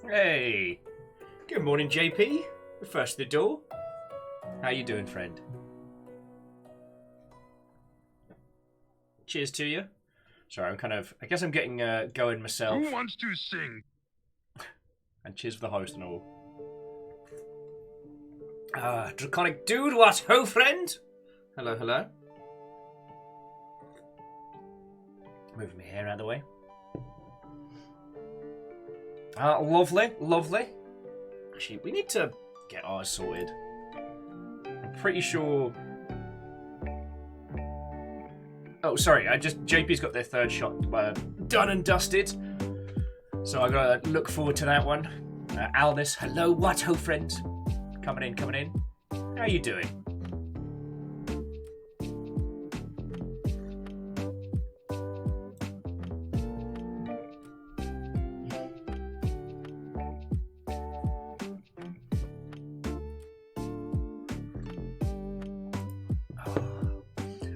Hey. Good morning, JP. We're first to the door. How you doing, friend? Cheers to you. Sorry, I guess I'm getting going myself. Who wants to sing? And cheers for the host and all. Draconic dude, what ho, friend? Hello, hello. Moving my hair out of the way. Lovely, lovely. Actually, we need to get ours sorted. I'm pretty sure... Oh, sorry, JP's got their third shot done and dusted. So I gotta look forward to that one. Aldous, hello, what ho, friend? Coming in. How you doing?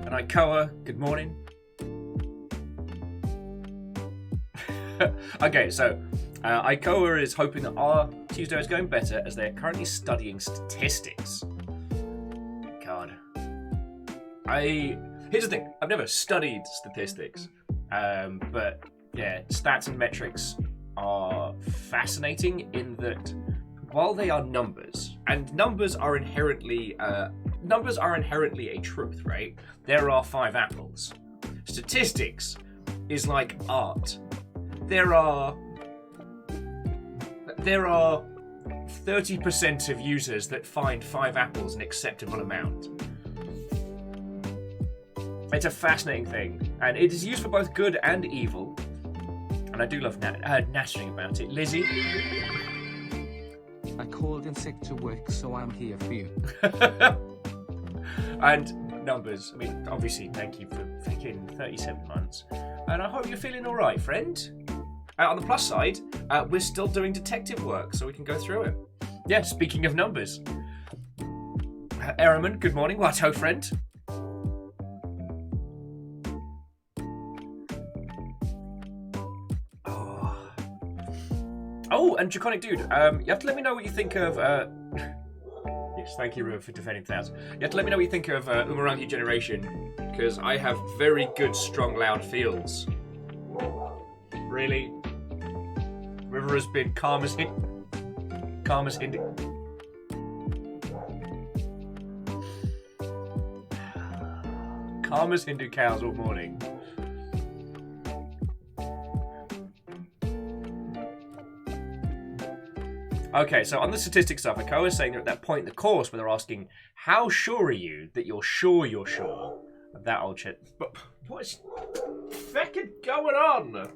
And Ikoa, good morning. Okay, so Ikoa is hoping that our Tuesday is going better as they're currently studying statistics. God. Here's the thing, I've never studied statistics, but yeah, stats and metrics are fascinating in that while they are numbers, and numbers are inherently a truth, right? There are 5 apples. Statistics is like art. There are 30% of users that find 5 apples an acceptable amount. It's a fascinating thing, and it is used for both good and evil. And I do love nattering about it. Lizzie? I called in sick to work, so I'm here for you. And numbers. I mean, obviously, thank you for freaking 37 months. And I hope you're feeling all right, friend. On the plus side, we're still doing detective work, so we can go through it. Yeah, speaking of numbers. Ehrman, good morning. What ho, friend? Oh, and Draconic Dude, you have to let me know what you think of... Yes, thank you, Ruben, for defending 1,000. You have to let me know what you think of Umurangi Generation, because I have very good, strong, loud feels. Really? River has been calm as Hindu. Calm as Hindu cows all morning. Okay, so on the statistics stuff, Ikoa is saying they're at that point in the course where they're asking, how sure are you that you're sure of that old shit? But what's fucking going on?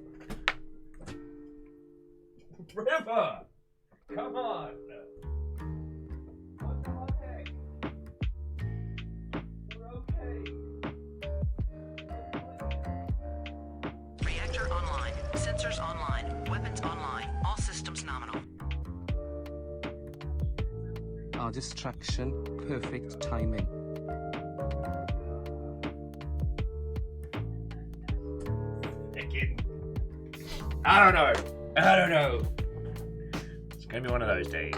River! Come on! We're okay. We're okay. Reactor online. Sensors online. Weapons online. All systems nominal. Our distraction, perfect timing. I don't know. It's gonna be one of those days.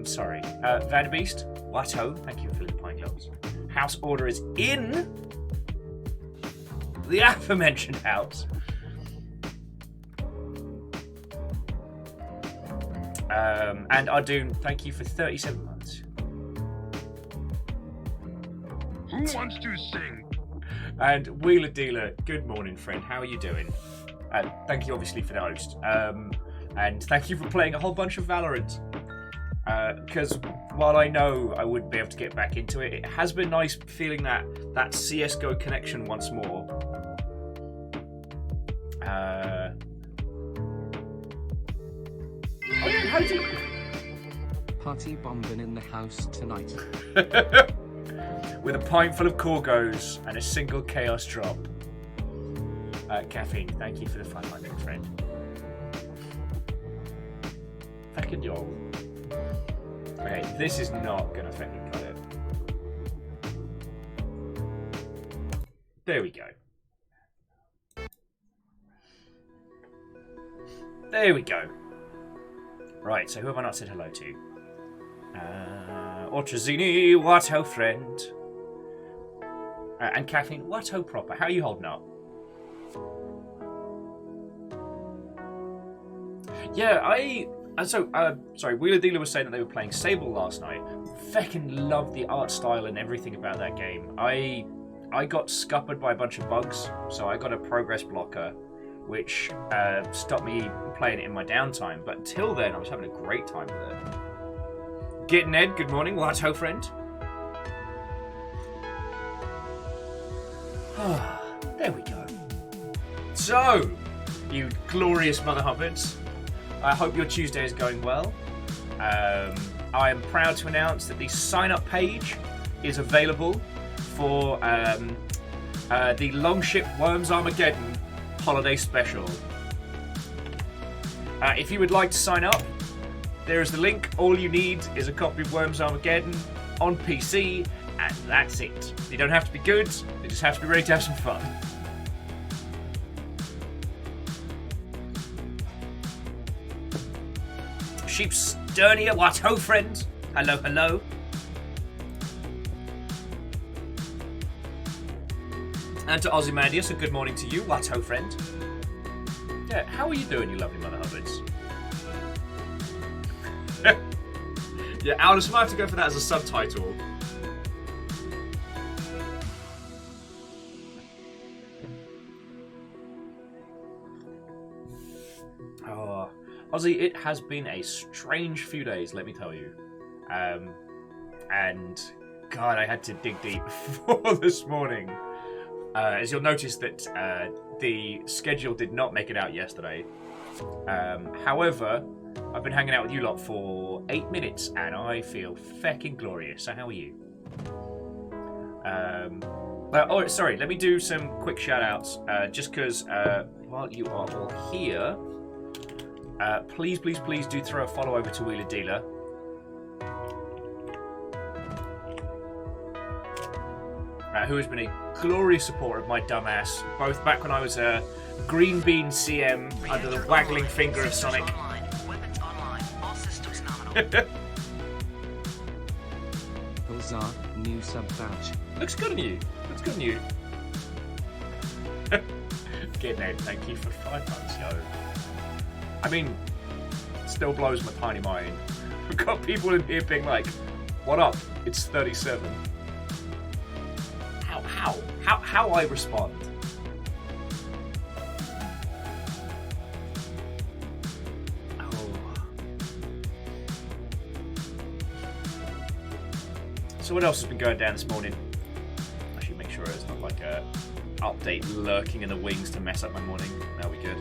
Sorry. Vanderbeast, Watto, thank you for the pine globes. House order is in the aforementioned house. And Ardoon, thank you for 37 months. Who wants to sing? And Wheeler Dealer, good morning, friend. How are you doing? Thank you, obviously, for the host. And thank you for playing a whole bunch of Valorant. Because while I know I wouldn't be able to get back into it, it has been nice feeling that CSGO connection once more. Oh yeah, how do you... Party bombing in the house tonight. With a pint full of Corgos and a single Chaos drop. Caffeine, thank you for the 500, friend. Fucking yo. Okay, this is not gonna fucking cut it. There we go. There we go. Right, so who have I not said hello to? Ortrazini, what ho friend. And Kathleen, what ho proper. How are you holding up? Yeah, sorry, Wheeler Dealer was saying that they were playing Sable last night. Feckin' loved the art style and everything about that game. I got scuppered by a bunch of bugs, so I got a progress blocker, which stopped me playing it in my downtime. But until then, I was having a great time with it. Git Ned, good morning. What ho, friend? There we go. So, you glorious Mother Hubbards, I hope your Tuesday is going well. I am proud to announce that the sign-up page is available for the Longship Worms Armageddon Holiday Special. If you would like to sign up, there is the link. All you need is a copy of Worms Armageddon on PC, and that's it. You don't have to be good, you just have to be ready to have some fun. Sheep's Sternia, what ho, friend? Hello, hello. And to Ozymandias, a good morning to you. What ho, friend? Yeah, how are you doing, you lovely Mother Hubbards? Yeah, Aldous, might have to go for that as a subtitle. Oh, Ozzy, it has been a strange few days, let me tell you. And, God, I had to dig deep for this morning. As you'll notice that the schedule did not make it out yesterday. However, I've been hanging out with you lot for 8 minutes, and I feel feckin' glorious. So how are you? Oh, sorry, let me do some quick shout-outs. Just because while you are all here, please do throw a follow over to Wheeler Dealer. Who has been a glorious supporter of my dumbass, both back when I was a green bean CM under the waggling finger of Sonic. Weapons online. All systems nominal. Huzzah, new sub badge. Looks good on you. Looks good on you. Get Ned, thank you for 5 months, yo. I mean, still blows my tiny mind. We've got people in here being like, what up? It's 37. How I respond? Oh. So what else has been going down this morning? I should make sure it's not like a update lurking in the wings to mess up my morning. That'll be good.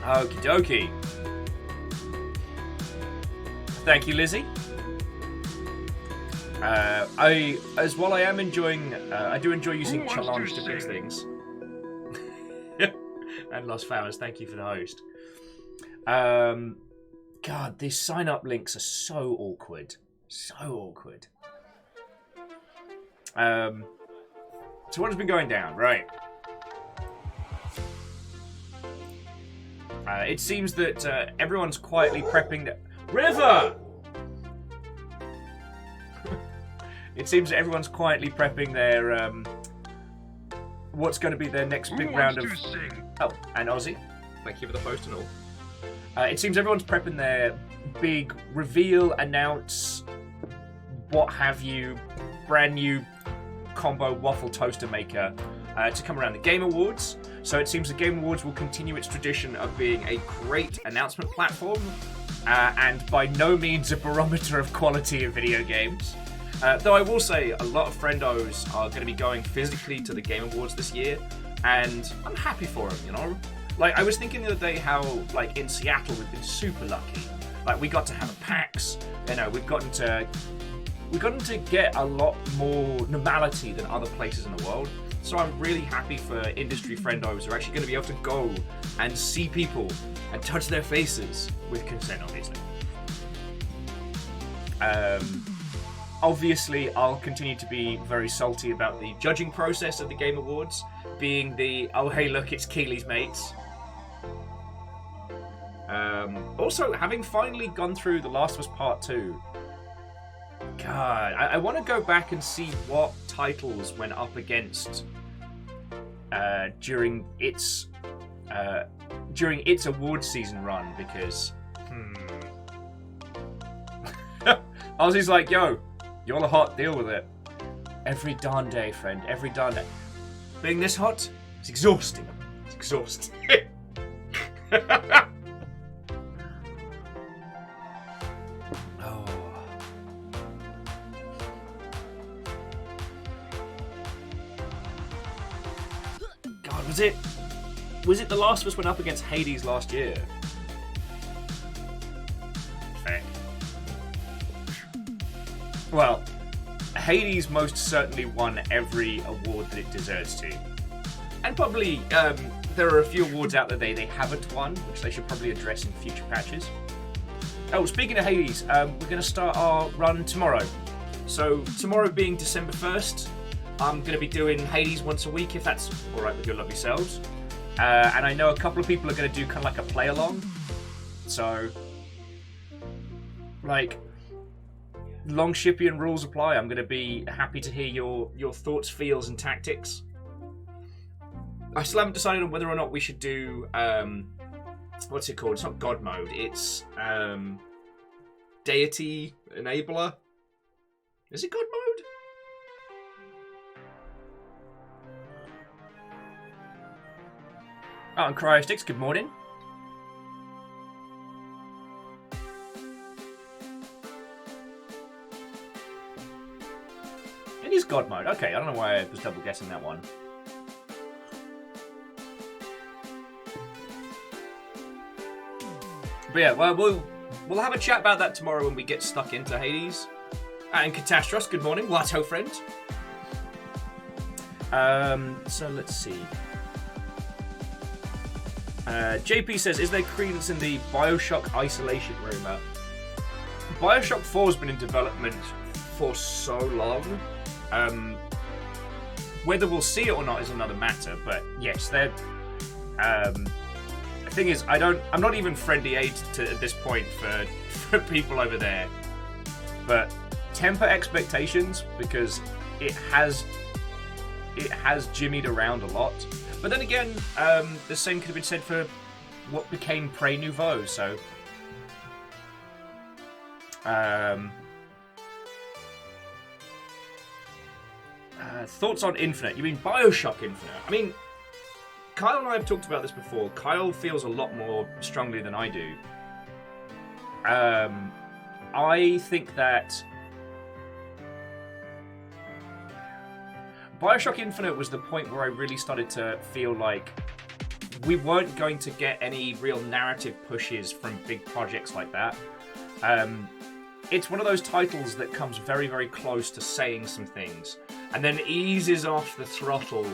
Okie dokie. Thank you, Lizzie. I am enjoying, I do enjoy using challenge to fix things. And Lost Flowers, thank you for the host. God, these sign-up links are so awkward. So awkward. So what has been going down? Right. It seems that everyone's quietly prepping the... River! It seems that everyone's quietly prepping their, what's going to be their next big round of... Oh, and Ozzy. Thank you for the post and all. It seems everyone's prepping their big reveal, announce, what have you, brand new combo waffle toaster maker to come around the Game Awards. So it seems the Game Awards will continue its tradition of being a great announcement platform, and by no means a barometer of quality in video games. Though I will say a lot of friendos are going to be going physically to the Game Awards this year, and I'm happy for them, you know? Like, I was thinking the other day how, like, in Seattle we've been super lucky. Like, we got to have a PAX, you know, we've gotten to get a lot more normality than other places in the world. So I'm really happy for industry friendos who are actually going to be able to go and see people and touch their faces with consent, obviously. obviously, I'll continue to be very salty about the judging process of the Game Awards, being the, oh hey look, it's Keeley's mates. Also, having finally gone through The Last of Us Part 2, God, I want to go back and see what titles went up against during its award season run, because Ozzy's like, yo, you're the hot, deal with it. Every darn day, friend, every darn day. Being this hot, it's exhausting. It's exhausting. Oh. God, was it The Last of Us went up against Hades last year? Heck. Well, Hades most certainly won every award that it deserves to. And probably there are a few awards out there they haven't won, which they should probably address in future patches. Oh, speaking of Hades, we're going to start our run tomorrow. So tomorrow being December 1st, I'm going to be doing Hades once a week, if that's alright with your lovely selves. And I know a couple of people are going to do kind of like a play-along. So, like, long Shipian rules apply. I'm going to be happy to hear your thoughts, feels, and tactics. I still haven't decided on whether or not we should do, what's it called? It's not God mode. It's Deity Enabler. Is it God mode? Oh, and Cryostix, good morning. It is God mode. Okay, I don't know why I was double guessing that one. But yeah, well, we'll have a chat about that tomorrow when we get stuck into Hades. And Catastros, good morning. Watto friend. So let's see. JP says, is there credence in the Bioshock isolation rumour? Bioshock 4 has been in development for so long. Whether we'll see it or not is another matter, but yes, they're... the thing is, I'm not even friendly aid at this point for people over there, but temper expectations, because it has jimmied around a lot. But then again, the same could have been said for what became Prey Nouveau, so... thoughts on Infinite? You mean Bioshock Infinite? I mean, Kyle and I have talked about this before. Kyle feels a lot more strongly than I do. I think that Bioshock Infinite was the point where I really started to feel like we weren't going to get any real narrative pushes from big projects like that. It's one of those titles that comes very, very close to saying some things and then eases off the throttle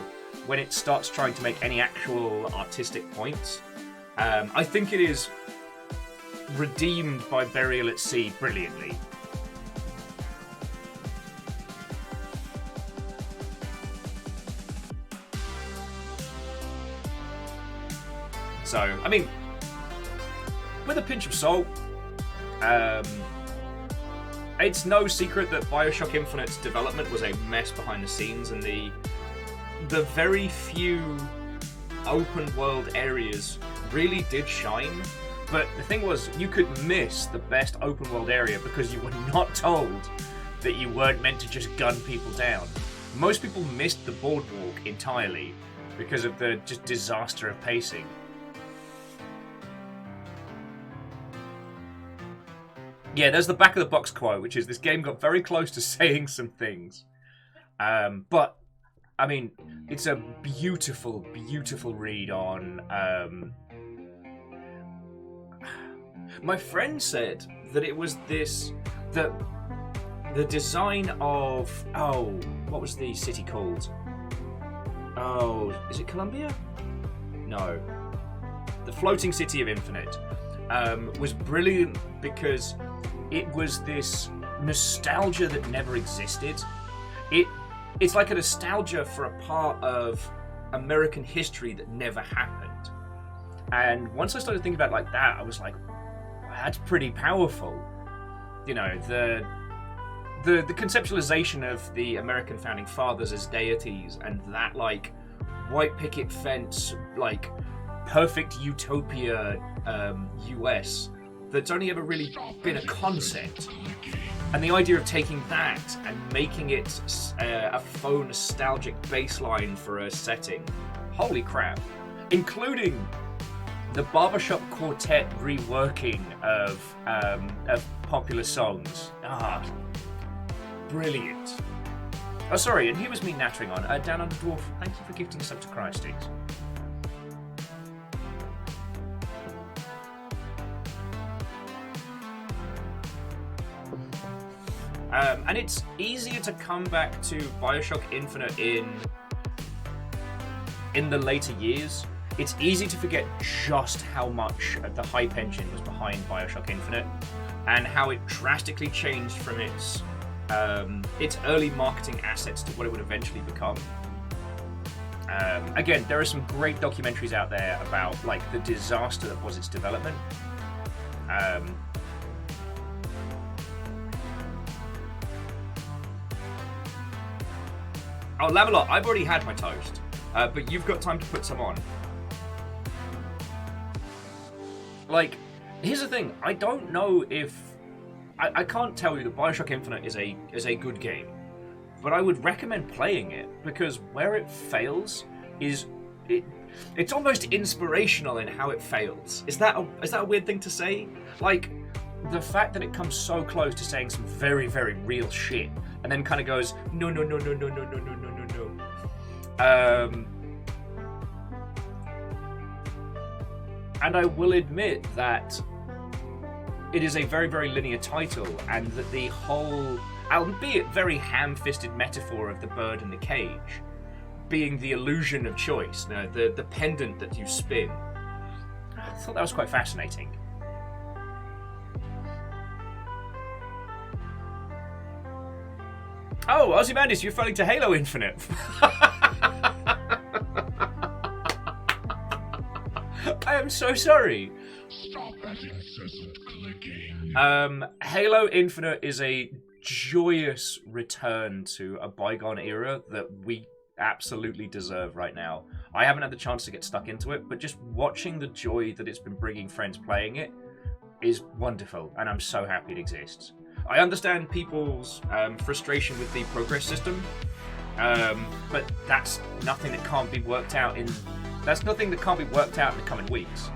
when it starts trying to make any actual artistic points. I think it is redeemed by Burial at Sea brilliantly. So, I mean, with a pinch of salt, it's no secret that Bioshock Infinite's development was a mess behind the scenes, and the very few open world areas really did shine. But the thing was, you could miss the best open world area because you were not told that you weren't meant to just gun people down. Most people missed the boardwalk entirely because of the just disaster of pacing. Yeah, there's the back of the box quote, which is this game got very close to saying some things. But, I mean, it's a beautiful, beautiful read on... My friend said that it was this... The design of... Oh, what was the city called? Oh, is it Columbia? No. The floating city of Infinite was brilliant because it was this nostalgia that never existed. It's like a nostalgia for a part of American history that never happened. And once I started thinking about it like that, I was like, that's pretty powerful. You know, the conceptualization of the American founding fathers as deities, and that like white picket fence, like perfect utopia US that's only ever really been a concept. And the idea of taking that and making it a faux nostalgic baseline for a setting, holy crap. Including the barbershop quartet reworking of popular songs. Brilliant. Oh, sorry, and here was me nattering on. Down Under Dwarf, thank you for gifting us up to Christies. And it's easier to come back to Bioshock Infinite in the later years. It's easy to forget just how much the hype engine was behind Bioshock Infinite, and how it drastically changed from its early marketing assets to what it would eventually become. Again, there are some great documentaries out there about like the disaster that was its development. Oh, Lavalot, I've already had my toast, but you've got time to put some on. Like, here's the thing, I don't know if... I can't tell you that Bioshock Infinite is a good game, but I would recommend playing it, because where it fails is... It's almost inspirational in how it fails. Is that a weird thing to say? Like, the fact that it comes so close to saying some very, very real shit, and then kind of goes, no. And I will admit that it is a very, very linear title, and that the whole, albeit very ham-fisted metaphor of the bird in the cage being the illusion of choice, the pendant that you spin, I thought that was quite fascinating. Oh, Ozymandias, you're referring to Halo Infinite. I am so sorry. Stop that incessant clicking. Halo Infinite is a joyous return to a bygone era that we absolutely deserve right now. I haven't had the chance to get stuck into it, but just watching the joy that it's been bringing friends playing it is wonderful, and I'm so happy it exists. I understand people's frustration with the progress system, but that's nothing that can't be worked out in the coming weeks.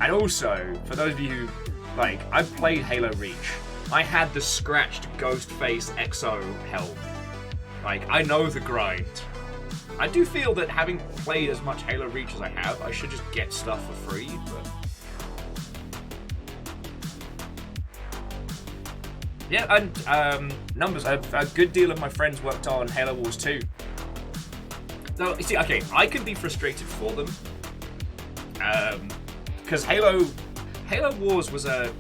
And also, for those of you who, like, I've played Halo Reach. I had the scratched Ghostface Exo health. Like, I know the grind. I do feel that having played as much Halo Reach as I have, I should just get stuff for free, but... Yeah, and numbers. A good deal of my friends worked on Halo Wars 2. So, you see, okay, I can be frustrated for them. Because Halo Wars was a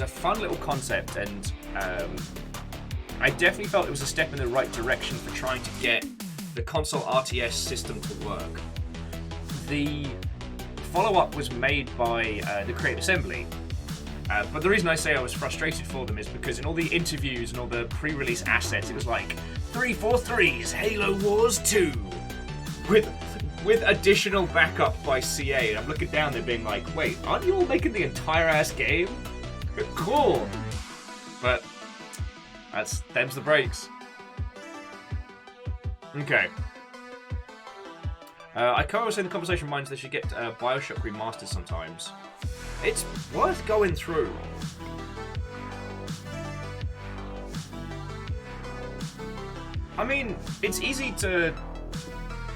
fun little concept, and I definitely felt it was a step in the right direction for trying to get the console RTS system to work. The follow-up was made by the Creative Assembly. But the reason I say I was frustrated for them is because in all the interviews and all the pre-release assets, it was like 343's Halo Wars 2 with additional backup by CA. And I'm looking down there being like, wait, aren't you all making the entire ass game? Cool. But them's the breaks. Okay. I was in the conversation minds they should get Bioshock remastered sometimes. It's worth going through. I mean, it's easy to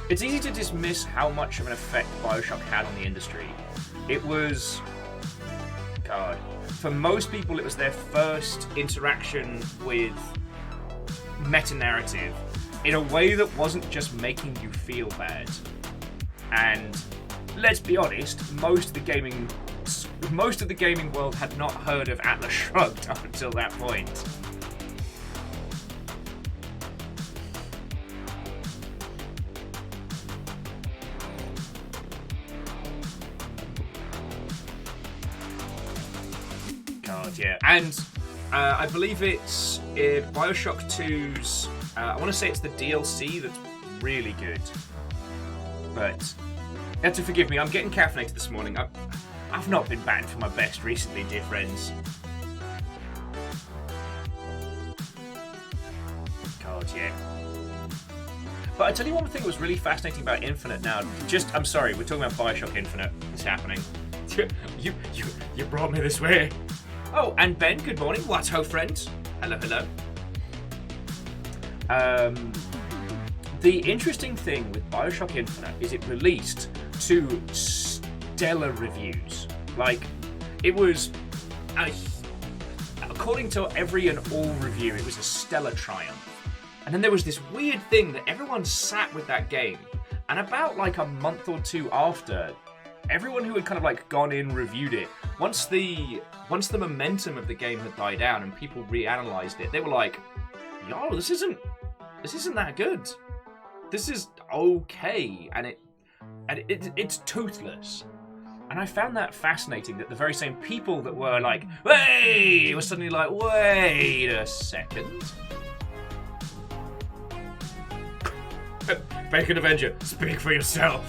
dismiss how much of an effect Bioshock had on the industry. It was, God, for most people it was their first interaction with meta-narrative in a way that wasn't just making you feel bad. And let's be honest, most of the gaming world had not heard of Atlas Shrugged up until that point. God, yeah. And I believe it's Bioshock 2's... I want to say it's the DLC that's really good. But you have to forgive me, I'm getting caffeinated this morning. I've not been batting for my best recently, dear friends. God, yeah. But I tell you one thing that was really fascinating about Infinite now. I'm sorry, we're talking about Bioshock Infinite. It's happening. You brought me this way. Oh, and Ben, good morning. What ho, friends? Hello, hello. The interesting thing with Bioshock Infinite is it released to stellar reviews. Like, it was, according to every and all review, it was a stellar triumph. And then there was this weird thing that everyone sat with that game, and about like a month or two after, everyone who had kind of like gone in reviewed it. Once the momentum of the game had died down and people reanalyzed it, they were like, "Yo, this isn't that good. This is okay," and it's toothless. And I found that fascinating that the very same people that were like, "Hey," were suddenly like, "Wait a second." Bacon Avenger, speak for yourself.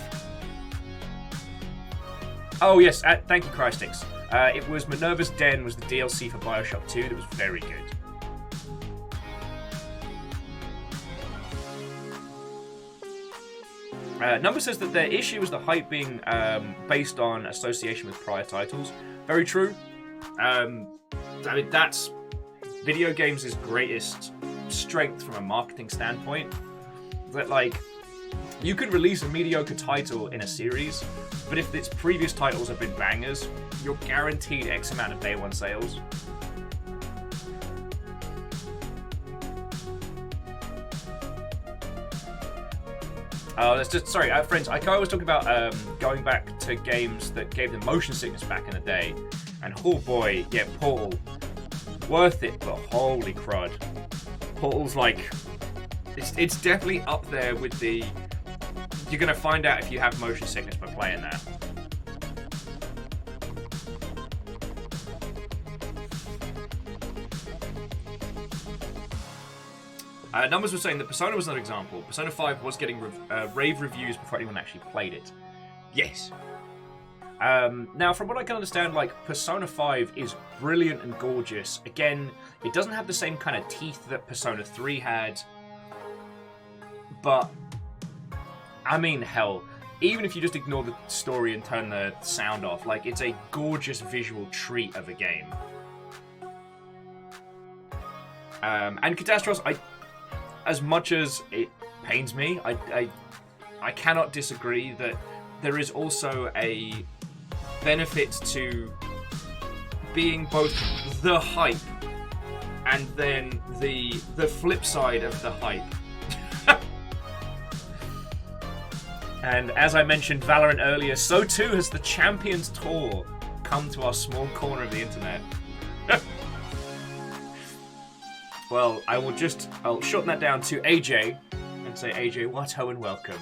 Oh yes, thank you, Christix. It was Minerva's Den was the DLC for Bioshock 2 that was very good. Number says that their issue is the hype being based on association with prior titles. Very true. I mean, that's video games' greatest strength from a marketing standpoint. That, like, you could release a mediocre title in a series, but if its previous titles have been bangers, you're guaranteed X amount of day one sales. Friends, I was talking about going back to games that gave them motion sickness back in the day, and oh boy, yeah, Portal, worth it, but holy crud, Portal's like, it's definitely up there with the, you're gonna find out if you have motion sickness by playing that. Numbers were saying that Persona was another example. Persona 5 was getting rave reviews before anyone actually played it. Yes. Now, from what I can understand, like, Persona 5 is brilliant and gorgeous. Again, it doesn't have the same kind of teeth that Persona 3 had. But, I mean, hell, even if you just ignore the story and turn the sound off, like, it's a gorgeous visual treat of a game. And Catastros, as much as it pains me, I cannot disagree that there is also a benefit to being both the hype and then the flip side of the hype. And as I mentioned Valorant earlier, so too has the Champions Tour come to our small corner of the internet. Well, I'll shorten that down to AJ and say, AJ, what ho and welcome.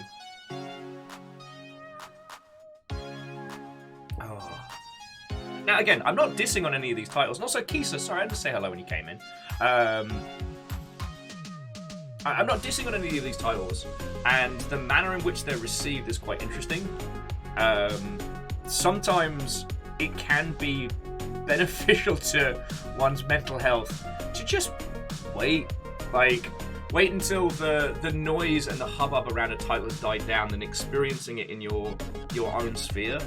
Oh. Now, again, I'm not dissing on any of these titles. And also, Kisa, sorry, I had to say hello when you came in. I'm not dissing on any of these titles, and the manner in which they're received is quite interesting. Sometimes it can be beneficial to one's mental health to just wait until the noise and the hubbub around a title has died down, and experiencing it in your own sphere.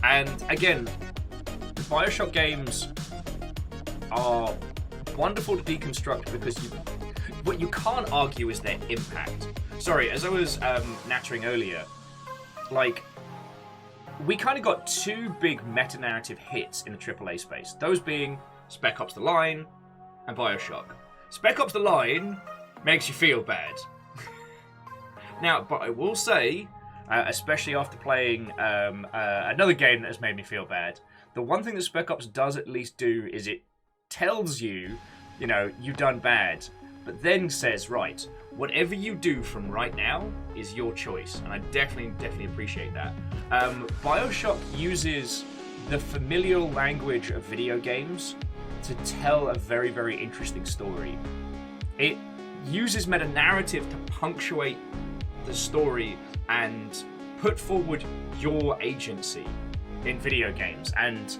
And again, the Bioshock games are wonderful to deconstruct because what you can't argue is their impact. Sorry, as I was nattering earlier, like, we kind of got two big meta-narrative hits in the AAA space. Those being Spec Ops: The Line and Bioshock. Spec Ops: The Line makes you feel bad. Now, but I will say, especially after playing another game that has made me feel bad, the one thing that Spec Ops does at least do is it tells you, you've done bad. but then says, right, whatever you do from right now is your choice. And I definitely appreciate that. BioShock uses the familial language of video games to tell a very, very interesting story. It uses meta-narrative to punctuate the story and put forward your agency in video games. And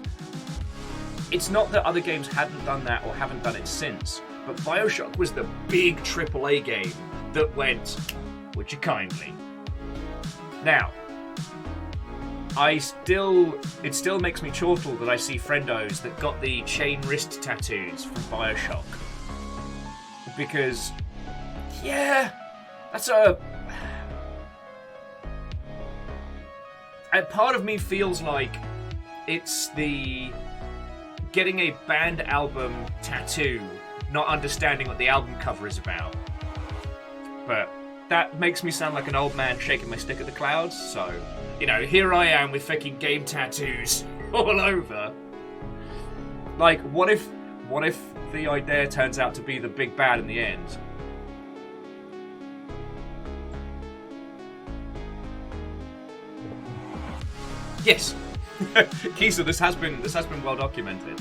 it's not that other games hadn't done that or haven't done it since, but BioShock was the big AAA game that went, would you kindly? Now, it still makes me chortle that I see friendos that got the chain wrist tattoos from BioShock. Because, yeah, that's a part of me feels like it's the getting a band album tattoo, not understanding what the album cover is about. But that makes me sound like an old man shaking my stick at the clouds, so, here I am with fucking game tattoos all over. Like, what if the idea turns out to be the big bad in the end? Yes. Kisa, this has been well documented.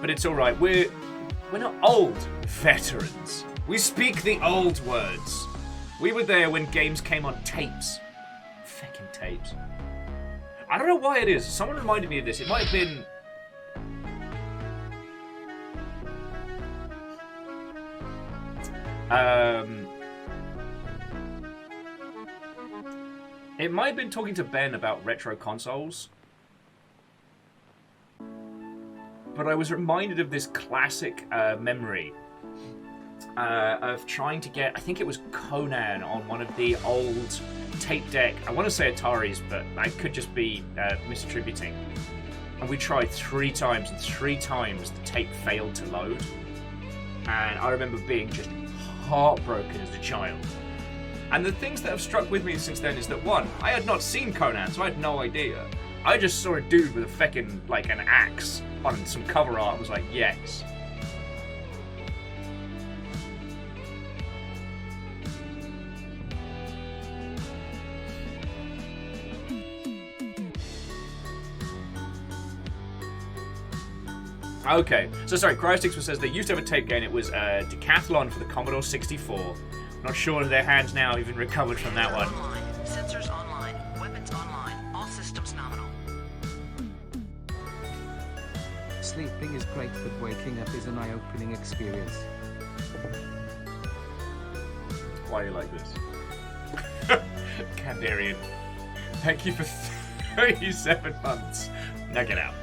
But it's all right. We're not old veterans. We speak the old words. We were there when games came on tapes. Fucking tapes. I don't know why it is. Someone reminded me of this. It might have been. It might have been talking to Ben about retro consoles. But I was reminded of this classic memory of trying to get, I think it was Conan on one of the old tape deck. I want to say Ataris, but I could just be misattributing. And we tried 3 times, and 3 times the tape failed to load. And I remember being just heartbroken as a child. And the things that have struck with me since then is that, one, I had not seen Conan, so I had no idea. I just saw a dude with a feckin', like, an axe on some cover art and was like, yes. Okay, so sorry, Cryostix says they used to have a tape game. It was Decathlon for the Commodore 64. Not sure if their hands now even recovered from that one. Online. Sensors online. Weapons online. All systems nominal. Sleeping is great, but waking up is an eye-opening experience. Why are you like this? Kandarian, thank you for 37 months. Now get out.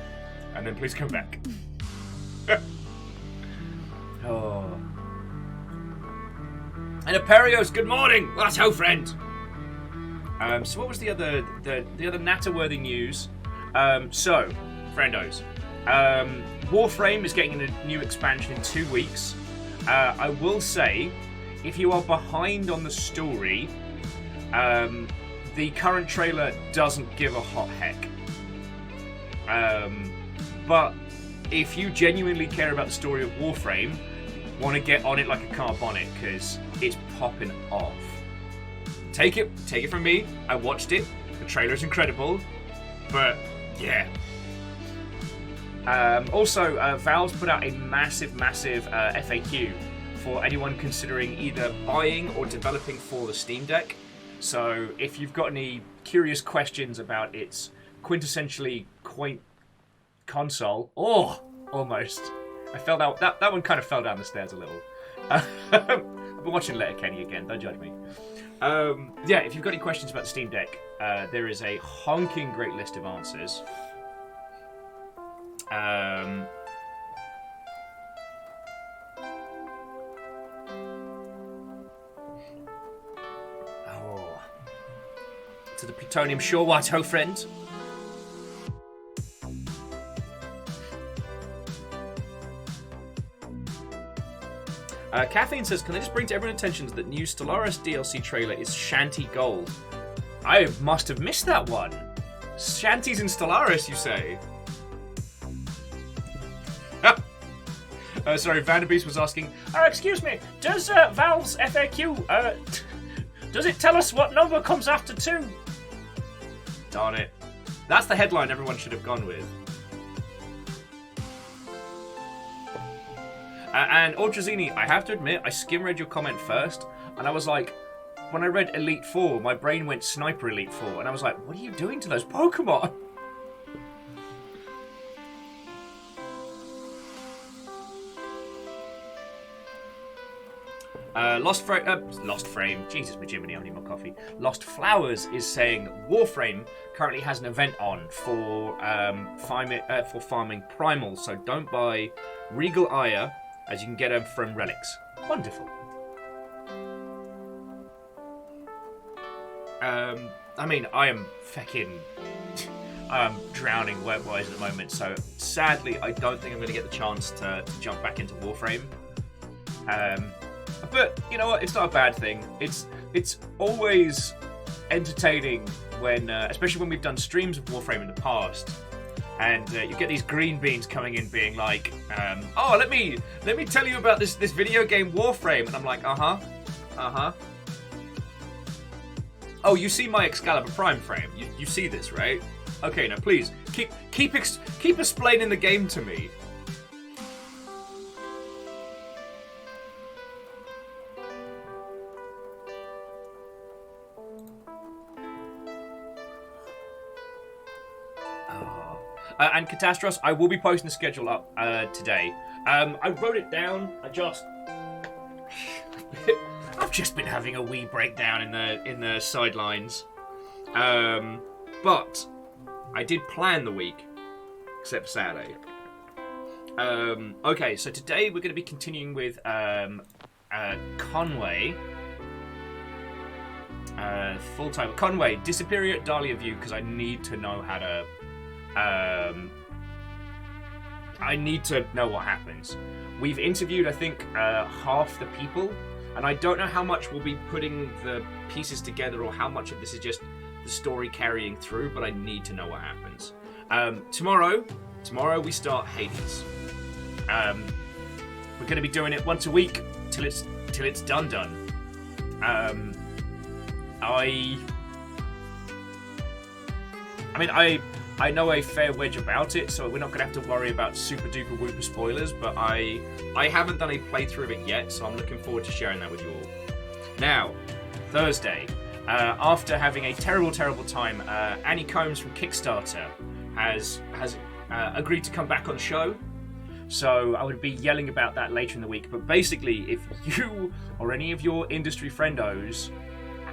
And then please come back. Oh. And Aperios, good morning. Well, that's how, friend. So what was the other natter-worthy news? So, friendos, Warframe is getting a new expansion in 2 weeks. I will say, if you are behind on the story, the current trailer doesn't give a hot heck. But if you genuinely care about the story of Warframe, want to get on it like a carbonic, because it's popping off. Take it from me. I watched it. The trailer's incredible, but yeah. Also, Valve's put out a massive FAQ for anyone considering either buying or developing for the Steam Deck. So if you've got any curious questions about its quintessentially quaint console, almost. I fell down. That one kind of fell down the stairs a little. I've been watching Letterkenny again. Don't judge me. Yeah, if you've got any questions about the Steam Deck, there is a honking great list of answers. To the plutonium, sure what, ho friend. Caffeine says, can I just bring to everyone's attention that new Stellaris DLC trailer is Shanty Gold? I must have missed that one. Shanties in Stellaris, you say? Sorry, Vanderbeest was asking, excuse me, does Valve's FAQ, does it tell us what number comes after 2? Darn it. That's the headline everyone should have gone with. And Ultrazini, I have to admit, I skim-read your comment first, and I was like, when I read Elite Four, my brain went Sniper Elite Four, and I was like, what are you doing to those Pokemon? Lost Frame. Jesus, Jiminy, I need more coffee. Lost Flowers is saying Warframe currently has an event on for farming Primal, so don't buy Regal Ire, as you can get them from Relics. Wonderful. I mean, I am drowning word-wise at the moment, so sadly, I don't think I'm going to get the chance to jump back into Warframe. But you know what? It's not a bad thing. It's always entertaining when, especially when we've done streams of Warframe in the past, and you get these green beans coming in, being like, "Oh, let me tell you about this video game Warframe," and I'm like, "Uh huh." Oh, you see my Excalibur Prime frame? You see this, right? Okay, now please keep explaining the game to me. And Catastros, I will be posting the schedule up today. I wrote it down. I've just been having a wee breakdown in the sidelines. But I did plan the week, except for Saturday. Okay, so today we're going to be continuing with Conway. Full title Conway, Disappear at Dahlia View, because I need to know how to. I need to know what happens. We've interviewed, I think, half the people, and I don't know how much we'll be putting the pieces together or how much of this is just the story carrying through, but I need to know what happens. Tomorrow we start Hades. We're going to be doing it once a week till it's done. I know a fair wedge about it, so we're not going to have to worry about super duper whooper spoilers, but I haven't done a playthrough of it yet, so I'm looking forward to sharing that with you all. Now, Thursday, after having a terrible time, Annie Combs from Kickstarter has agreed to come back on the show, so I would be yelling about that later in the week, but basically, if you or any of your industry friendos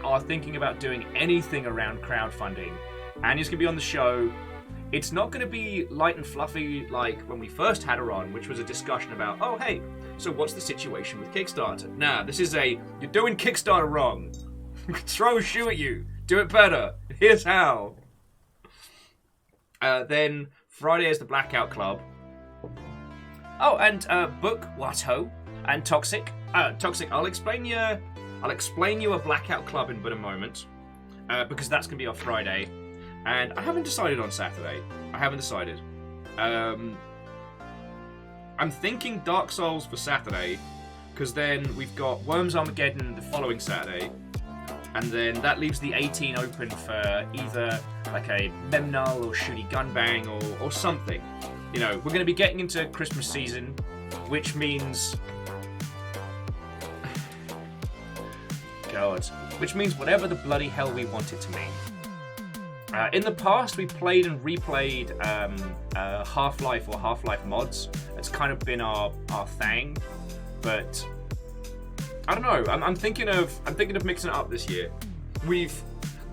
are thinking about doing anything around crowdfunding, Annie's going to be on the show. It's not going to be light and fluffy like when we first had her on, which was a discussion about, oh, hey, so what's the situation with Kickstarter? Nah, this is you're doing Kickstarter wrong. Throw a shoe at you. Do it better. Here's how. Then Friday is the Blackout Club. Oh, and Book, Watto, and Toxic. Toxic, I'll explain you a Blackout Club in but a moment, because that's going to be on Friday. And I haven't decided on Saturday. I haven't decided. I'm thinking Dark Souls for Saturday, because then we've got Worms Armageddon the following Saturday, and then that leaves the 18 open for either like a Memnal or Shooty Gunbang or something. You know, we're going to be getting into Christmas season, which means... Which means whatever the bloody hell we want it to mean. In the past, we played and replayed Half-Life or Half-Life mods. It's kind of been our thing, but I don't know. I'm thinking of mixing it up this year.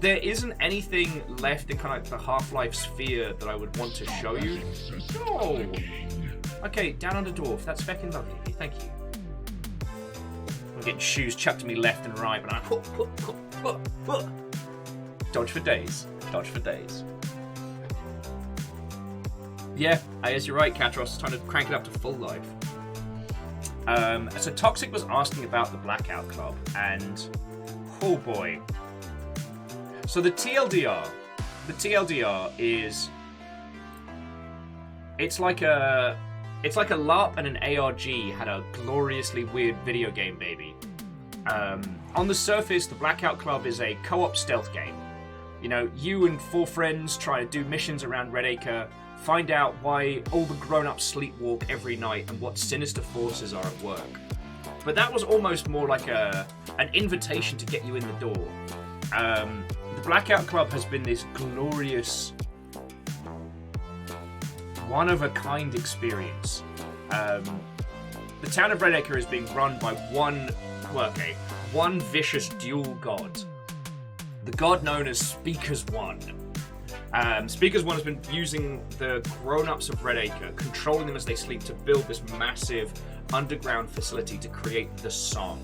There isn't anything left in kind of like the Half-Life sphere that I would want to show you. Oh, okay, Down Under Dwarf. That's feckin' lovely. Thank you. I'm getting shoes chucked to me left and right, but I'm dodge for days. Yeah, I guess you're right, Katros. It's time to crank it up to full life. So Toxic was asking about the Blackout Club, and oh boy. So the TLDR, the TLDR is it's like a LARP and an ARG had a gloriously weird video game baby. On the surface, the Blackout Club is a co-op stealth game. You know, you and 4 friends try to do missions around Redacre, find out why all the grown-ups sleepwalk every night and what sinister forces are at work. But that was almost more like an invitation to get you in the door. The Blackout Club has been this glorious, one-of-a-kind experience. The town of Redacre is being run by one vicious dual god. The god known as Speakers One. Speakers One has been using the grown-ups of Redacre, controlling them as they sleep, to build this massive underground facility to create the song.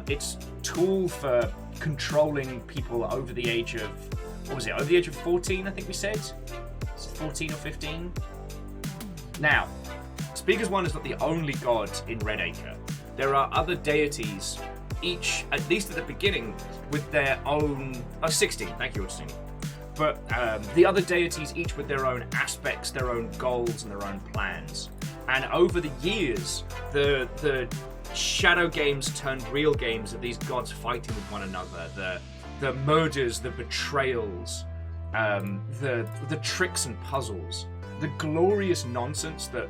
It's tool for controlling people over the age of, over the age of 14, I think we said? 14 or 15? Now, Speakers One is not the only god in Redacre. There are other deities, each, at least at the beginning, with their own... 16, thank you, Augustine. But the other deities, each with their own aspects, their own goals, and their own plans. And over the years, the shadow games turned real games of these gods fighting with one another. The murders, the betrayals, the tricks and puzzles. The glorious nonsense that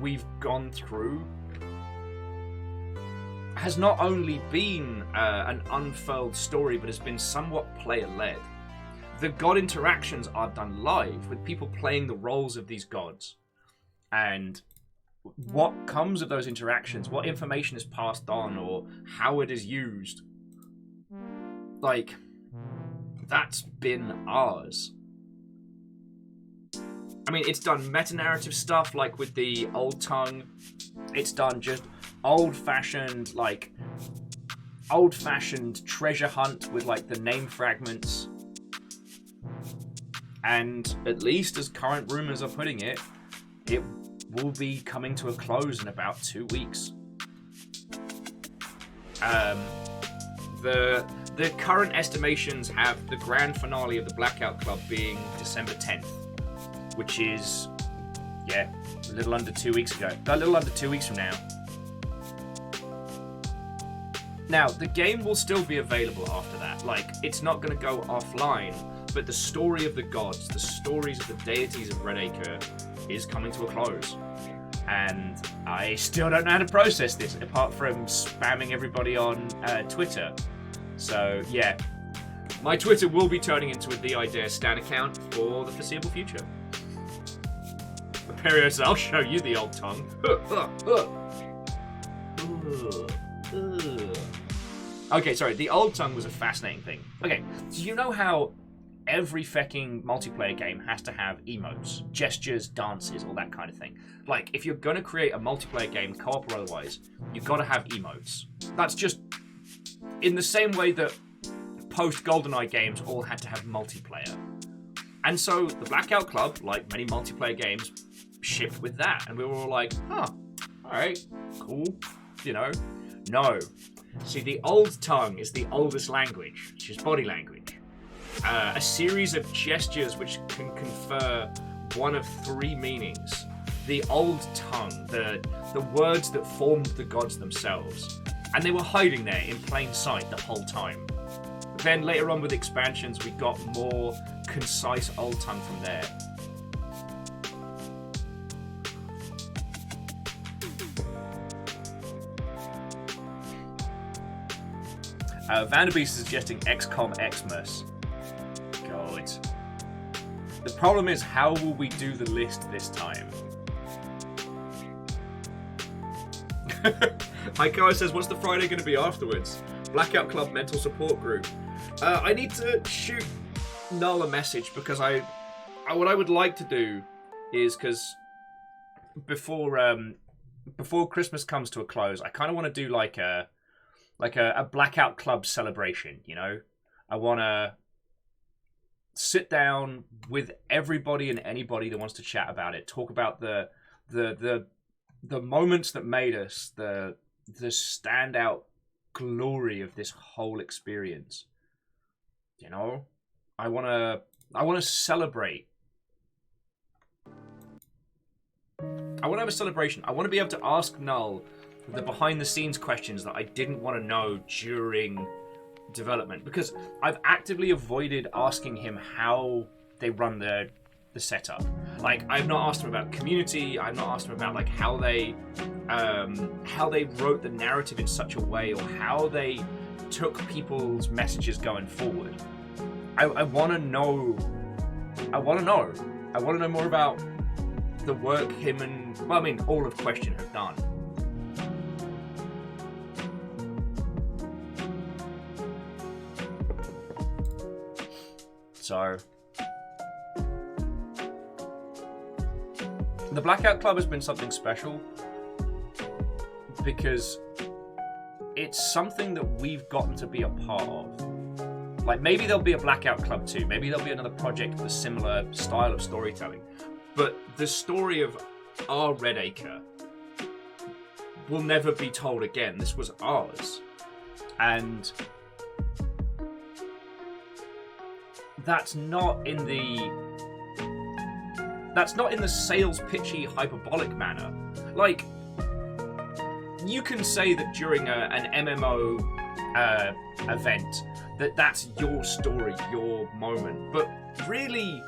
we've gone through has not only been an unfurled story, but has been somewhat player-led. The god interactions are done live, with people playing the roles of these gods. And what comes of those interactions, what information is passed on, or how it is used, like, that's been ours. I mean, it's done meta-narrative stuff, like with the Old Tongue. It's done just old-fashioned treasure hunt with, like, the name fragments. And at least as current rumors are putting it, it will be coming to a close in about 2 weeks. The current estimations have the grand finale of the Blackout Club being December 10th, which is, a little under 2 weeks ago. A little under 2 weeks from now. Now, the game will still be available after that. Like, it's not going to go offline, but the story of the gods, the stories of the deities of Redacre is coming to a close. And I still don't know how to process this, apart from spamming everybody on Twitter. So, yeah. My Twitter will be turning into a The Idea Stan account for the foreseeable future. Perio says, I'll show you the Old Tongue. Okay, sorry, the Old Tongue was a fascinating thing. Okay, do you know how every fecking multiplayer game has to have emotes, gestures, dances, all that kind of thing? Like, if you're going to create a multiplayer game, co-op or otherwise, you've got to have emotes. That's just in the same way that post-GoldenEye games all had to have multiplayer. And so the Blackout Club, like many multiplayer games, shipped with that. And we were all like, alright, cool, you know. No. See, the Old Tongue is the oldest language, which is body language. A series of gestures which can confer one of 3 meanings. The Old Tongue, the words that formed the gods themselves. And they were hiding there in plain sight the whole time. Then later on with expansions, we got more concise Old Tongue from there. Vanderbeest is suggesting XCOM Xmas. God. The problem is, how will we do the list this time? Haikawa says, what's the Friday going to be afterwards? Blackout Club Mental Support Group. I need to shoot Null a message, because what I would like to do is, because before Christmas comes to a close, I kind of want to do like a Blackout Club celebration, you know? I want to sit down with everybody and anybody that wants to chat about it, talk about the moments that made us, the standout glory of this whole experience. You know? I want to I want to celebrate. I want to have a celebration. I want to be able to ask Null the behind-the-scenes questions that I didn't want to know during development, because I've actively avoided asking him how they run the setup. Like, I've not asked him about community. I've not asked him about like how they wrote the narrative in such a way, or how they took people's messages going forward. I want to know. I want to know more about the work him and, well, I mean, all of Question have done. So, the Blackout Club has been something special because it's something that we've gotten to be a part of. Like, maybe there'll be a Blackout Club too. Maybe there'll be another project with a similar style of storytelling. But the story of our Redacre will never be told again. This was ours. And that's not in the sales pitchy hyperbolic manner. Like, you can say that during an MMO event that's your story, your moment, but really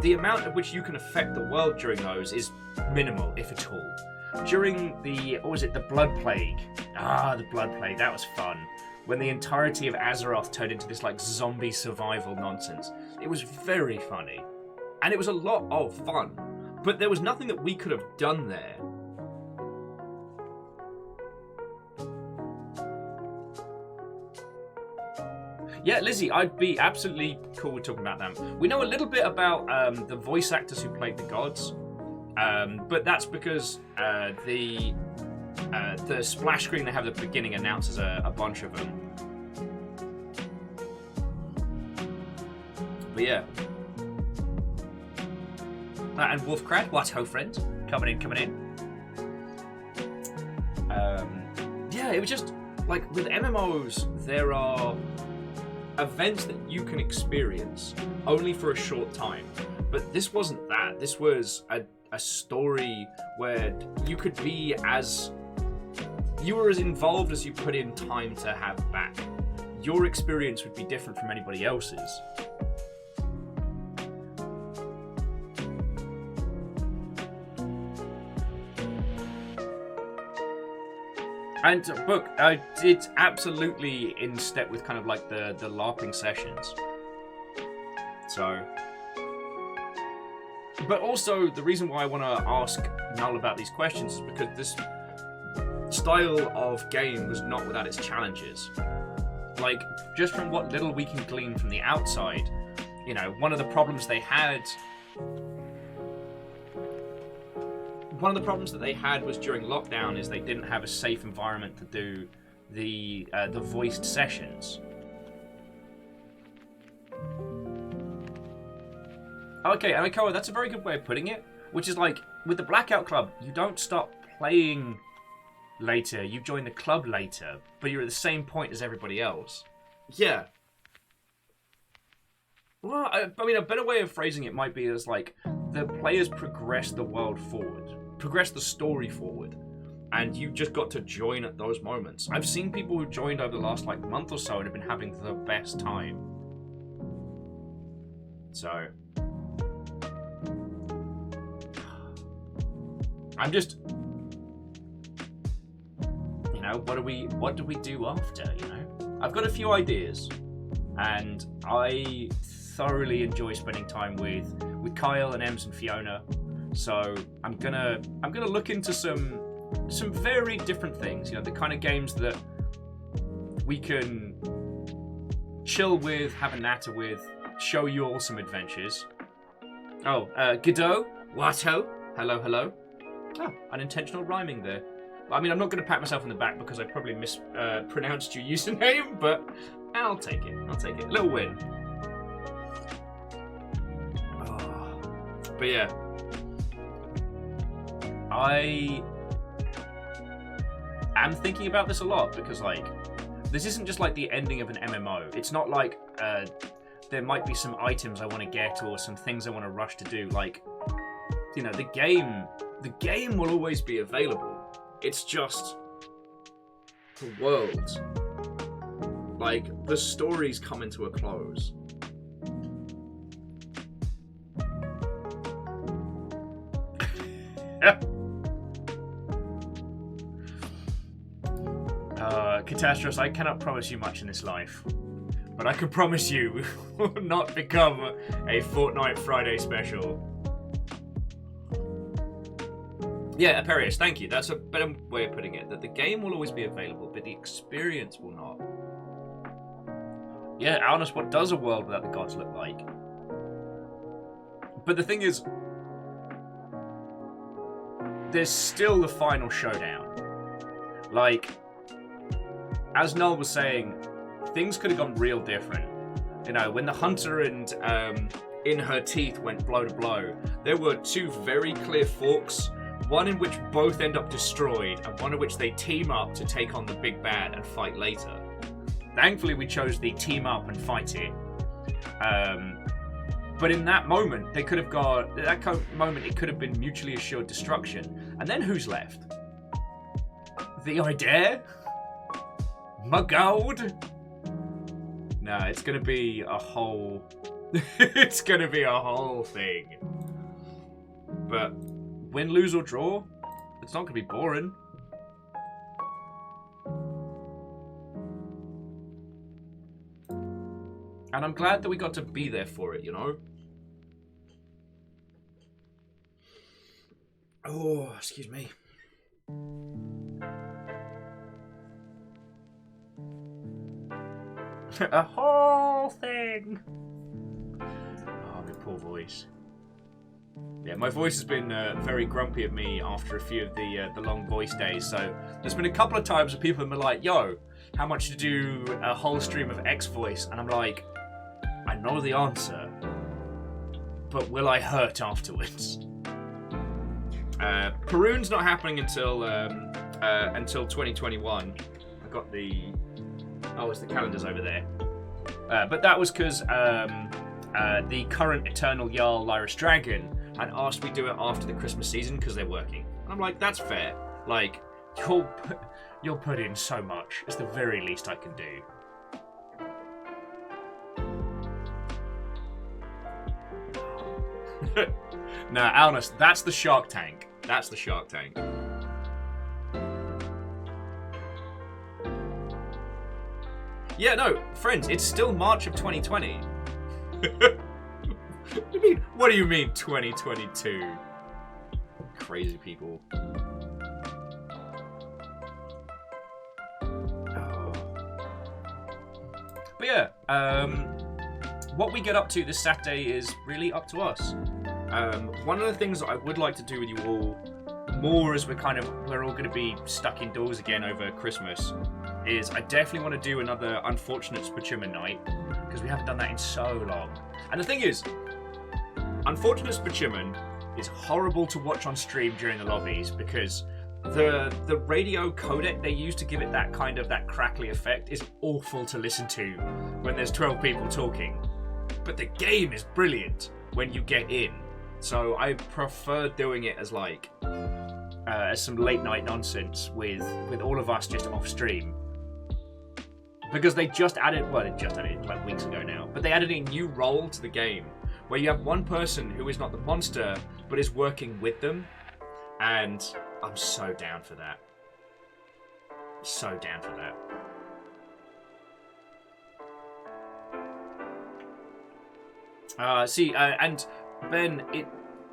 the amount at which you can affect the world during those is minimal, if at all. During the Blood Plague? The Blood Plague, that was fun. When the entirety of Azeroth turned into this like zombie survival nonsense. It was very funny. And it was a lot of fun. But there was nothing that we could have done there. Yeah, Lizzie, I'd be absolutely cool with talking about them. We know a little bit about the voice actors who played the gods. But that's because the splash screen they have at the beginning announces a bunch of them. But yeah. And Wolfcrad, what ho, friend? Coming in. Yeah, it was just, like, with MMOs, there are events that you can experience only for a short time. But this wasn't that. This was a story where you could be you were as involved as you put in time to have back. Your experience would be different from anybody else's. And look, it's absolutely in step with kind of like the LARPing sessions. So, but also the reason why I want to ask Null about these questions is because this style of game was not without its challenges. Like, just from what little we can glean from the outside, you know, one of the problems that they had was during lockdown is they didn't have a safe environment to do the voiced sessions. Okay, Aikoa, that's a very good way of putting it. Which is like, with the Blackout Club, you don't stop playing later. You join the club later, but you're at the same point as everybody else. Yeah. Well, I mean, a better way of phrasing it might be as like, the players progress the world forward, progress the story forward, and you just got to join at those moments. I've seen people who joined over the last like month or so and have been having the best time. So, I'm just, you know, what do we do after, you know? I've got a few ideas, and I thoroughly enjoy spending time with Kyle and Ems and Fiona. So I'm gonna look into some very different things, you know, the kind of games that we can chill with, have a natter with, show you all some adventures. Oh, Godot, Watto, hello. Oh, unintentional rhyming there. I mean, I'm not going to pat myself on the back because I probably mispronounced your username, but I'll take it. Little win. Oh. But yeah. I am thinking about this a lot because, like, this isn't just like the ending of an MMO. It's not like there might be some items I want to get or some things I want to rush to do. Like, you know, the game will always be available. It's just the world. Like, the story's coming to a close. Catastrophe, I cannot promise you much in this life, but I can promise you we will not become a Fortnite Friday special. Yeah, Aperius, thank you. That's a better way of putting it. That the game will always be available, but the experience will not. Yeah, Alnus, what does a world without the gods look like? But the thing is, there's still the final showdown. Like, as Null was saying, things could have gone real different. You know, when the hunter and In Her Teeth went blow to blow, there were two very clear forks, one in which both end up destroyed, and one in which they team up to take on the big bad and fight later. Thankfully, we chose the team up and fight it. But in that moment, they could have got... That moment, it could have been mutually assured destruction. And then who's left? The idea? Magod? Nah, it's gonna be a whole... it's gonna be a whole thing. But win, lose, or draw, it's not gonna be boring. And I'm glad that we got to be there for it, you know? Oh, excuse me. A whole thing. Oh, my poor voice. Yeah, my voice has been very grumpy of me after a few of the long voice days. So there's been a couple of times where people have been like, "Yo, how much to do a whole stream of X voice?" And I'm like, I know the answer, but will I hurt afterwards? Perune's not happening until 2021. I got the... Oh, it's the calendar's over there. But that was because the current Eternal Jarl Lyris Dragon had asked we do it after the Christmas season because they're working. And I'm like, that's fair. Like, you'll put in so much. It's the very least I can do. Nah, Alnus, that's the Shark Tank. That's the Shark Tank. Yeah, no, friends, it's still March of 2020. What do you mean 2022? Crazy people. Oh. But yeah, what we get up to this Saturday is really up to us. One of the things that I would like to do with you all, more as we're all going to be stuck indoors again over Christmas, is I definitely want to do another Unfortunate Spachuman night, because we haven't done that in so long. And the thing is, Unfortunate Spachuman is horrible to watch on stream during the lobbies, because the radio codec they use to give it that crackly effect is awful to listen to when there's 12 people talking. But the game is brilliant when you get in. So I prefer doing it as as some late night nonsense with all of us just off stream. Because they just added it like weeks ago now, but they added a new role to the game where you have one person who is not the monster but is working with them, and I'm so down for that. So down for that. And Ben,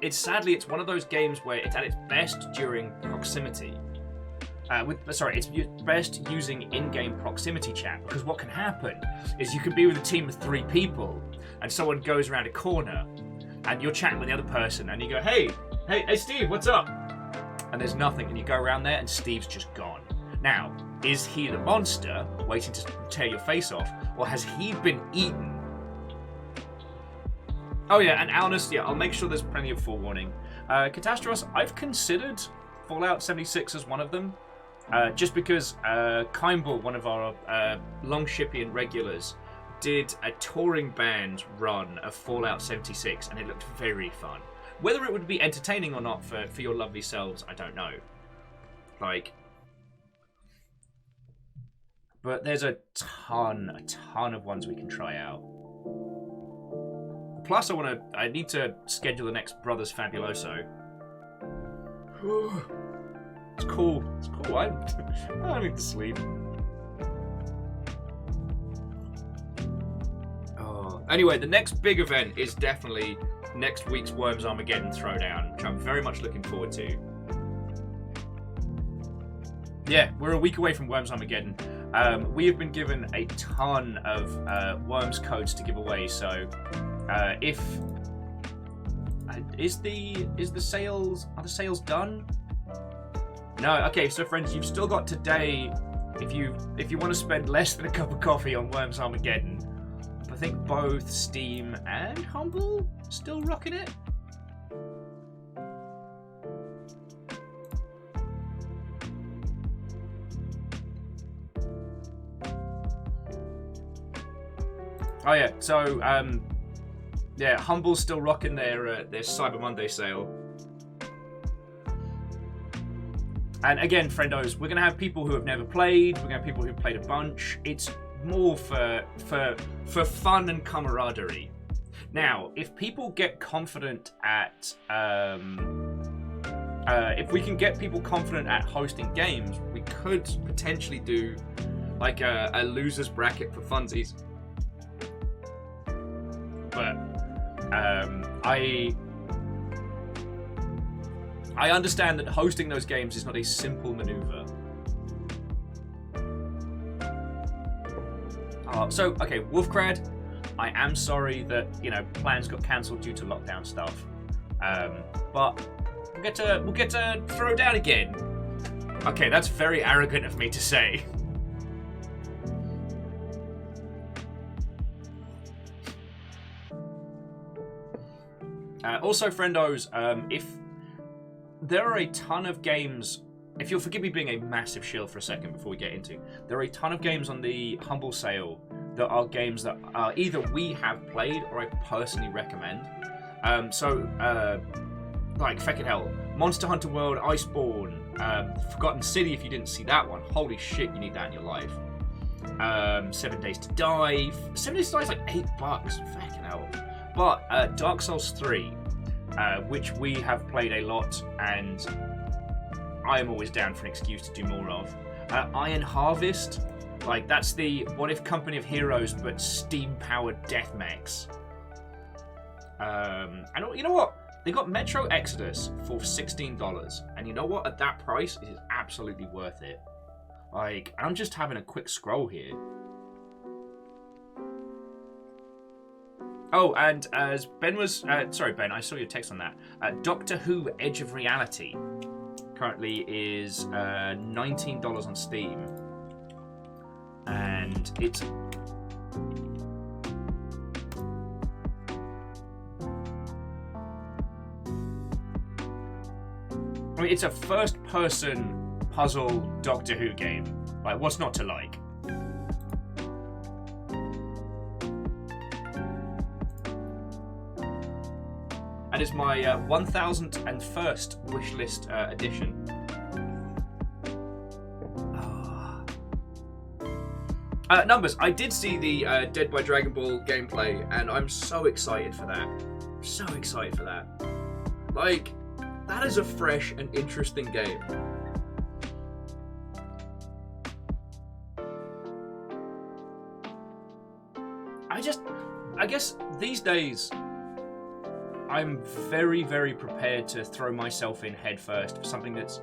it's sadly it's one of those games where it's at its best during proximity. It's best using in-game proximity chat, because what can happen is you could be with a team of 3 people and someone goes around a corner and you're chatting with the other person and you go, hey Steve, what's up? And there's nothing, and you go around there and Steve's just gone. Now, is he the monster waiting to tear your face off, or has he been eaten? Oh yeah, and Alnus, yeah, I'll make sure there's plenty of forewarning. Catastrophe, I've considered Fallout 76 as one of them. Just because Kimball, one of our Longshipian regulars, did a touring band run of Fallout 76, and it looked very fun. Whether it would be entertaining or not for your lovely selves, I don't know. Like, but there's a ton of ones we can try out. Plus, I need to schedule the next Brothers Fabuloso. It's cool. It's cool. I need to sleep. Oh. Anyway, the next big event is definitely next week's Worms Armageddon Throwdown, which I'm very much looking forward to. Yeah, we're a week away from Worms Armageddon. We have been given a ton of Worms codes to give away, so if are the sales done? No. Okay, so friends, you've still got today. If you want to spend less than a cup of coffee on Worms Armageddon, I think both Steam and Humble still rocking it. Oh yeah, so yeah, Humble's still rocking their Cyber Monday sale. And again, friendos, we're gonna have people who have never played. We're gonna have people who've played a bunch. It's more for fun and camaraderie. Now, if people get confident at if we can get people confident at hosting games, we could potentially do like a losers bracket for funsies. But I understand that hosting those games is not a simple maneuver. So okay, Wolfcrad, I am sorry that plans got cancelled due to lockdown stuff, but we'll get to throw down again. Okay, that's very arrogant of me to say. Also, friendos, if there are a ton of games, if you'll forgive me being a massive shill for a second before we get into, there are a ton of games on the Humble sale that are games that either we have played or I personally recommend. Like, feckin' hell, Monster Hunter World, Iceborne, Forgotten City, if you didn't see that one, holy shit, you need that in your life. 7 Days to Die. 7 Days to Die is like $8, feckin' hell. But Dark Souls 3, which we have played a lot, and I am always down for an excuse to do more of. Iron Harvest, like that's the What If Company of Heroes, but steam-powered death mechs. And you know what? They got Metro Exodus for $16, and you know what? At that price, it is absolutely worth it. Like, I'm just having a quick scroll here. Oh, and as Ben was... sorry, Ben, I saw your text on that. Doctor Who Edge of Reality currently is $19 on Steam. And it's... I mean, it's a first-person puzzle Doctor Who game. Like, what's not to like? And it's my 1001st wishlist edition. Numbers. I did see the Dead by Dragon Ball gameplay, and I'm so excited for that. So excited for that. Like, that is a fresh and interesting game. I guess these days, I'm very, very prepared to throw myself in headfirst for something that's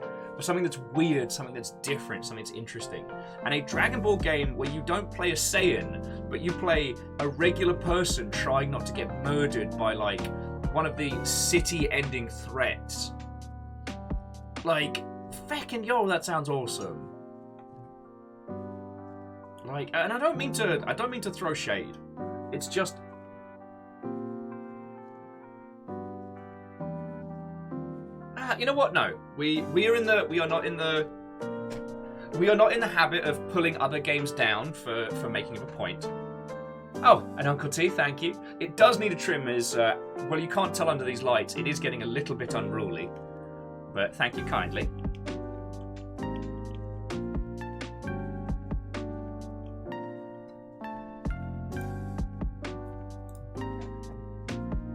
weird, something that's different, something that's interesting. And a Dragon Ball game where you don't play a Saiyan, but you play a regular person trying not to get murdered by, like, one of the city-ending threats. Like, feckin' yo, that sounds awesome. Like, and I don't mean to throw shade. It's just... you know what? No, we are not in the habit of pulling other games down for making a point. Oh, and Uncle T, thank you. It does need a trim as, well, you can't tell under these lights. It is getting a little bit unruly. But thank you kindly.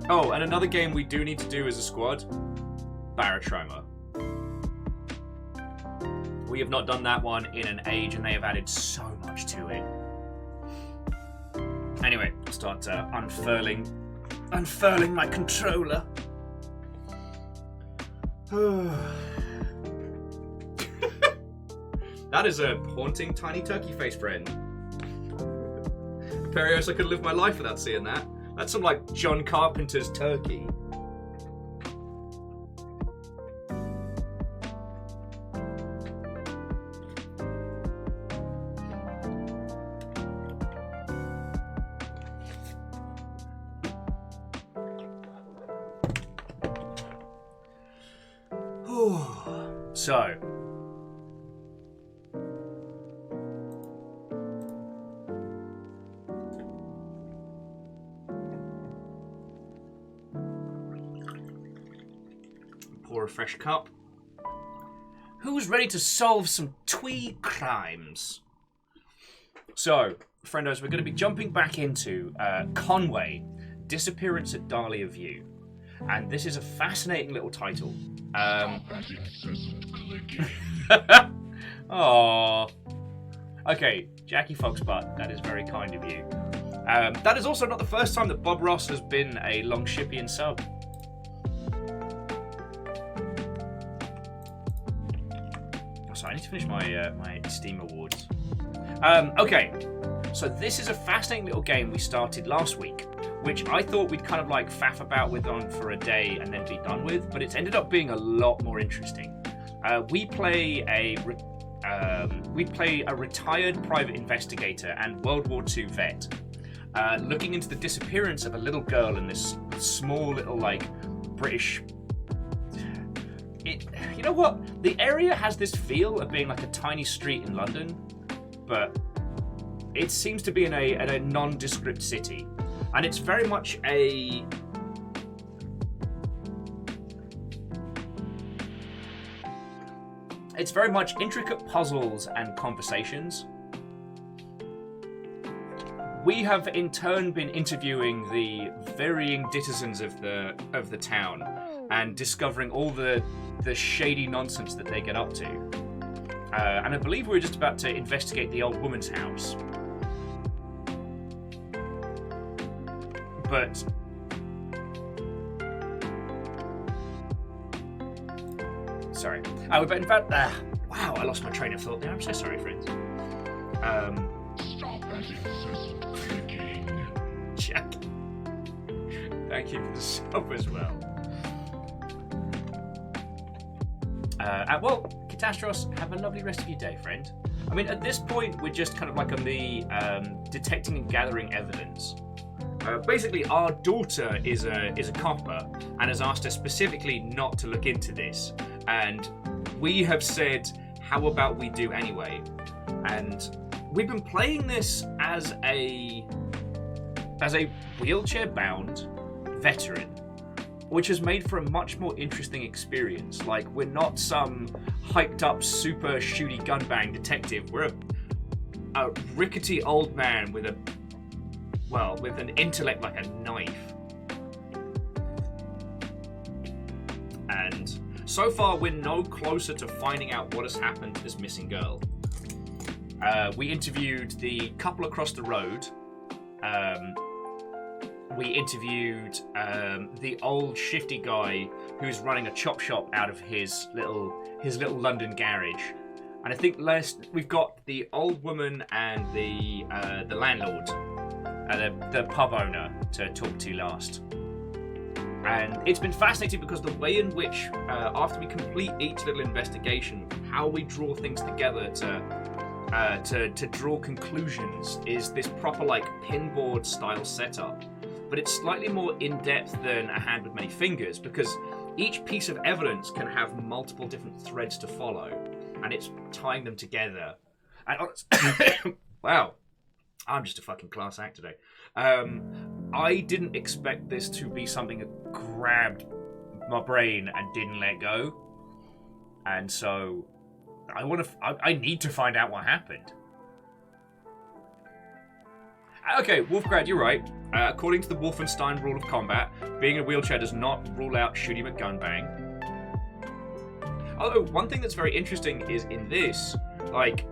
Oh, and another game we do need to do as a squad, Barotrauma. We have not done that one in an age, and they have added so much to it. Anyway, I'll start unfurling my controller. That is a haunting tiny turkey face, friend. Perios, I could live my life without seeing that. That's some like John Carpenter's turkey. So, pour a fresh cup. Who's ready to solve some twee crimes? So, friendos, we're going to be jumping back into Conway, Disappearance at Dahlia View. And this is a fascinating little title. Aww. Okay, Jackie Foxbutt, that is very kind of you. That is also not the first time that Bob Ross has been a Longshipian sub. So I need to finish my my Steam awards. Okay, so this is a fascinating little game we started last week, which I thought we'd kind of like faff about with on for a day and then be done with, but it's ended up being a lot more interesting. We play a retired private investigator and World War II vet, looking into the disappearance of a little girl in this small little like British. You know what? The area has this feel of being like a tiny street in London, but it seems to be in a nondescript city. And it's very much intricate puzzles and conversations. We have in turn been interviewing the varying denizens of the town and discovering all the shady nonsense that they get up to. And I believe we're just about to investigate the old woman's house. But sorry. In fact, wow, I lost my train of thought there. I'm so sorry, friends. Stop that incessant clicking. Jack, thank you for the sub as well. Well, Catastros, have a lovely rest of your day, friend. I mean, at this point, we're just kind of like on the detecting and gathering evidence. Basically, our daughter is a copper and has asked us specifically not to look into this. And we have said, how about we do anyway? And we've been playing this as a wheelchair-bound veteran, which has made for a much more interesting experience. Like, we're not some hyped-up, super shooty gunbang detective. We're a rickety old man with an intellect like a knife. And so far, we're no closer to finding out what has happened to this missing girl. We interviewed the couple across the road. We interviewed the old shifty guy who's running a chop shop out of his little London garage. And I think we've got the old woman and the landlord, the pub owner, to talk to last. And it's been fascinating because the way in which, after we complete each little investigation, how we draw things together to draw conclusions is this proper like pinboard style setup. But it's slightly more in-depth than a hand with many fingers, because each piece of evidence can have multiple different threads to follow, and it's tying them together. And wow, I'm just a fucking class act today. I didn't expect this to be something that grabbed my brain and didn't let go. And so I need to find out what happened. Okay, Wolfgrad, you're right. According to the Wolfenstein rule of combat, being in a wheelchair does not rule out shooting McGunbang. Although, one thing that's very interesting is in this, like,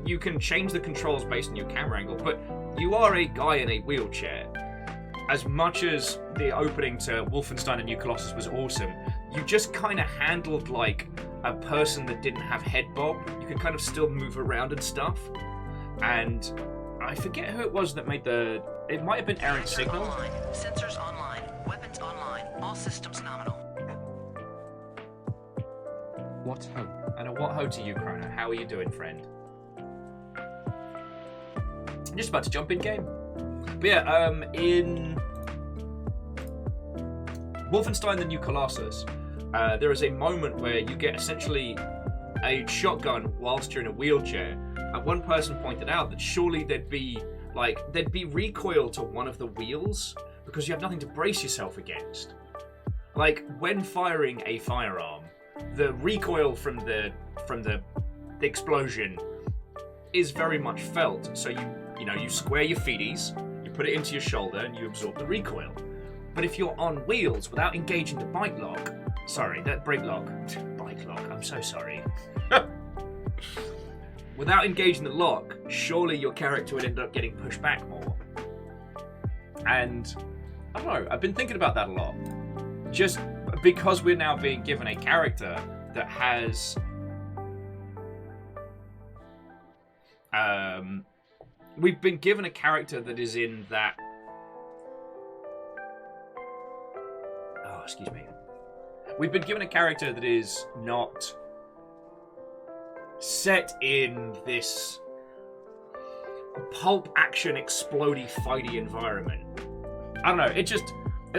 you can change the controls based on your camera angle, but you are a guy in a wheelchair. As much as the opening to Wolfenstein: The New Colossus was awesome, you just kind of handled like a person that didn't have head bob. You could kind of still move around and stuff. And I forget who it was that made the... It might have been Aaron Signal. Online. Sensors online. Weapons online. All systems nominal. What ho? And a what ho to you, Chrono. How are you doing, friend? I'm just about to jump in game. But yeah, in Wolfenstein: The New Colossus, there is a moment where you get essentially a shotgun whilst you're in a wheelchair. And one person pointed out that surely there'd be recoil to one of the wheels because you have nothing to brace yourself against. Like when firing a firearm, the recoil from the explosion is very much felt. So you square your feeties, you put it into your shoulder, and you absorb the recoil. But if you're on wheels without engaging the brake lock, I'm so sorry. Without engaging the lock, surely your character would end up getting pushed back more. And I don't know, I've been thinking about that a lot. Just because we're now being given a character that has we've been given a character that is in that excuse me. We've been given a character that is not set in this pulp action explodey fighty environment. I don't know, it's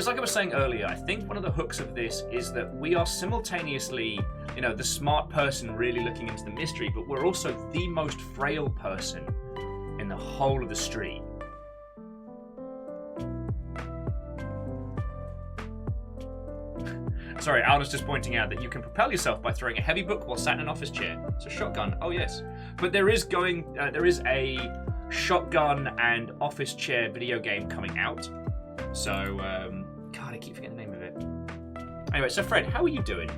like I was saying earlier, I think one of the hooks of this is that we are simultaneously, the smart person really looking into the mystery, but we're also the most frail person in the whole of the street. Sorry, Alan is just pointing out that you can propel yourself by throwing a heavy book while sat in an office chair. It's a shotgun. Oh yes, but there is a shotgun and office chair video game coming out. So, God, I keep forgetting the name of it. Anyway, so Fred, how are you doing?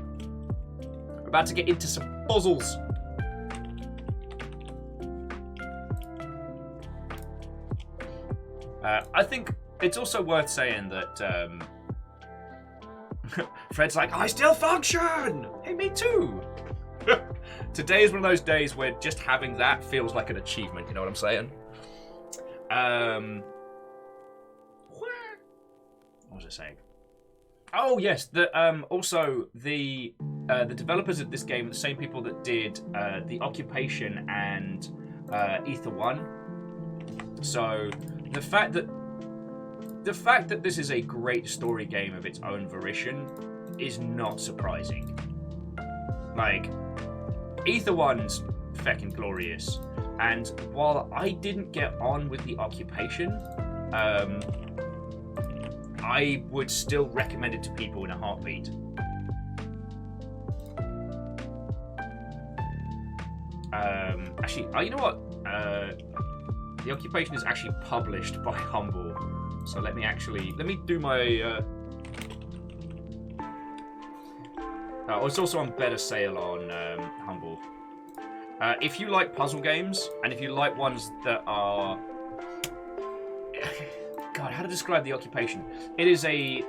We're about to get into some puzzles. I think it's also worth saying that Fred's like, I still function! Hey, me too! Today is one of those days where just having that feels like an achievement, you know what I'm saying? What was I saying? Oh yes, also the developers of this game are the same people that did The Occupation and Ether 1. So the fact that this is a great story game of its own volition is not surprising. Like, Ether 1's feckin' glorious, and while I didn't get on with The Occupation, I would still recommend it to people in a heartbeat. Actually, you know what? The Occupation is actually published by Humble. So let me do my... it's also on better sale on Humble. If you like puzzle games, and if you like ones that are... God, how to describe The Occupation? It is a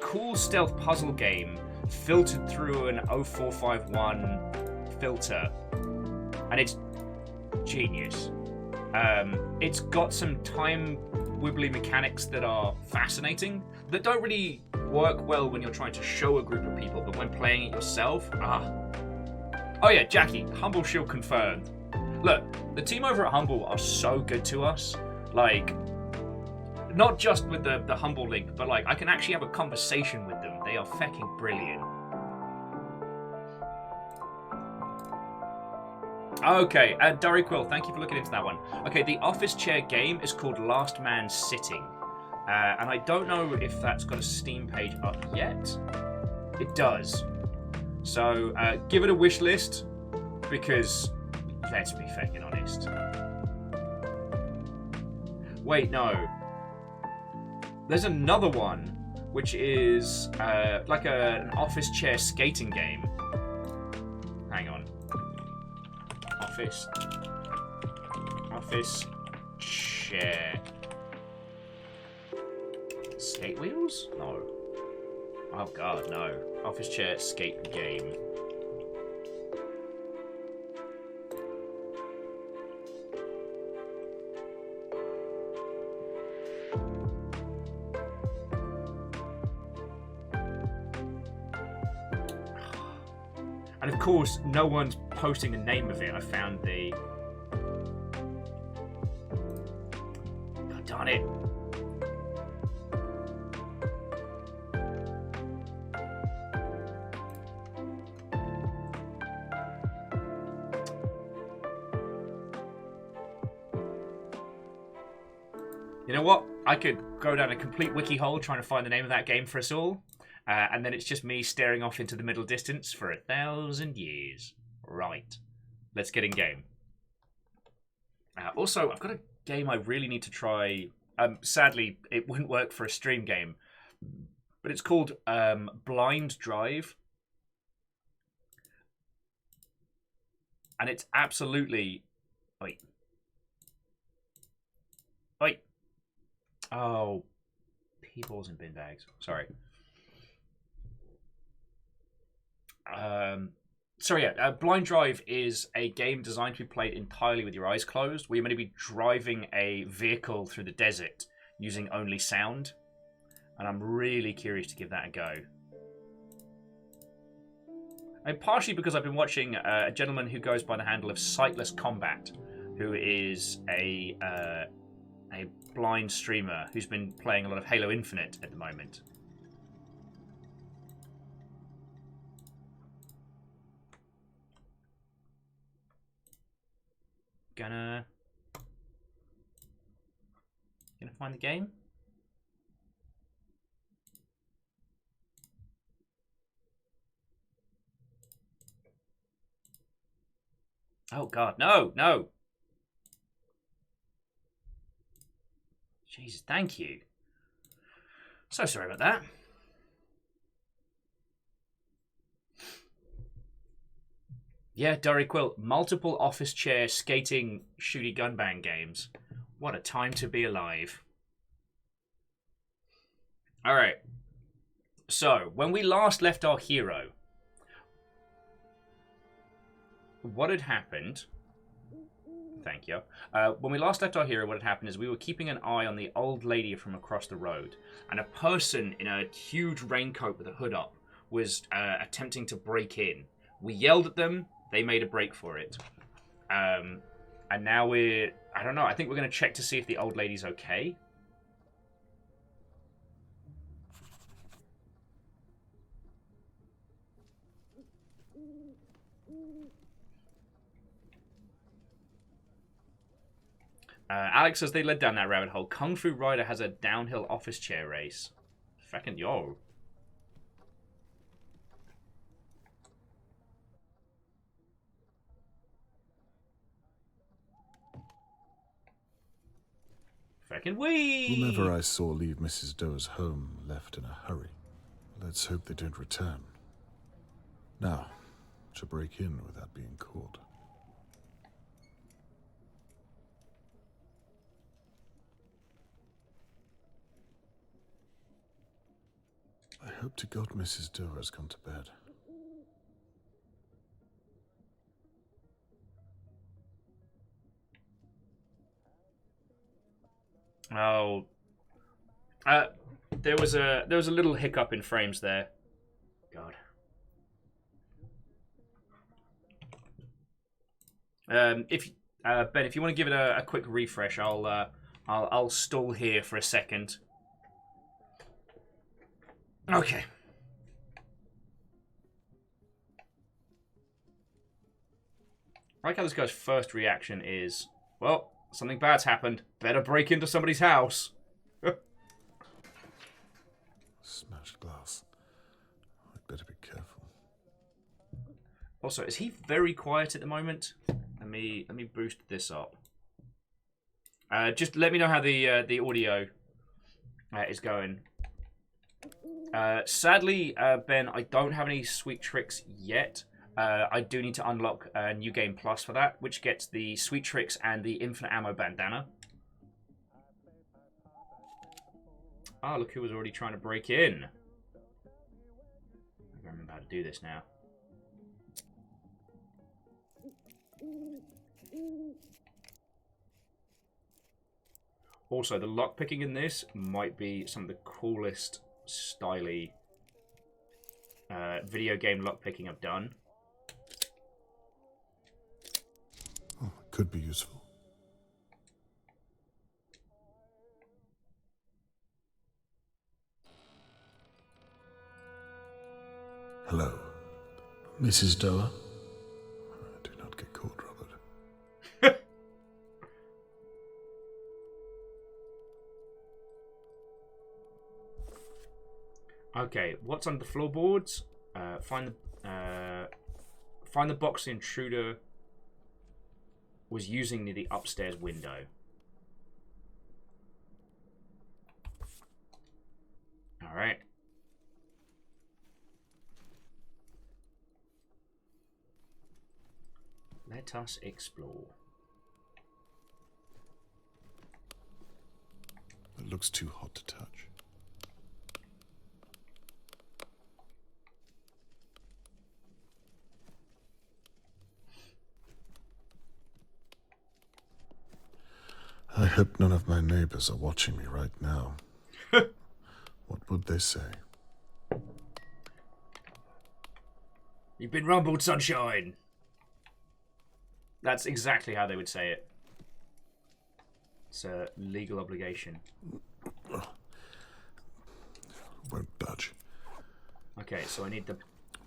cool stealth puzzle game filtered through an 0451 filter. And it's genius. It's got some time wibbly mechanics that are fascinating, that don't really work well when you're trying to show a group of people, but when playing it yourself, Oh yeah, Jackie, Humble Shield confirmed. Look, the team over at Humble are so good to us. Like, not just with the Humble link, but like, I can actually have a conversation with them. They are fecking brilliant. Okay, Dory Quill, thank you for looking into that one. Okay, the office chair game is called Last Man Sitting. And I don't know if that's got a Steam page up yet. It does. So give it a wish list, because let's be fucking honest. Wait, no. There's another one, which is like an office chair skating game. Hang on. Office chair. Skate wheels? No. Oh god, no. Office chair skate game. And of course, no one's posting the name of it. I found the... God darn it. You know what? I could go down a complete wiki hole trying to find the name of that game for us all. And then it's just me staring off into the middle distance for 1,000 years. Right. Let's get in game. Also, I've got a game I really need to try. Sadly, it wouldn't work for a stream game. But it's called Blind Drive. And it's absolutely... Wait. Wait. Oh. P-balls and bin bags. Sorry. Blind Drive is a game designed to be played entirely with your eyes closed, where you're going to be driving a vehicle through the desert using only sound. And I'm really curious to give that a go. And partially because I've been watching a gentleman who goes by the handle of Sightless Combat, who is a blind streamer who's been playing a lot of Halo Infinite at the moment. Gonna find the game. Oh god, no, no. Jesus, thank you. So sorry about that. Yeah, Dory Quill, multiple office chair skating shooty gun bang games. What a time to be alive. Alright. So, when we last left our hero, what had happened... Thank you. When we last left our hero, what had happened is we were keeping an eye on the old lady from across the road, and a person in a huge raincoat with a hood up was attempting to break in. We yelled at them. They made a break for it. And now we're... I don't know. I think we're going to check to see if the old lady's okay. Alex says they led down that rabbit hole. Kung Fu Rider has a downhill office chair race. Fucking yo. Fucking wee! Whomever I saw leave Mrs. Doe's home left in a hurry. Let's hope they don't return. Now, to break in without being caught. I hope to God Mrs. Doe has gone to bed. Oh, there was a little hiccup in frames there. God. Ben, if you want to give it a quick refresh, I'll stall here for a second. Okay. I like how this guy's first reaction is, well, something bad's happened. Better break into somebody's house. Smashed glass. I'd better be careful. Also, is he very quiet at the moment? Let me boost this up. Just let me know how the audio is going. Sadly, Ben, I don't have any sweet tricks yet. I do need to unlock New Game Plus for that, which gets the sweet tricks and the infinite ammo bandana. Ah, look who was already trying to break in. I don't remember how to do this now. Also, the lockpicking in this might be some of the coolest, styly video game lockpicking I've done. Oh, it could be useful. Hello, Mrs. Doe. Do not get caught, Robert. Okay, what's under the floorboards? Find the box the intruder was using near the upstairs window. All right. Let us explore. It looks too hot to touch. I hope none of my neighbors are watching me right now. What would they say? You've been rumbled, sunshine. That's exactly how they would say it. It's a legal obligation. Won't budge. Okay, so I need the...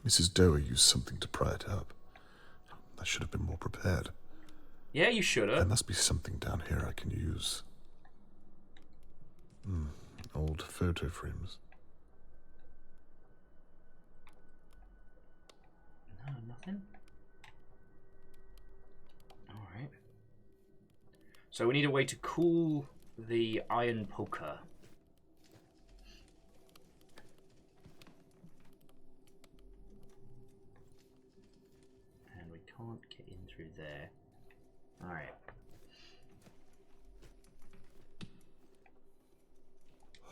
Mrs. Doe used something to pry it up. I should have been more prepared. Yeah, you should There have. must be something down here I can use. Old photo frames. No, nothing. Alright. So we need a way to cool the iron poker. And we can't get in through there. Alright.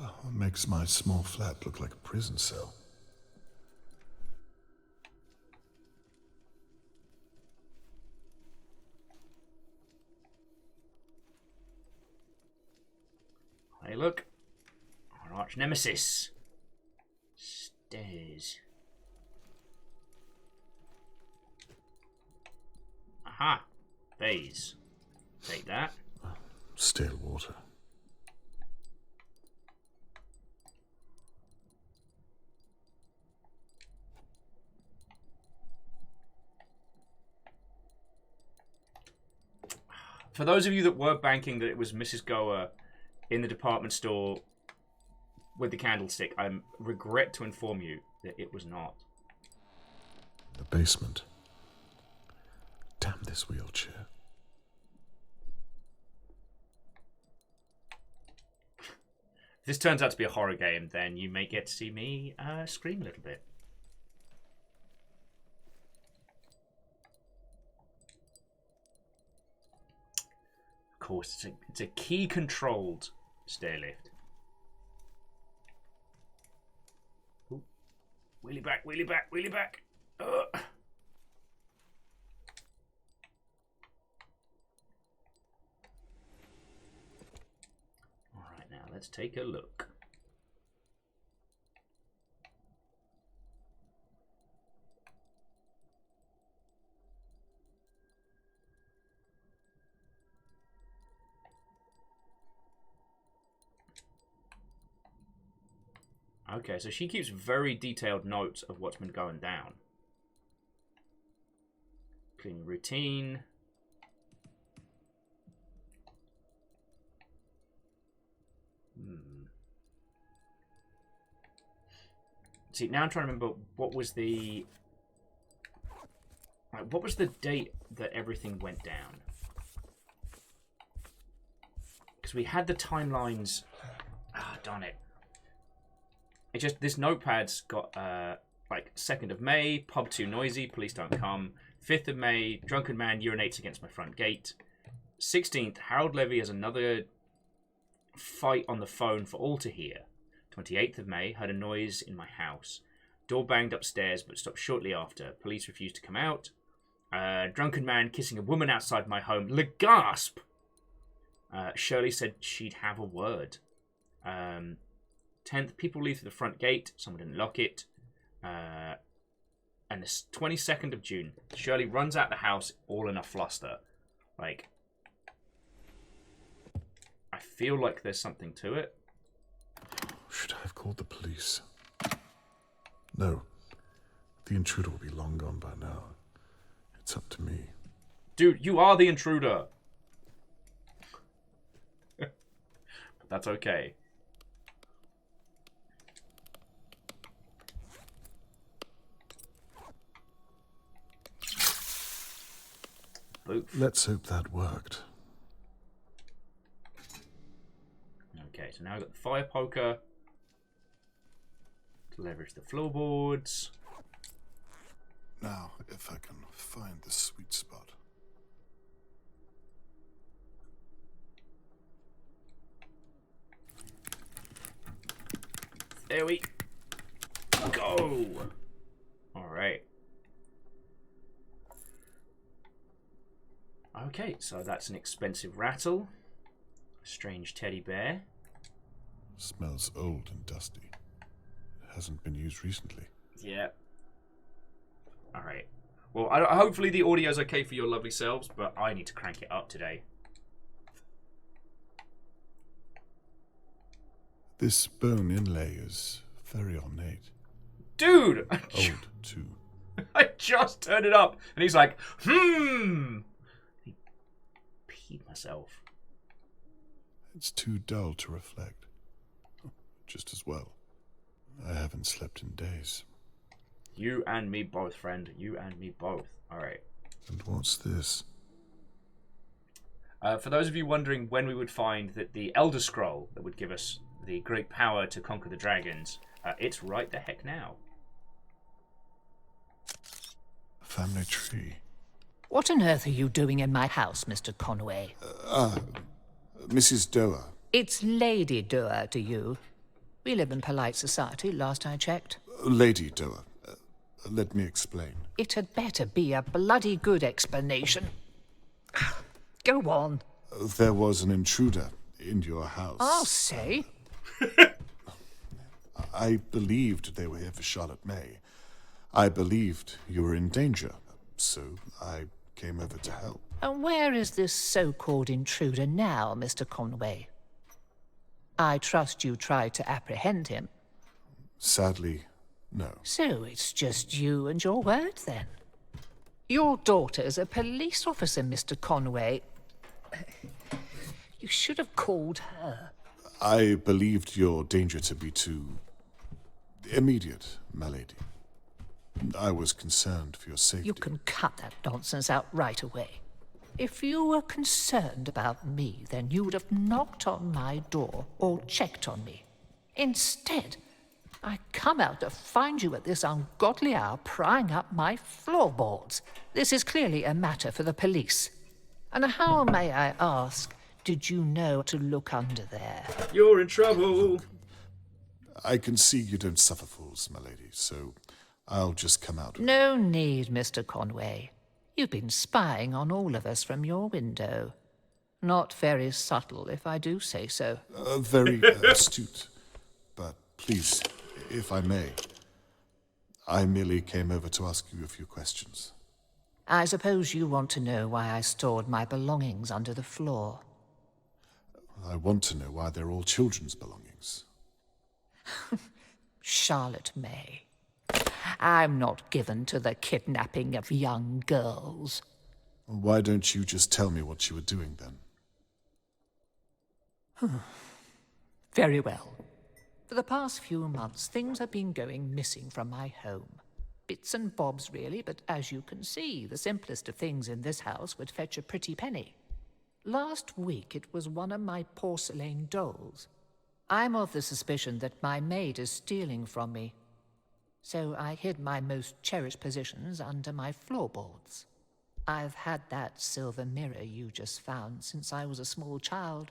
Oh, it makes my small flat look like a prison cell. Hey, look. Our arch nemesis. Stairs. Aha. Vase. Take that. Stale water. For those of you that were banking that it was Mrs. Goa in the department store with the candlestick, I regret to inform you that it was not. The basement. Damn this wheelchair. If this turns out to be a horror game, then you may get to see me scream a little bit. Of course, it's a key-controlled stair lift. Ooh. Wheelie back, wheelie back, wheelie back. Ugh. Alright, now let's take a look. Okay, so she keeps very detailed notes of what's been going down. Cleaning routine. See, now I'm trying to remember what was the date that everything went down. Because we had the timelines. Ah, darn it. It just, this notepad's got, like, 2nd of May, pub too noisy, police don't come. 5th of May, drunken man urinates against my front gate. 16th, Harold Levy has another fight on the phone for all to hear. 28th of May, heard a noise in my house. Door banged upstairs, but stopped shortly after. Police refused to come out. Drunken man kissing a woman outside my home. Le gasp! Shirley said she'd have a word. 10th, people leave through the front gate. Someone didn't lock it. And the 22nd of June, Shirley runs out the house all in a fluster. Like, I feel like there's something to it. Should I have called the police? No. The intruder will be long gone by now. It's up to me. Dude, you are the intruder. But that's okay. Oof. Let's hope that worked. Okay, so now we've got the fire poker to leverage the floorboards. Now, if I can find the sweet spot. There we go. All right. Okay, so that's an expensive rattle. A strange teddy bear. Smells old and dusty. It hasn't been used recently. Yeah. All right. Well, hopefully the audio's okay for your lovely selves, but I need to crank it up today. This bone inlay is very ornate. Dude! Old, too. I just turned it up, and he's like, I peed myself. It's too dull to reflect. Just as well. I haven't slept in days. You and me both, friend. You and me both. All right. And what's this? For those of you wondering when we would find that the Elder Scroll that would give us the great power to conquer the dragons, it's right the heck now. A family tree. What on earth are you doing in my house, Mr. Conway? Mrs. Doer. It's Lady Doer to you. We live in polite society, last I checked. Lady Doer. Let me explain. It had better be a bloody good explanation. Go on. There was an intruder in your house. I'll say. I believed they were here for Charlotte May. I believed you were in danger, so I came over to help. And where is this so-called intruder now, Mr. Conway? I trust you tried to apprehend him. Sadly, no. So it's just you and your word, then? Your daughter's a police officer, Mr. Conway. You should have called her. I believed your danger to be too immediate, my lady. I was concerned for your safety. You can cut that nonsense out right away. If you were concerned about me, then you would have knocked on my door or checked on me. Instead, I come out to find you at this ungodly hour prying up my floorboards. This is clearly a matter for the police. And how, may I ask, did you know to look under there? You're in trouble. I can see you don't suffer fools, my lady, so I'll just come out. No need, Mr. Conway. You've been spying on all of us from your window. Not very subtle, if I do say so. Very astute. But please, if I may, I merely came over to ask you a few questions. I suppose you want to know why I stored my belongings under the floor. I want to know why they're all children's belongings. Charlotte May. I'm not given to the kidnapping of young girls. Why don't you just tell me what you were doing then? Very well. For the past few months, things have been going missing from my home. Bits and bobs, really, but as you can see, the simplest of things in this house would fetch a pretty penny. Last week, it was one of my porcelain dolls. I'm of the suspicion that my maid is stealing from me. So I hid my most cherished possessions under my floorboards. I've had that silver mirror you just found since I was a small child.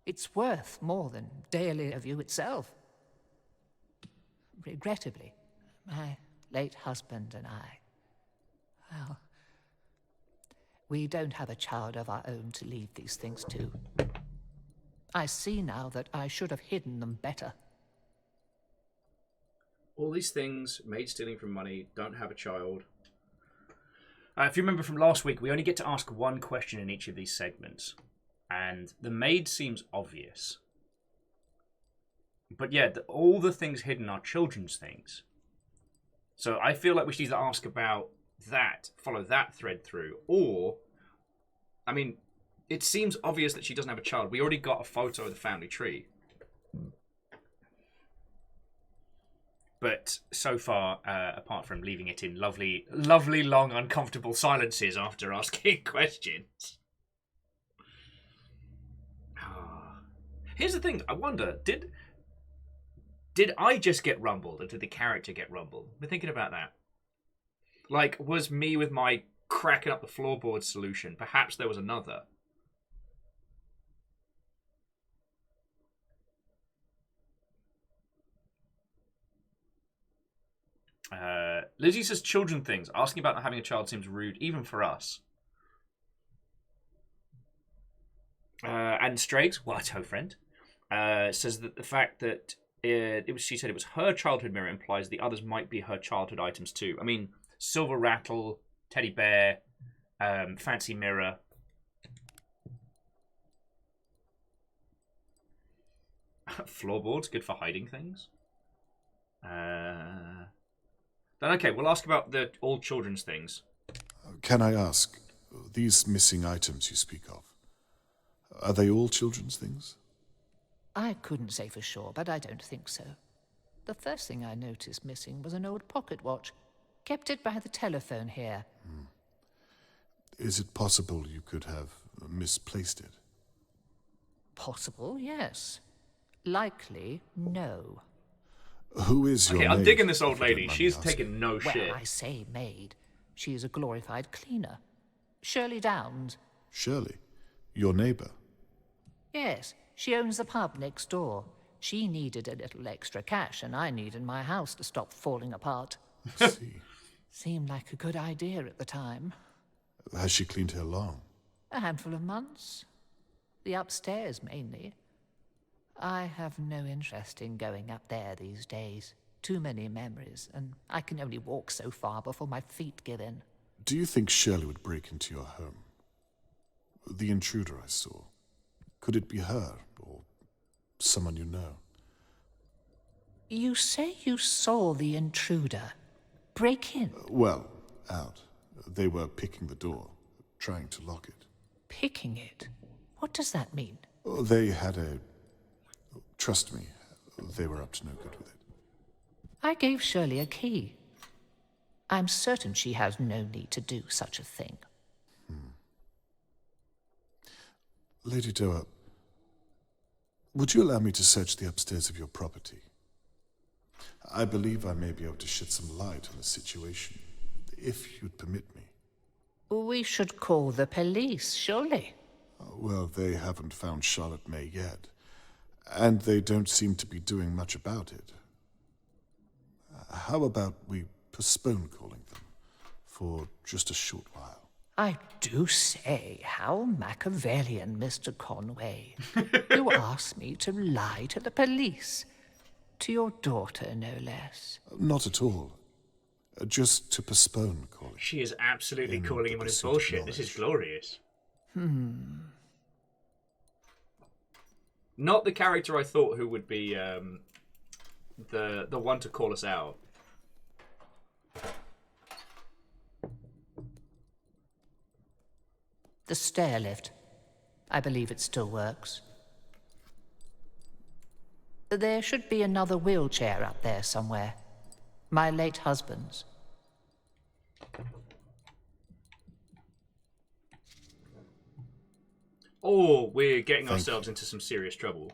It's worth more than Daily Review itself. Regrettably, my late husband and I, well, we don't have a child of our own to leave these things to. I see now that I should have hidden them better. All these things, maid stealing from money, don't have a child. If you remember from last week, we only get to ask one question in each of these segments. And the maid seems obvious. But yeah, all the things hidden are children's things. So I feel like we should either ask about that, follow that thread through, or, I mean, it seems obvious that she doesn't have a child. We already got a photo of the family tree. But so far, apart from leaving it in lovely, lovely, long, uncomfortable silences after asking questions. Here's the thing. I wonder, did I just get rumbled, or did the character get rumbled? I've been thinking about that. Like, was me with my cracking up the floorboard solution? Perhaps there was another. Lizzie says children things. Asking about not having a child seems rude, even for us. And Strags, Watto friend, says that the fact that she said it was her childhood mirror implies the others might be her childhood items too. I mean, silver rattle, teddy bear, fancy mirror. Floorboards, good for hiding things. Then okay, we'll ask about the all children's things. Can I ask, these missing items you speak of, are they all children's things? I couldn't say for sure, but I don't think so. The first thing I noticed missing was an old pocket watch. Kept it by the telephone here. Is it possible you could have misplaced it? Possible, yes. Likely, no. Who is your Okay, I'm maid, digging this old if you don't lady. mind She's me asking? taking no shit. Well, I say maid. She is a glorified cleaner. Shirley Downs. Shirley, your neighbour. Yes, she owns the pub next door. She needed a little extra cash, and I needed my house to stop falling apart. I see. Seemed like a good idea at the time. Has she cleaned here long? A handful of months. The upstairs, mainly. I have no interest in going up there these days. Too many memories, and I can only walk so far before my feet give in. Do you think Shirley would break into your home? The intruder I saw. Could it be her, or someone you know? You say you saw the intruder break in? Well, out. They were picking the door, trying to lock it. Picking it? What does that mean? Oh, they had a... Trust me, they were up to no good with it. I gave Shirley a key. I'm certain she has no need to do such a thing. Lady Doa, would you allow me to search the upstairs of your property? I believe I may be able to shed some light on the situation, if you'd permit me. We should call the police, surely. Well, they haven't found Charlotte May yet, and they don't seem to be doing much about it. How about we postpone calling them for just a short while? I do say, how Machiavellian, Mr. Conway. You asked me to lie to the police. To your daughter, no less. Not at all. Just to postpone calling. She is absolutely In calling the him on his pursuit of bullshit. This is glorious. Not the character I thought who would be the one to call us out. The stair lift. I believe it still works. There should be another wheelchair up there somewhere. My late husband's. Or we're getting Thank ourselves into some serious trouble.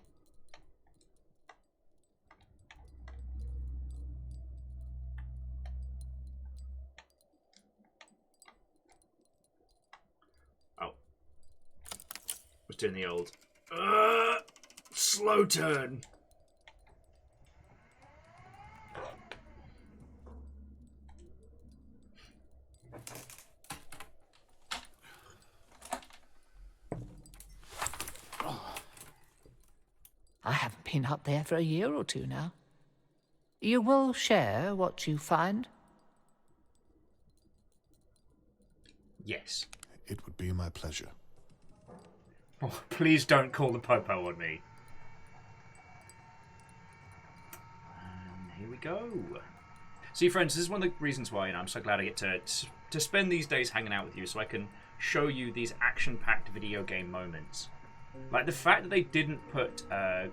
Oh. Was doing the old slow turn. I haven't been up there for a year or two now. You will share what you find? Yes. It would be my pleasure. Oh, please don't call the popo on me. Here we go. See, friends, this is one of the reasons why I'm so glad I get to spend these days hanging out with you, so I can show you these action-packed video game moments. Like the fact that they didn't put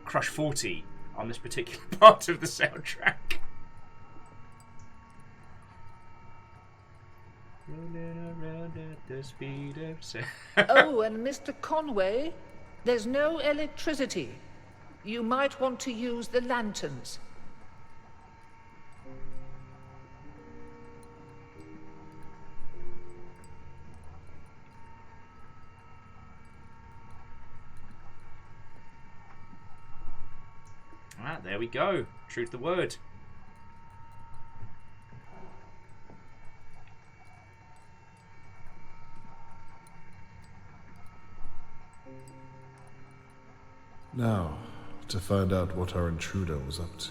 Crush 40 on this particular part of the soundtrack. Rolling around at the speed of sound. Oh, and Mr. Conway, there's no electricity. You might want to use the lanterns. Ah, there we go. True to the word. Now, to find out what our intruder was up to.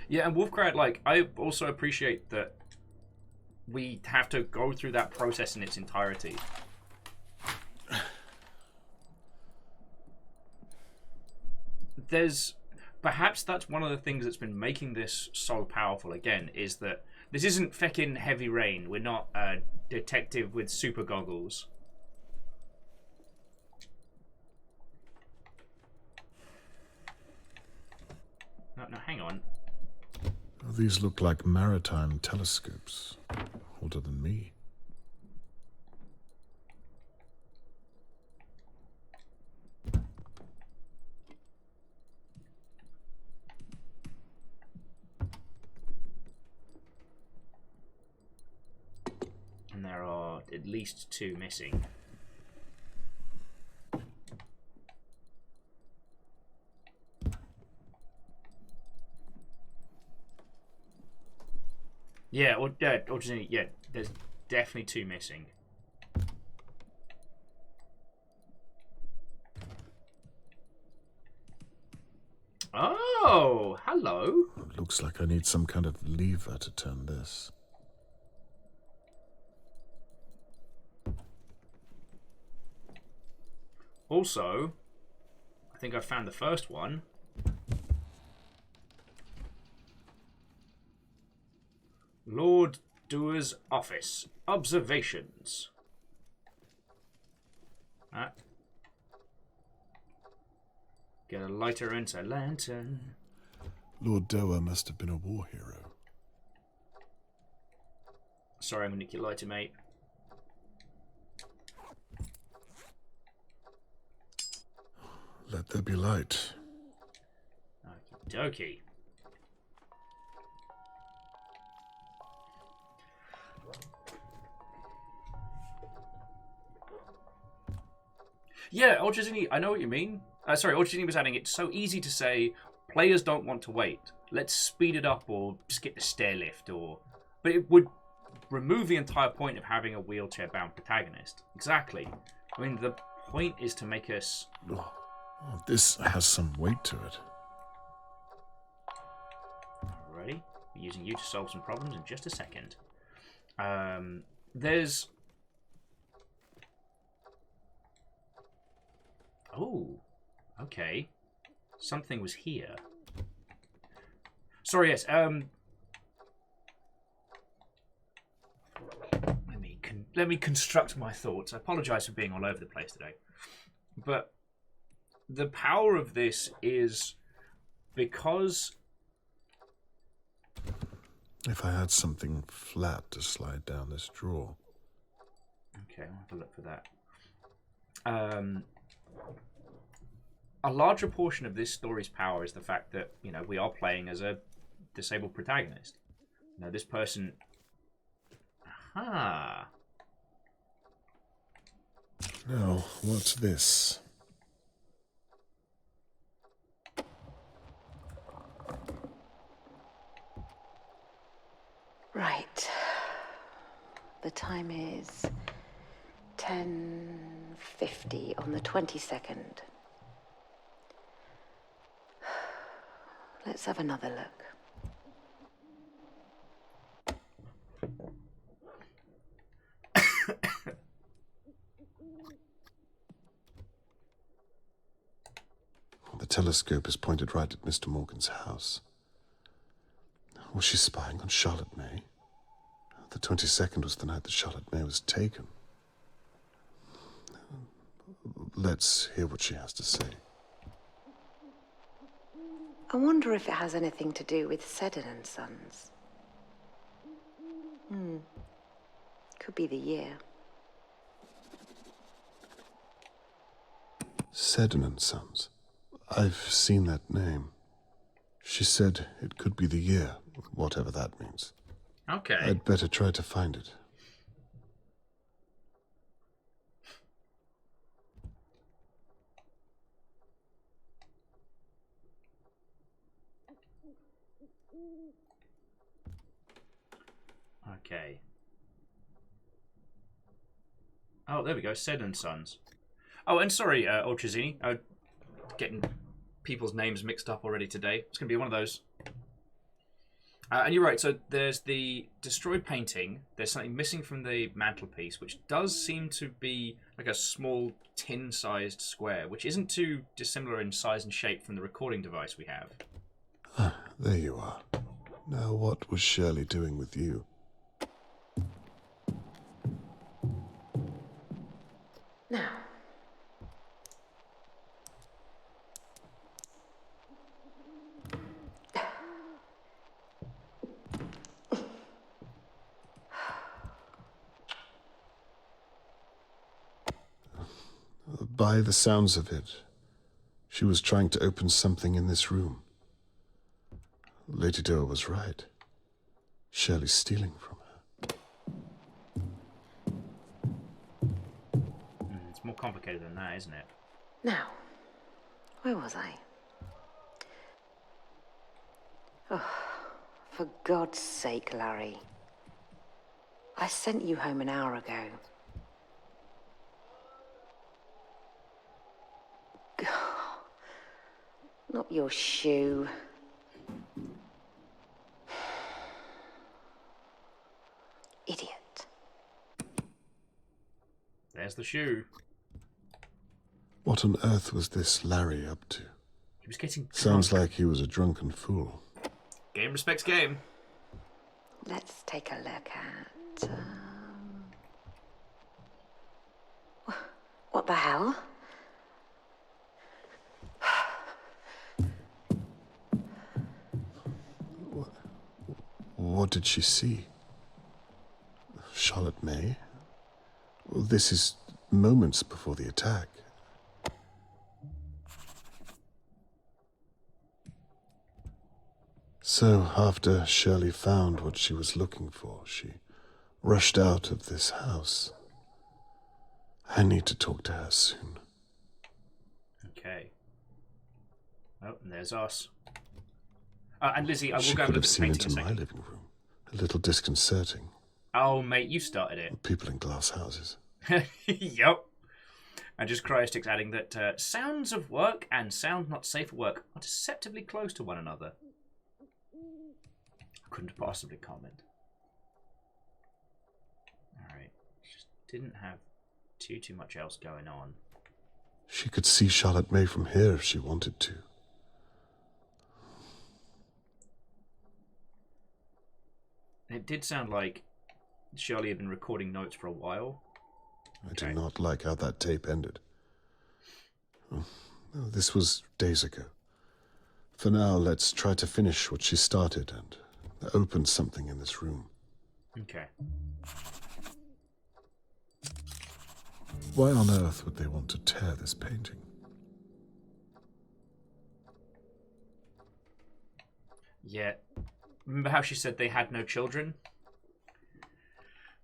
Yeah, and Wolfcrad, like, I also appreciate that we have to go through that process in its entirety. Perhaps that's one of the things that's been making this so powerful again, is that this isn't feckin' Heavy Rain. We're not a detective with super goggles. No, hang on. These look like maritime telescopes. Older than me. And there are at least 2 missing. Yeah, yeah, there's definitely 2 missing. Oh, hello. Looks like I need some kind of lever to turn this. Also, I think I found the first one. Lord Doer's office. Observations. Ah. Get a lighter and a lantern. Lord Doer must have been a war hero. Sorry, I'm gonna nick your lighter, mate. Let there be light. Okie dokie. Yeah, Ultrazini, I know what you mean. Sorry, Ultrazini was adding, it's so easy to say, players don't want to wait. Let's speed it up or skip the stair lift, or... But it would remove the entire point of having a wheelchair-bound protagonist. Exactly. I mean, the point is to make us... Oh, this has some weight to it. Alrighty. We're using you to solve some problems in just a second. There's... Oh, okay. Something was here. Sorry, yes. Let me construct my thoughts. I apologize for being all over the place today. But the power of this is because If I had something flat to slide down this drawer. okay, I'll have a look for that. A larger portion of this story's power is the fact that, you know, we are playing as a disabled protagonist. You know, this person... Aha! Now, what's this? Right. The time is 10:50 on the 22nd. Let's have another look. The telescope is pointed right at Mr. Morgan's house. Was she spying on Charlotte May? The 22nd was the night that Charlotte May was taken. Let's hear what she has to say. I wonder if it has anything to do with Seddon and Sons. Could be the year. Seddon and Sons. I've seen that name. She said it could be the year, whatever that means. Okay. I'd better try to find it. Okay. Oh, there we go. Seddon and Sons. Oh, and sorry, Ultrazini. Getting people's names mixed up already today. It's going to be one of those. And you're right. So there's the destroyed painting. There's something missing from the mantelpiece, which does seem to be like a small tin-sized square, which isn't too dissimilar in size and shape from the recording device we have. Ah, there you are. Now, what was Shirley doing with you? Now. By the sounds of it, she was trying to open something in this room. Lady Doe was right. Shirley's stealing from her. It's more complicated than that, isn't it? Now, where was I? Oh, for God's sake, Larry. I sent you home an hour ago. Not your shoe. Idiot. There's the shoe. What on earth was this Larry up to? He was getting drunk. Sounds like he was a drunken fool. Game respects game. Let's take a look at... What the hell? What did she see? Charlotte May? Well, this is moments before the attack. So, after Shirley found what she was looking for, she rushed out of this house. I need to talk to her soon. Okay. Oh, and there's us. And Lizzie, I will She go and could look have at the seen painting into in a my second. living room. A little disconcerting. Oh, mate, you started it. People in glass houses. Yep. And just Cryostic's adding that sounds of work and sound not safe for work are deceptively close to one another. I couldn't possibly comment. Alright. Just didn't have too much else going on. She could see Charlotte May from here if she wanted to. It did sound like Shirley had been recording notes for a while. I do not like how that tape ended. Oh, this was days ago. For now, let's try to finish what she started and open something in this room. Okay. Why on earth would they want to tear this painting? Yeah. Remember how she said they had no children?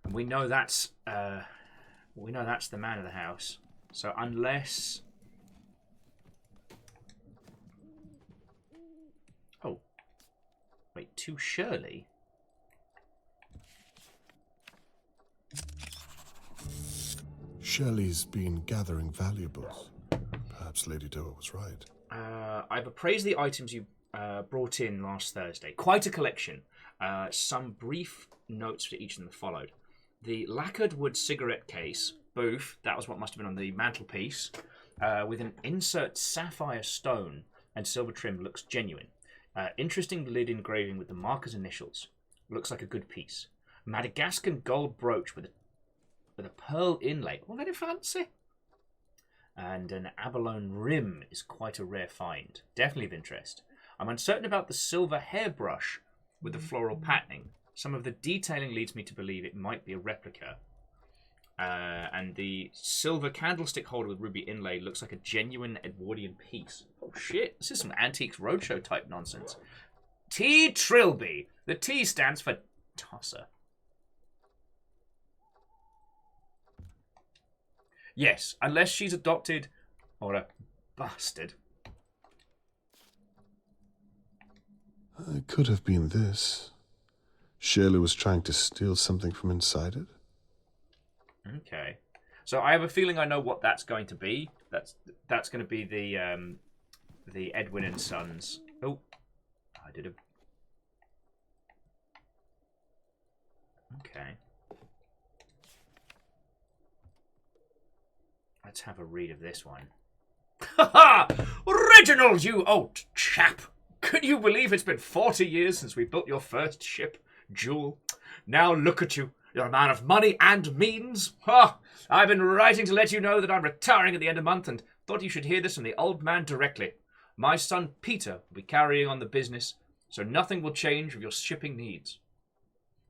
And we know that's the man of the house. So unless... Oh. Wait, to Shirley? Shirley's been gathering valuables. Perhaps Lady Doa was right. I've appraised the items you brought in last Thursday. Quite a collection. Some brief notes for each of them followed. The lacquered wood cigarette case, booth, that was what must have been on the mantelpiece, with an insert sapphire stone and silver trim, looks genuine. Interesting lid engraving with the marker's initials. Looks like a good piece. Madagascan gold brooch with a pearl inlay. Oh, very fancy. And an abalone rim is quite a rare find. Definitely of interest. I'm uncertain about the silver hairbrush with the floral patterning. Some of the detailing leads me to believe it might be a replica. And the silver candlestick holder with ruby inlay looks like a genuine Edwardian piece. Oh shit, this is some Antiques Roadshow type nonsense. T. Trilby. The T stands for tosser. Yes, unless she's adopted or a bastard. It could have been this. Shirley was trying to steal something from inside it. Okay. So I have a feeling I know what that's going to be. That's going to be the Edwin and Sons. Oh, I did a... Okay. Let's have a read of this one. Ha ha! Reginald, you old chap! Could you believe it's been 40 years since we built your first ship, Jewel? Now look at you. You're a man of money and means. Ha! I've been writing to let you know that I'm retiring at the end of the month and thought you should hear this from the old man directly. My son Peter will be carrying on the business, so nothing will change with your shipping needs.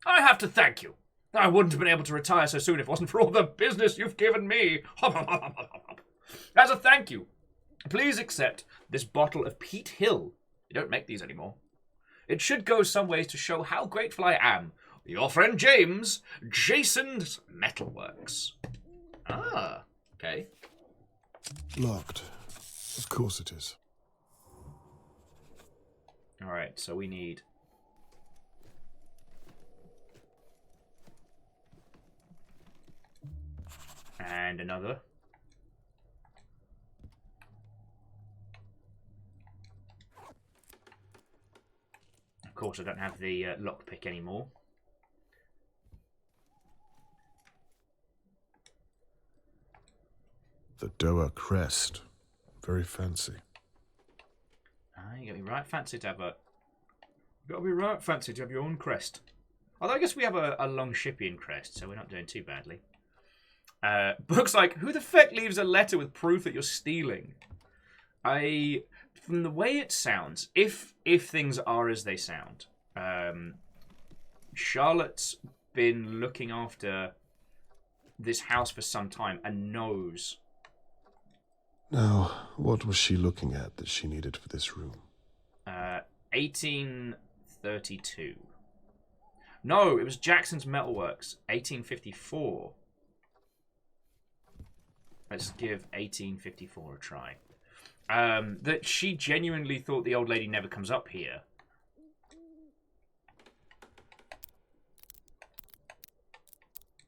I have to thank you. I wouldn't have been able to retire so soon if it wasn't for all the business you've given me. As a thank you, please accept this bottle of Peat Hill. You don't make these anymore. It should go some ways to show how grateful I am. Your friend James, Jason's Metalworks. Ah, okay. Locked. Of course it is. Alright, so we need... And another. Of course, I don't have the lockpick anymore. The Doa crest. Very fancy. You gotta be right fancy to have a... You gotta be right fancy to have your own crest. Although I guess we have a long Shippian crest, so we're not doing too badly. Books like, who the feck leaves a letter with proof that you're stealing? From the way it sounds, if things are as they sound, Charlotte's been looking after this house for some time and knows. Now, what was she looking at that she needed for this room? 1832. No, it was Jackson's Metalworks, 1854. Let's give 1854 a try. That she genuinely thought the old lady never comes up here.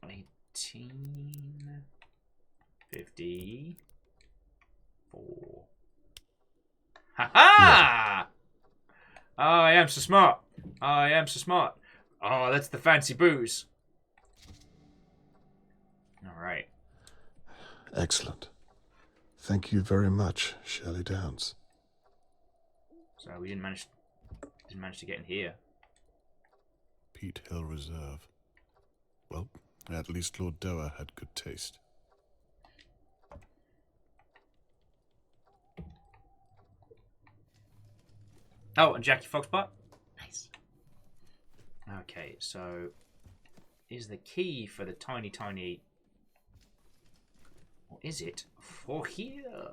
$18.54. Ha ha! Oh, I am so smart. I am so smart. Oh, that's the fancy booze. All right. Excellent. Thank you very much, Shirley Downs. So we didn't manage to get in here. Peat Hill Reserve. Well, at least Lord Doa had good taste. Oh, and Jackie Foxbutt. Nice. Okay, so is the key for the tiny... Or is it for here?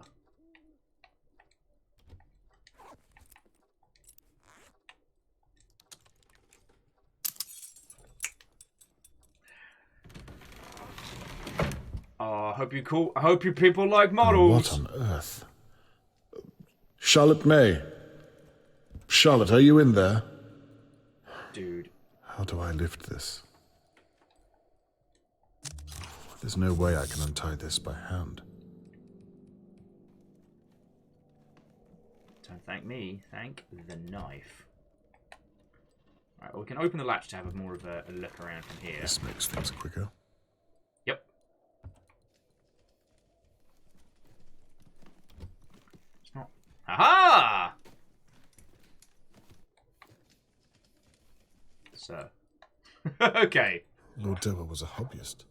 Oh, I hope you people like models. What on earth? Charlotte May. Charlotte, are you in there? Dude. How do I lift this? There's no way I can untie this by hand. Don't thank me, thank the knife. Right, well, we can open the latch to have more of a look around from here. This makes things quicker. Yep. It's not. Aha! So. Okay. Lord Dover was a hobbyist.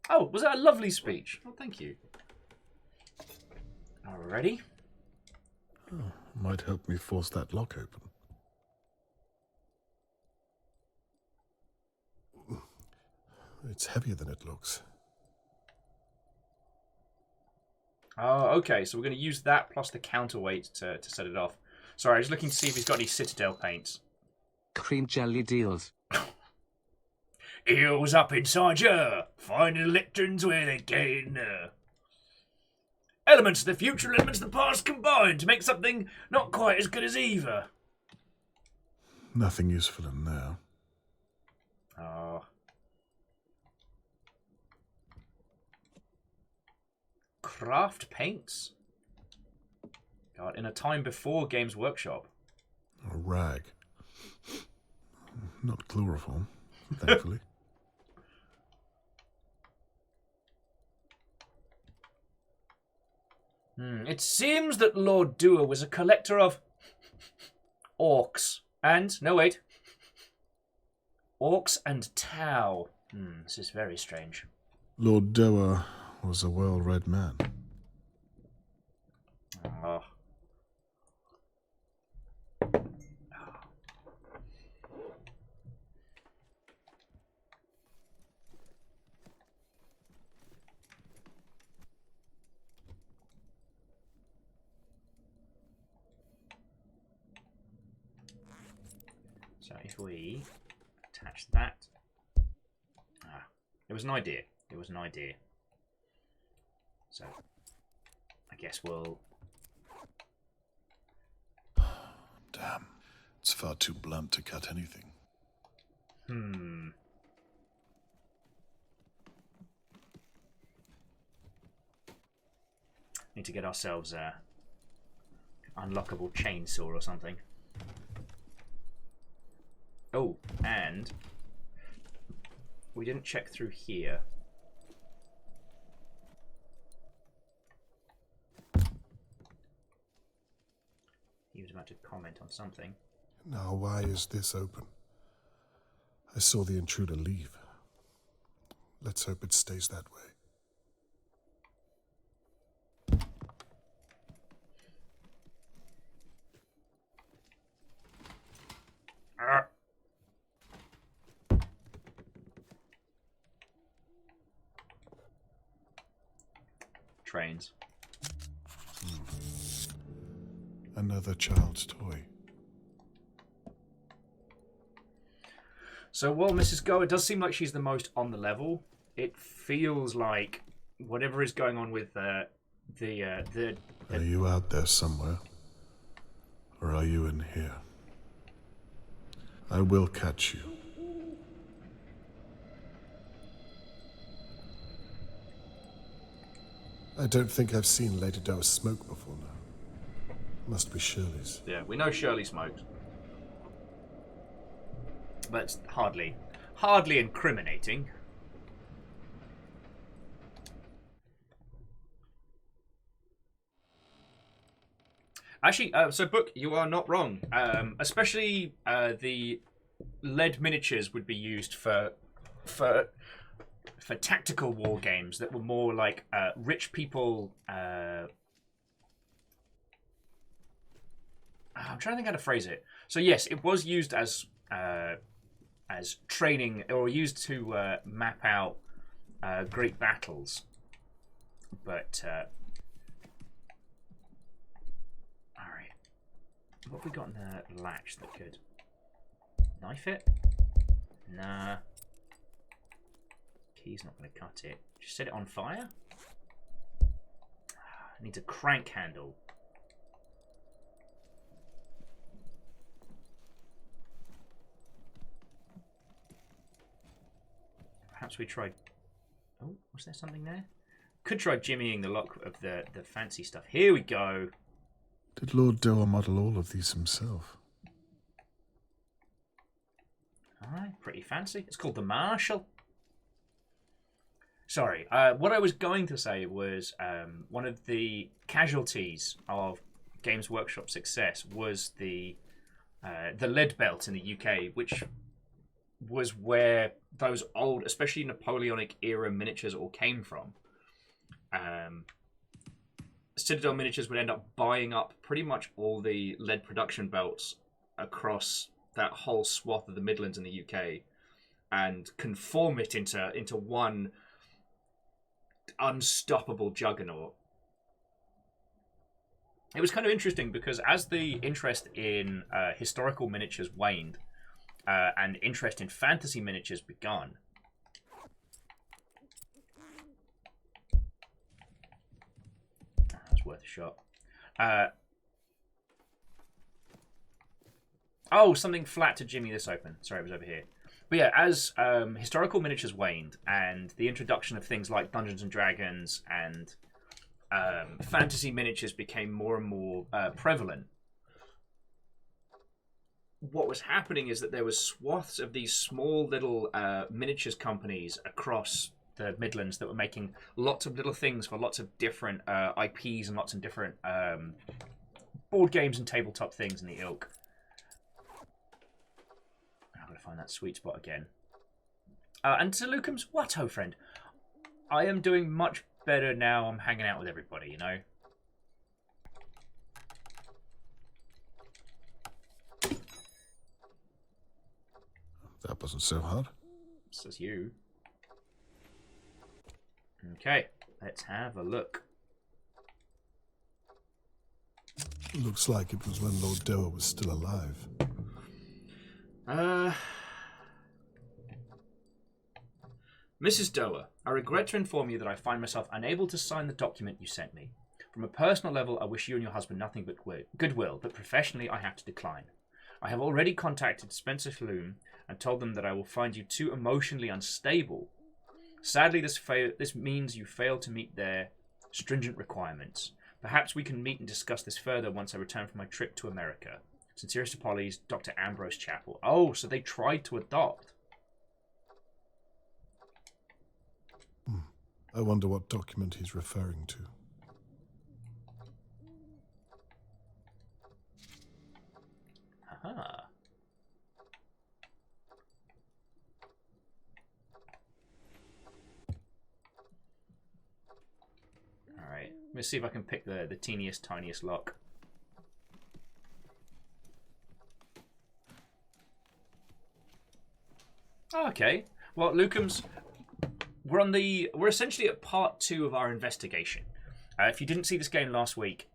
Oh, was that a lovely speech? Oh, thank you. Alrighty. Oh, might help me force that lock open. It's heavier than it looks. Oh, okay. So we're going to use that plus the counterweight to set it off. Sorry, I was looking to see if he's got any Citadel paints. Cream jelly deals. Eels up inside you, finding lecterns where they can. Elements of the future, elements of the past combined to make something not quite as good as either. Nothing useful in there. Oh. Craft paints. God, in a time before Games Workshop. A rag. Not chloroform, thankfully. It seems that Lord Doer was a collector of orcs and... No, wait. Orcs and Tau. This is very strange. Lord Doer was a well-read man. Oh. So if we attach that... it was an idea. It was an idea. So I guess we'll... Damn. It's far too blunt to cut anything. Need to get ourselves a unlockable chainsaw or something. Oh, and we didn't check through here. He was about to comment on something. Now, why is this open? I saw the intruder leave. Let's hope it stays that way. Trains. Another child's toy. So while Mrs. Goer does seem like she's the most on the level, it feels like whatever is going on with Are you out there somewhere? Or are you in here? I will catch you. I don't think I've seen Lady Doe smoke before now. Must be Shirley's. Yeah, we know Shirley smoked. But it's hardly incriminating. Actually, so Book, you are not wrong. Especially the lead miniatures would be used for tactical war games that were more like rich people I'm trying to think how to phrase it. So yes, it was used as training, or used to map out great battles. But all right, what have we got in the latch that could knife it? Nah. Key's not going to cut it. Just set it on fire. It needs a crank handle. Perhaps we tried... Oh, was there something there? Could try jimmying the lock of the fancy stuff. Here we go. Did Lord Doer model all of these himself? Aye, pretty fancy. It's called the Marshal. Sorry, what I was going to say was one of the casualties of Games Workshop success was the lead belt in the UK, which was where those old, especially Napoleonic era miniatures all came from. Citadel Miniatures would end up buying up pretty much all the lead production belts across that whole swath of the Midlands in the UK and conform it into one unstoppable juggernaut. It was kind of interesting because as the interest in historical miniatures waned and interest in fantasy miniatures begun, that's worth a shot. Oh, something flat to jimmy this open. Sorry, it was over here. But yeah, as historical miniatures waned and the introduction of things like Dungeons and Dragons and fantasy miniatures became more and more prevalent, what was happening is that there was swaths of these small little miniatures companies across the Midlands that were making lots of little things for lots of different IPs and lots of different board games and tabletop things in the ilk. I'm going to find that sweet spot again. And to Lucum's, what, ho friend? I am doing much better now. I'm hanging out with everybody, you know? That wasn't so hard. Says you. Okay, let's have a look. Looks like it was when Lord Doer was still alive. Mrs. Doer, I regret to inform you that I find myself unable to sign the document you sent me. From a personal level, I wish you and your husband nothing but goodwill, but professionally, I have to decline. I have already contacted Spencer Loom and told them that I will find you too emotionally unstable. Sadly, this means you fail to meet their stringent requirements. Perhaps we can meet and discuss this further once I return from my trip to America. Sincerest apologies, Dr. Ambrose Chapel. Oh, so they tried to adopt. I wonder what document he's referring to. Aha. Alright, let's see if I can pick the teeniest, tiniest lock. Okay, well, Lucum's, we're essentially at part 2 of our investigation. If you didn't see this game last week,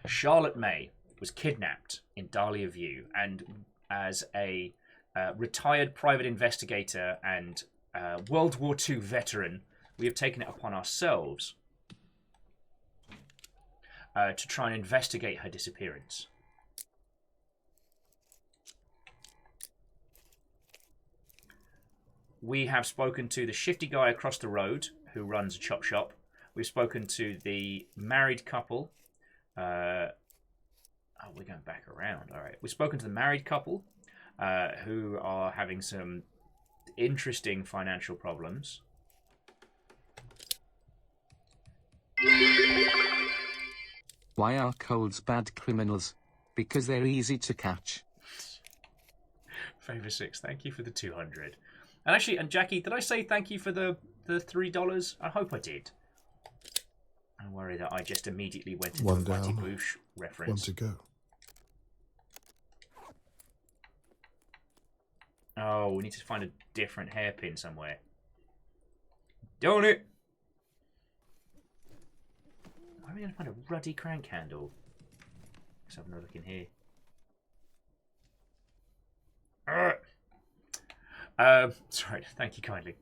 Charlotte May was kidnapped in Dahlia View, and as a retired private investigator and World War II veteran, we have taken it upon ourselves to try and investigate her disappearance. We have spoken to the shifty guy across the road who runs a chop shop. We've spoken to the married couple. Oh, we're going back around. All right. We've spoken to the married couple who are having some interesting financial problems. Why are colds bad criminals? Because they're easy to catch. Favor 6, thank you for the 200. And actually, and Jackie, did I say thank you for the $3? I hope I did. I worry that I just immediately went into One a Mighty down, Boosh reference. one to go. Oh, we need to find a different hairpin somewhere. Don't it? Where are we going to find a ruddy crank handle? Let's have another look in here. Sorry, thank you kindly.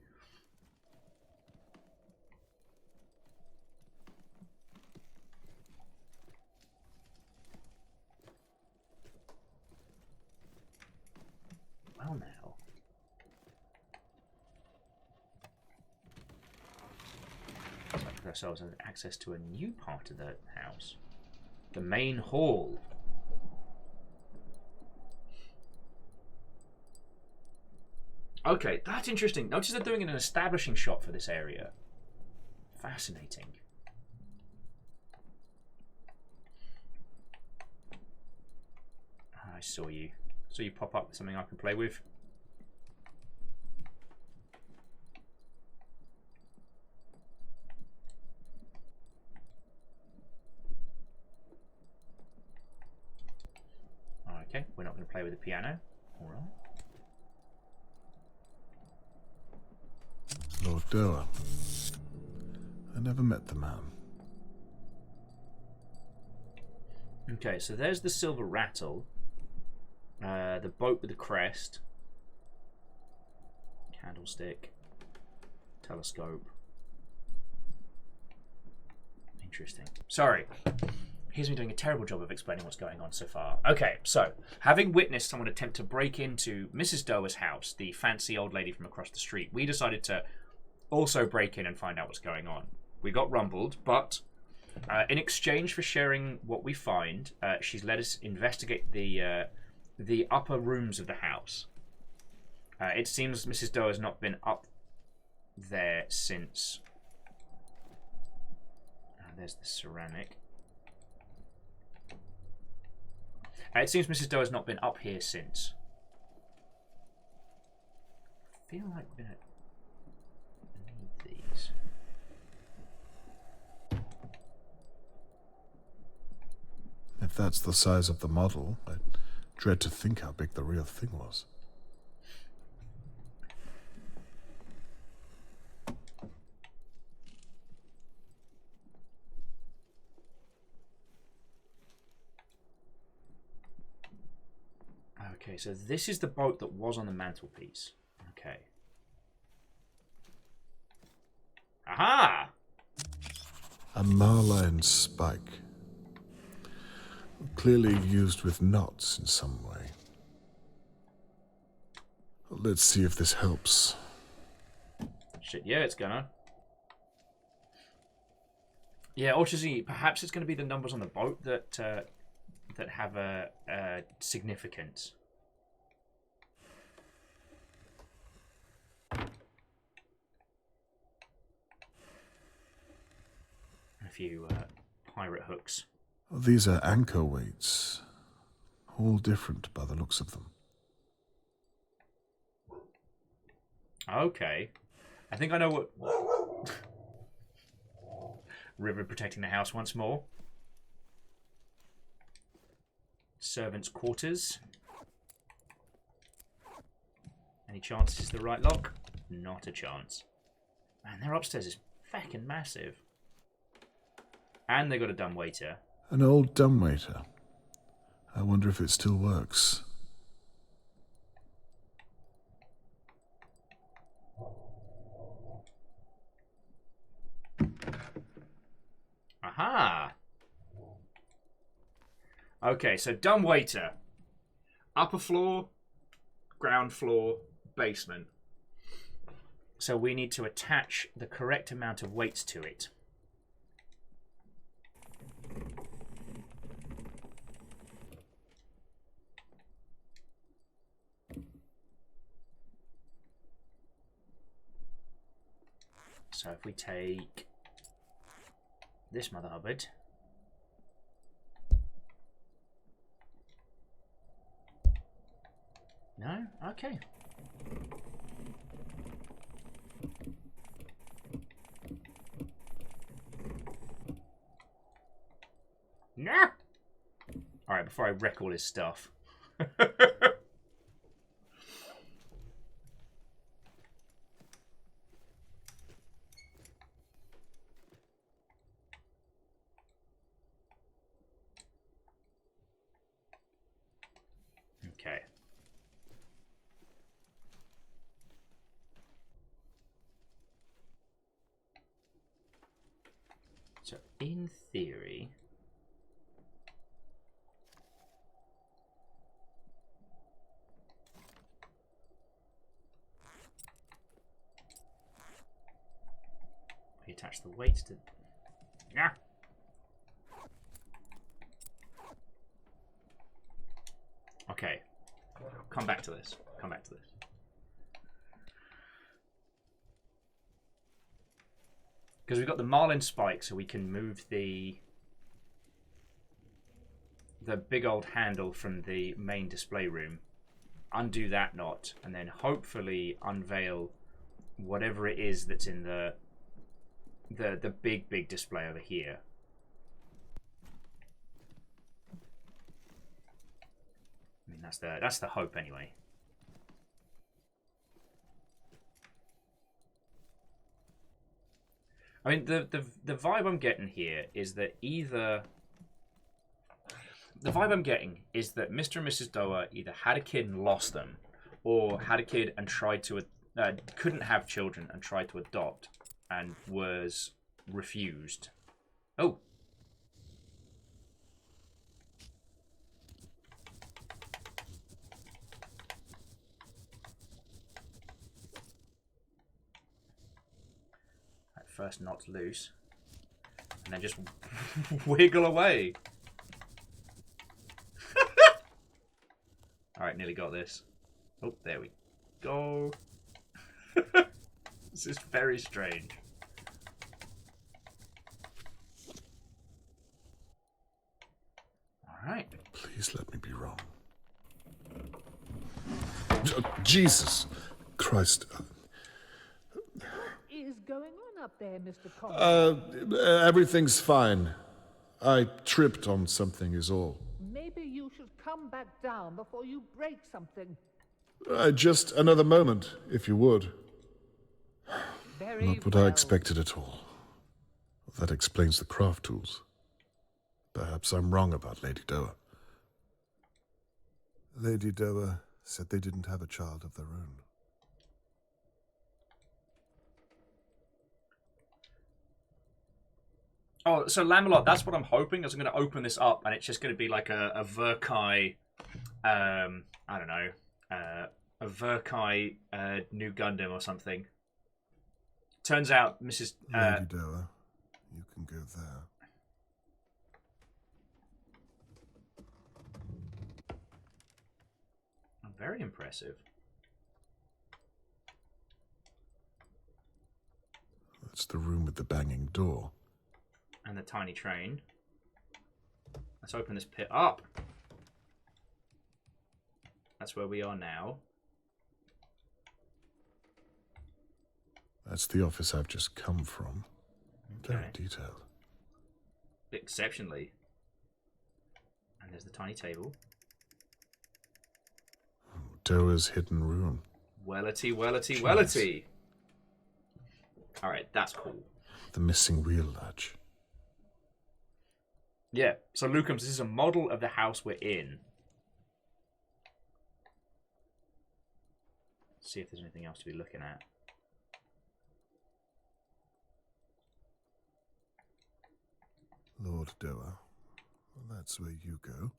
Well now. Let's give ourselves access to a new part of the house. The main hall. Okay, that's interesting. Notice they're doing an establishing shot for this area. Fascinating. I saw you. So you pop up with something I can play with. Okay, we're not going to play with the piano. All right. Lord Doer. I never met the man. Okay, so there's the silver rattle. The boat with the crest. Candlestick. Telescope. Interesting. Sorry. Here's me doing a terrible job of explaining what's going on so far. Okay, so, having witnessed someone attempt to break into Mrs. Doer's house, the fancy old lady from across the street, we decided to also break in and find out what's going on. We got rumbled, but in exchange for sharing what we find, she's let us investigate the upper rooms of the house. It seems Mrs. Doe has not been up there since... there's the ceramic. It seems Mrs. Doe has not been up here since. I feel like we're going to need these. If that's the size of the model, I dread to think how big the real thing was. Okay, so this is the boat that was on the mantelpiece. Okay. Aha! A marline spike. Clearly used with knots in some way. Let's see if this helps. Shit, yeah, it's gonna. Yeah, Ultrazy, perhaps it's going to be the numbers on the boat that that have a significance. A few pirate hooks. These are anchor weights. All different by the looks of them. Okay. I think I know what... River protecting the house once more. Servants' quarters. Any chance this is the right lock? Not a chance. Man, their upstairs is fucking massive. And they got a dumbwaiter. An old dumbwaiter. I wonder if it still works. Aha! Okay, so dumbwaiter. Upper floor, ground floor, basement. So we need to attach the correct amount of weights to it. So if we take this mother hubbard, no? Okay. No! Alright, before I wreck all his stuff. Okay. So, in theory... we attach the weights to... Yeah. Okay. Come back to this. Come back to this. Because we've got the marlin spike, so we can move the big old handle from the main display room, undo that knot, and then hopefully unveil whatever it is that's in the big display over here. I mean, that's the hope anyway. I mean, the vibe I'm getting here is that either... The vibe I'm getting is that Mr. and Mrs. Doa either had a kid and lost them, or had a kid and tried to... couldn't have children and tried to adopt, and was refused. Oh! First knot's loose, and then just wiggle away. Alright, nearly got this. Oh, there we go. This is very strange. Alright. Please let me be wrong. Jesus Christ. Is going on up there, Mr. Conway? Everything's fine. I tripped on something is all. Maybe you should come back down before you break something. Just another moment, if you would. Very Not what well. I expected at all. That explains the craft tools. Perhaps I'm wrong about Lady Doa. Lady Doa said they didn't have a child of their own. Oh, so Lamelot, that's what I'm hoping. Is I'm going to open this up, and it's just going to be like a Verkai, I don't know, a Verkai new Gundam or something. Turns out, Mrs. Lady Doa, you can go there. Very impressive. That's the room with the banging door. And the tiny train. Let's open this pit up. That's where we are now. That's the office I've just come from. Okay. Very detailed. Exceptionally. And there's the tiny table. Doa's hidden room. Wellity, wellity, wellity. Alright, that's cool. The missing wheel latch. Yeah, so Lucums, this is a model of the house we're in. Let's see if there's anything else to be looking at. Lord Doa. Well, that's where you go.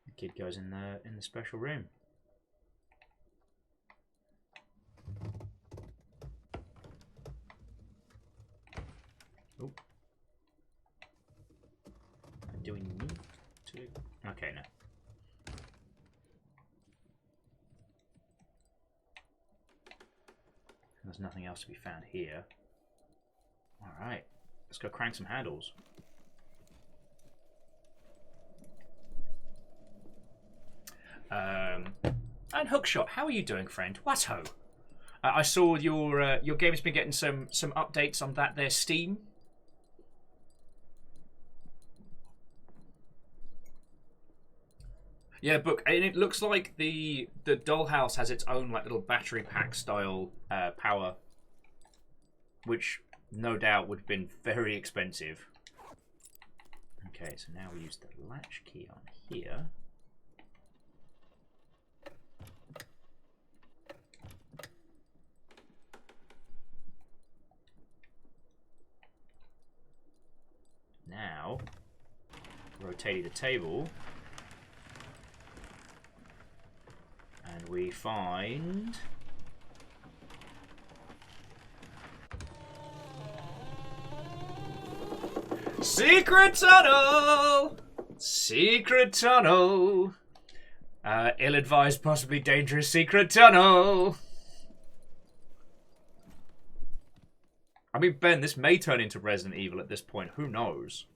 The kid goes in the special room. Oh. Do we need to? Okay, no. There's nothing else to be found here. Alright, let's go crank some handles. And Hookshot, how are you doing, friend? What ho? I saw your game's been getting some updates on that there Steam. Yeah, Book, and it looks like the dollhouse has its own like little battery pack style power, which no doubt would have been very expensive. Okay, so now we use the latch key on here. Now, rotating the table, and we find secret tunnel! Secret tunnel! Ill-advised, possibly dangerous secret tunnel! I mean, Ben, this may turn into Resident Evil at this point. Who knows?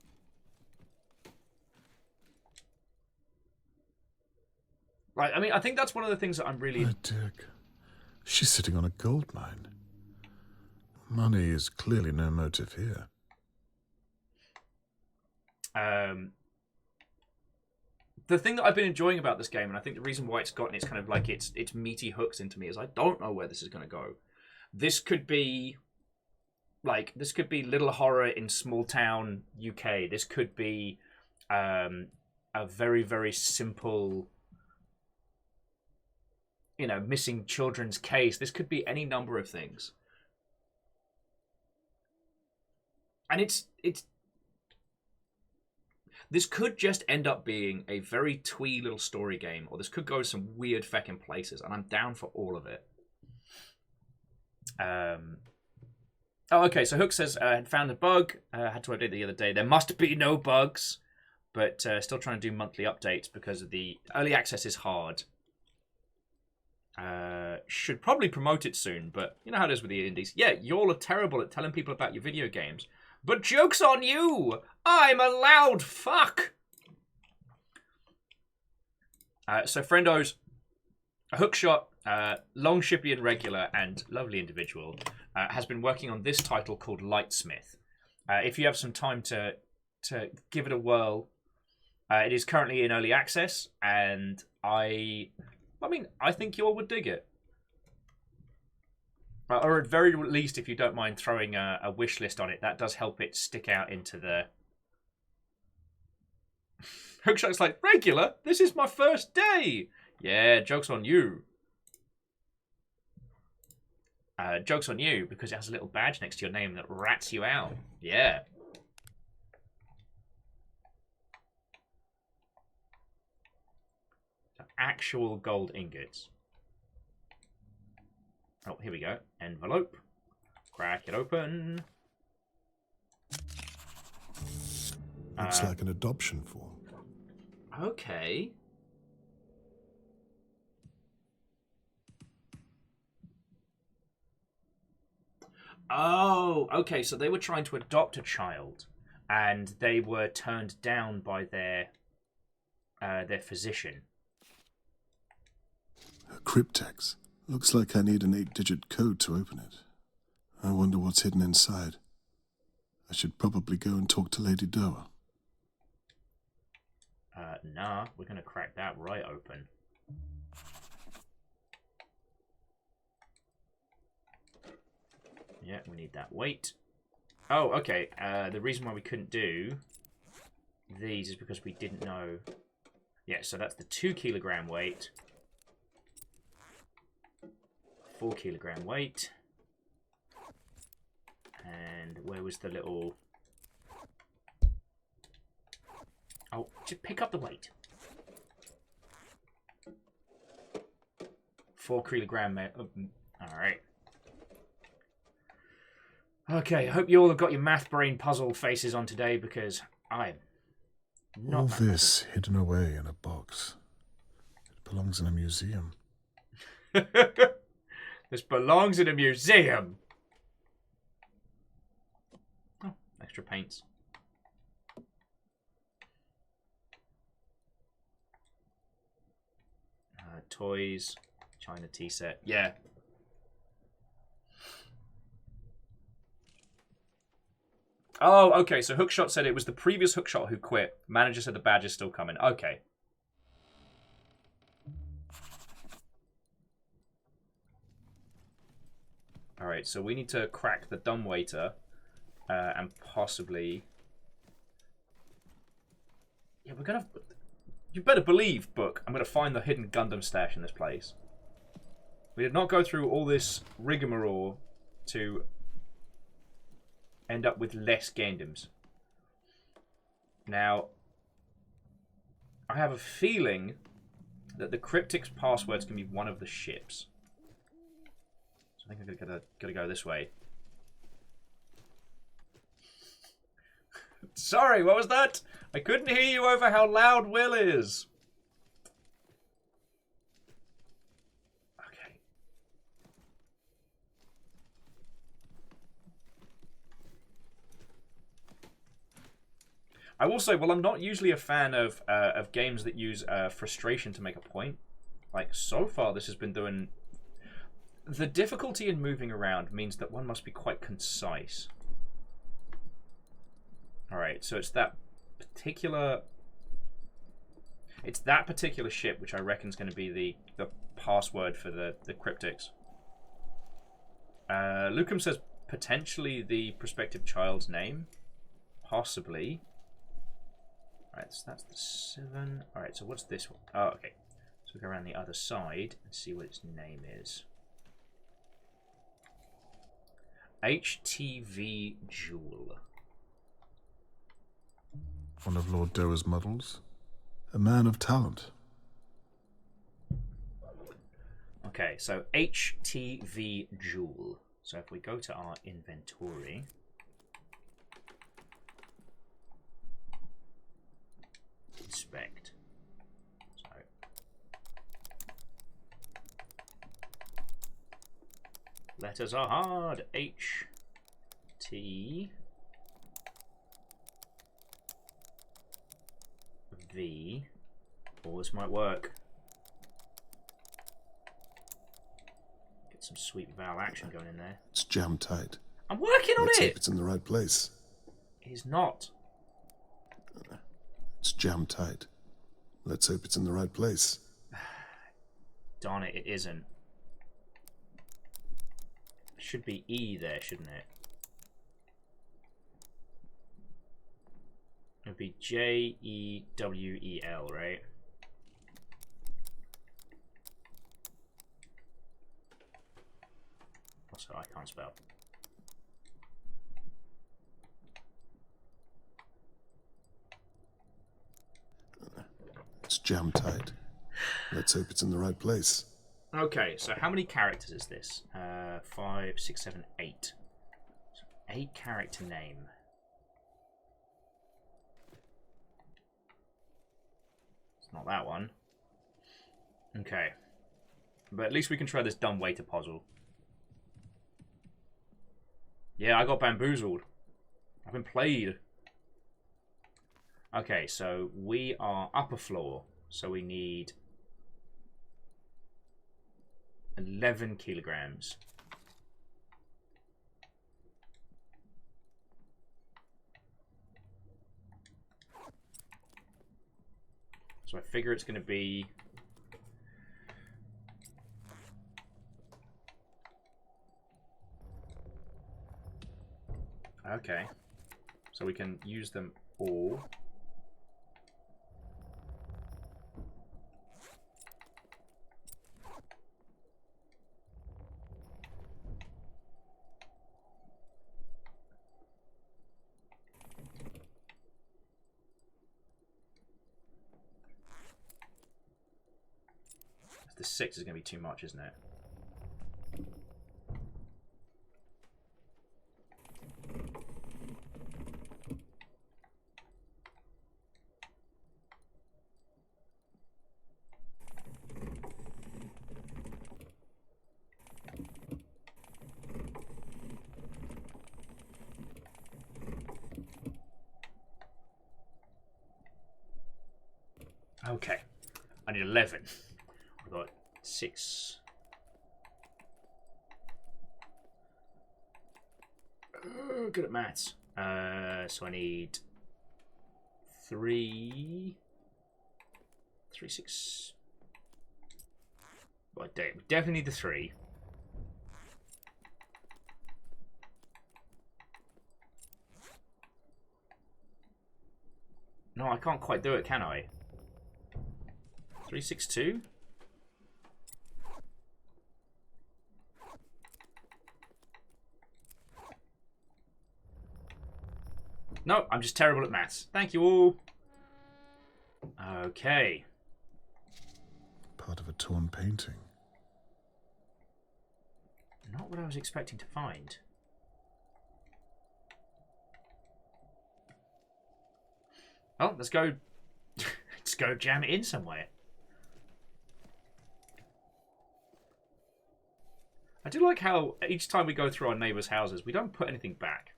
Right, I mean, I think that's one of the things that I'm really... Oh, Dick. She's sitting on a gold mine. Money is clearly no motive here. The thing that I've been enjoying about this game, and I think the reason why it's gotten its kind of like its meaty hooks into me, is I don't know where this is going to go. This could be Little Horror in small town UK. This could be a very, very simple, missing children's case. This could be any number of things. And this could just end up being a very twee little story game, or this could go some weird feckin' places, and I'm down for all of it. Oh, okay, so Hook says, had found a bug, had to update the other day. There must be no bugs, but still trying to do monthly updates because of the early access is hard. Should probably promote it soon, but you know how it is with the indies. Yeah, y'all are terrible at telling people about your video games. But joke's on you! I'm a loud fuck! So, friendos, a Hookshot, long Shipian regular and lovely individual, has been working on this title called Lightsmith. If you have some time to give it a whirl, it is currently in early access, and I think you all would dig it. Or at very least, if you don't mind throwing a wish list on it, that does help it stick out into the... Hookshot's like, regular? This is my first day! Yeah, joke's on you. Joke's on you, because it has a little badge next to your name that rats you out. Yeah. So, actual gold ingots. Oh, here we go. Envelope. Crack it open. Looks like an adoption form. Okay. Oh, okay. So they were trying to adopt a child, and they were turned down by their physician. A cryptex. Looks like I need an 8-digit code to open it. I wonder what's hidden inside. I should probably go and talk to Lady Doa. Nah, we're going to crack that right open. Yeah, we need that weight. Oh, okay. The reason why we couldn't do these is because we didn't know... Yeah, so that's the 2 kilogram weight. 4 kilogram weight. And where was the little... Oh, just pick up the weight. 4 kilogram... Alright. Okay, I hope you all have got your math brain puzzle faces on today, because I'm not... All this hidden away in a box. It belongs in a museum. This belongs in a museum! Oh, extra paints. Toys, China tea set. Yeah. Oh, okay. So Hookshot said it was the previous Hookshot who quit. Manager said the badge is still coming. Okay. Alright, so we need to crack the dumbwaiter and possibly Yeah, we're gonna. You better believe, Book, I'm gonna find the hidden Gundam stash in this place. We did not go through all this rigmarole to end up with less Gundams. Now, I have a feeling that the cryptic's passwords can be one of the ships. So I think I'm gonna go this way. Sorry, what was that? I couldn't hear you over how loud Will is. Okay. I will say, well, I'm not usually a fan of games that use frustration to make a point. Like, so far, this has been doing... The difficulty in moving around means that one must be quite concise. Alright, so it's that particular ship which I reckon is going to be the password for the cryptics. Lucum says potentially the prospective child's name. Possibly. Alright, so that's the 7. Alright, so what's this one? Oh, okay. So we go around the other side and see what its name is. HTV Jewel. One of Lord Doer's models. A man of talent. Okay, so HTV Jewel. So if we go to our inventory... Inspect. So... Letters are hard. H... T... V. Oh, this might work. Get some sweet vowel action going in there. It's jammed tight. I'm working on Let's hope it! it's in the right place. It is not. It's jammed tight. Let's hope it's in the right place. Darn it, it isn't. Should be E there, shouldn't it? It would be Jewel, right? Also, I can't spell. It's jammed tight. Let's hope it's in the right place. Okay, so how many characters is this? 5, 6, 7, 8. So 8 character name. Not that one. Okay. But at least we can try this dumb waiter puzzle. Yeah, I got bamboozled. I've been played. Okay, so we are upper floor. So we need 11 kilograms. So I figure it's going to be... Okay. So we can use them all. The 6 is going to be too much, isn't it? Okay. I need 11. I've got 6. Good at maths. So I need 3, 6. Well, we definitely need the 3. No, I can't quite do it, can I? 362? No, I'm just terrible at maths. Thank you all. Okay. Part of a torn painting. Not what I was expecting to find. Oh, let's go. Let's go jam it in somewhere. I do like how each time we go through our neighbours' houses, we don't put anything back.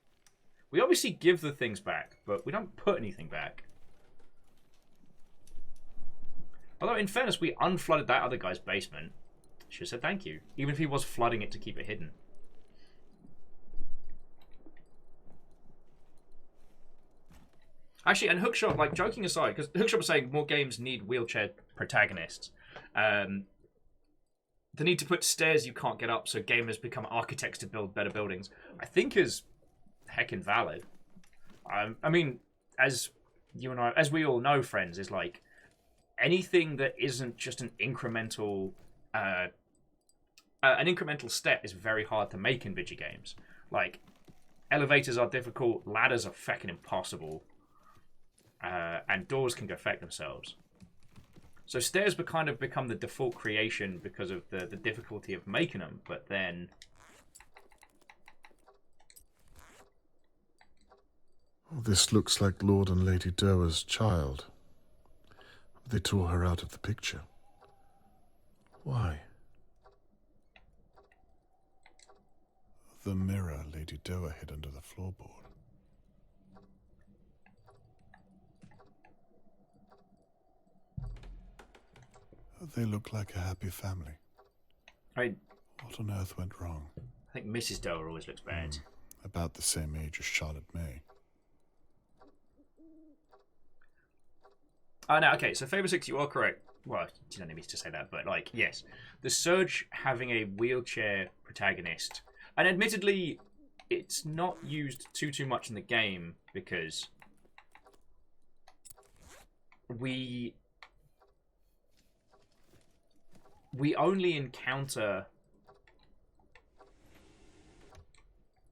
We obviously give the things back, but we don't put anything back. Although, in fairness, we unflooded that other guy's basement. Should have said thank you. Even if he was flooding it to keep it hidden. Actually, and Hookshot, like, joking aside, because Hookshot was saying more games need wheelchair protagonists. The need to put stairs you can't get up so gamers become architects to build better buildings, I think is heckin' valid. I mean, as you and I, as we all know, friends, is like anything that isn't just an incremental step is very hard to make in video games. Like, elevators are difficult, ladders are fucking impossible, and doors can go feck themselves. So stairs kind of become the default creation because of the difficulty of making them, but then... Oh, this looks like Lord and Lady Doer's child. They tore her out of the picture. Why? The mirror Lady Doer hid under the floorboard. They look like a happy family. What on earth went wrong? I think Mrs. Doer always looks bad. About the same age as Charlotte May. Oh, no, okay, so Faber 6, you are correct. Well, you don't need me to say that, but, like, yes. The Surge having a wheelchair protagonist, and admittedly, it's not used too much in the game, because we only encounter...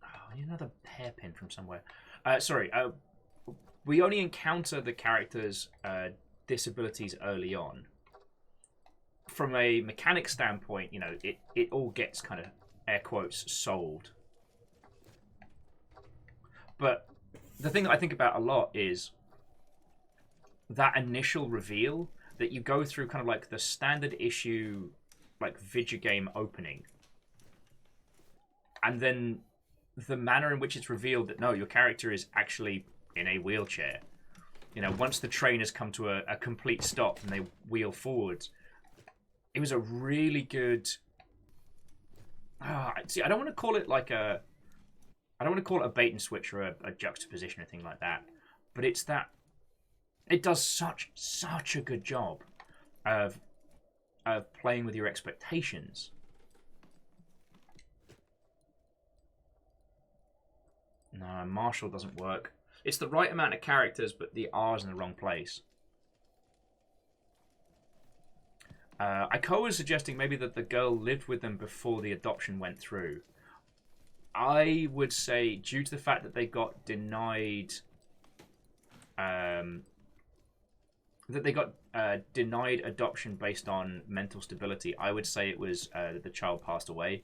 Oh, I need another hairpin from somewhere. We only encounter the character's disabilities early on. From a mechanic standpoint, you know, it all gets kind of, air quotes, solved. But the thing that I think about a lot is that initial reveal that you go through kind of like the standard issue, like, video game opening. And then the manner in which it's revealed that, no, your character is actually in a wheelchair. You know, once the train has come to a complete stop and they wheel forwards, it was a really good... see, I don't want to call it like a... I don't want to call it a bait and switch or a juxtaposition or anything like that. But it's that... It does such a good job of playing with your expectations. No, Marshall doesn't work. It's the right amount of characters, but the R's in the wrong place. Iko was suggesting maybe that the girl lived with them before the adoption went through. I would say, due to the fact that they got denied... denied adoption based on mental stability, I would say it was that the child passed away.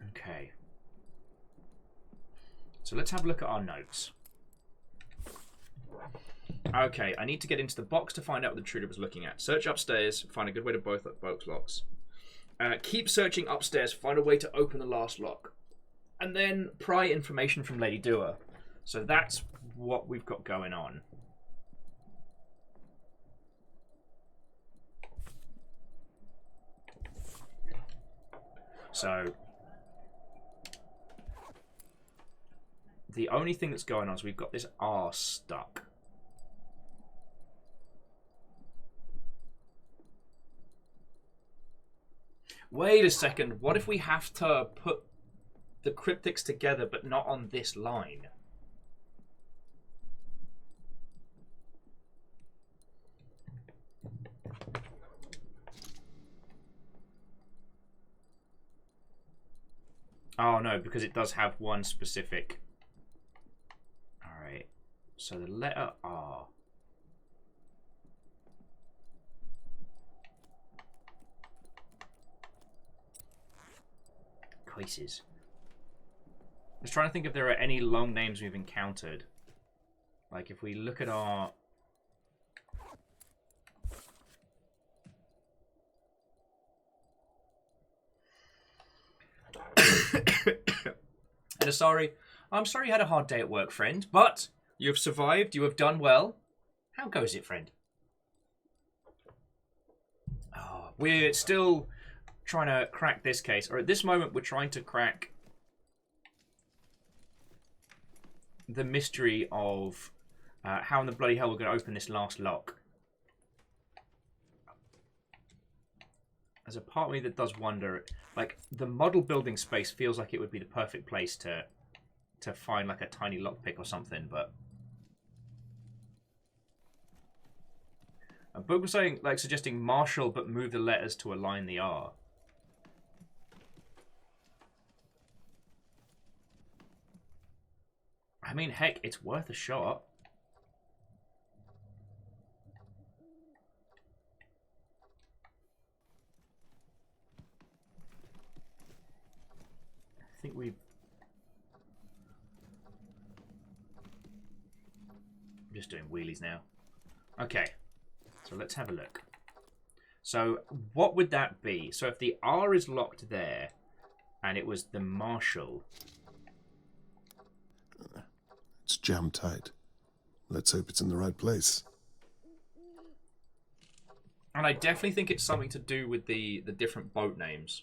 Okay. So let's have a look at our notes. Okay, I need to get into the box to find out what the intruder was looking at. Search upstairs, find a good way to both locks. Keep searching upstairs, find a way to open the last lock. And then pry information from Lady Doer. So that's what we've got going on. So the only thing that's going on is we've got this R stuck. Wait a second, what if we have to put the cryptics together but not on this line? Oh no, because it does have one specific. Alright. So the letter R. Quizzes. I was trying to think if there are any long names we've encountered. Like if we look at our... And I'm sorry you had a hard day at work, friend, but you have survived, you have done well. How goes it, friend? Oh, we're still trying to crack this case, or at this moment we're trying to crack the mystery of how in the bloody hell we're going to open this last lock. There's a part of me that does wonder, like, the model building space feels like it would be the perfect place to find, like, a tiny lockpick or something, but... A book was saying, like, suggesting Marshall, but move the letters to align the R. I mean, heck, it's worth a shot. I think we've... I'm just doing wheelies now. Okay, so let's have a look. So what would that be? So if the R is locked there, and it was the Marshall... It's jammed tight. Let's hope it's in the right place. And I definitely think it's something to do with the different boat names.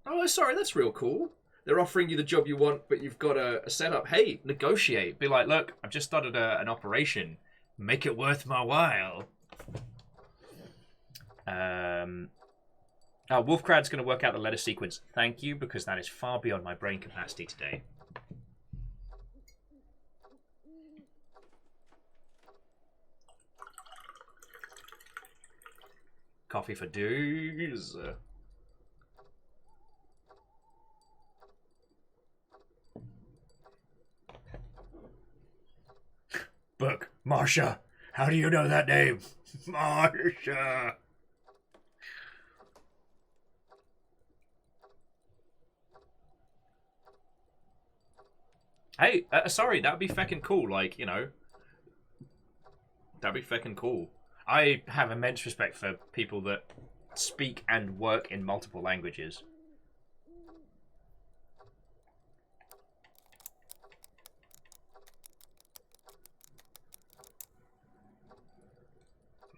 Oh, sorry, that's real cool. They're offering you the job you want, but you've got a setup. Hey, negotiate. Be like, look, I've just started an operation. Make it worth my while. Oh, Wolfcrad's going to work out the letter sequence. Thank you, because that is far beyond my brain capacity today. Coffee for dudes. Book, Marsha. How do you know that name? Marsha. Hey, sorry, that'd be feckin' cool. Like, you know, that'd be feckin' cool. I have immense respect for people that speak and work in multiple languages.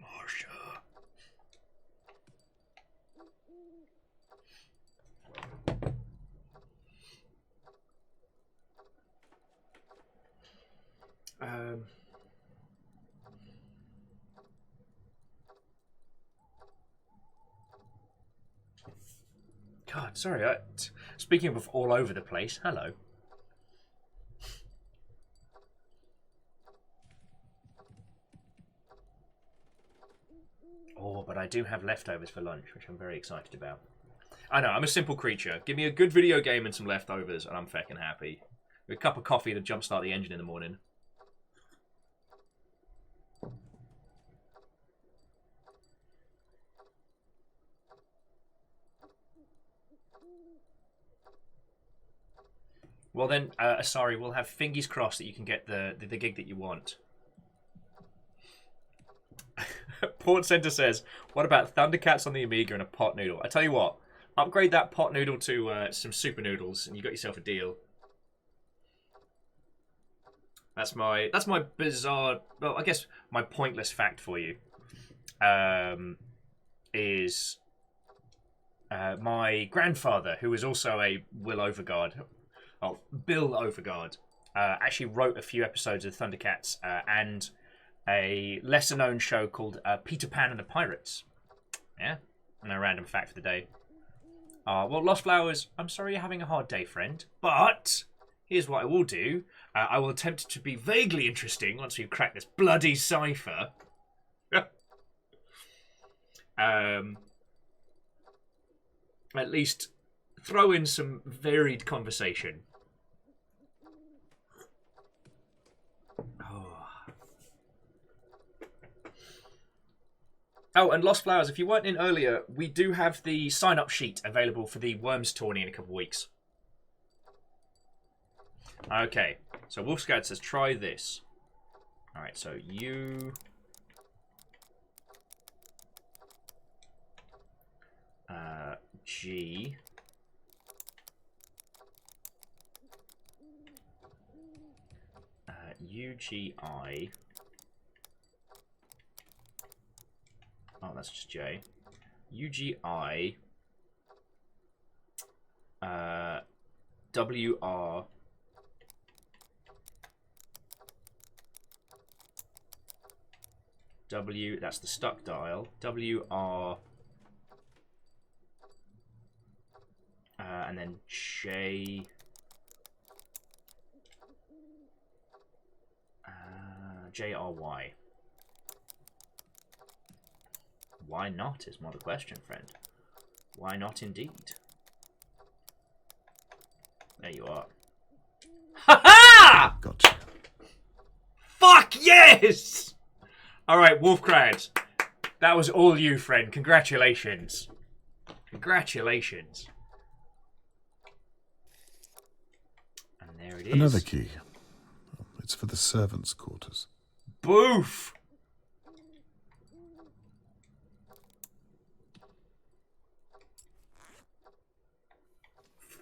Marsha. God, sorry. Speaking of all over the place, hello. Oh, but I do have leftovers for lunch, which I'm very excited about. I know, I'm a simple creature. Give me a good video game and some leftovers, and I'm feckin' happy. With a cup of coffee to jumpstart the engine in the morning. Well then, sorry, we'll have fingers crossed that you can get the gig that you want. Port Center says, what about Thundercats on the Amiga and a pot noodle? I tell you what, upgrade that pot noodle to some super noodles and you got yourself a deal. That's my bizarre, well, I guess my pointless fact for you is my grandfather, who was also a Bill Overguard, actually wrote a few episodes of Thundercats and a lesser-known show called Peter Pan and the Pirates. Yeah, and a random fact for the day. Well, Lost Flowers, I'm sorry you're having a hard day, friend, but here's what I will do. I will attempt to be vaguely interesting once we crack this bloody cipher. At least throw in some varied conversation. Oh, and Lost Flowers, if you weren't in earlier, we do have the sign-up sheet available for the Worms tourney in a couple of weeks. Okay, so Wolfscout says, try this. Alright, so you... G... UGI... Oh, that's just J. UGI... WR... W, that's the stuck dial. WR... and then J... JRY. Why not is more the question, friend. Why not indeed? There you are. Ha ha! Gotcha. Fuck yes! Alright, Wolfcrad. That was all you, friend. Congratulations. Congratulations. And there it is. Another key. It's for the servants' quarters. Boof!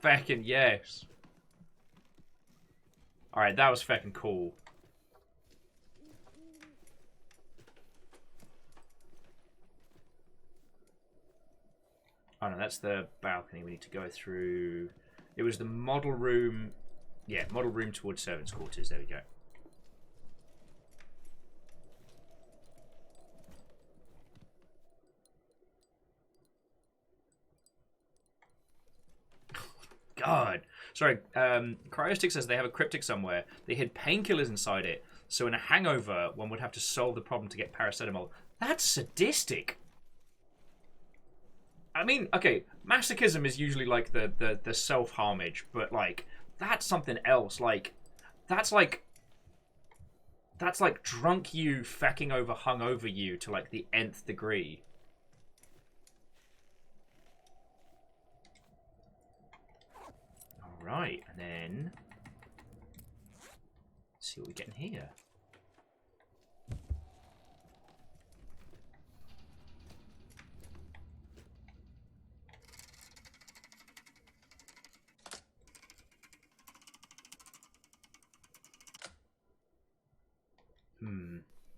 Feckin' yes. Alright, that was feckin' cool. Oh no, that's the balcony we need to go through. It was the model room. Yeah, model room towards servants' quarters. There we go. God. Sorry, Cryostic says they have a cryptic somewhere. They hid painkillers inside it, so in a hangover, one would have to solve the problem to get paracetamol. That's sadistic. I mean, okay, masochism is usually like the self-harmage, but like, that's something else. Like, that's like drunk you fecking over hungover you to like the nth degree. Right, and then let's see what we get in here.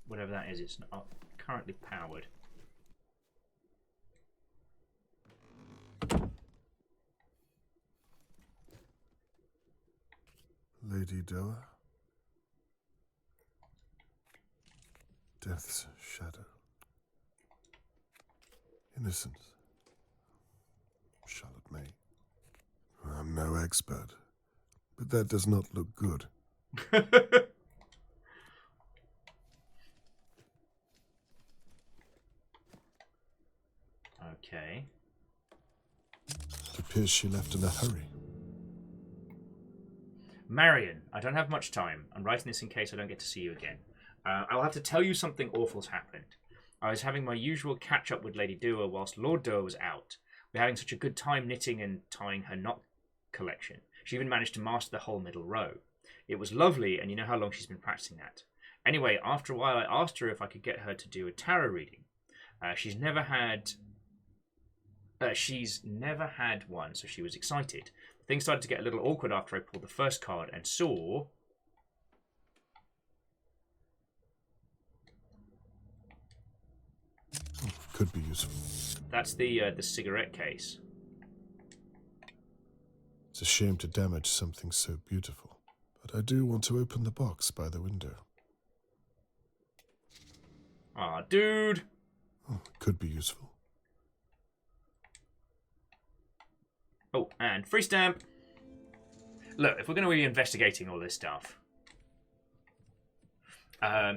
Whatever that is, it's not currently powered. Lady Doa? Death's shadow. Innocence. Charlotte May. I'm no expert, but that does not look good. Okay. It appears she left in a hurry. Marion, I don't have much time. I'm writing this in case I don't get to see you again. I'll have to tell you something awful's happened. I was having my usual catch-up with Lady Dua whilst Lord Dua was out. We're having such a good time knitting and tying her knot collection. She even managed to master the whole middle row. It was lovely, and you know how long she's been practicing that. Anyway, after a while I asked her if I could get her to do a tarot reading. She's never had one, so she was excited. Things started to get a little awkward after I pulled the first card and saw... Could be useful. That's the cigarette case. It's a shame to damage something so beautiful, but I do want to open the box by the window. Aw, dude! Could be useful. Oh, and free stamp. Look, if we're going to be investigating all this stuff,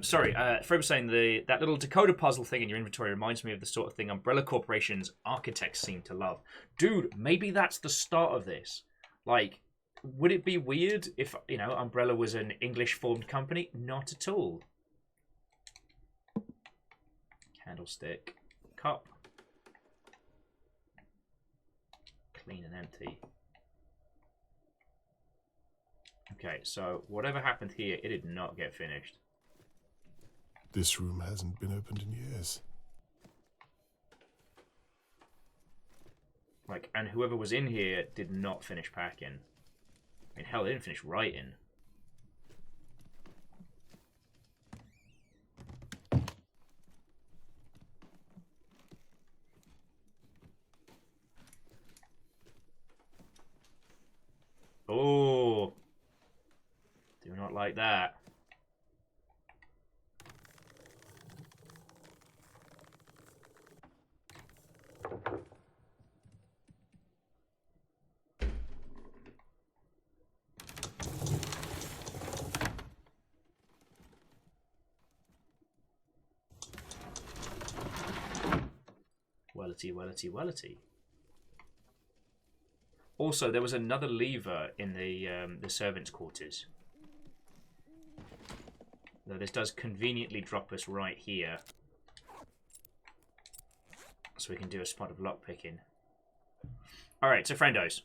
Sorry, Fred was saying that little decoder puzzle thing in your inventory reminds me of the sort of thing Umbrella Corporation's architects seem to love. Dude, maybe that's the start of this. Like, would it be weird if, Umbrella was an English-formed company? Not at all. Candlestick. Cup. Clean and empty. Okay, so whatever happened here, it did not get finished. This room hasn't been opened in years. Like, and whoever was in here did not finish packing. I mean, hell, they didn't finish writing. Oh, do not like that. Wellity, wellity, wellity. Also, there was another lever in the servants' quarters. Though this does conveniently drop us right here. So we can do a spot of lockpicking. Alright, so friendos.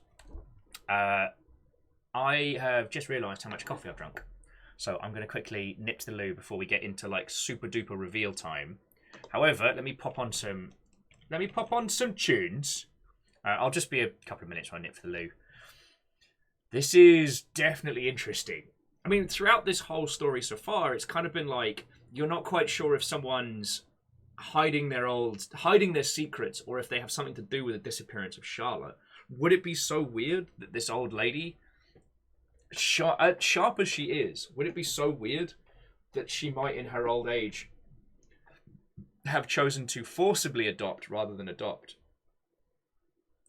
I have just realised how much coffee I've drunk. So I'm going to quickly nip to the loo before we get into like super duper reveal time. However, let me pop on some tunes. I'll just be a couple of minutes while I nip for the loo. This is definitely interesting. I mean, throughout this whole story so far, it's kind of been like you're not quite sure if someone's hiding their secrets or if they have something to do with the disappearance of Charlotte. Would it be so weird that this old lady, sharp as she is, would it be so weird that she might, in her old age, have chosen to forcibly adopt rather than adopt?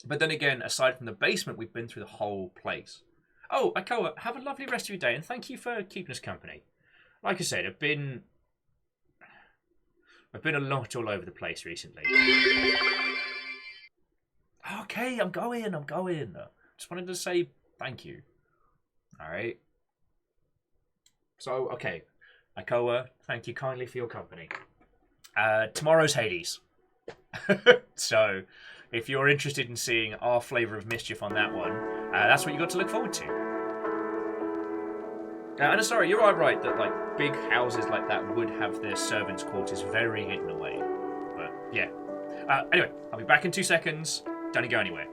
But then again, aside from the basement, we've been through the whole place. Oh, Akoa, have a lovely rest of your day, and thank you for keeping us company. Like I said, I've been a lot all over the place recently. Okay, I'm going. Just wanted to say thank you. Alright. So, okay. Akoa, thank you kindly for your company. Tomorrow's Hades. So, if you're interested in seeing our flavour of mischief on that one, that's what you got to look forward to. And sorry, you're right that like big houses like that would have their servants' quarters very hidden away. But yeah. Anyway, I'll be back in 2 seconds. Don't go anywhere.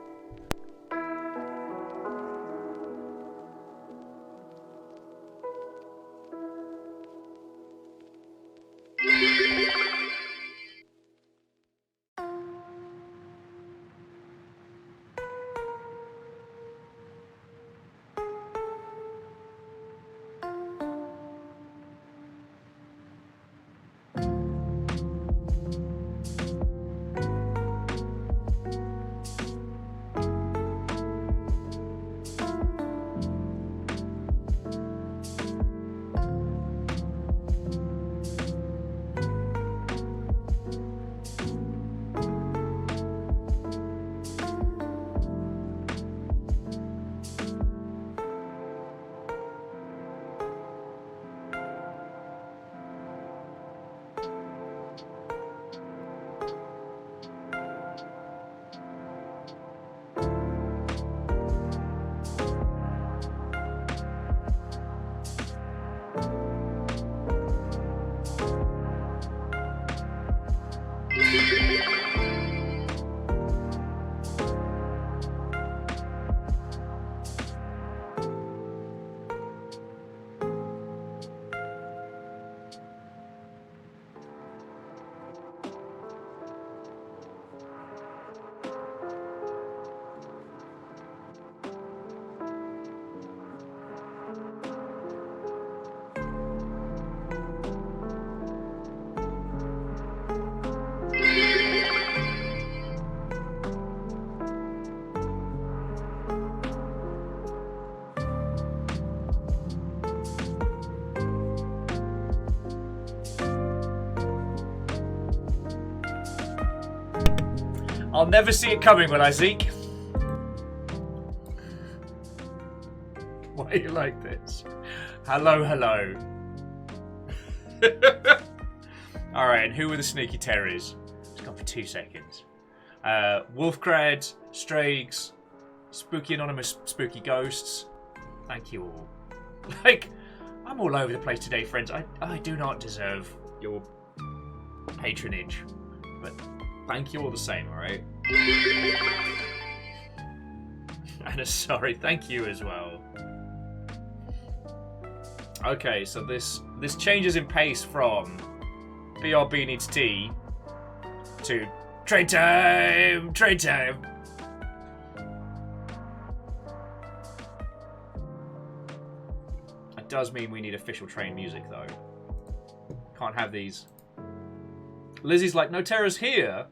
I'll never see it coming, will I, Zeke? Why are you like this? Hello, hello. Alright, and who were the sneaky terrors? It's gone for 2 seconds. Wolfcrad, Strags, Spooky Anonymous, Spooky Ghosts. Thank you all. Like, I'm all over the place today, friends. I do not deserve your patronage. But thank you all the same, alright? And sorry, thank you as well. Okay, so this changes in pace from BRB needs tea to trade time! Trade time! It does mean we need official train music, though. Can't have these. Lizzie's like, no terrors here!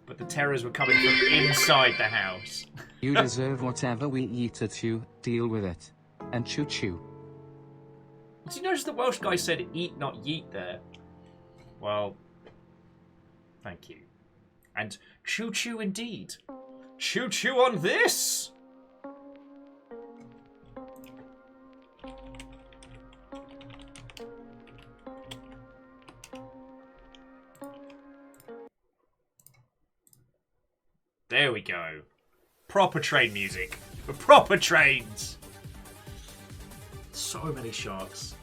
But the terrors were coming from inside the house. You deserve whatever we eat at you, deal with it. And choo-choo. Did you notice the Welsh guy said eat, not yeet there? Well, thank you. And choo-choo indeed. Choo-choo on this! There we go. Proper train music. For proper trains! So many sharks.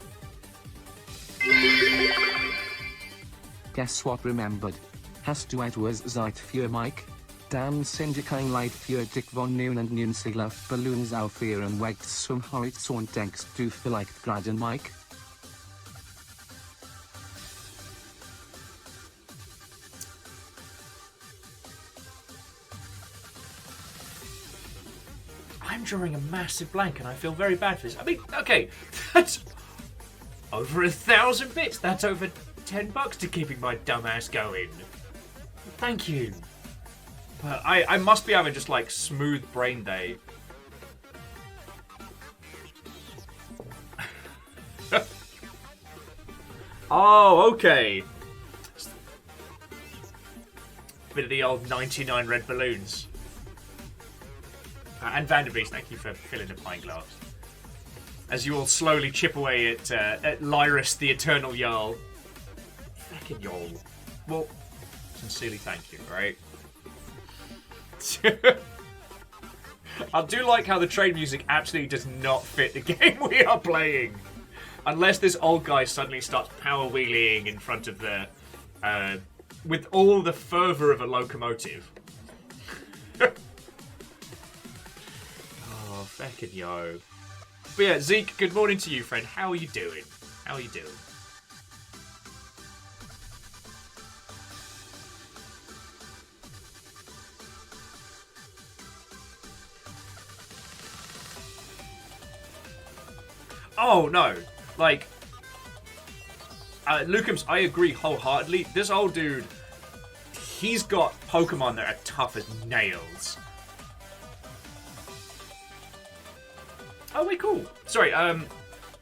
Guess what remembered? Hast du etwas Zeit für Mike? Dann sind kein Leid für dich von nun und nun Sigler Balloons auf ihrem Weg zum Horizont denkst du vielleicht gerade an Mike? I'm drawing a massive blank and I feel very bad for this. I mean, okay, that's over 1,000 bits. That's over $10 to keeping my dumb ass going. Thank you. But I must be having just like smooth brain day. Oh, okay. Bit of the old 99 red balloons. And Vanderbeest, thank you for filling the pint glass. As you all slowly chip away at Lyrus, the Eternal Jarl. Fucking Jarl. Well, sincerely thank you, right? I do like how the trade music absolutely does not fit the game we are playing. Unless this old guy suddenly starts power wheeling in front of the... with all the fervour of a locomotive. Oh, fucking yo. But yeah, Zeke, good morning to you, friend. How are you doing? How are you doing? Oh, no. Like, Lucams, I agree wholeheartedly. This old dude, he's got Pokemon that are tough as nails. Oh, wait, cool. Sorry,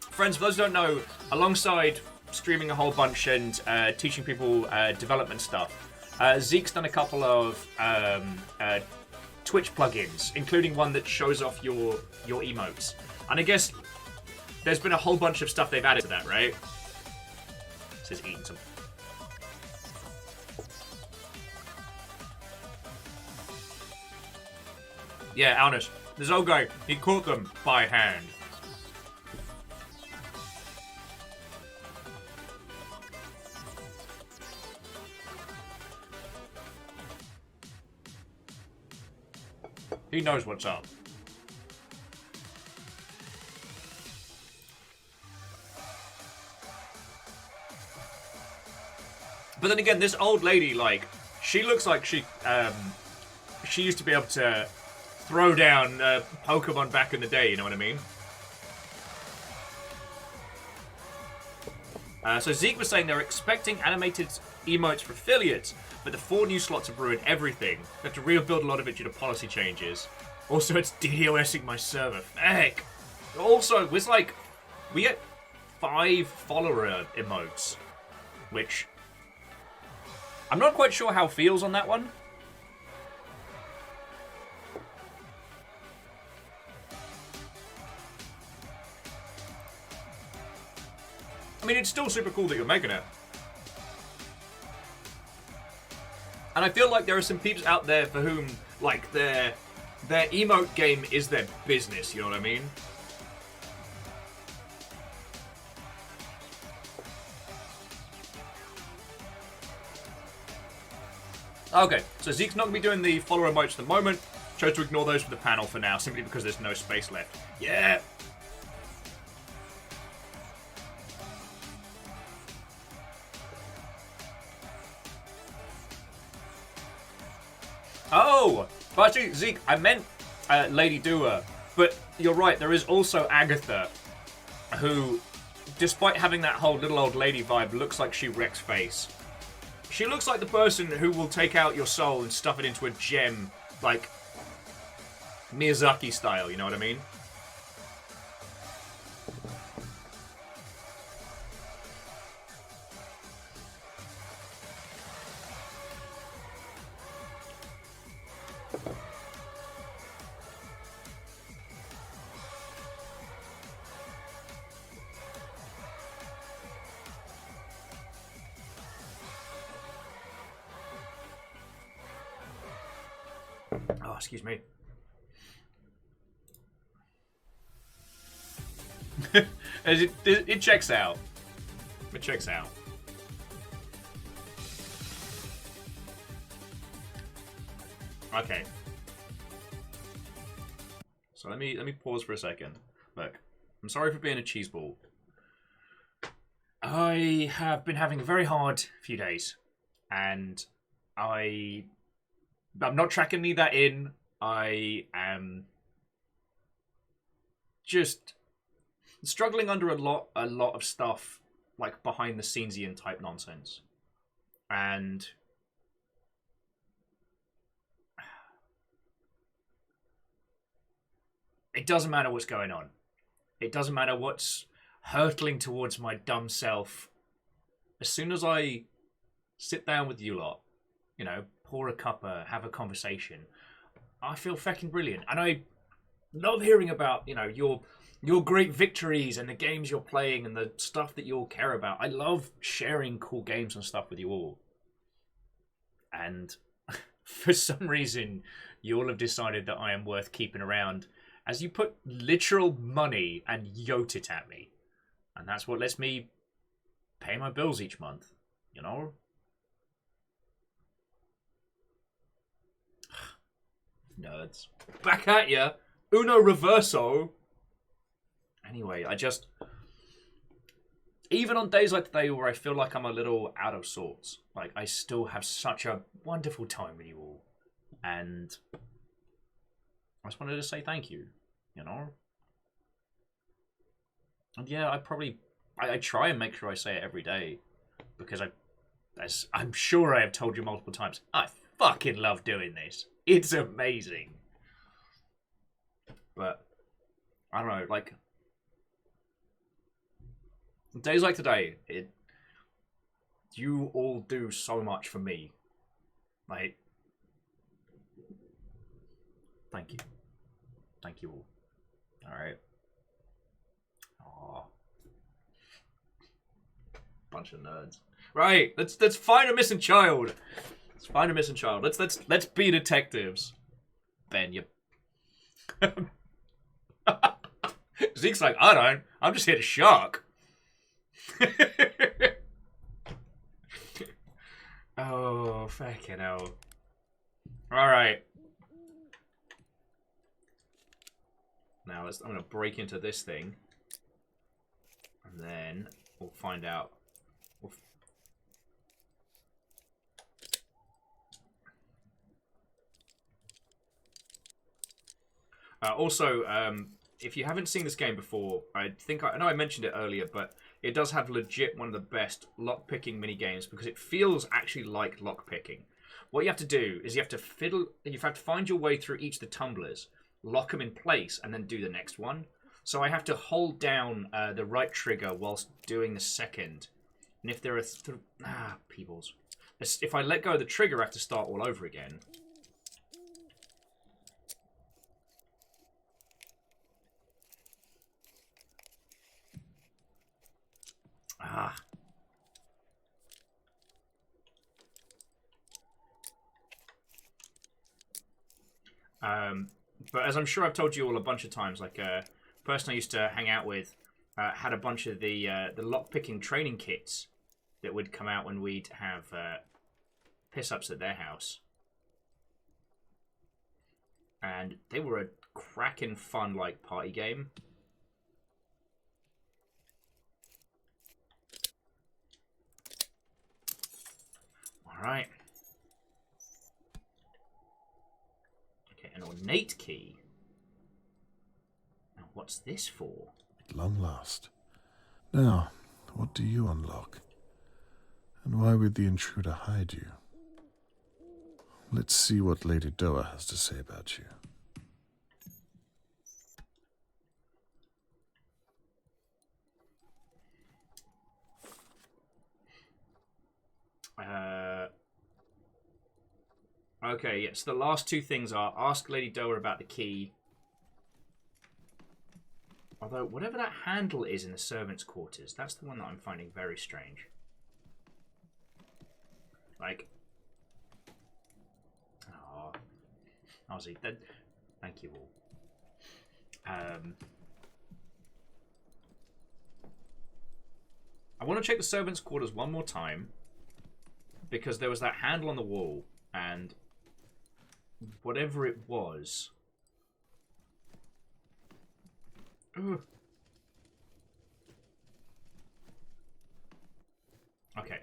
friends, for those who don't know, alongside streaming a whole bunch and teaching people development stuff, Zeke's done a couple of Twitch plugins, including one that shows off your emotes. And I guess there's been a whole bunch of stuff they've added to that, right? It says eating some. Yeah, Alnus. This old guy, he caught them by hand. He knows what's up. But then again, this old lady, like, she looks like she used to be able to throw down Pokemon back in the day, you know what I mean? So Zeke was saying they're expecting animated emotes for affiliates, but the 4 new slots have ruined everything. They have to rebuild a lot of it due to policy changes. Also, it's DDoSing my server. Heck. Also, it's like, we get 5 follower emotes, which I'm not quite sure how feels on that one. I mean, it's still super cool that you're making it. And I feel like there are some peeps out there for whom, like, their emote game is their business, you know what I mean? Okay, so Zeke's not going to be doing the follow emotes at the moment. Chose to ignore those for the panel for now, simply because there's no space left. Yeah! Oh! But actually, Zeke, I meant Lady Dua. But you're right, there is also Agatha, who, despite having that whole little old lady vibe, looks like she wrecks face. She looks like the person who will take out your soul and stuff it into a gem, like Miyazaki style, you know what I mean? Oh, excuse me. it checks out. It checks out. Okay. So let me pause for a second. Look, I'm sorry for being a cheeseball. I have been having a very hard few days, and I'm not tracking any of that in. I am just struggling under a lot of stuff, like behind the scenesian type nonsense. And it doesn't matter what's going on. It doesn't matter what's hurtling towards my dumb self. As soon as I sit down with you lot, you know, pour a cuppa, have a conversation, I feel fucking brilliant. And I love hearing about, you know, your great victories and the games you're playing and the stuff that you all care about. I love sharing cool games and stuff with you all. And for some reason, you all have decided that I am worth keeping around as you put literal money and yote it at me. And that's what lets me pay my bills each month, you know? Nerds. Back at ya! Uno reverso! Anyway, I just... Even on days like today where I feel like I'm a little out of sorts, like, I still have such a wonderful time with you all. And I just wanted to say thank you, you know? And yeah, I try and make sure I say it every day, because as I'm sure I have told you multiple times, I fucking love doing this. It's amazing. But I don't know, like, days like today, you all do so much for me. Like, thank you. Thank you all. Alright. Aww. Bunch of nerds. Right, let's find a missing child. Let's find a missing child. Let's be detectives. Ben, you Zeke's like, I'm just here to shark. Oh, fucking hell. Alright. Now I'm gonna break into this thing. And then we'll find out. Also, if you haven't seen this game before, I know I mentioned it earlier, but it does have legit one of the best lock-picking mini-games because it feels actually like lock-picking. What you have to do is you have to find your way through each of the tumblers, lock them in place, and then do the next one. So I have to hold down the right trigger whilst doing the second, And if there are Peebles. If I let go of the trigger, I have to start all over again. Ah. But as I'm sure I've told you all a bunch of times, like a person I used to hang out with had a bunch of the lockpicking training kits that would come out when we'd have piss-ups at their house. And they were a cracking fun, like, party game. Alright. Okay, an ornate key. Now, what's this for? At long last. Now, what do you unlock? And why would the intruder hide you? Let's see what Lady Doa has to say about you. Okay, yes. The last two things are ask Lady Doa about the key. Although, whatever that handle is in the servants' quarters, that's the one that I'm finding very strange. Like... Oh... Ozzy, thank you all. I want to check the servants' quarters one more time, because there was that handle on the wall, and whatever it was... Ugh. Okay.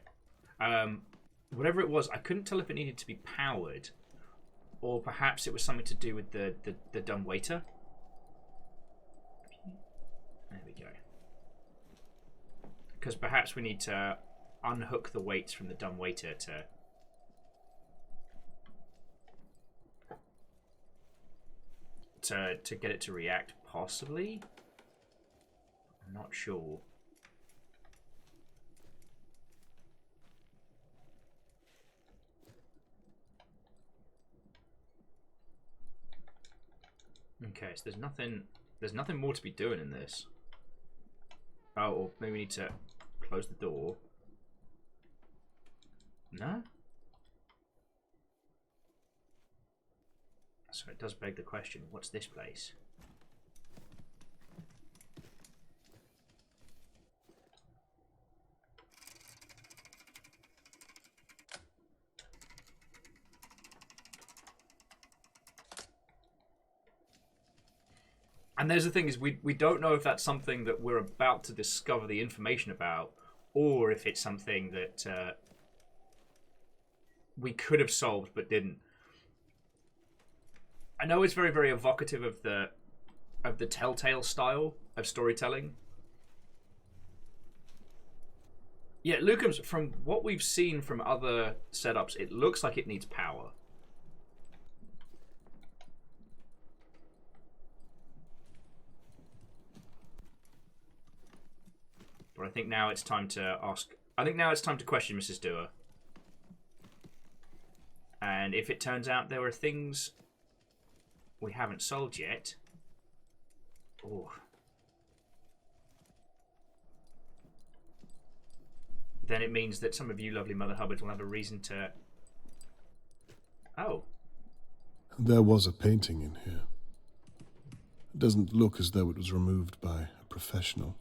Whatever it was, I couldn't tell if it needed to be powered, or perhaps it was something to do with the dumb waiter. There we go. Because perhaps we need to unhook the weights from the dumb waiter to get it to react, possibly. I'm not sure. Okay, so there's nothing more to be doing in this. Oh, or maybe we need to close the door. No? So it does beg the question, what's this place? And there's the thing is, we don't know if that's something that we're about to discover the information about, or if it's something that we could have solved but didn't. I know it's very, very evocative of the Telltale style of storytelling. Yeah, Lucas, from what we've seen from other setups, it looks like it needs power. But I think now it's time to ask... I think now it's time to question Mrs. Dewar. And if it turns out there are things we haven't solved yet... Oh. Then it means that some of you lovely Mother Hubbards will have a reason to... Oh. There was a painting in here. It doesn't look as though it was removed by a professional.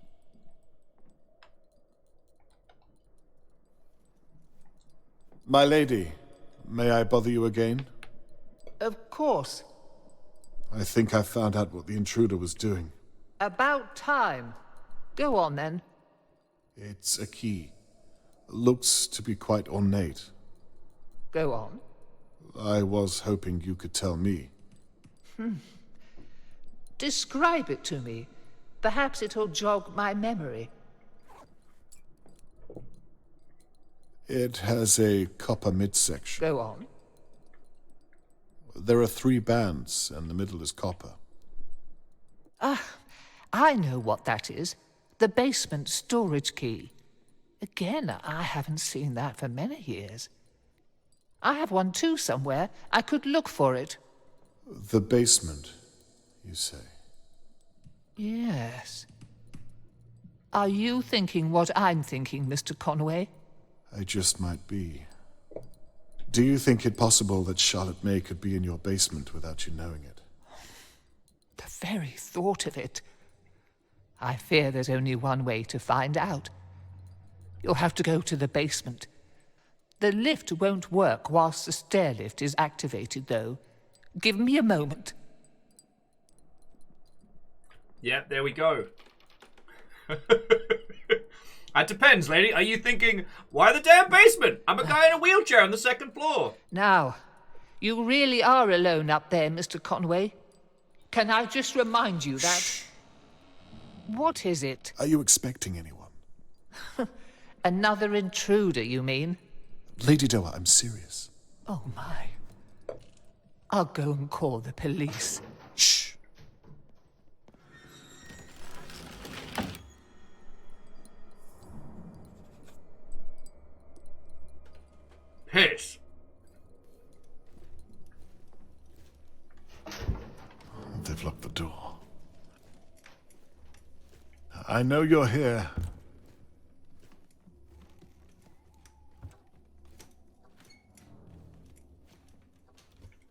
My lady, may I bother you again? Of course. I think I found out what the intruder was doing. About time. Go on, then. It's a key. Looks to be quite ornate. Go on. I was hoping you could tell me. Describe it to me. Perhaps it'll jog my memory. It has a copper midsection. Go on. There are 3 bands, and the middle is copper. Ah, I know what that is. The basement storage key. Again, I haven't seen that for many years. I have one too somewhere. I could look for it. The basement, you say? Yes. Are you thinking what I'm thinking, Mr. Conway? I just might be. Do you think it possible that Charlotte May could be in your basement without you knowing it? The very thought of it. I fear there's only one way to find out. You'll have to go to the basement. The lift won't work whilst the stair lift is activated, though. Give me a moment. Yeah, there we go. It depends, lady. Are you thinking, why the damn basement? I'm a guy in a wheelchair on the second floor. Now, you really are alone up there, Mr. Conway. Can I just remind you that... Shh. What is it? Are you expecting anyone? Another intruder, you mean? Lady Doa, I'm serious. Oh, my. I'll go and call the police. Shh. Piss. They've locked the door. I know you're here.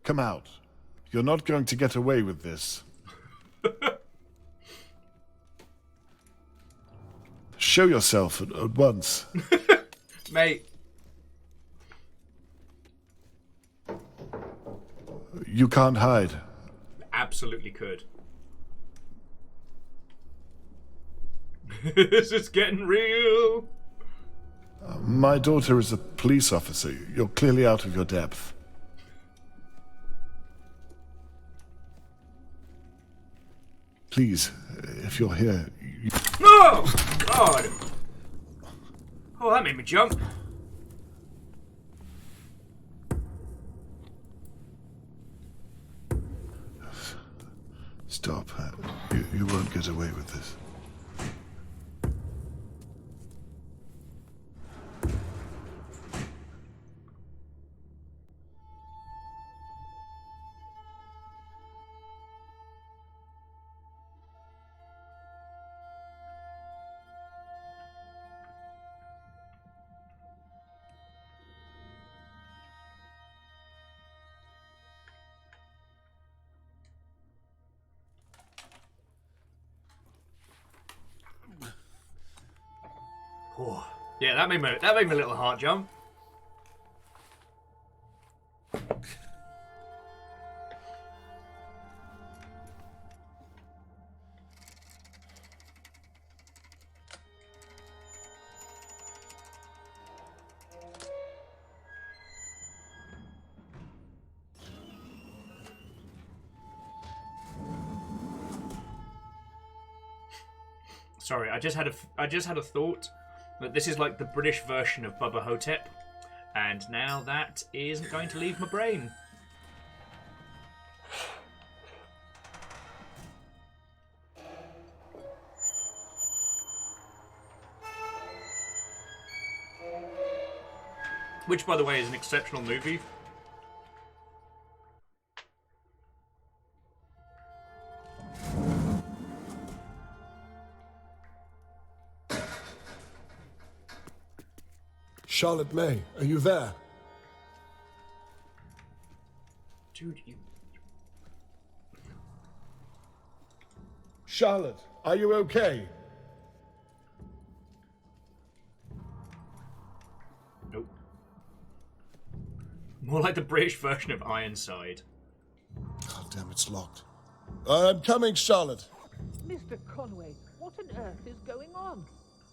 Come out. You're not going to get away with this. Show yourself at once. Mate. You can't hide. Absolutely could. This is getting real. My daughter is a police officer. You're clearly out of your depth. Please, if you're here... Oh, God. Oh, that made me jump. Stop. You won't get away with this. Oh, yeah, that made me a little heart jump. Sorry, I just had a thought that this is like the British version of Bubba Hotep, and now that isn't going to leave my brain. Which, by the way, is an exceptional movie. Charlotte May, are you there? Dude, you... Charlotte, are you okay? Nope. More like the British version of Ironside. God damn, it's locked. I'm coming, Charlotte. Mr. Conway, what on earth is going on?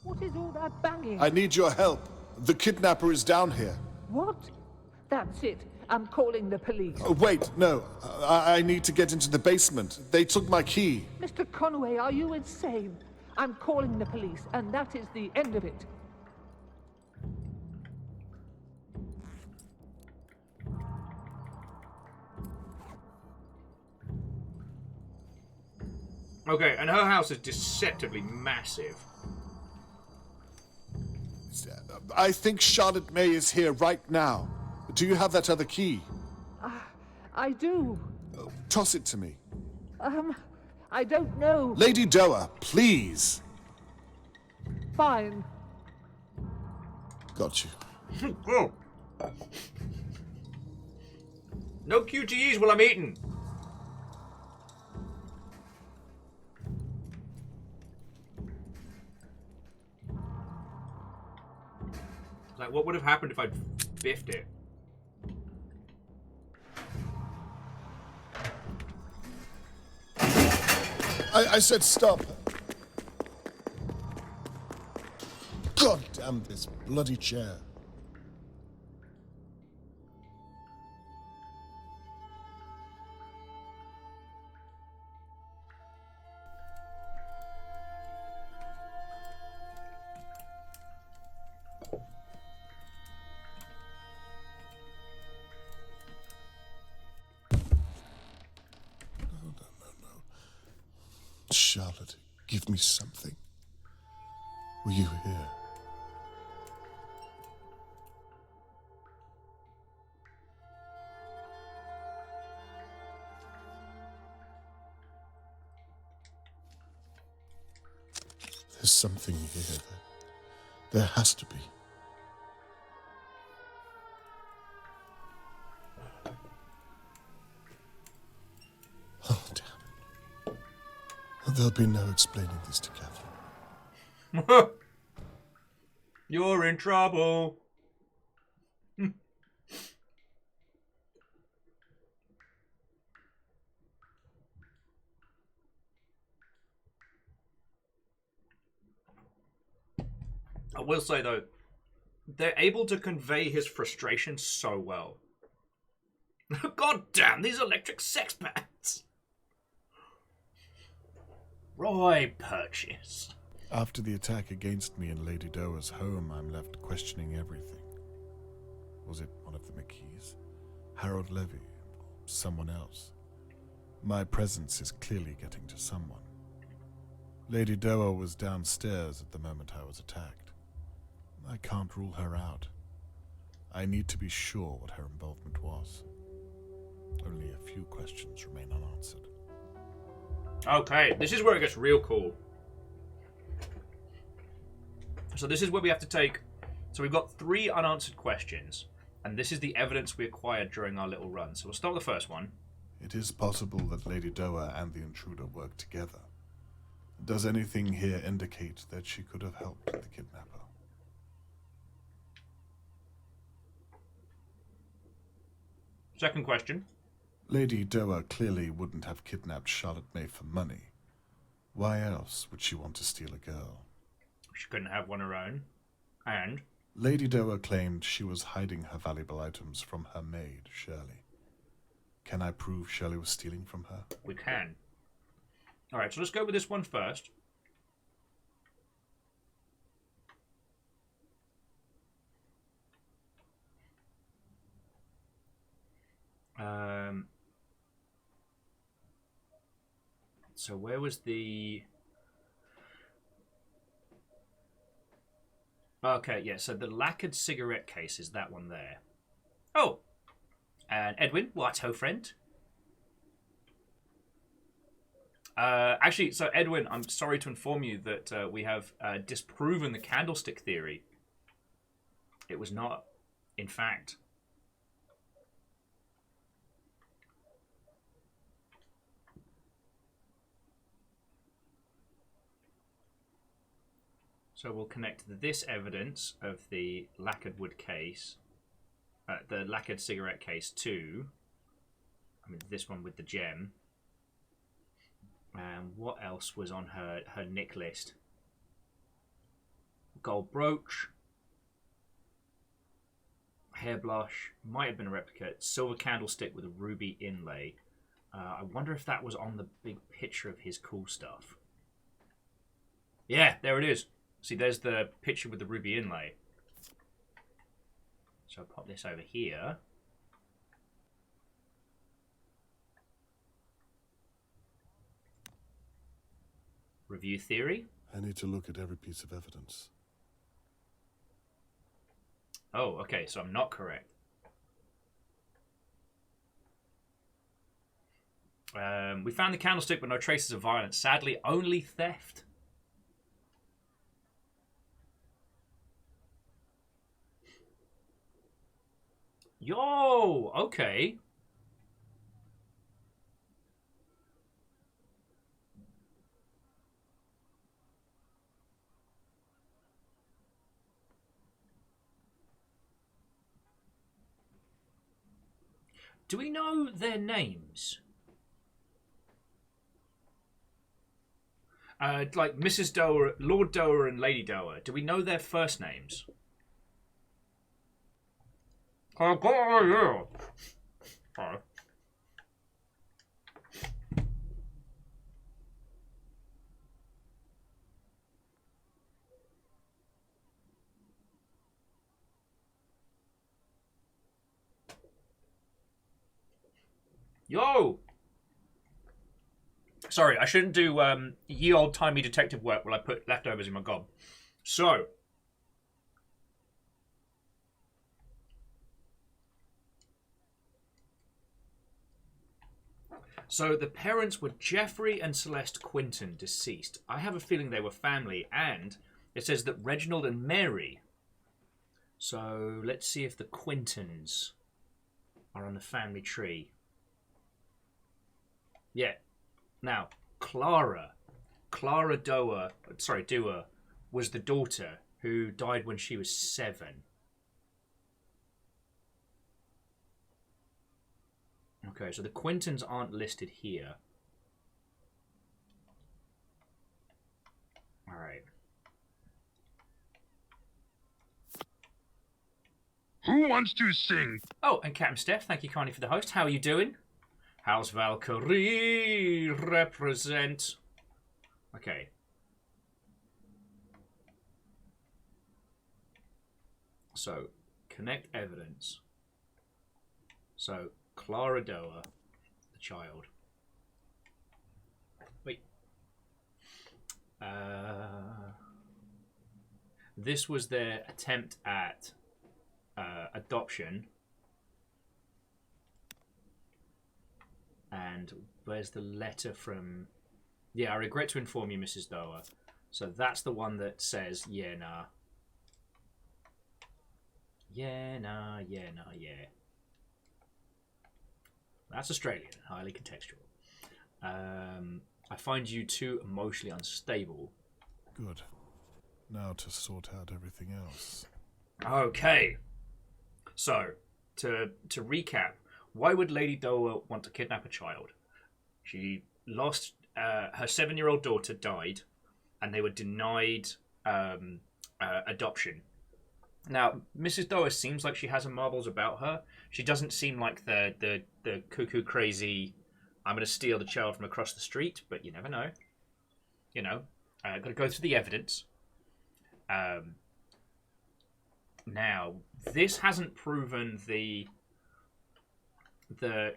What is all that banging? I need your help. The kidnapper is down here. What? That's it. I'm calling the police. Oh, wait, no. I need to get into the basement. They took my key. Mr. Conway, are you insane? I'm calling the police, and that is the end of it. Okay, and her house is deceptively massive. I think Charlotte May is here right now. Do you have that other key? I do. Toss it to me. I don't know. Lady Doa, please. Fine. Got you. Oh. No QTEs while I'm eating. Like, what would have happened if I'd biffed it? I said stop. God damn this bloody chair. Charlotte, give me something. Were you here? There's something here. There has to be. Oh, damn it. There'll be no explaining this to Catherine. You're in trouble. I will say, though, they're able to convey his frustration so well. God damn, these electric sex pads! Roy Purchase. After the attack against me in Lady Doa's home, I'm left questioning everything. Was it one of the McKees? Harold Levy? Or someone else? My presence is clearly getting to someone. Lady Doa was downstairs at the moment I was attacked. I can't rule her out. I need to be sure what her involvement was. Only a few questions remain unanswered. Okay, this is where it gets real cool. So this is where we have to take... So we've got 3 unanswered questions, and this is the evidence we acquired during our little run. So we'll start with the first one. It is possible that Lady Doa and the intruder worked together. Does anything here indicate that she could have helped the kidnapper? Second question. Lady Doa clearly wouldn't have kidnapped Charlotte May for money. Why else would she want to steal a girl? She couldn't have one of her own. And? Lady Doa claimed she was hiding her valuable items from her maid, Shirley. Can I prove Shirley was stealing from her? We can. Alright, so let's go with this one first. So where was the... Okay, yeah, so the lacquered cigarette case is that one there. Oh! And Edwin, what's ho friend? Actually, so Edwin, I'm sorry to inform you that we have disproven the candlestick theory. It was not, in fact. So we'll connect this evidence of the lacquered wood case, the lacquered cigarette case to, this one with the gem. And what else was on her nick list? Gold brooch, hair blush, might have been a replica, silver candlestick with a ruby inlay. I wonder if that was on the big picture of his cool stuff. Yeah, there it is. See, there's the picture with the ruby inlay. So I'll pop this over here. Review theory. I need to look at every piece of evidence. Oh, okay, so I'm not correct. We found the candlestick, but no traces of violence. Sadly, only theft. Yo, okay. Do we know their names? Like Mrs. Dower, Lord Dower, and Lady Dower. Do we know their first names? Yo! Sorry, I shouldn't do ye old timey detective work while I put leftovers in my gob. So, the parents were Geoffrey and Celeste Quinton, deceased. I have a feeling they were family, and it says that Reginald and Mary. So let's see if the Quintons are on the family tree. Yeah. Now, Clara Dower, Dewar, was the daughter who died when she was 7. Okay, so the Quintons aren't listed here. All right. Who wants to sing? Oh, and Captain Steph, thank you kindly for the host. How are you doing? How's Valkyrie represent? Okay. So, connect evidence. So, Clara Dower, the child. Wait. This was their attempt at adoption. And where's the letter from... Yeah, I regret to inform you, Mrs. Dower. So that's the one that says, yeah, nah. Yeah, nah, yeah, nah, yeah. That's Australian, highly contextual. I find you too emotionally unstable. Good. Now to sort out everything else. Okay. So, to recap, why would Lady Dower want to kidnap a child? She lost... her 7-year-old daughter died, and they were denied adoption. Now, Mrs. Dower seems like she has her marbles about her. She doesn't seem like the cuckoo crazy, I'm going to steal the child from across the street, but you never know. You know, got to go through the evidence. Now, this hasn't proven the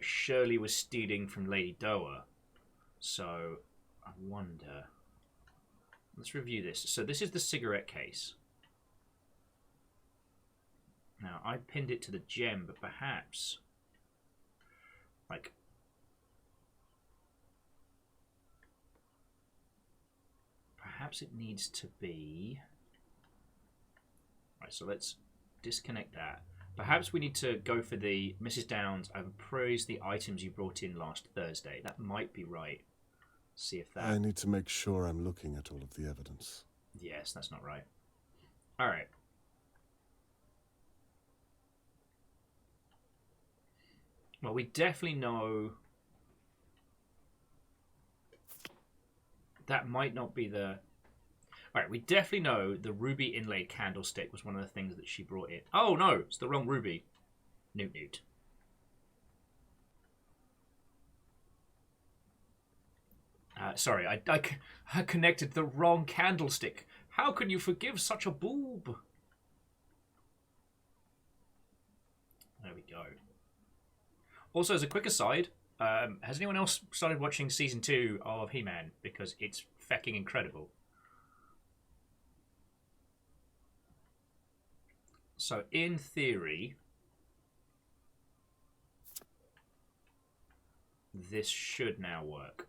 Shirley was stealing from Lady Dower. So, I wonder... Let's review this. So this is the cigarette case. Now, I pinned it to the gem, but perhaps... Like... Perhaps it needs to be... Right, so let's disconnect that. Perhaps we need to go for the Mrs. Downs, I've appraised the items you brought in last Thursday. That might be right. See if that... I need to make sure I'm looking at all of the evidence. Yes, that's not right. All right. Well, we definitely know that might not be the... All right, we definitely know the ruby inlaid candlestick was one of the things that she brought in. Oh, no, it's the wrong ruby. Newt. Sorry, I connected the wrong candlestick. How can you forgive such a boob? There we go. Also, as a quick aside, has anyone else started watching Season 2 of He-Man? Because it's fecking incredible. So, in theory, this should now work.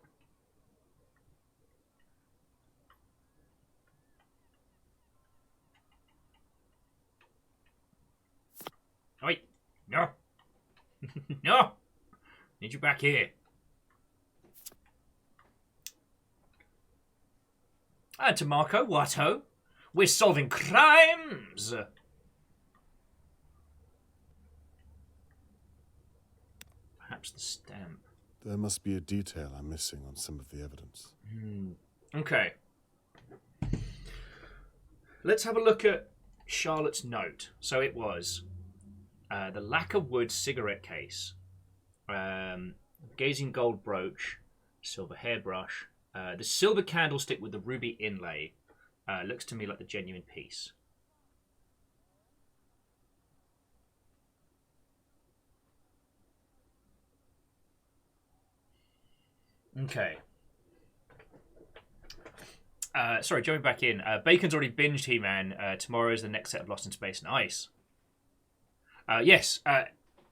Wait, no. No! Need you back here. And to Marco, what ho? We're solving crimes! Perhaps the stamp. There must be a detail I'm missing on some of the evidence. Okay. Let's have a look at Charlotte's note. So it was the lacquer wood cigarette case, gazing gold brooch, silver hairbrush, the silver candlestick with the ruby inlay. Looks to me like the genuine piece. Okay. Sorry, jumping back in. Bacon's already binged He-Man. Tomorrow's the next set of Lost in Space and Ice. Yes,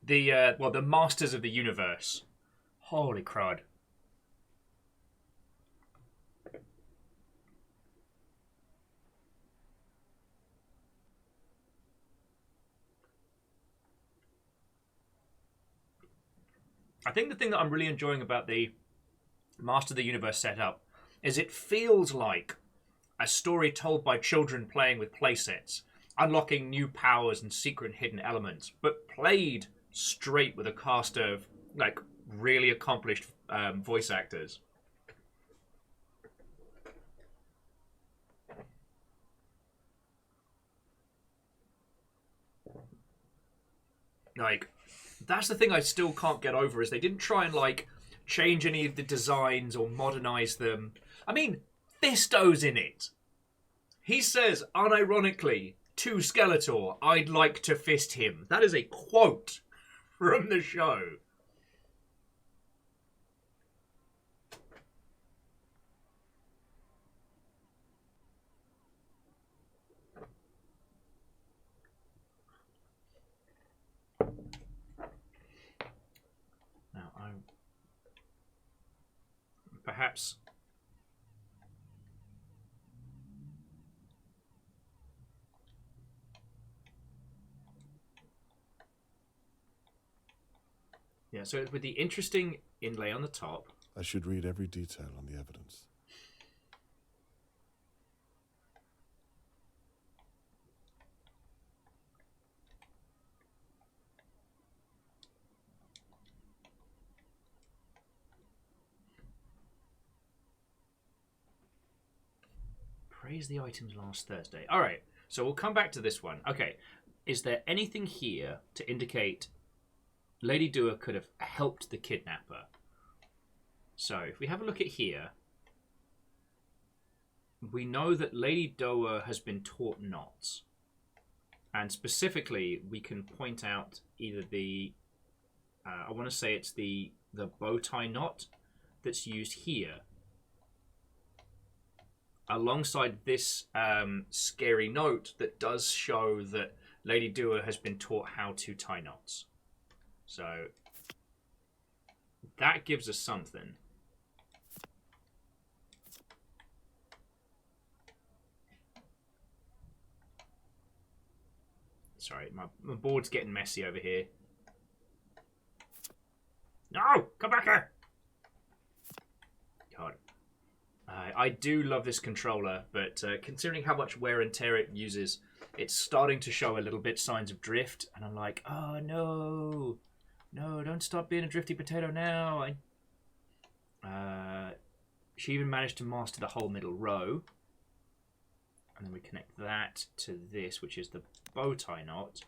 the Masters of the Universe. Holy crud. I think the thing that I'm really enjoying about the Master of the Universe setup is it feels like a story told by children playing with playsets, unlocking new powers and secret hidden elements, but played straight with a cast of like really accomplished voice actors. Like, that's the thing I still can't get over is they didn't try and like change any of the designs or modernize them. I mean, Fisto's in it. He says, unironically, to Skeletor, "I'd like to fist him." That is a quote from the show. Now, perhaps... Yeah, so with the interesting inlay on the top. I should read every detail on the evidence. Praise the items last Thursday. All right, so we'll come back to this one. Okay, is there anything here to indicate Lady Dua could have helped the kidnapper? So if we have a look at here, we know that Lady Dua has been taught knots. And specifically, we can point out either the, I want to say it's the bow tie knot that's used here, alongside this scary note that does show that Lady Dua has been taught how to tie knots. So that gives us something. Sorry, my board's getting messy over here. No! Come back here! God. I do love this controller, but considering how much wear and tear it uses, it's starting to show a little bit signs of drift, and I'm like, oh no! No, don't stop being a drifty potato now! She even managed to master the whole middle row. And then we connect that to this, which is the bow tie knot,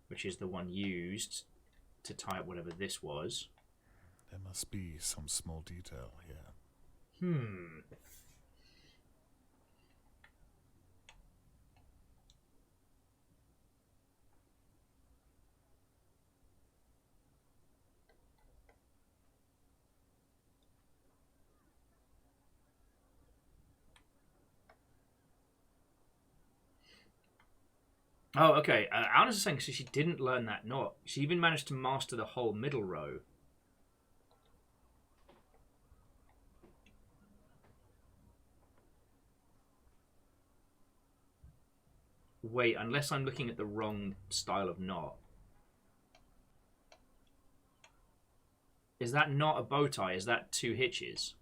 which is the one used to tie up whatever this was. There must be some small detail here. Oh, okay. Alice is saying she didn't learn that knot. She even managed to master the whole middle row. Wait, unless I'm looking at the wrong style of knot. Is that not a bow tie? Is that 2 hitches?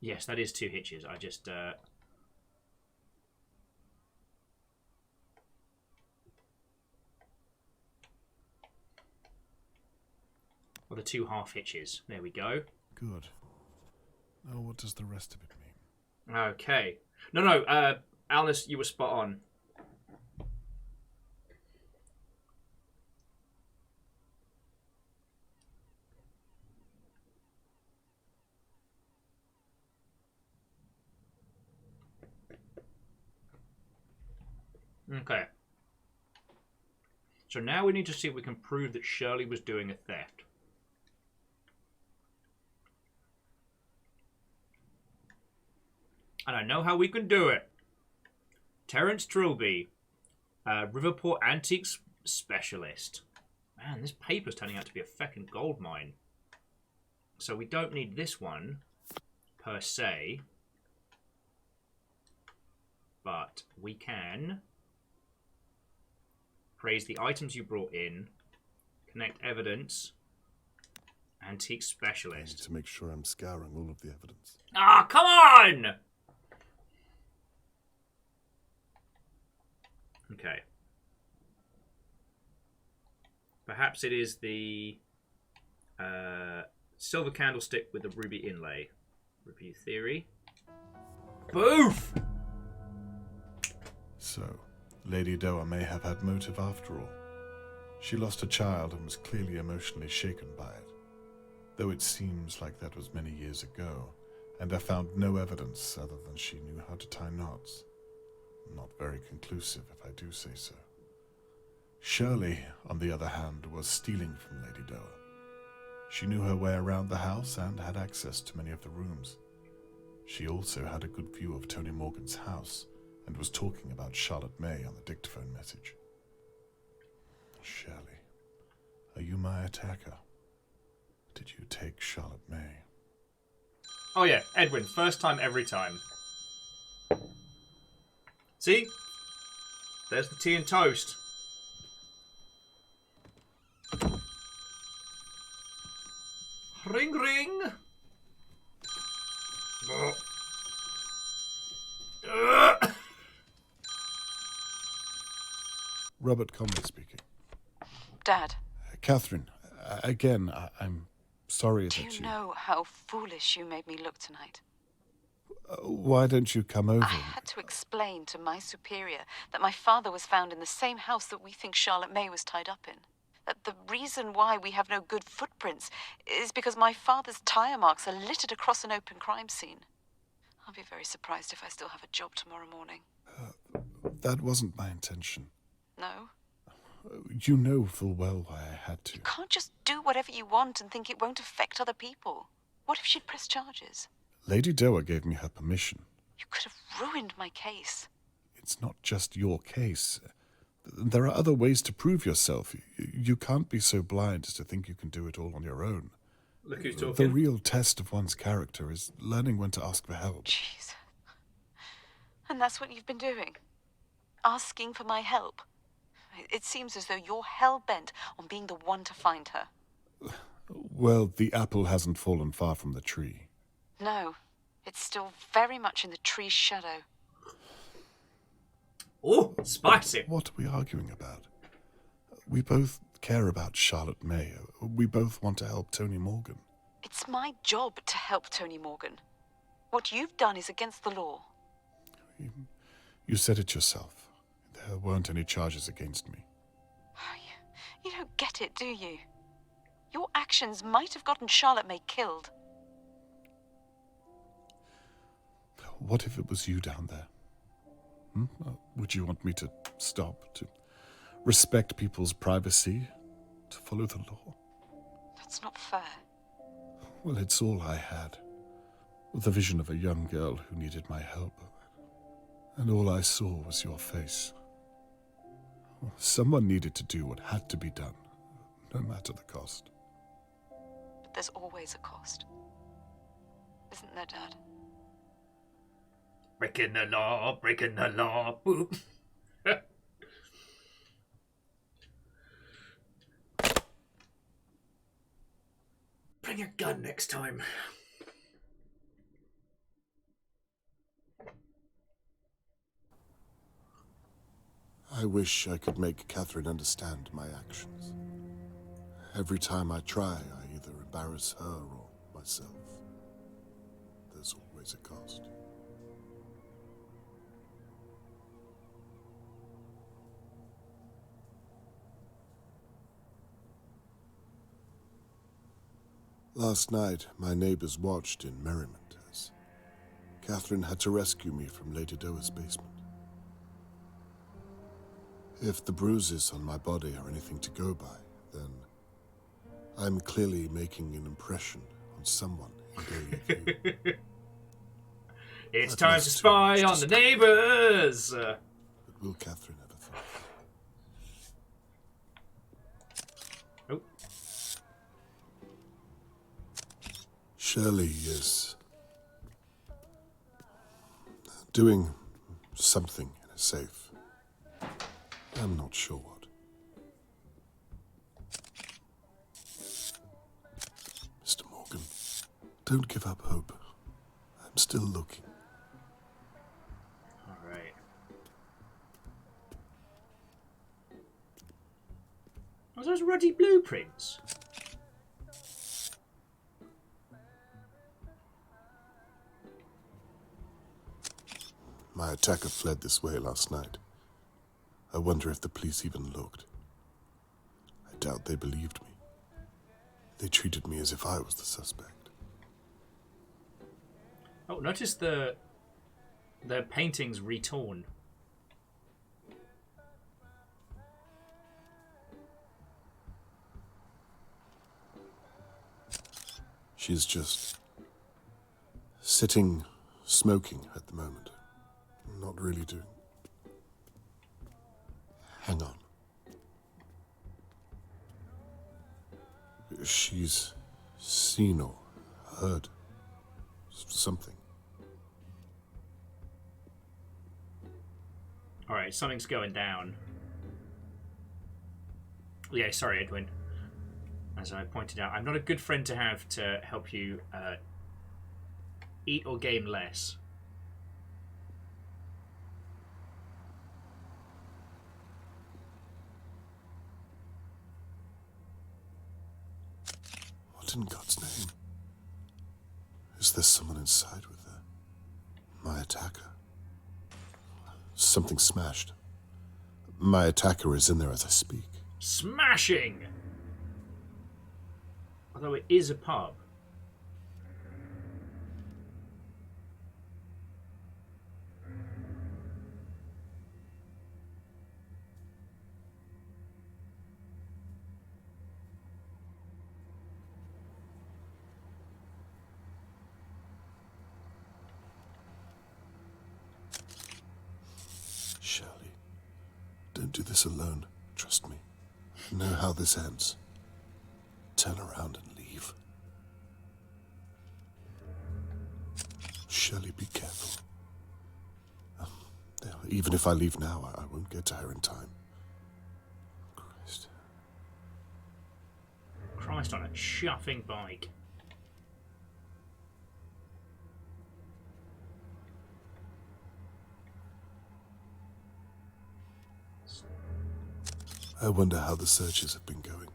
Yes, that is 2 hitches. I just... Or the 2 half hitches. There we go. Good. Now, what does the rest of it mean? Okay. No, Alice, you were spot on. Okay. So now we need to see if we can prove that Shirley was doing a theft. And I know how we can do it. Terence Trilby, Riverport Antiques Specialist. Man, this paper's turning out to be a feckin' gold mine. So we don't need this one, per se. But we can praise the items you brought in, connect evidence, Antique I Specialist. need to make sure I'm scouring all of the evidence. Ah, come on! Okay. Perhaps it is the silver candlestick with the ruby inlay. Review theory. Boof! So, Lady Doa may have had motive after all. She lost a child and was clearly emotionally shaken by it. Though it seems like that was many years ago, and I found no evidence other than she knew how to tie knots. Not very conclusive, if I do say so. Shirley, on the other hand, was stealing from Lady Doa. She knew her way around the house and had access to many of the rooms. She also had a good view of Tony Morgan's house and was talking about Charlotte May on the dictaphone message. Shirley, are you my attacker? Did you take Charlotte May? Oh yeah, Edwin, first time every time. See? There's the tea and toast. Ring ring! Robert Conway speaking. Dad, Catherine, again, I'm sorry do that you know how foolish you made me look tonight? Why don't you come over? I had to explain to my superior that my father was found in the same house that we think Charlotte May was tied up in. That the reason why we have no good footprints is because my father's tire marks are littered across an open crime scene. I'll be very surprised if I still have a job tomorrow morning. That wasn't my intention. No? You know full well why I had to. You can't just do whatever you want and think it won't affect other people. What if she'd press charges? Lady Doa gave me her permission. You could have ruined my case. It's not just your case. There are other ways to prove yourself. You can't be so blind as to think you can do it all on your own. Look who's talking. The real test of one's character is learning when to ask for help. Jeez. And that's what you've been doing? Asking for my help? It seems as though you're hell-bent on being the one to find her. Well, the apple hasn't fallen far from the tree. No, it's still very much in the tree's shadow. Oh, spicy. What are we arguing about? We both care about Charlotte May. We both want to help Tony Morgan. It's my job to help Tony Morgan. What you've done is against the law. You said it yourself. There weren't any charges against me. You don't get it, do you? Your actions might have gotten Charlotte May killed. What if it was you down there? Would you want me to stop, to respect people's privacy, to follow the law? That's not fair. Well, it's all I had. The vision of a young girl who needed my help. And all I saw was your face. Someone needed to do what had to be done, no matter the cost. But there's always a cost. Isn't there, Dad? Breaking the law, boop. Bring a gun next time. I wish I could make Catherine understand my actions. Every time I try, I either embarrass her or myself. There's always a cost. Last night, my neighbors watched in merriment as Catherine had to rescue me from Lady Doa's basement. If the bruises on my body are anything to go by, then I'm clearly making an impression on someone in daily view. It's time to spy on the neighbors! But will Catherine ever think? Oh. Shirley is doing something in a safe. I'm not sure what. Mr. Morgan, don't give up hope. I'm still looking. All right. Are those ruddy blueprints? My attacker fled this way last night. I wonder if the police even looked. I doubt they believed me. They treated me as if I was the suspect. Oh, notice the painting's retorn. She's just sitting, smoking at the moment. Not really doing. Hang on. She's seen or heard something. Alright, something's going down. Yeah, sorry, Edwin. As I pointed out, I'm not a good friend to have to help you eat or game less. What in God's name? Is there someone inside with her? My attacker? Something smashed. My attacker is in there as I speak. Smashing! Although it is a pub. Shirley, don't do this alone. Trust me. I know how this ends. Turn around and leave. Shirley, be careful. Even if I leave now, I won't get to her in time. Christ. Christ on a chuffing bike. I wonder how the searches have been going.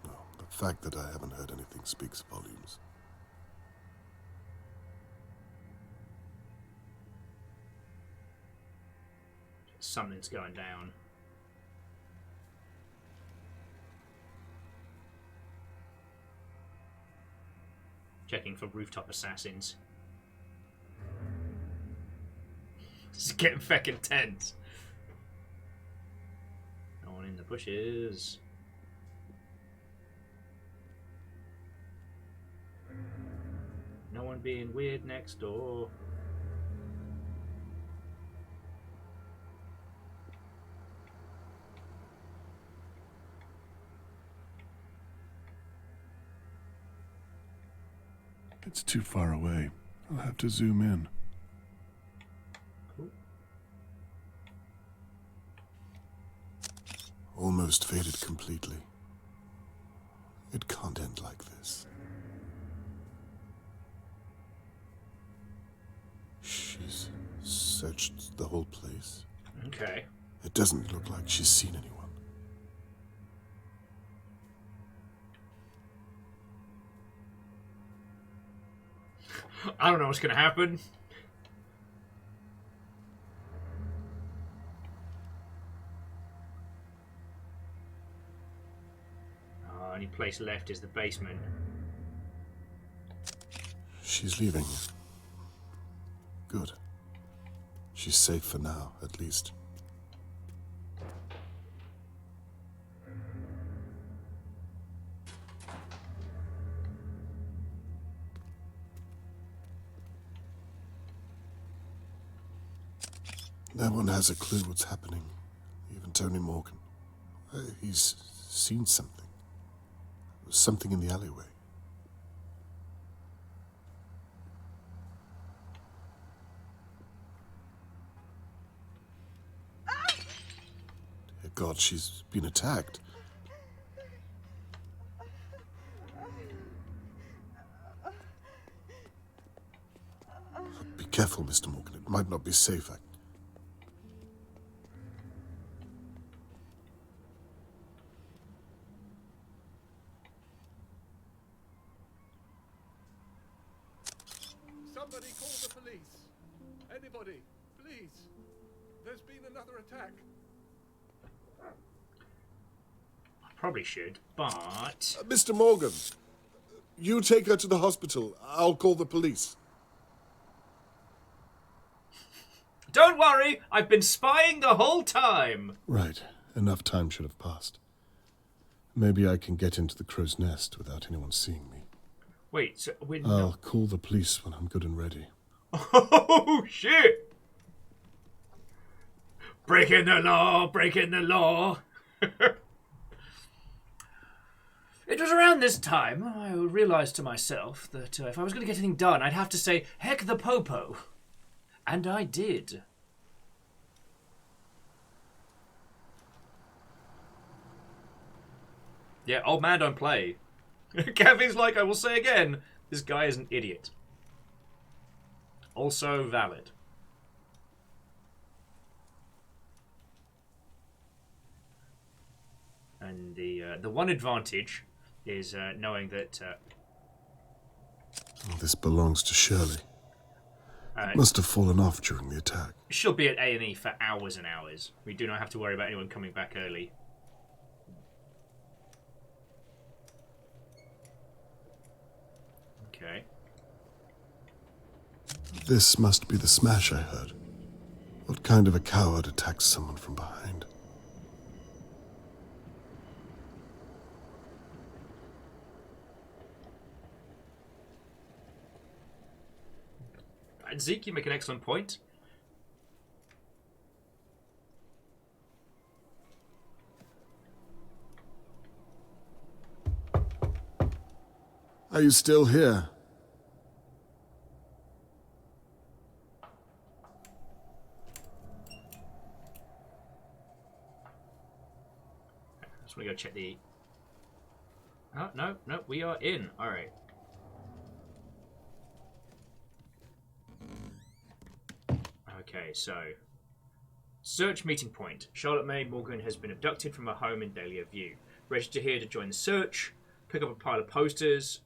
Well, the fact that I haven't heard anything speaks volumes. Something's going down. Checking for rooftop assassins. This is getting feckin' tense. No one in the bushes. No one being weird next door. It's too far away. I'll have to zoom in. Almost faded completely. It can't end like this. She's searched the whole place. Okay. It doesn't look like she's seen anyone. I don't know what's going to happen. Only place left is the basement. She's leaving. Good. She's safe for now, at least. No one has a clue what's happening. Even Tony Morgan. He's seen something. Something in the alleyway. Dear God, she's been attacked. Be careful, Mr. Morgan. It might not be safe. Somebody call the police. Anybody, please. There's been another attack. I probably should, but... Mr. Morgan, you take her to the hospital. I'll call the police. Don't worry, I've been spying the whole time. Right. Enough time should have passed. Maybe I can get into the crow's nest without anyone seeing me. Wait, so we're I'll not... call the police when I'm good and ready. Oh, shit! Breaking the law, breaking the law. It was around this time I realised to myself that if I was going to get anything done, I'd have to say, heck the popo. And I did. Yeah, old man don't play. Kevin's like, I will say again, this guy is an idiot. Also valid. And the one advantage is knowing that... This belongs to Shirley. It must have fallen off during the attack. She'll be at A&E for hours and hours. We do not have to worry about anyone coming back early. Okay. This must be the smash I heard. What kind of a coward attacks someone from behind? And Zeke, you make an excellent point. Are you still here? Just want to go check the... Oh, no, we are in. All right. Okay, so... Search meeting point. Charlotte May Morgan has been abducted from her home in Dahlia View. Register here to join the search. Pick up a pile of posters.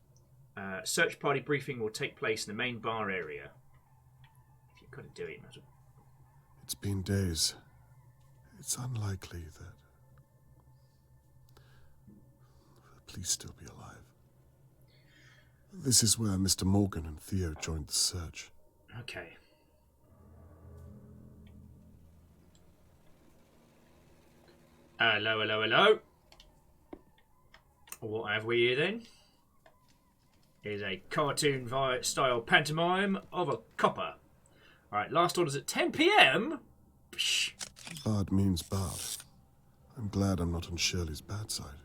Search party briefing will take place in the main bar area. If you've got to do it, you might as well. It's been days. It's unlikely that... Please still be alive. This is where Mr. Morgan and Theo joined the search. Okay. Hello, hello, hello. What have we here then? Is a cartoon style pantomime of a copper. Alright, last order's at 10 PM? Psh. Bard means bard. I'm glad I'm not on Shirley's bad side.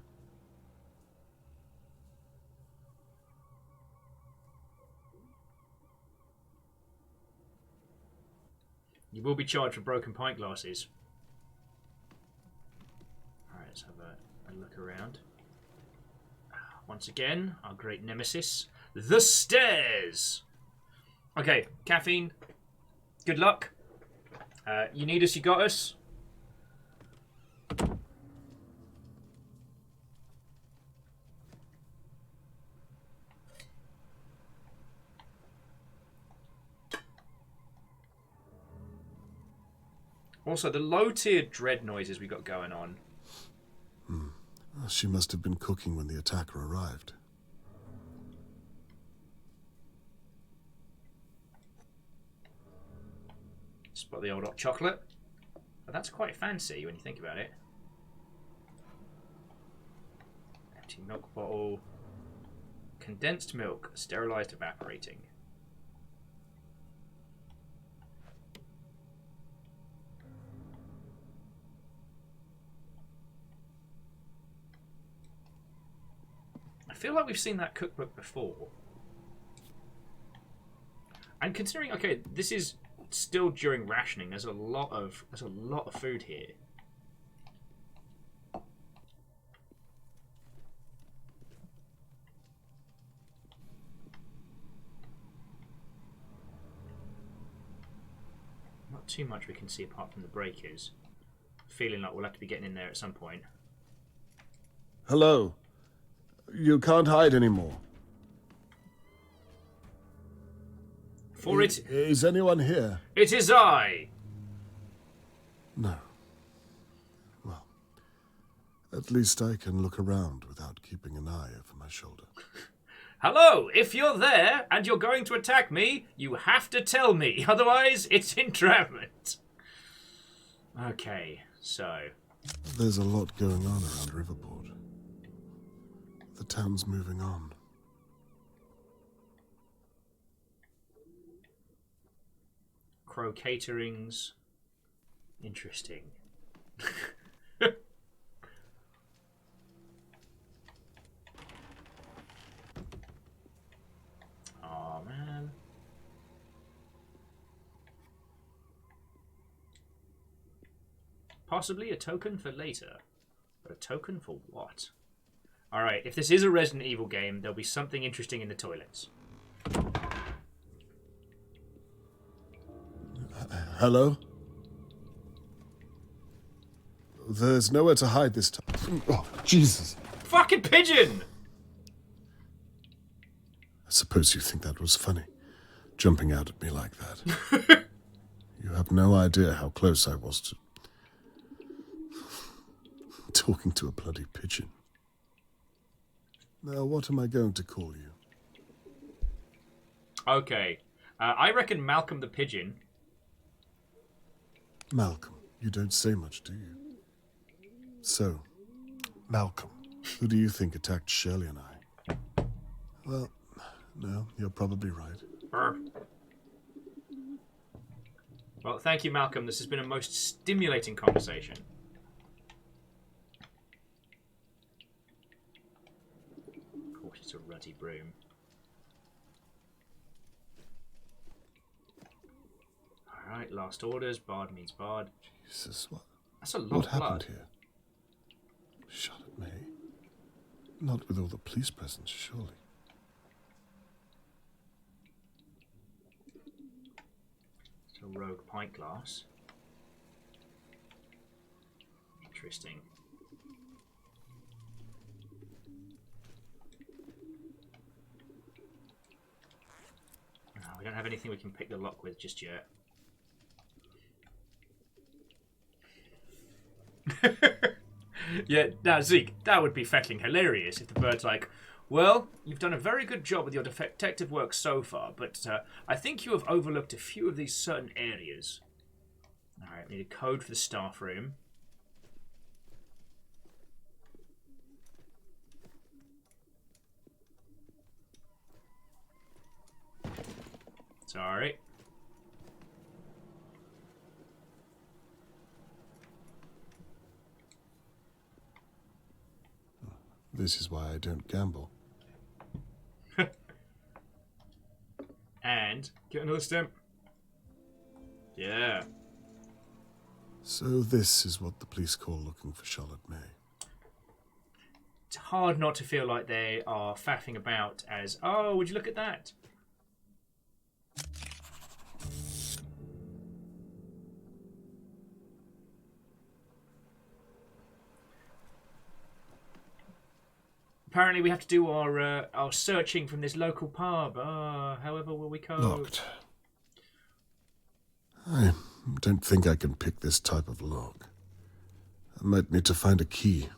You will be charged for broken pint glasses. Alright, let's have a look around. Once again, our great nemesis, the stairs! Okay, Caffeine, good luck. You need us, you got us. Also, the low-tiered dread noises we got going on. She must have been cooking when the attacker arrived. Spot the old hot chocolate. But that's quite fancy when you think about it. Empty milk bottle. Condensed milk, sterilized, evaporating. I feel like we've seen that cookbook before. And considering, okay, this is still during rationing, there's a lot of food here. Not too much we can see apart from the breakers. Feeling like we'll have to be getting in there at some point. Hello. You can't hide anymore. For it Is anyone here? It is I! No. Well, at least I can look around without keeping an eye over my shoulder. Hello! If you're there and you're going to attack me, you have to tell me. Otherwise, it's entrapment. Okay, so... There's a lot going on around Riverport. The town's moving on. Crow caterings. Interesting. Oh man. Possibly a token for later. But a token for what? Alright, if this is a Resident Evil game, there'll be something interesting in the toilets. Hello? There's nowhere to hide this time. Oh, Jesus. Fucking pigeon! I suppose you think that was funny, jumping out at me like that. You have no idea how close I was to talking to a bloody pigeon. Now, what am I going to call you? Okay. I reckon Malcolm the Pigeon. Malcolm. You don't say much, do you? So, Malcolm, who do you think attacked Shirley and I? Well, no, you're probably right. Brr. Well, thank you, Malcolm. This has been a most stimulating conversation. Of course, it's a ruddy broom. Alright, last orders. Bard means bard. Jesus, what? That's a lot What of happened blood. here? Shot at me? Not with all the police presence, surely. It's a rogue pint glass. Interesting. No, we don't have anything we can pick the lock with just yet. Yeah, now Zeke, that would be fucking hilarious if the bird's like, well, you've done a very good job with your detective work so far, but I think you have overlooked a few of these certain areas. Alright, need a code for the staff room. Sorry. This is why I don't gamble. And get another stamp. Yeah. So this is what the police call looking for Charlotte May. It's hard not to feel like they are faffing about as, oh, would you look at that? Apparently we have to do our searching from this local pub. However will we cope? Locked. I don't think I can pick this type of lock. I might need to find a key.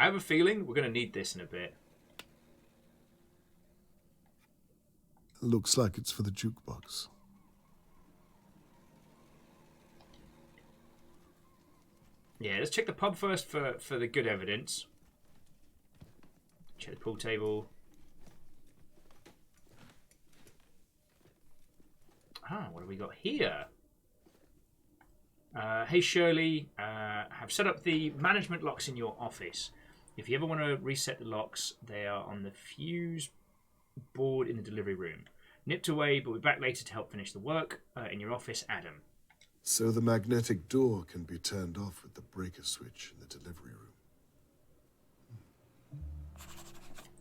I have a feeling we're going to need this in a bit. Looks like it's for the jukebox. Yeah, let's check the pub first for the good evidence. Check the pool table. What have we got here? Hey Shirley, have set up the management locks in your office. If you ever want to reset the locks, they are on the fuse board in the delivery room. Nipped away, but we're back later to help finish the work. In your office, Adam. So the magnetic door can be turned off with the breaker switch in the delivery room.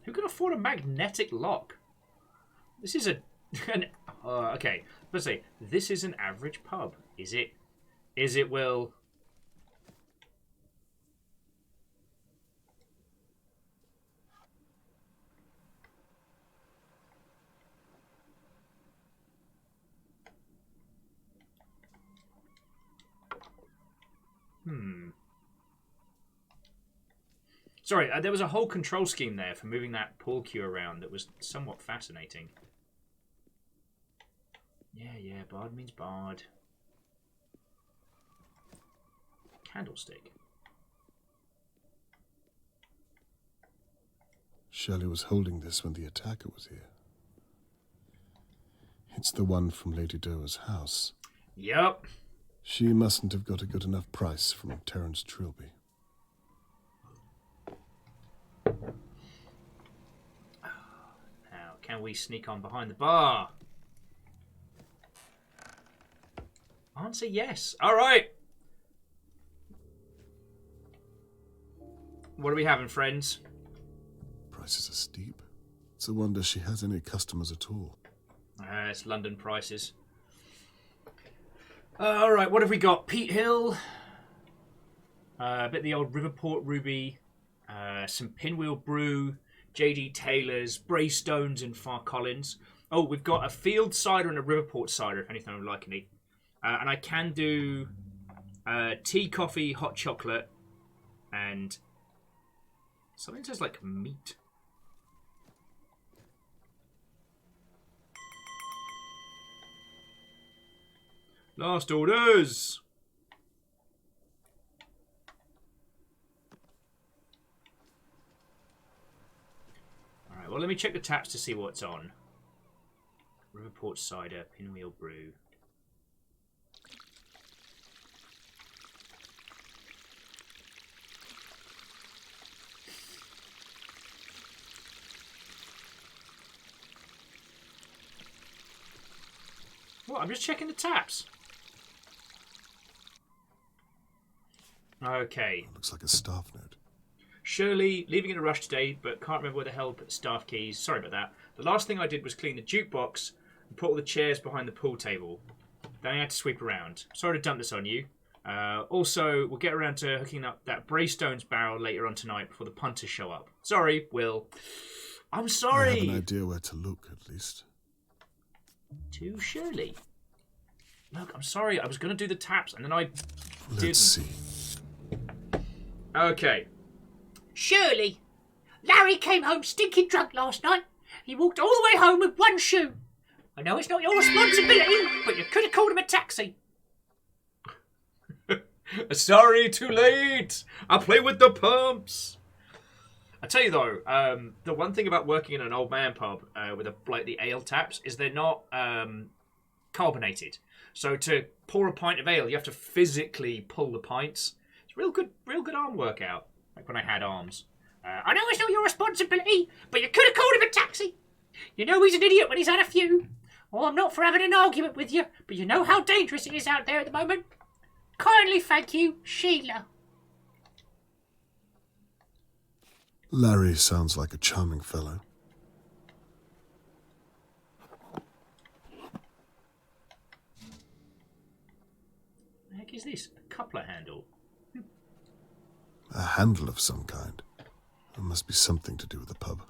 Who can afford a magnetic lock? This is okay, let's say this is an average pub. Is it? Is it, Will? Sorry, there was a whole control scheme there for moving that pool cue around that was somewhat fascinating. Yeah, bard means bard. Candlestick. Shirley was holding this when the attacker was here. It's the one from Lady Doer's house. Yup. She mustn't have got a good enough price from Terence Trilby. Now, can we sneak on behind the bar? Answer yes. All right. What are we having, friends? Prices are steep. It's a wonder she has any customers at all. It's London prices. All right, what have we got? Pete Hill. A bit of the old Riverport Ruby. Some Pinwheel Brew. J.D. Taylor's. Bray Stones and Far Collins. Oh, we've got a Field Cider and a Riverport Cider, if anything I would like any. And I can do tea, coffee, hot chocolate, and something that tastes like meat. Last orders. Alright, well, let me check the taps to see what's on. Riverport Cider, Pinwheel Brew. What? I'm just checking the taps. Okay. Looks like a staff note. Shirley, leaving in a rush today, but can't remember where the hell to put the staff keys. Sorry about that. The last thing I did was clean the jukebox and put all the chairs behind the pool table. Then I had to sweep around. Sorry to dump this on you. Also, we'll get around to hooking up that Braystone's barrel later on tonight before the punters show up. Sorry, Will. I'm sorry. I have an idea where to look, at least. To Shirley. Look, I'm sorry. I was going to do the taps, and then I didn't. Let's see. Okay. Shirley, Larry came home stinking drunk last night. He walked all the way home with one shoe. I know it's not your responsibility, but you could have called him a taxi. Sorry, too late. I play with the pumps. I tell you though, the one thing about working in an old man pub with like the ale taps is they're not carbonated. So to pour a pint of ale, you have to physically pull the pints. It's real good arm workout. Like when I had arms. I know it's not your responsibility, but you could have called him a taxi. You know he's an idiot when he's had a few. Oh, I'm not for having an argument with you, but you know how dangerous it is out there at the moment. Kindly thank you, Sheila. Larry sounds like a charming fellow. The heck is this? A coupler handle? A handle of some kind. There must be something to do with the pub.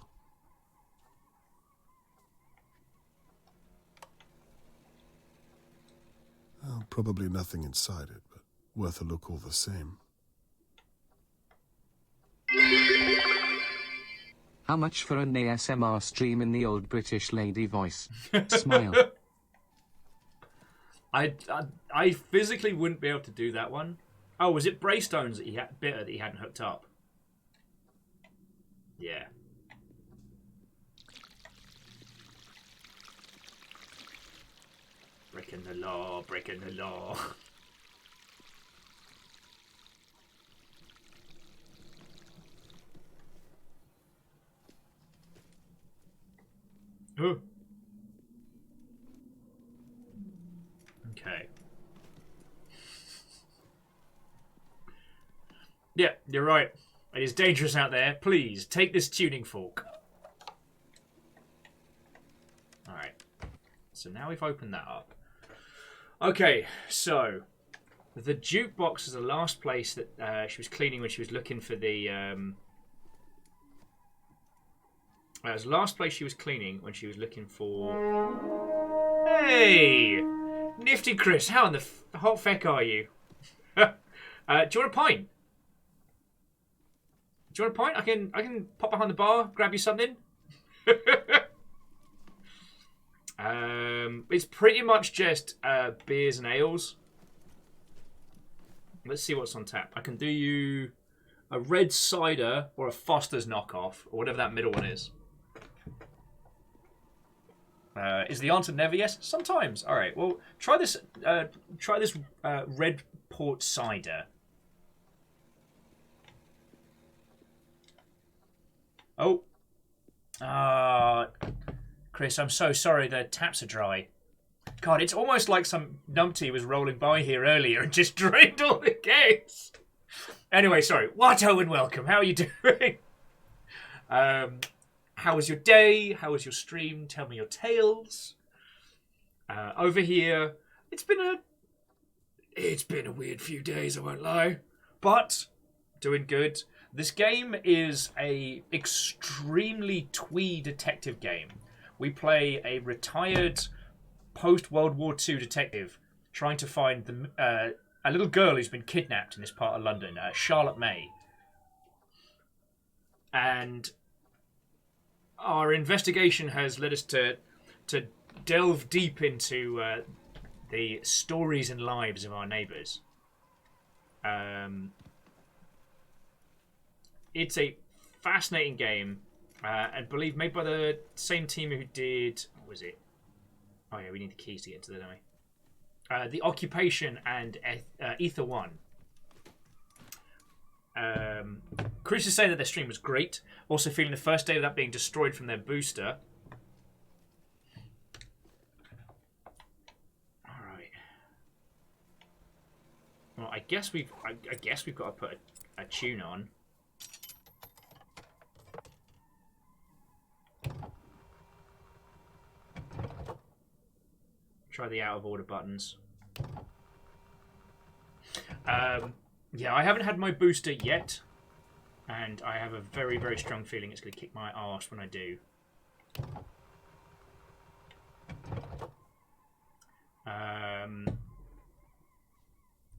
Oh, probably nothing inside it, but worth a look all the same. How much for an ASMR stream in the old British lady voice? Smile. I physically wouldn't be able to do that one. Oh, was it Braystones that he hadn't hooked up? Yeah. Breaking the law, breaking the law. Oh. Okay. Yeah, you're right. It is dangerous out there. Please, take this tuning fork. Alright. So now we've opened that up. Okay, so the jukebox is the last place that she was cleaning when she was looking for the... it was the last place she was cleaning when she was looking for... Hey! Nifty Chris, how in the hot feck are you? Do you want a pint? Do you want a pint? I can pop behind the bar, grab you something. It's pretty much just beers and ales. Let's see what's on tap. I can do you a red cider or a Foster's knockoff, or whatever that middle one is. Is the answer never yes? Sometimes. All right. Well, try this. Try this red port cider. Oh. Chris, I'm so sorry. The taps are dry. God, it's almost like some numpty was rolling by here earlier and just drained all the kegs. Anyway, sorry. Watto and welcome. How are you doing? How was your day? How was your stream? Tell me your tales. Over here, it's been a weird few days, I won't lie, but doing good. This game is a extremely twee detective game. We play a retired post-World War II detective trying to find a little girl who's been kidnapped in this part of London, Charlotte May. And our investigation has led us to delve deep into the stories and lives of our neighbours. It's a fascinating game, and made by the same team who did... What was it? Oh yeah, we need the keys to get into there, don't we? The Occupation and Ether 1. Chris is saying that their stream was great. Also feeling the first day of that being destroyed from their booster. Alright. Well, I guess we've got to put a tune on. Try the out of order buttons. Yeah, I haven't had my booster yet, and I have a very, very strong feeling it's going to kick my arse when I do.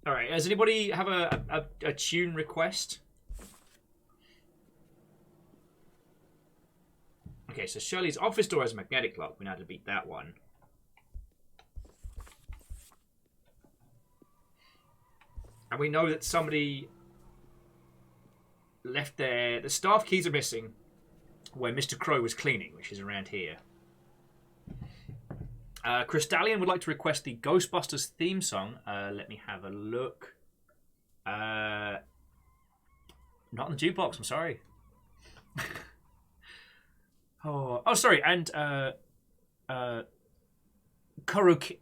Alright, does anybody have a tune request? Okay, so Shirley's office door has a magnetic lock. We know how to beat that one. And we know that somebody left the staff keys are missing where Mr. Crow was cleaning, which is around here. Crystallian would like to request the Ghostbusters theme song. Let me have a look. Not on the jukebox, I'm sorry. oh, sorry, and Kurokit.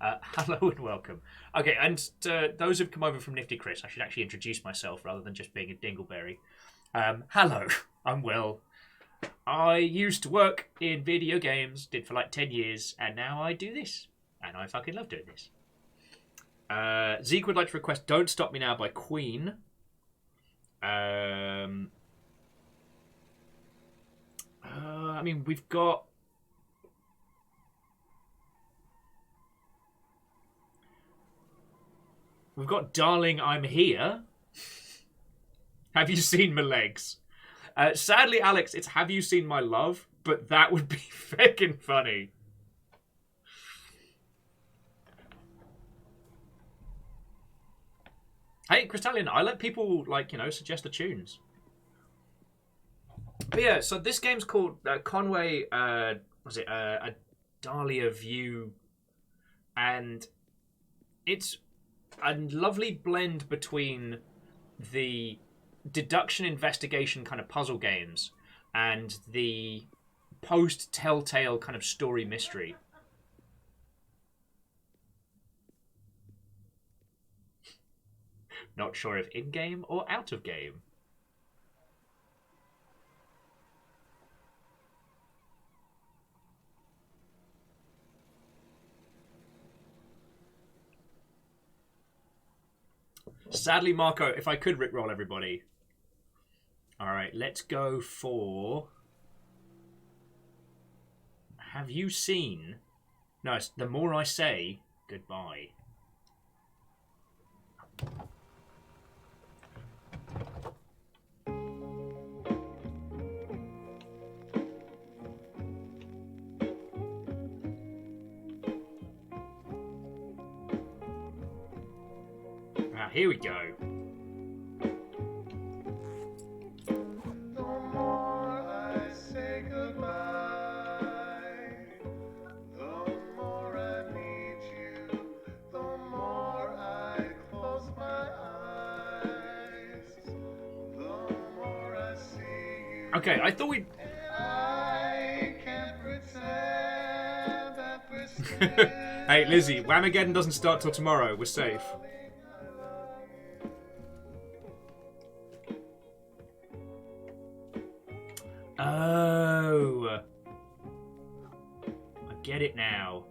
Hello and welcome. Okay, and those who've come over from Nifty Chris, I should actually introduce myself rather than just being a dingleberry. Hello, I'm Will. I used to work in video games, did for like 10 years, and now I do this. And I fucking love doing this. Zeke would like to request Don't Stop Me Now by Queen. I mean, we've got Darling, I'm Here. Have you seen my legs? Sadly, Alex, it's Have You Seen My Love? But that would be fucking funny. Hey, Crystallian, I let people, like, you know, suggest the tunes. But yeah, so this game's called Conway, a Dahlia View. And it's a lovely blend between the deduction investigation kind of puzzle games and the post Telltale kind of story mystery. Not sure if in game or out of game. Sadly, Marco, if I could rickroll everybody. Alright, let's go for... Have you seen... No, it's The More I Say, Goodbye. Now, here we go. Okay, I thought we'd... Hey, Lizzie, Whamageddon doesn't start till tomorrow. We're safe. Oh. I get it now.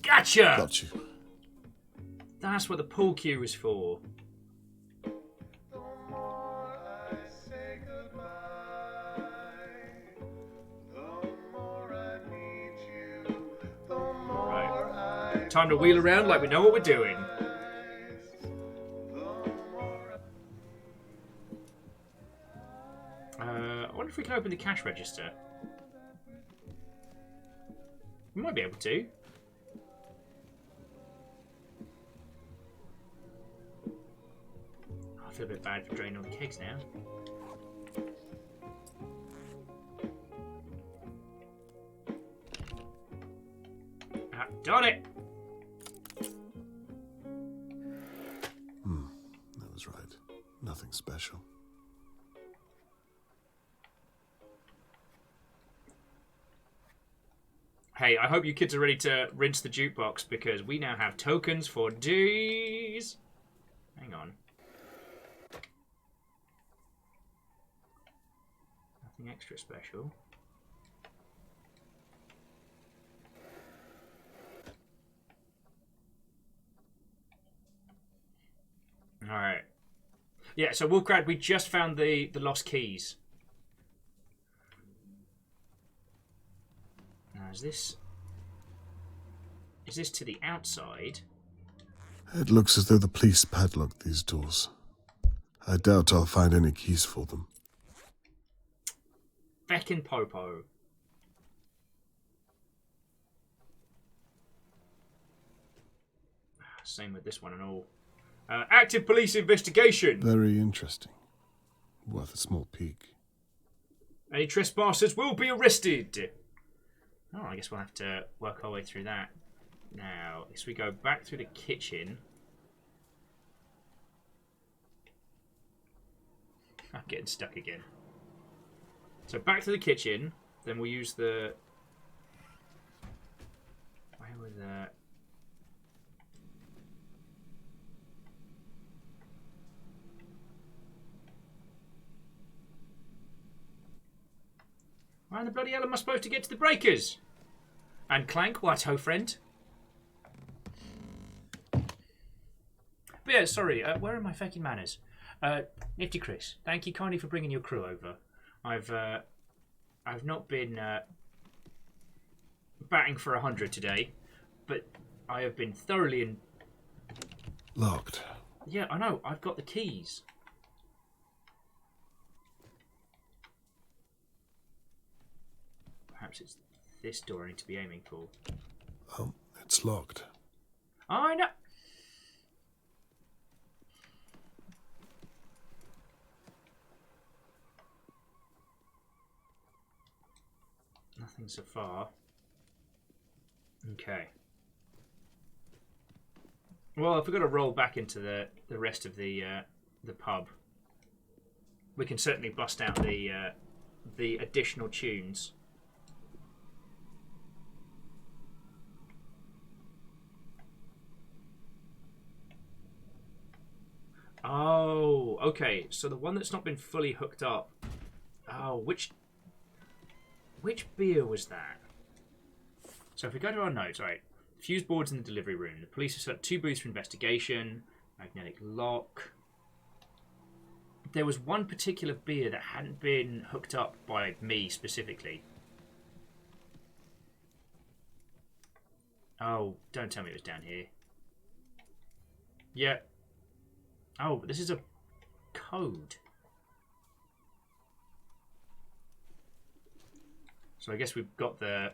Gotcha! Got you. That's what the pool cue is for. Right. Time to wheel around like we know what we're doing. I wonder if we can open the cash register. We might be able to. I feel a bit bad for draining all the kegs now. Ah, done it! That was right. Nothing special. Hey, I hope you kids are ready to rinse the jukebox because we now have tokens for days. Hang on. Nothing extra special. Alright. Yeah, so Wolfcrad, we just found the lost keys. Now, is this to the outside? It looks as though the police padlocked these doors. I doubt I'll find any keys for them. Feckin' Popo. Same with this one and all. Active police investigation. Very interesting. Worth a small peek. Any trespassers will be arrested. Oh, I guess we'll have to work our way through that. Now, I guess we go back through the kitchen. I'm getting stuck again. So back to the kitchen. Then we'll use the... Where was that? Why in the bloody hell am I supposed to get to the breakers? And Clank, what ho, friend? But yeah, sorry, where are my fucking manners? Nifty Chris, thank you kindly for bringing your crew over. I've not been batting for 100 today, but I have been thoroughly Locked. Yeah, I know. I've got the keys. Perhaps it's this door I need to be aiming for. Oh, it's locked. I know. Nothing so far. Okay. Well, if we've got to roll back into the rest of the pub, we can certainly bust out the additional tunes. Oh, okay. So the one that's not been fully hooked up. Oh, which beer was that? So if we go to our notes, right. Fuse boards in the delivery room. The police have set up 2 booths for investigation. Magnetic lock. There was one particular beer that hadn't been hooked up by me specifically. Oh, don't tell me it was down here. Yeah. Oh, but this is a code. So I guess we've got the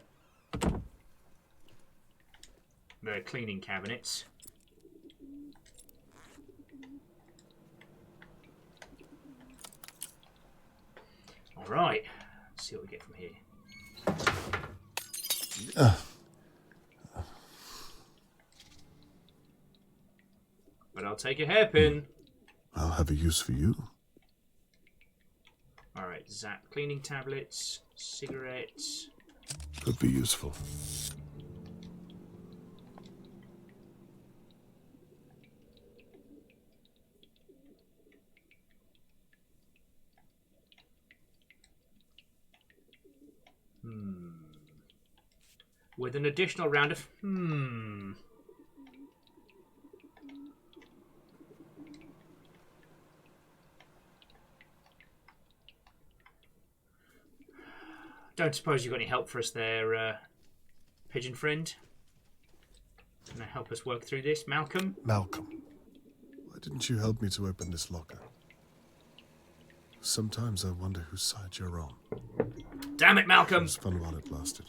cleaning cabinets. All right. Let's see what we get from here. But I'll take a hairpin. I'll have a use for you. All right, zap cleaning tablets, cigarettes. Could be useful. With an additional round of Don't suppose you've got any help for us there, pigeon friend? Can I help us work through this? Malcolm? Malcolm, why didn't you help me to open this locker? Sometimes I wonder whose side you're on. Damn it, It Malcolm! was fun while it lasted.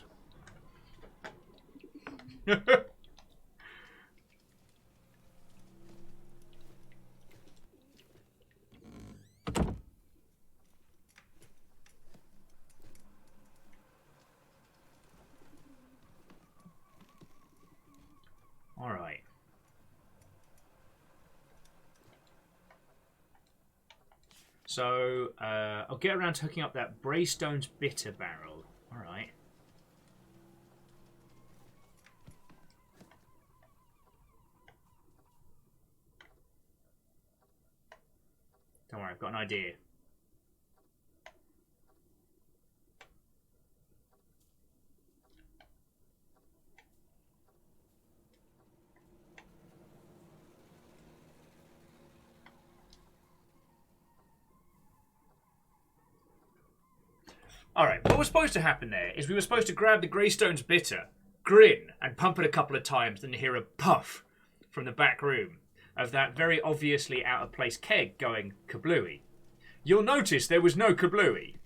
All right. So, I'll get around to hooking up that Braystone's bitter barrel. All right. Don't worry, I've got an idea. Alright, what was supposed to happen there is we were supposed to grab the Greystone's bitter, grin, and pump it a couple of times, then hear a puff from the back room of that very obviously out-of-place keg going kablooey. You'll notice there was no kablooey.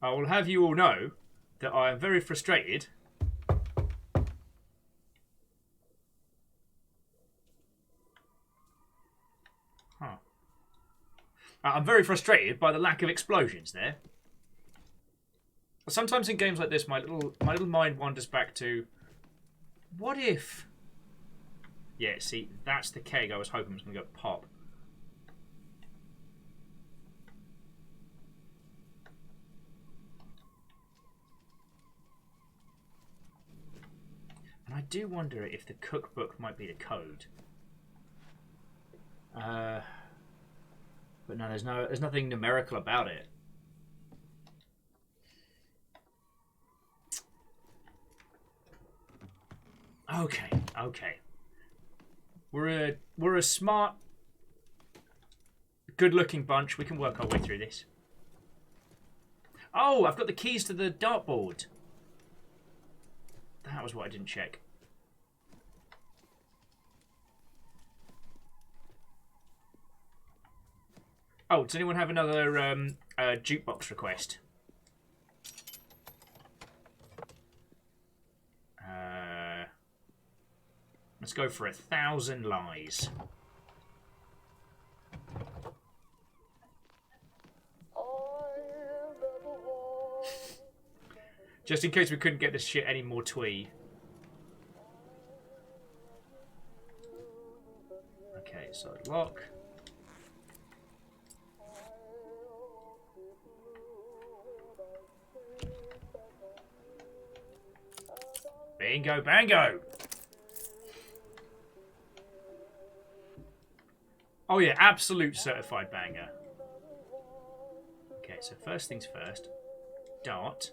I will have you all know that I am very frustrated. Huh. I'm very frustrated by the lack of explosions there. Sometimes in games like this, my little mind wanders back to, what if? Yeah, see, that's the keg I was hoping was going to go pop. And I do wonder if the cookbook might be the code. But no, there's nothing numerical about it. Okay. We're a smart, good-looking bunch. We can work our way through this. Oh, I've got the keys to the dartboard. That was what I didn't check. Oh, does anyone have another jukebox request? Let's go for 1,000 lies. Just in case we couldn't get this shit any more twee. Okay, so lock. Bingo, bango! Oh yeah, absolute certified banger. Okay, so first things first. Dart.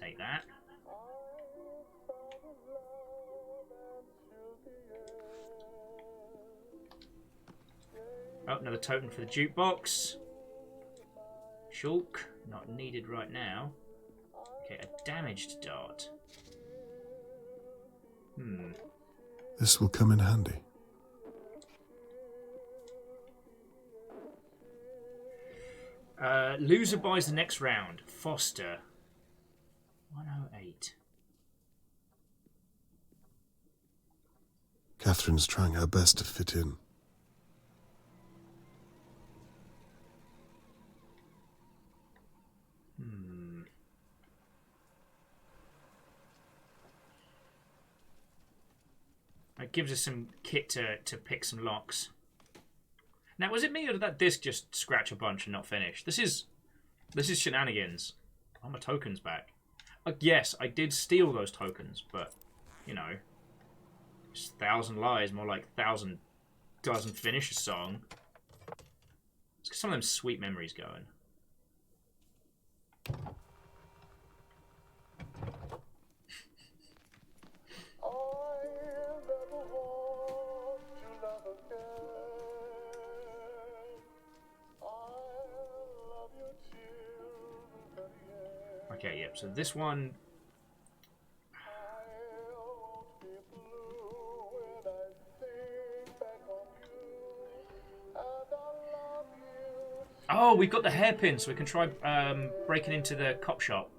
Take that. Oh, another token for the jukebox. Shulk. Not needed right now. Okay, a damaged dart. This will come in handy. Loser buys the next round. Foster. 108. Catherine's trying her best to fit in. It gives us some kit to pick some locks. Now, was it me or did that disc just scratch a bunch and not finish? This is shenanigans. Oh, my tokens back. Yes, I did steal those tokens, but, you know, just 1,000 lies, more like 1,000 doesn't finish a song. Let's get some of them sweet memories going. Okay, yep, so this one... Oh, we've got the hairpin, so we can try breaking into the cop shop.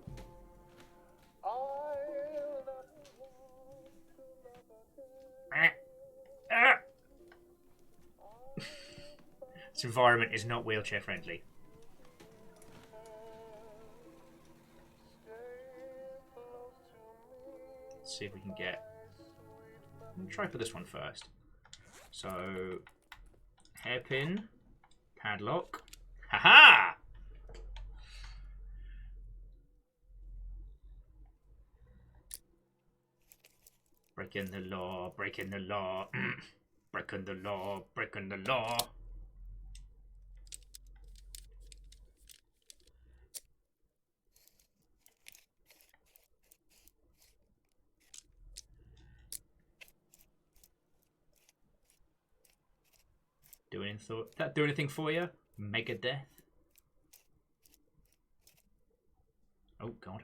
This environment is not wheelchair friendly. Let's see if we can get... I'm going to try for this one first. So, hairpin, padlock. Haha! Breaking the law, breaking the law, breaking the law, breaking the law. Do anything for you? Megadeth. Oh god.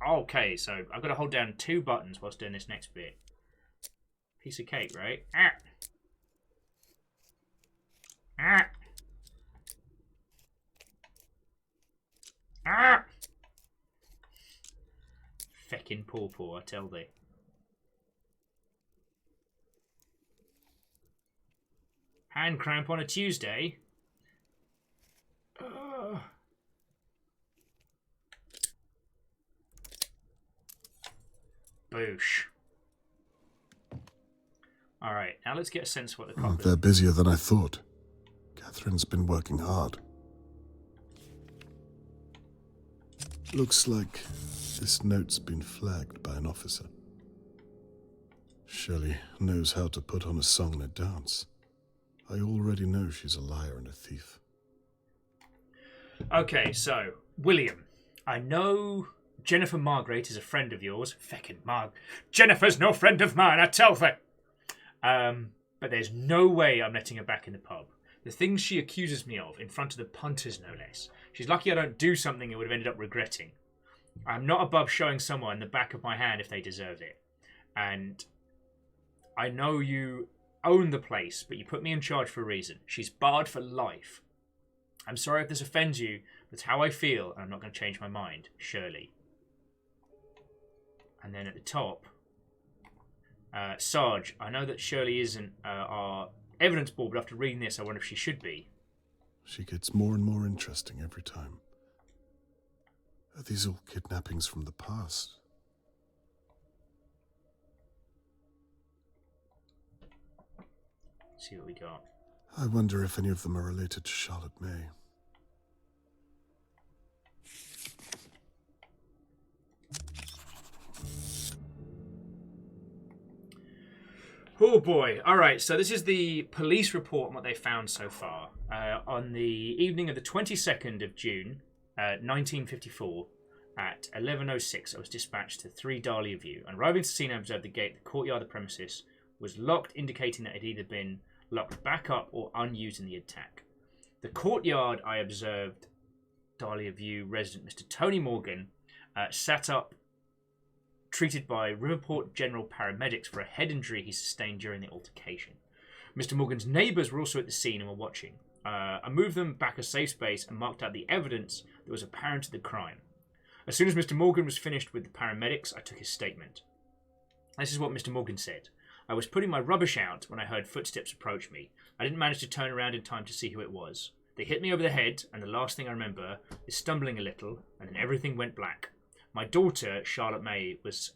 Okay, so I've got to hold down 2 buttons whilst doing this next bit. Piece of cake, right? Ah. Ah. Ah! Feckin' pawpaw, I tell thee. Hand cramp on a Tuesday? Boosh. Alright, now let's get a sense of what the cop is. They're busier than I thought. Catherine's been working hard. Looks like this note's been flagged by an officer. Shirley knows how to put on a song and a dance. I already know she's a liar and a thief. Okay, so, William, I know Jennifer Margrave is a friend of yours. Feckin' Jennifer's no friend of mine, I tell thee. But there's no way I'm letting her back in the pub. The things she accuses me of, in front of the punters no less. She's lucky I don't do something I would have ended up regretting. I'm not above showing someone the back of my hand if they deserve it. And I know you own the place, but you put me in charge for a reason. She's barred for life. I'm sorry if this offends you, but it's how I feel, and I'm not going to change my mind. Shirley. And then at the top, Sarge, I know that Shirley isn't our evidence board, but after reading this, I wonder if she should be. She gets more and more interesting every time. Are these all kidnappings from the past? See what we got. I wonder if any of them are related to Charlotte May. Oh boy. Alright, so this is the police report on what they found so far. On the evening of the 22nd of June, 1954, at 11:06, I was dispatched to 3 Dahlia View. And arriving to the scene, I observed the gate, the courtyard of the premises was locked, indicating that it had either been locked back up or unused in the attack. The courtyard, I observed Dahlia View resident Mr. Tony Morgan sat up, treated by Riverport General paramedics for a head injury he sustained during the altercation. Mr. Morgan's neighbours were also at the scene and were watching. I moved them back a safe space and marked out the evidence that was apparent to the crime. As soon as Mr. Morgan was finished with the paramedics, I took his statement. This is what Mr. Morgan said. I was putting my rubbish out when I heard footsteps approach me. I didn't manage to turn around in time to see who it was. They hit me over the head, and the last thing I remember is stumbling a little, and then everything went black. My daughter, Charlotte May, was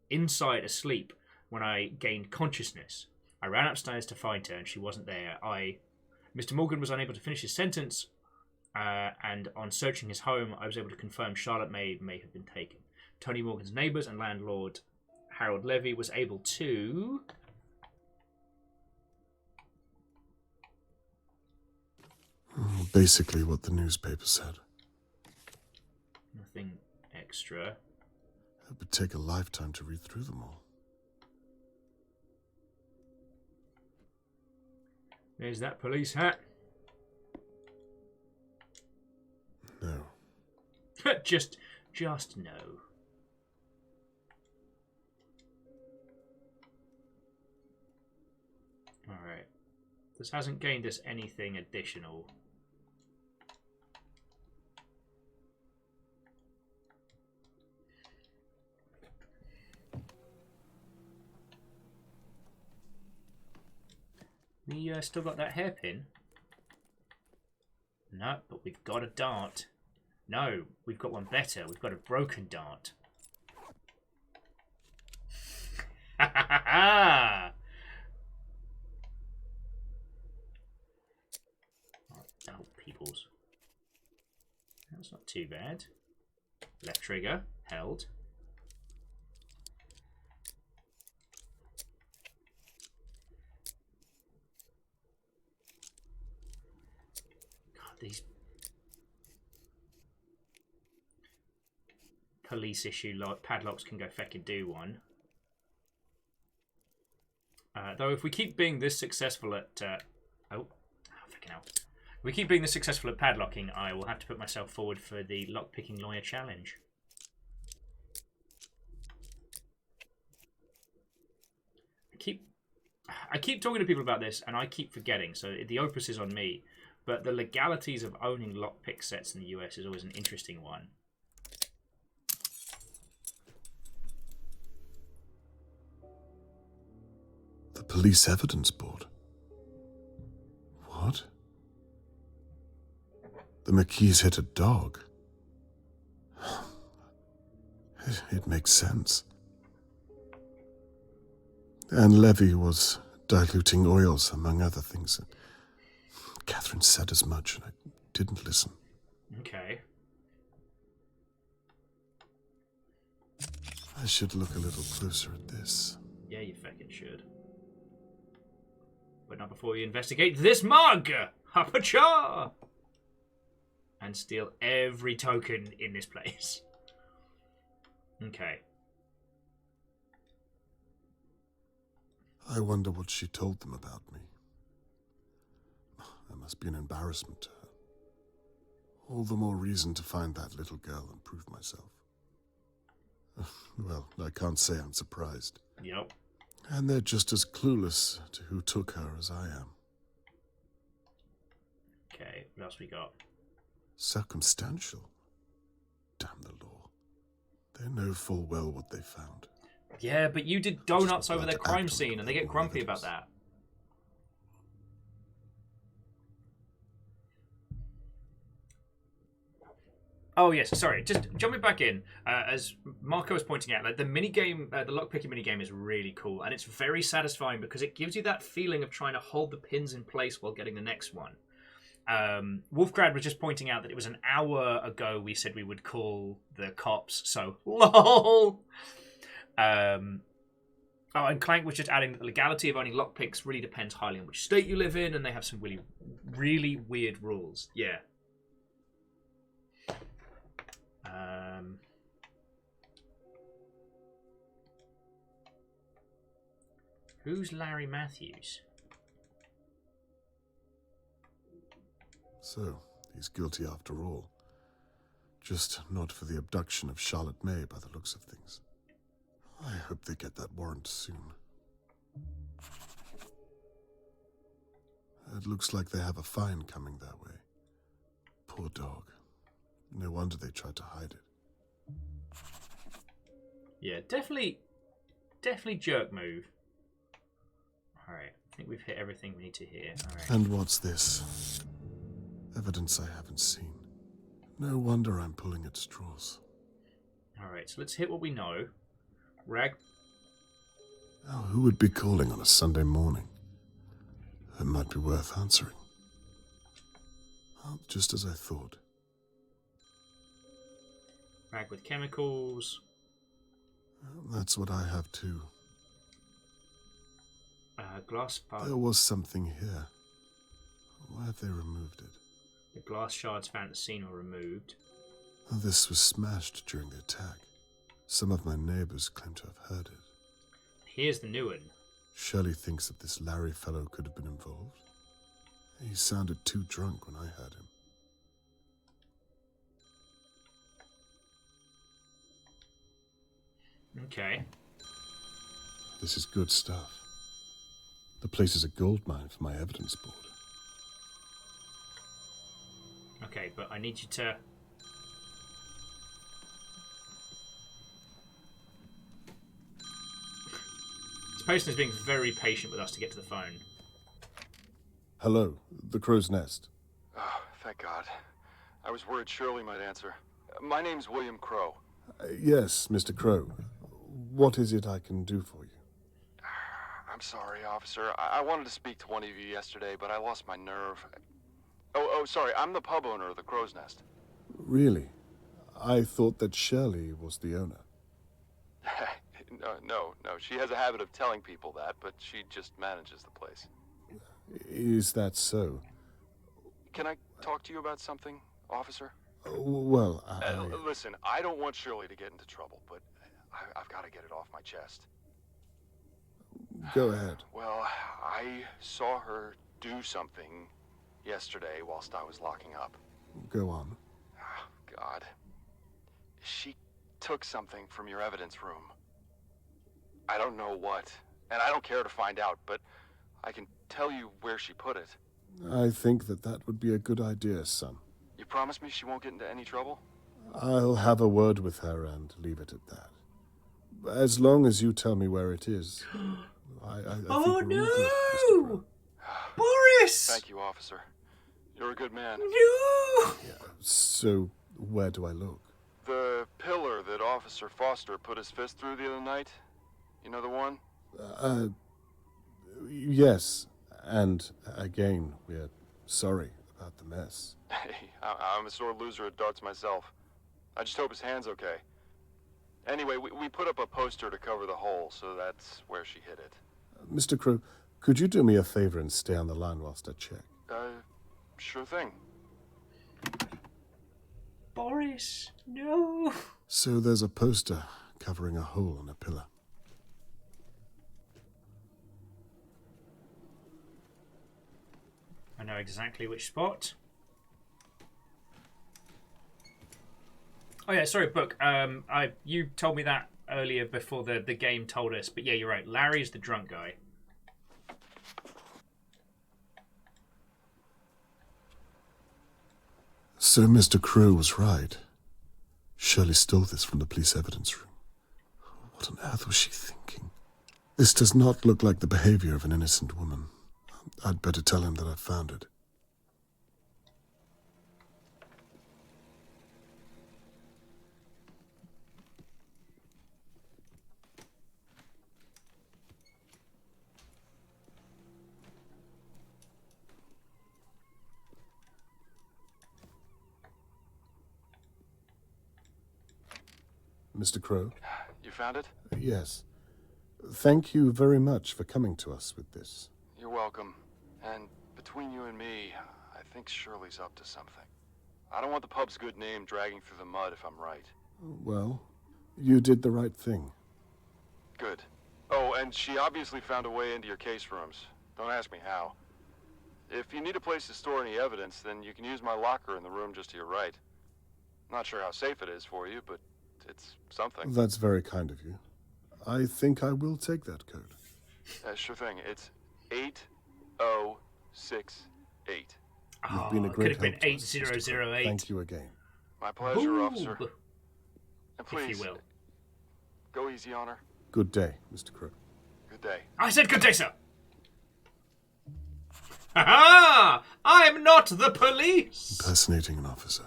inside asleep when I gained consciousness. I ran upstairs to find her, and she wasn't there. Mr. Morgan was unable to finish his sentence, and on searching his home, I was able to confirm Charlotte May have been taken. Tony Morgan's neighbours and landlord, Harold Levy, was able to... Basically what the newspaper said. Nothing extra. It would take a lifetime to read through them all. There's that police hat. No. just no. Alright. This hasn't gained us anything additional. We still got that hairpin? No, but we've got a dart. No, we've got one better. We've got a broken dart. Ha ha ha ha! Oh, peoples. That's not too bad. Left trigger, held. These police issue padlocks can go feckin' do one. Though if we keep being this successful at fucking hell. If we keep being this successful at padlocking, I will have to put myself forward for the lockpicking lawyer challenge. I keep talking to people about this and I keep forgetting, so the opus is on me. But the legalities of owning lockpick sets in the US is always an interesting one. The police evidence board. What? The McKees hit a dog. It makes sense. And Levy was diluting oils, among other things. Catherine said as much, and I didn't listen. Okay. I should look a little closer at this. Yeah, you feckin' should. But not before you investigate this mug! Hapacha! And steal every token in this place. Okay. I wonder what she told them about me. That must be an embarrassment to her. All the more reason to find that little girl and prove myself. Well, I can't say I'm surprised. Yep. And they're just as clueless to who took her as I am. Okay, what else we got? Circumstantial. Damn the law. They know full well what they found. Yeah, but you did donuts over their crime scene, and they get grumpy about that. Oh yes, sorry. Just jumping back in, as Marco was pointing out, like the minigame, the lockpicking minigame is really cool, and it's very satisfying because it gives you that feeling of trying to hold the pins in place while getting the next one. Wolfgrad was just pointing out that it was an hour ago we said we would call the cops, so lol. Oh, and Clank was just adding that the legality of owning lockpicks really depends highly on which state you live in, and they have some really, really weird rules. Yeah. Who's Larry Matthews? So, he's guilty after all. Just not for the abduction of Charlotte May by the looks of things. I hope they get that warrant soon. It looks like they have a fine coming that way. Poor dog. No wonder they tried to hide it. Yeah, definitely jerk move. Alright, I think we've hit everything we need to hear. Alright. And what's this? Evidence I haven't seen. No wonder I'm pulling at straws. Alright, so let's hit what we know. Now, who would be calling on a Sunday morning? It might be worth answering. Oh, just as I thought. Rag with chemicals. That's what I have too. Glass part. There was something here. Why have they removed it? The glass shards found at the scene were removed. This was smashed during the attack. Some of my neighbors claim to have heard it. Here's the new one. Shirley thinks that this Larry fellow could have been involved. He sounded too drunk when I heard him. Okay. This is good stuff. The place is a goldmine for my evidence board. Okay, but I need you to... This person is being very patient with us to get to the phone. Hello, the Crow's Nest. Oh, thank God. I was worried Shirley might answer. My name's William Crow. Yes, Mr. Crow. What is it I can do for you? I'm sorry, officer. I wanted to speak to one of you yesterday, but I lost my nerve. Oh, sorry. I'm the pub owner of the Crow's Nest. Really? I thought that Shirley was the owner. No. She has a habit of telling people that, but she just manages the place. Is that so? Can I talk to you about something, officer? Well, Listen, I don't want Shirley to get into trouble, but I've got to get it off my chest. Go ahead. Well, I saw her do something yesterday whilst I was locking up. Go on. Oh, God. She took something from your evidence room. I don't know what, and I don't care to find out, but I can tell you where she put it. I think that would be a good idea, son. You promise me she won't get into any trouble? I'll have a word with her and leave it at that. As long as you tell me where it is, I think we're all good, Mr. Crow. Boris! Thank you, officer. You're a good man. No! Yeah, so, where do I look? The pillar that Officer Foster put his fist through the other night? You know the one? Yes. And, again, we're sorry about the mess. Hey, I'm a sore loser at darts myself. I just hope his hand's okay. Anyway, we put up a poster to cover the hole, so that's where she hit it. Mr. Crow, could you do me a favor and stay on the line whilst I check? Sure thing. Boris, no. So there's a poster covering a hole in a pillar. I know exactly which spot. Oh yeah, sorry, Book. You told me that earlier before the game told us, but yeah, you're right. Larry's the drunk guy. So Mr. Crow was right. Shirley stole this from the police evidence room. What on earth was she thinking? This does not look like the behavior of an innocent woman. I'd better tell him that I found it. Mr. Crow? You found it? Yes. Thank you very much for coming to us with this. You're welcome. And between you and me, I think Shirley's up to something. I don't want the pub's good name dragging through the mud if I'm right. Well, you did the right thing. Good. Oh, and she obviously found a way into your case rooms. Don't ask me how. If you need a place to store any evidence, then you can use my locker in the room just to your right. Not sure how safe it is for you, but it's something. That's very kind of you. I think I will take that code. Sure thing. It's 8068. You've been a great help to us, Mr. Crow. 8008. Thank you again. My pleasure, officer. And If please, you will. go easy on her. Good day, Mr. Crow. Good day. I said good day, sir. Ha ha! I'm not the police. Impersonating an officer.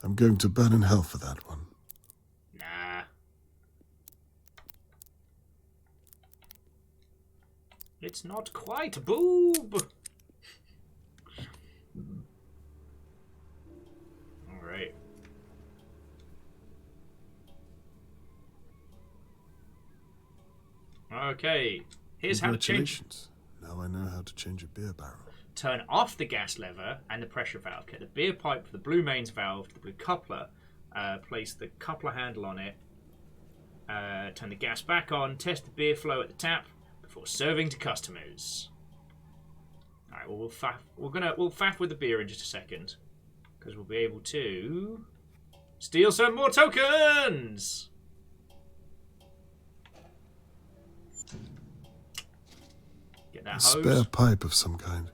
I'm going to burn in hell for that one. Nah. It's not quite boob. All right. Okay. Here's how to change. Congratulations. Now I know how to change a beer barrel. Turn off the gas lever and the pressure valve. Get the beer pipe for the blue mains valve to the blue coupler. Place the coupler handle on it. Turn the gas back on. Test the beer flow at the tap before serving to customers. All right. Well, we'll faff with the beer in just a second because we'll be able to steal some more tokens. Get that A hose. spare pipe of some kind.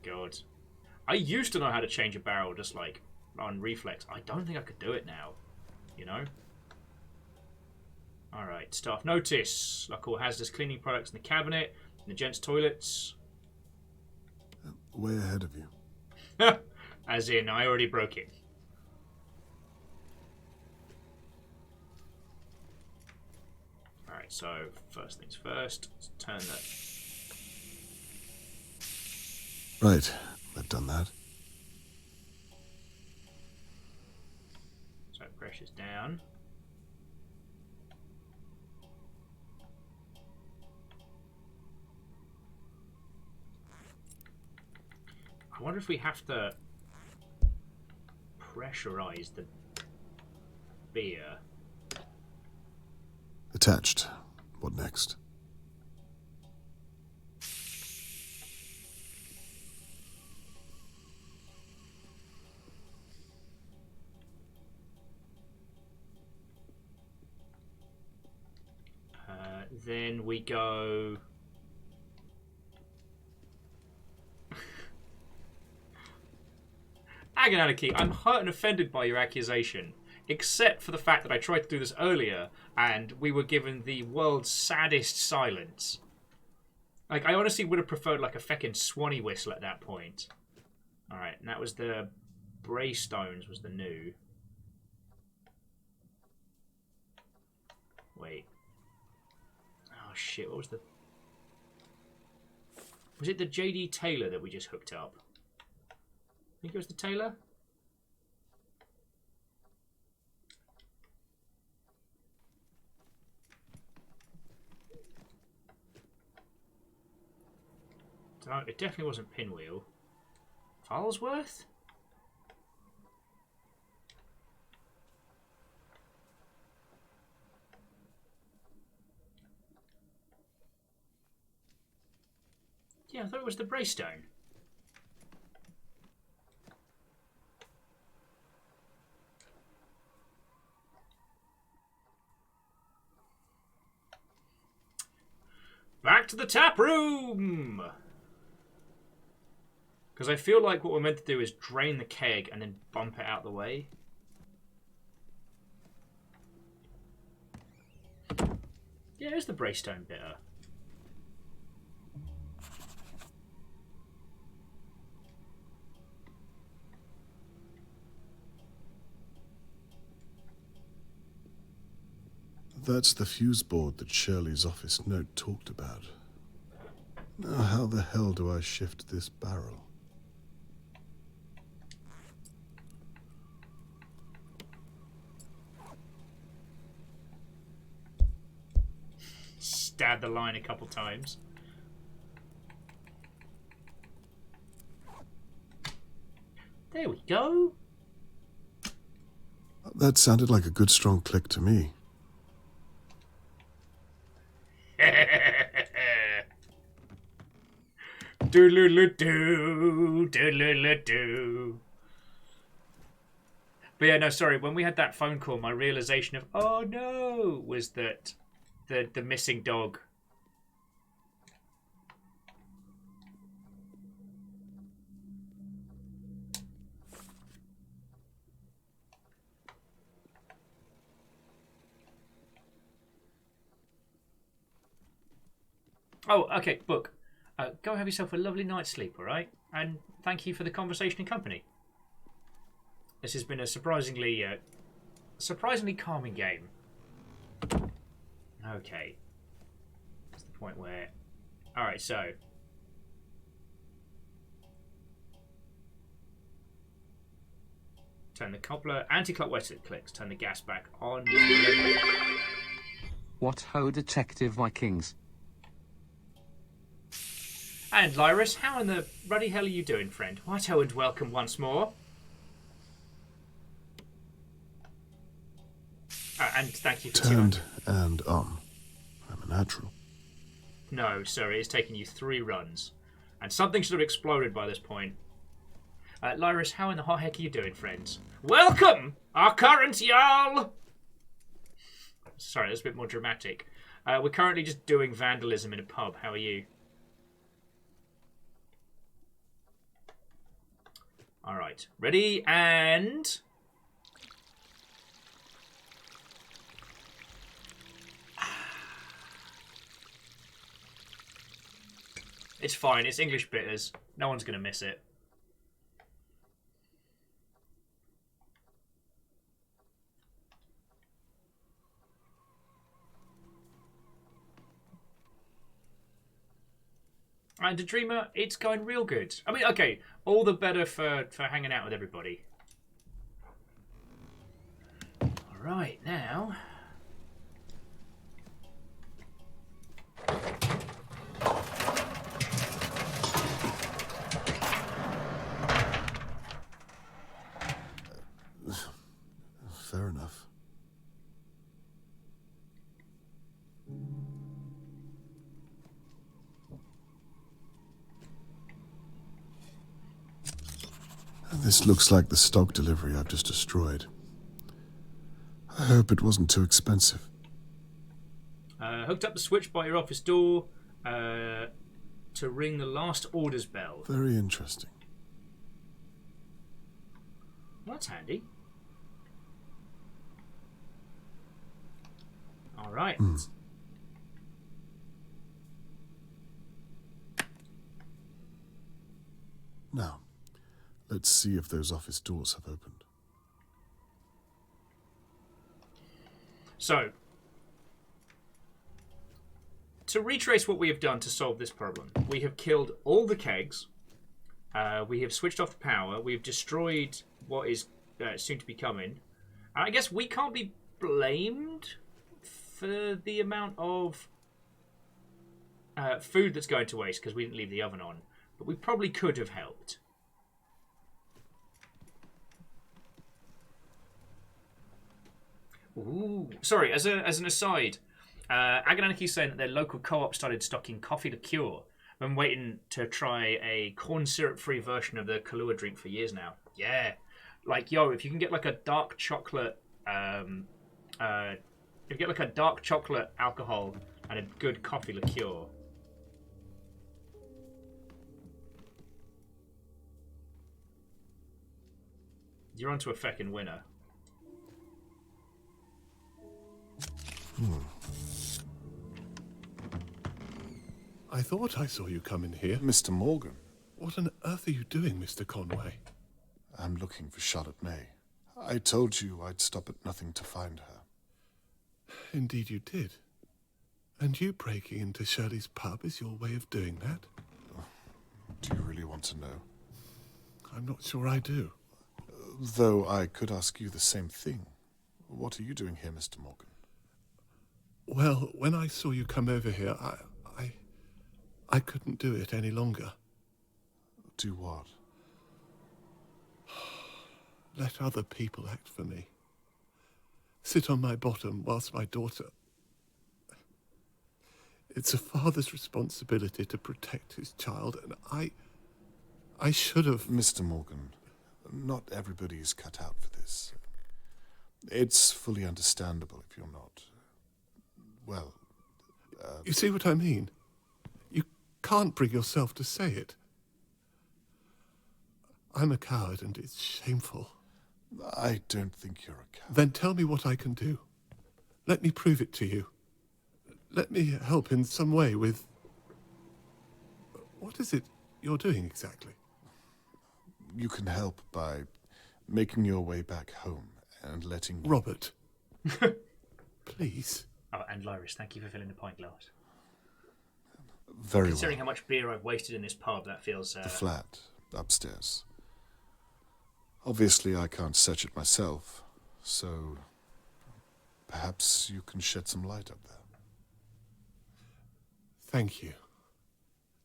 God. I used to know how to change a barrel just like on reflex. I don't think I could do it now. You know? Alright, staff notice. Like all hazardous cleaning products in the cabinet, in the gents' toilets. Way ahead of you. As in, I already broke it. Alright, so first things first. Let's turn that. Right, I've done that. So pressure's down. I wonder if we have to pressurize the beer. Attached. What next? Then we go Hang on, Anarchy. I'm hurt and offended by your accusation. Except for the fact that I tried to do this earlier, and we were given the world's saddest silence. Like, I honestly would have preferred, like, a feckin' swanny whistle at that point. Alright, and that was the Bray Stones was the new. Wait. Oh, shit, what was the... Was it the J.D. Taylor that we just hooked up? I think it was the Taylor? No, it definitely wasn't Pinwheel. Falsworth? Yeah, I thought it was the Braystone. Back to the tap room! Because I feel like what we're meant to do is drain the keg and then bump it out the way. Yeah, it's the Braystone bitter. That's the fuse board that Shirley's office note talked about. Now how the hell do I shift this barrel? Stab the line a couple times. There we go. That sounded like a good strong click to me. Doodle-doo, doodle-doo. But yeah, no, sorry. When we had that phone call, my realization of, oh no, was that the missing dog. Oh, okay, book. Go have yourself a lovely night's sleep, all right? And thank you for the conversation and company. This has been a surprisingly calming game. Okay. That's the point where... Alright, so... Turn the coupler, anti-clockwise clicks, turn the gas back on. What ho, Detective Vikings? And Lyris, how in the ruddy hell are you doing, friend? What ho and welcome once more. And thank you for Turned and on. I'm a natural. No, sir, it has taken you 3 runs. And something should have exploded by this point. Lyris, how in the hot heck are you doing, friends? Welcome, our current Jarl! Sorry, that's a bit more dramatic. We're currently just doing vandalism in a pub. How are you? Alright, ready, and... It's fine, it's English bitters. No one's going to miss it. And a Dreamer, it's going real good. I mean, okay, all the better for hanging out with everybody. Alright, now... Fair enough. This looks like the stock delivery I've just destroyed. I hope it wasn't too expensive. Hooked up the switch by your office door to ring the last orders bell. Very interesting. Well, that's handy. All right. Now, let's see if those office doors have opened. So, to retrace what we have done to solve this problem, we have killed all the kegs, we have switched off the power, we have destroyed what is soon to be coming. I guess we can't be blamed for the amount of food that's going to waste because we didn't leave the oven on, but we probably could have helped. Ooh, sorry. As an aside, Agananiki's saying that their local co-op started stocking coffee liqueur. I've been waiting to try a corn syrup-free version of the Kahlua drink for years now. Yeah, like if you can get like a dark chocolate, if you get like a dark chocolate alcohol and a good coffee liqueur. You're onto a feckin' winner. I thought I saw you come in here. Mr. Morgan. What on earth are you doing, Mr. Conway? I'm looking for Charlotte May. I told you I'd stop at nothing to find her. Indeed you did. And you breaking into Shirley's pub is your way of doing that? Do you really want to know? I'm not sure I do. Though I could ask you the same thing. What are you doing here, Mr. Morgan? Well, when I saw you come over here, I couldn't do it any longer. Do what? Let other people act for me. Sit on my bottom whilst my daughter... It's a father's responsibility to protect his child, and I should have... Mr. Morgan, not everybody is cut out for this. It's fully understandable if you're not. Well... You see what I mean? You can't bring yourself to say it. I'm a coward, and it's shameful. I don't think you're a coward. Then tell me what I can do. Let me prove it to you. Let me help in some way with... What is it you're doing exactly? You can help by making your way back home and letting... Robert. Please. Oh, and Lyris, thank you for filling the pint glass. Very Considering well. how much beer I've wasted in this pub, that feels... The flat, upstairs. Obviously, I can't search it myself, so perhaps you can shed some light up there. Thank you.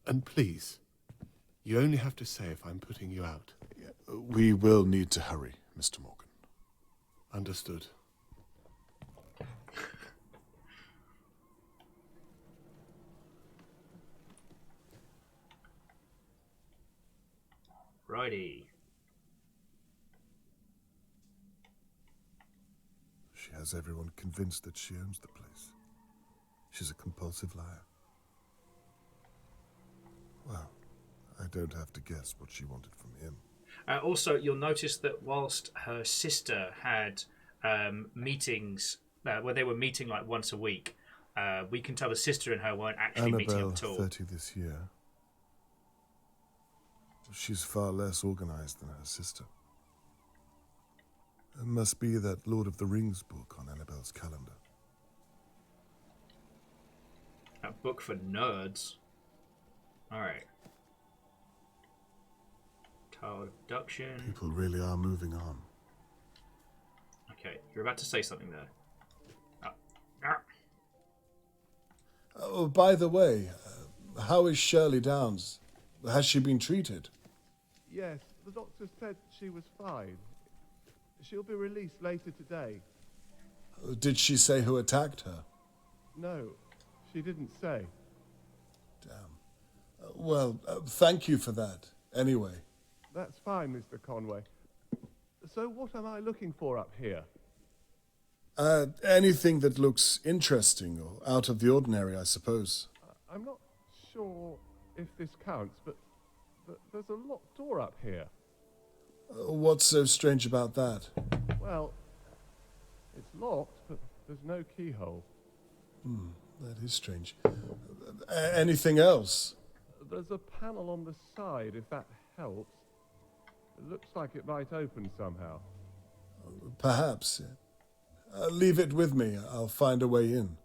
And please, you only have to say if I'm putting you out. We will need to hurry, Mr. Morgan. Understood. Righty. She has everyone convinced that she owns the place. She's a compulsive liar. Well, I don't have to guess what she wanted from him. Also, you'll notice that whilst her sister had meetings where they were meeting like once a week, we can tell the sister and her weren't actually meeting Annabelle, up at all. 30 this year. She's far less organized than her sister. It must be that Lord of the Rings book on Annabelle's calendar. A book for nerds. Alright. Child abduction. People really are moving on. Okay, you're about to say something there. Oh, by the way, how is Shirley Downs? Has she been treated? Yes, the doctor said she was fine. She'll be released later today. Did she say who attacked her? No, she didn't say. Damn. Well, thank you for that, anyway. That's fine, Mr. Conway. So what am I looking for up here? Anything that looks interesting or out of the ordinary, I suppose. I'm not sure if this counts, but there's a locked door up here. What's so strange about that? Well, it's locked, but there's no keyhole. That is strange. Anything else? There's a panel on the side, if that helps. It looks like it might open somehow. Perhaps. Leave it with me. I'll find a way in.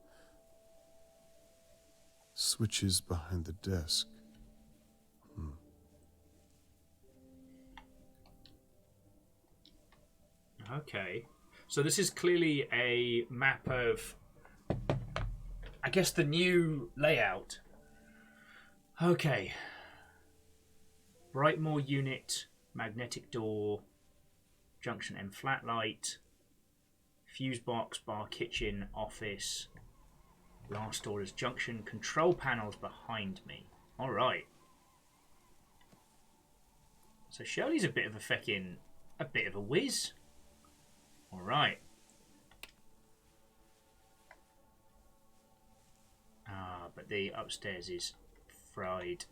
Switches behind the desk. Okay. So this is clearly a map of, I guess, the new layout. Okay. Brightmoor unit, magnetic door, junction M flat light, fuse box, bar, kitchen, office. Last door is junction, control panels behind me. All right. So Shirley's a bit of a whiz. All right. But the upstairs is fried.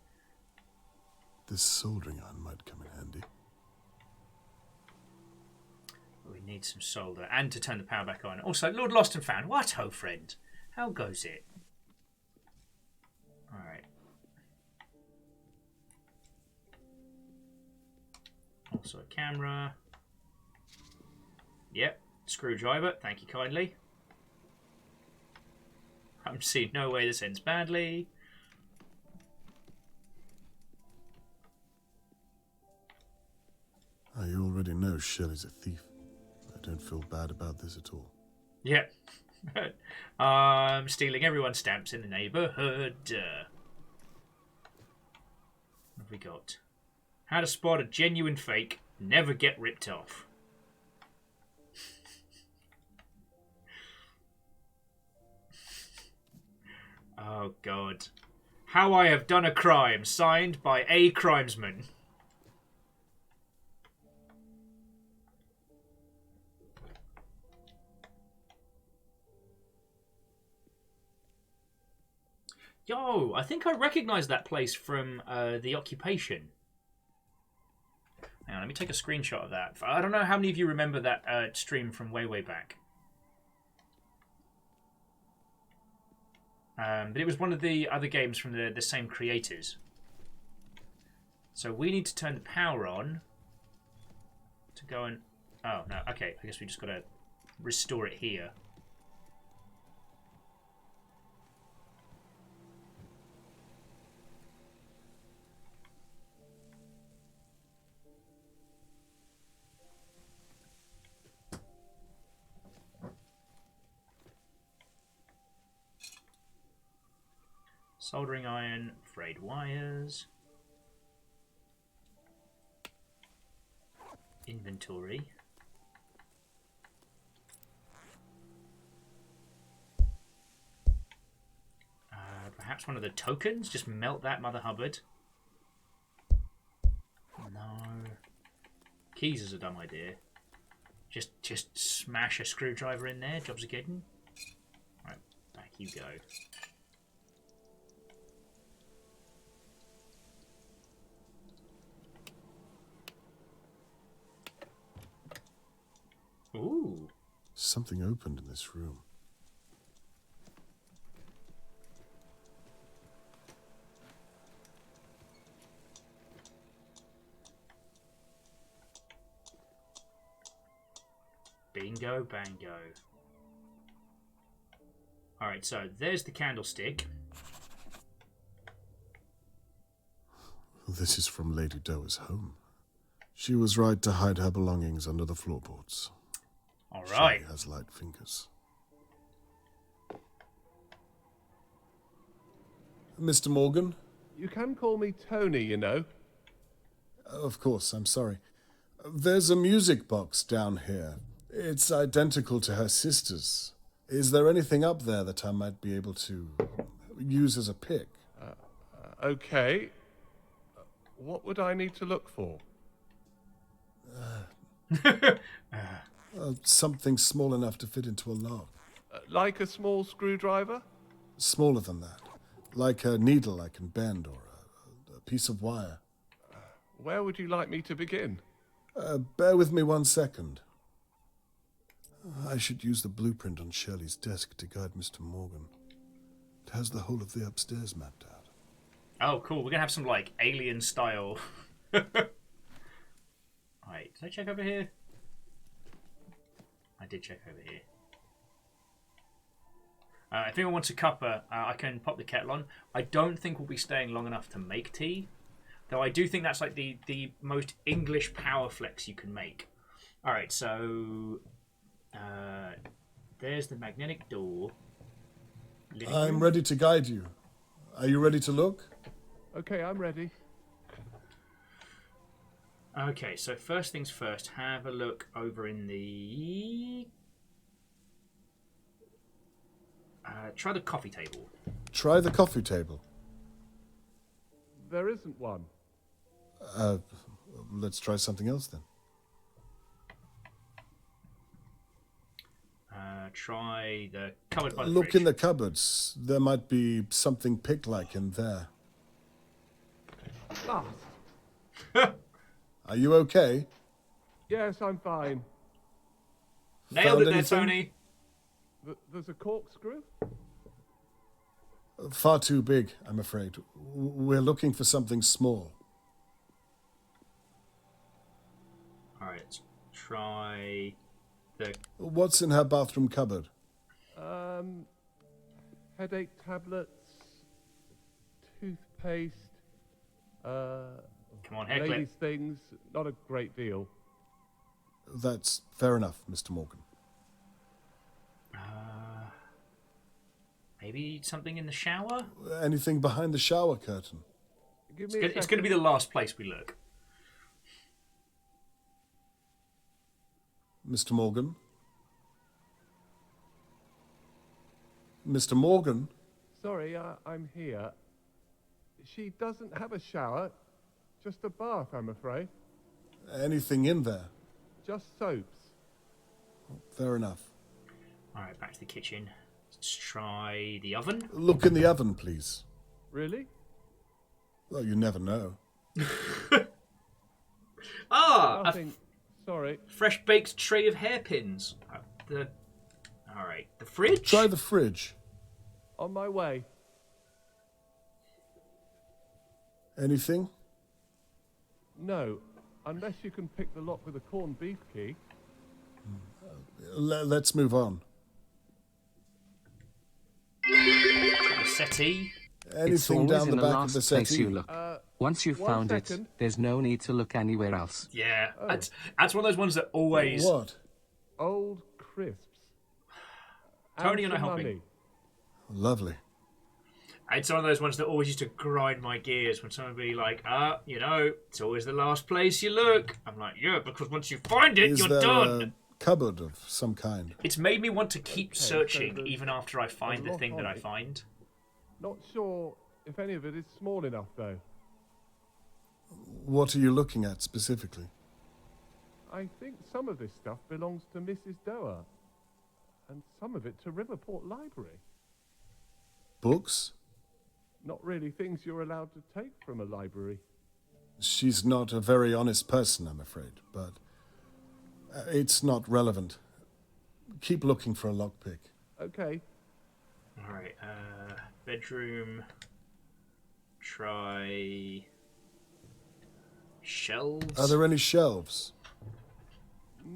This soldering iron might come in handy. We need some solder and to turn the power back on. Also, Lord Lost and Found. What ho, friend? How goes it? All right. Also a camera. Yep, screwdriver. Thank you kindly. I'm seeing no way this ends badly. You already know Shelley's a thief. I don't feel bad about this at all. Yep. I'm stealing everyone's stamps in the neighbourhood. What have we got? How to spot a genuine fake. Never get ripped off. Oh, God. How I have done a crime, signed by a crimesman. Yo, I think I recognise that place from The Occupation. Now, let me take a screenshot of that. I don't know how many of you remember that stream from way, way back. But it was one of the other games from the same creators. So we need to turn the power on to go and... Oh, no, okay. I guess we just got to restore it here. Soldering iron, frayed wires, inventory. Perhaps one of the tokens? Just melt that, Mother Hubbard. No. Keys is a dumb idea. Just smash a screwdriver in there. Jobs are getting. Right, back you go. Ooh. Something opened in this room. Bingo, bango. Alright, so there's the candlestick. This is from Lady Doa's home. She was right to hide her belongings under the floorboards. Alright. She has light fingers. Mr. Morgan? You can call me Tony, you know. Of course, I'm sorry. There's a music box down here. It's identical to her sister's. Is there anything up there that I might be able to use as a pick? Okay. What would I need to look for? Something small enough to fit into a lock. Like a small screwdriver? Smaller than that. Like a needle I can bend or a piece of wire. Where would you like me to begin? Bear with me 1 second. I should use the blueprint on Shirley's desk to guide Mr. Morgan. It has the whole of the upstairs mapped out. Oh, cool. We're going to have some, like, alien style. Wait, did I check over here? I did check over here. If anyone wants a cuppa, I can pop the kettle on. I don't think we'll be staying long enough to make tea. Though I do think that's like the most English power flex you can make. Alright, so... there's the magnetic door. I'm ready to guide you. Are you ready to look? Okay, I'm ready. Okay, so first things first, have a look over in the... try the coffee table. Try the coffee table. There isn't one. Let's try something else then. Try the cupboard by the Look fridge. in the cupboards. There might be something pick-like in there. Ah, Are you okay? yes, I'm fine. Nailed Found it there, anything? Tony. There's a corkscrew? Far too big, I'm afraid. We're looking for something small. Alright, let's try the... What's in her bathroom cupboard? Headache tablets, toothpaste, Come on, head ladies' clip. things. Not a great deal. That's fair enough, Mr. Morgan. Maybe something in the shower? Anything behind the shower curtain? Give It's me a going to second. be the last place we look. Mr. Morgan? Mr. Morgan? Sorry, I'm here. She doesn't have a shower, just a bath, I'm afraid. Anything in there? Just soaps. Fair enough. Alright, back to the kitchen. Let's try the oven. Look in the oven, please. Really? Well, you never know. Ah! Nothing. Sorry. Fresh baked tray of hairpins. Alright, the fridge? Try the fridge. On my way. Anything? No, unless you can pick the lock with a corned beef key. Let's move on. The settee. It's Anything always down in the the back of last the place settee? you look. Once you've 1 found second. it, there's no need to look anywhere else. Yeah, that's one of those ones that always... What? Old crisps. Tony, And you're not some helping. money. Lovely. It's one of those ones that always used to grind my gears when someone would be like, it's always the last place you look. I'm like, yeah, because once you find it, Is you're there done. a cupboard of some kind? It's made me want to keep so searching there's even after I find a the lot thing that on I it. find. Not sure if any of it is small enough, though. What are you looking at specifically? I think some of this stuff belongs to Mrs. Doer, and some of it to Riverport Library. Books? Not really things you're allowed to take from a library. She's not a very honest person, I'm afraid, but it's not relevant. Keep looking for a lockpick. Okay. Alright, bedroom. Try... shelves? Are there any shelves?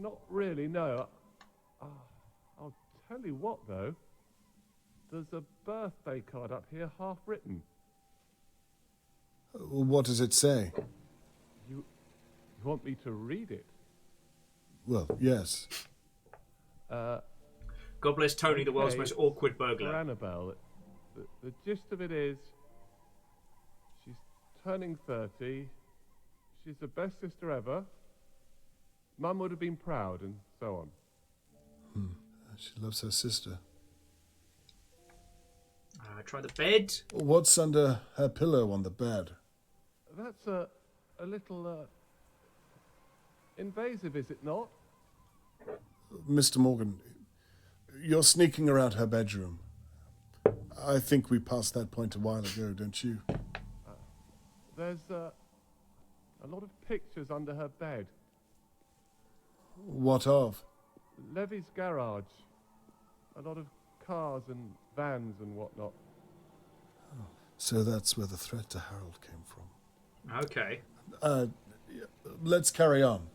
Not really, no. I'll tell you what, though. There's a birthday card up here, half written. What does it say? You want me to read it? Well, yes. God bless Tony, the world's Okay, most awkward For burglar. Annabelle, the gist of it is, she's turning 30. She's the best sister ever. Mum would have been proud, and so on. She loves her sister. Try the bed. What's under her pillow on the bed? That's a little invasive, is it not? Mr. Morgan, you're sneaking around her bedroom. I think we passed that point a while ago, don't you? There's a lot of pictures under her bed. What of? Levy's garage. A lot of cars and vans and whatnot. So that's where the threat to Harold came from. Okay. Let's carry on.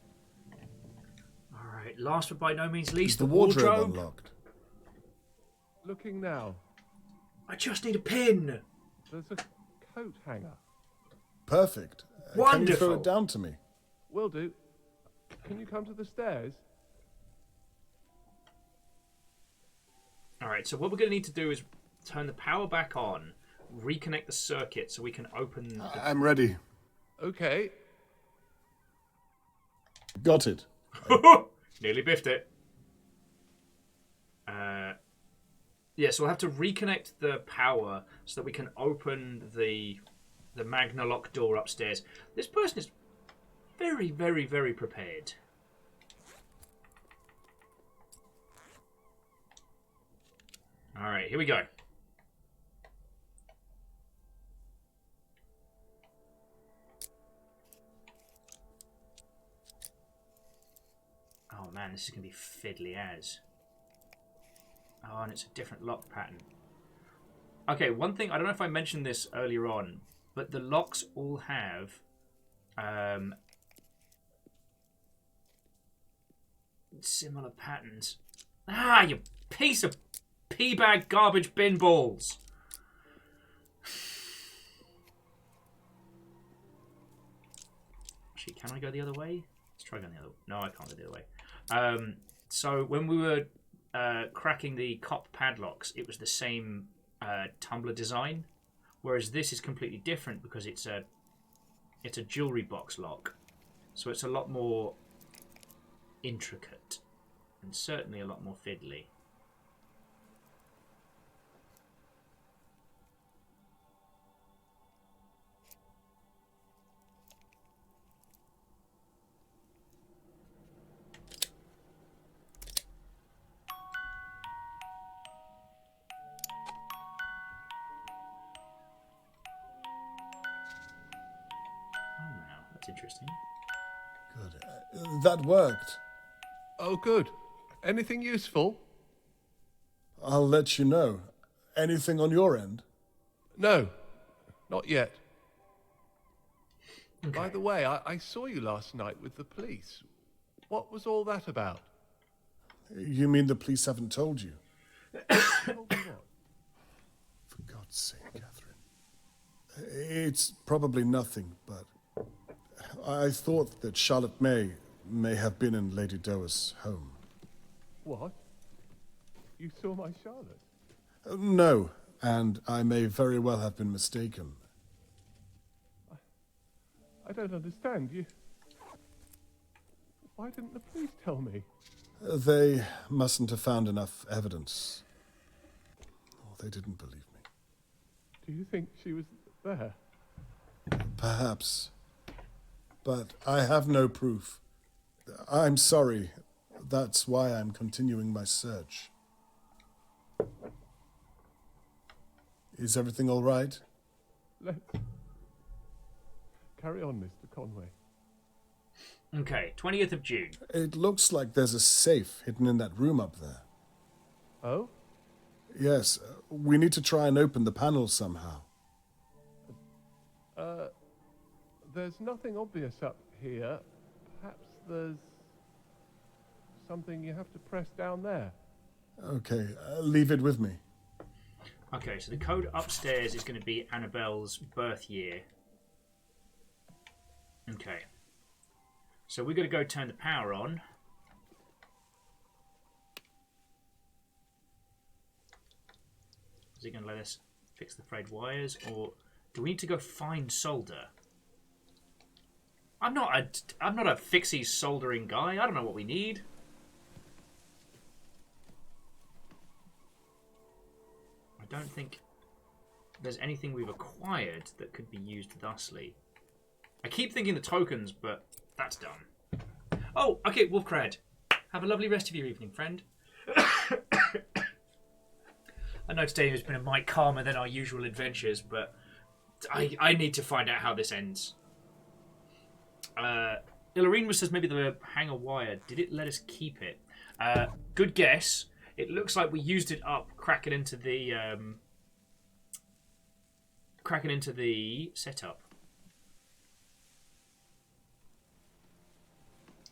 All right. Last but by no means least, Is the wardrobe unlocked? Looking now. I just need a pin. There's a coat hanger. Perfect. Wonderful. Can you throw it down to me? Will do. Can you come to the stairs? All right. So what we're going to need to do is turn the power back on, reconnect the circuit so we can open. I'm ready. Okay. Got it. Nearly biffed it. Yeah, so we'll have to reconnect the power so that we can open the Magna lock door upstairs. This person is very, very, very prepared. All right, here we go. Oh man, this is going to be fiddly as. Oh, and it's a different lock pattern. Okay, one thing, I don't know if I mentioned this earlier on, but the locks all have similar patterns. Ah, you piece of pea bag garbage bin balls. Actually, can I go the other way? Let's try going the other way. No, I can't go the other way. So when we were cracking the cop padlocks, it was the same tumbler design, whereas this is completely different because it's a jewelry box lock, so it's a lot more intricate and certainly a lot more fiddly. Interesting. Good. That worked. Oh, good. Anything useful? I'll let you know. Anything on your end? No, not yet. Okay. By the way, I saw you last night with the police. What was all that about? You mean the police haven't told you? Told me what? For God's sake, Catherine. It's probably nothing, but I thought that Charlotte may have been in Lady Doa's home. What? You saw my Charlotte? No, and I may very well have been mistaken. I don't understand. Why didn't the police tell me? They mustn't have found enough evidence. Oh, they didn't believe me. Do you think she was there? Perhaps. But I have no proof. I'm sorry. That's why I'm continuing my search. Is everything all right? Let's carry on, Mr. Conway. Okay, 20th of June. It looks like there's a safe hidden in that room up there. Oh? Yes, we need to try and open the panel somehow. There's nothing obvious up here. Perhaps there's something you have to press down there. Okay, leave it with me. Okay, so the code upstairs is going to be Annabelle's birth year. Okay. So we're going to go turn the power on. Is it going to let us fix the frayed wires, or do we need to go find solder? I'm not a fixie soldering guy. I don't know what we need. I don't think there's anything we've acquired that could be used thusly. I keep thinking the tokens, but that's done. Oh, okay, Wolfcrad. Have a lovely rest of your evening, friend. I know today has been a mite calmer than our usual adventures, but I need to find out how this ends. Illarine says maybe the hanger wire. Did it let us keep it? Good guess. It looks like we used it up, cracking into the setup.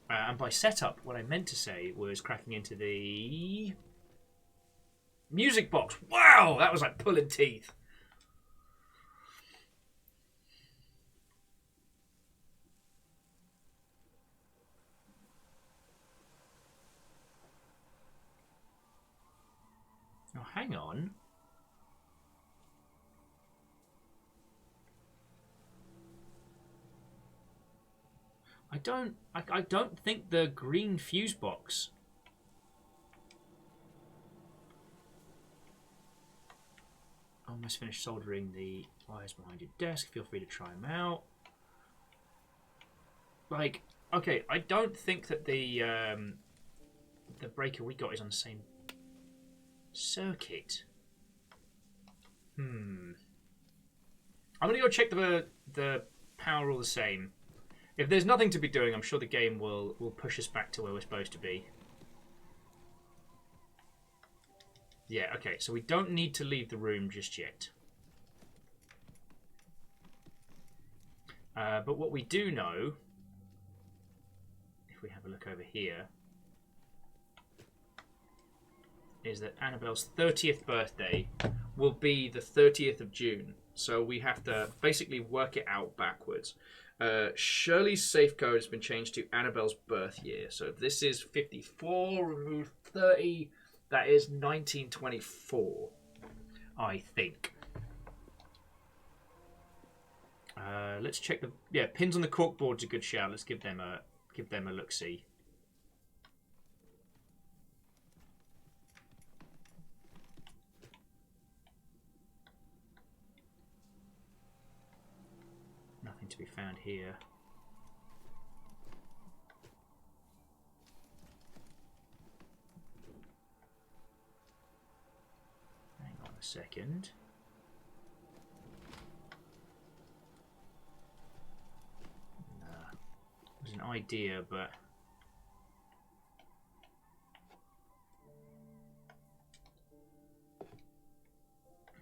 And by setup, what I meant to say was cracking into the music box. Wow, that was like pulling teeth. Oh, hang on. I don't think the green fuse box. Almost finished soldering the wires behind your desk. Feel free to try them out. Like, okay, I don't think that the breaker we got is on the same circuit. I'm gonna go check the power all the same. If there's nothing to be doing, I'm sure the game will push us back to where we're supposed to be. Yeah, okay, so we don't need to leave the room just yet. But what we do know, if we have a look over here, is that Annabelle's 30th birthday will be the 30th of June. So we have to basically work it out backwards. Shirley's safe code has been changed to Annabelle's birth year. So if this is 54, remove 30, that is 1924, I think. Let's check the... Yeah, pins on the corkboard's a good shout. Let's give them a look-see. Nothing to be found here. Hang on a second. It was an idea, but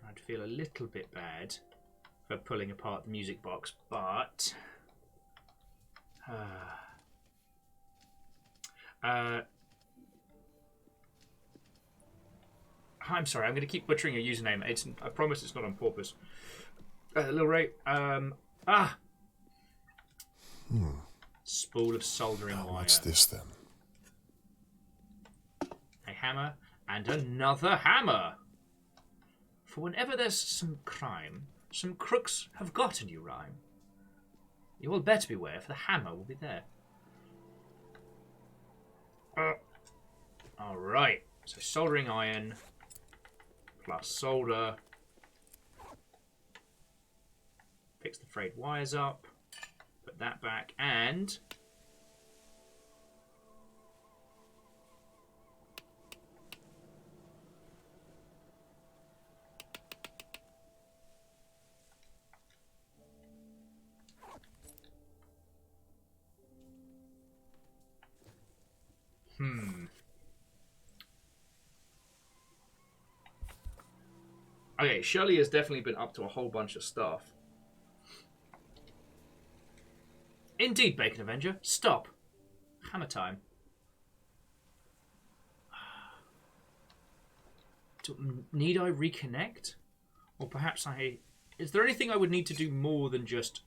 I'd feel a little bit bad for pulling apart the music box, but I'm sorry, I'm going to keep butchering your username. I promise it's not on purpose. Lil Ray, spool of soldering wire. What's this then? A hammer and another hammer. For whenever there's some crime, some crooks have got a new rhyme. You all better beware, for the hammer will be there. Alright, so soldering iron plus solder. Fix the frayed wires up. Put that back and... Okay, Shirley has definitely been up to a whole bunch of stuff. Indeed, Bacon Avenger. Stop. Hammer time. Need I reconnect? Or perhaps Is there anything I would need to do more than just...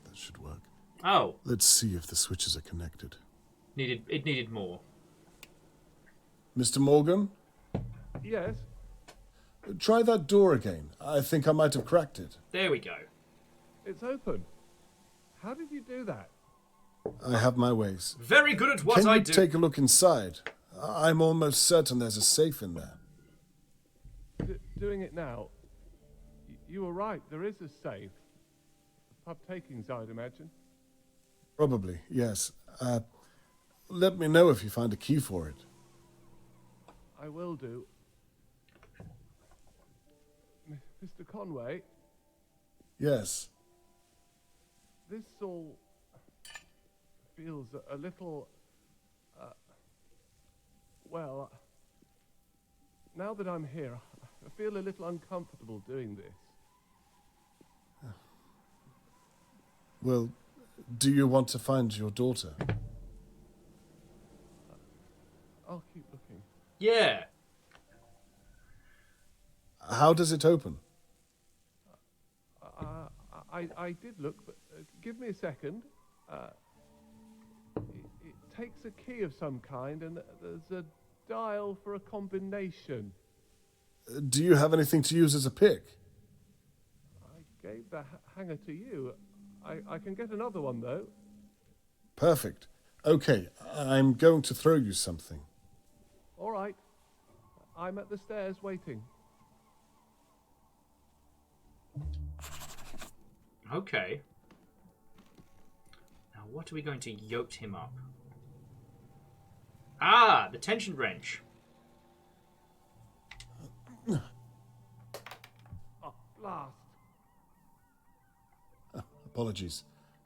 That should work. Oh. Let's see if the switches are connected. It needed more. Mr. Morgan? Yes? Try that door again. I think I might have cracked it. There we go. It's open. How did you do that? I have my ways. Very good at what Can I you do. take a look inside? I'm almost certain there's a safe in there. Doing it now. You were right. There is a safe. Pub takings, I'd imagine. Probably, yes. Let me know if you find a key for it. I will do. Mr. Conway? Yes. This all feels a little... well, now that I'm here, I feel a little uncomfortable doing this. Well, do you want to find your daughter? I'll keep looking. Yeah. How does it open? I did look, but give me a second. It takes a key of some kind, and there's a dial for a combination. Do you have anything to use as a pick? I gave the hanger to you. I can get another one, though. Perfect. Okay, I'm going to throw you something. All right. I'm at the stairs waiting. Okay. Now, what are we going to yoke him up? Ah, the tension wrench. Oh, blast. Apologies.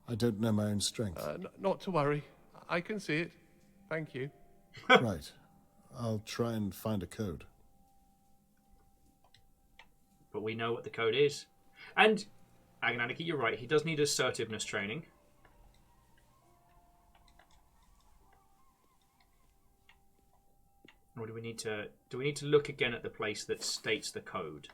I don't know my own strength. Not to worry. I can see it. Thank you. Right. I'll try and find a code. But we know what the code is. And, Agnaniki, you're right. He does need assertiveness training. Or do we need to look again at the place that states the code?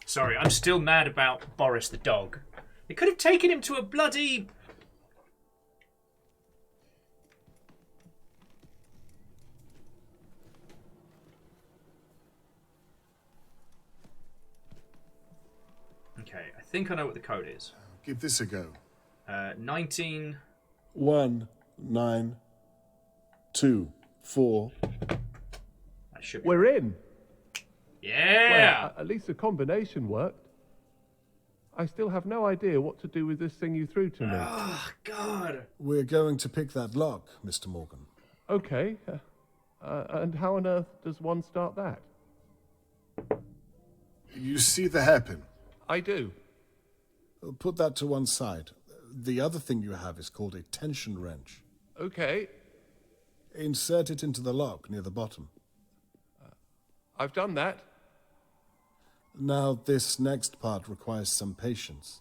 Sorry, I'm still mad about Boris the dog. They could have taken him to a bloody... Okay, I think I know what the code is. Give this a go. 19... 1, 9, 2, 4. That should be... We're in. Yeah! Well, at least the combination worked. I still have no idea what to do with this thing you threw to me. Oh, God. We're going to pick that lock, Mr. Morgan. Okay. And how on earth does one start that? You see the hairpin? I do. Put that to one side. The other thing you have is called a tension wrench. Okay. Insert it into the lock near the bottom. I've done that. Now, this next part requires some patience.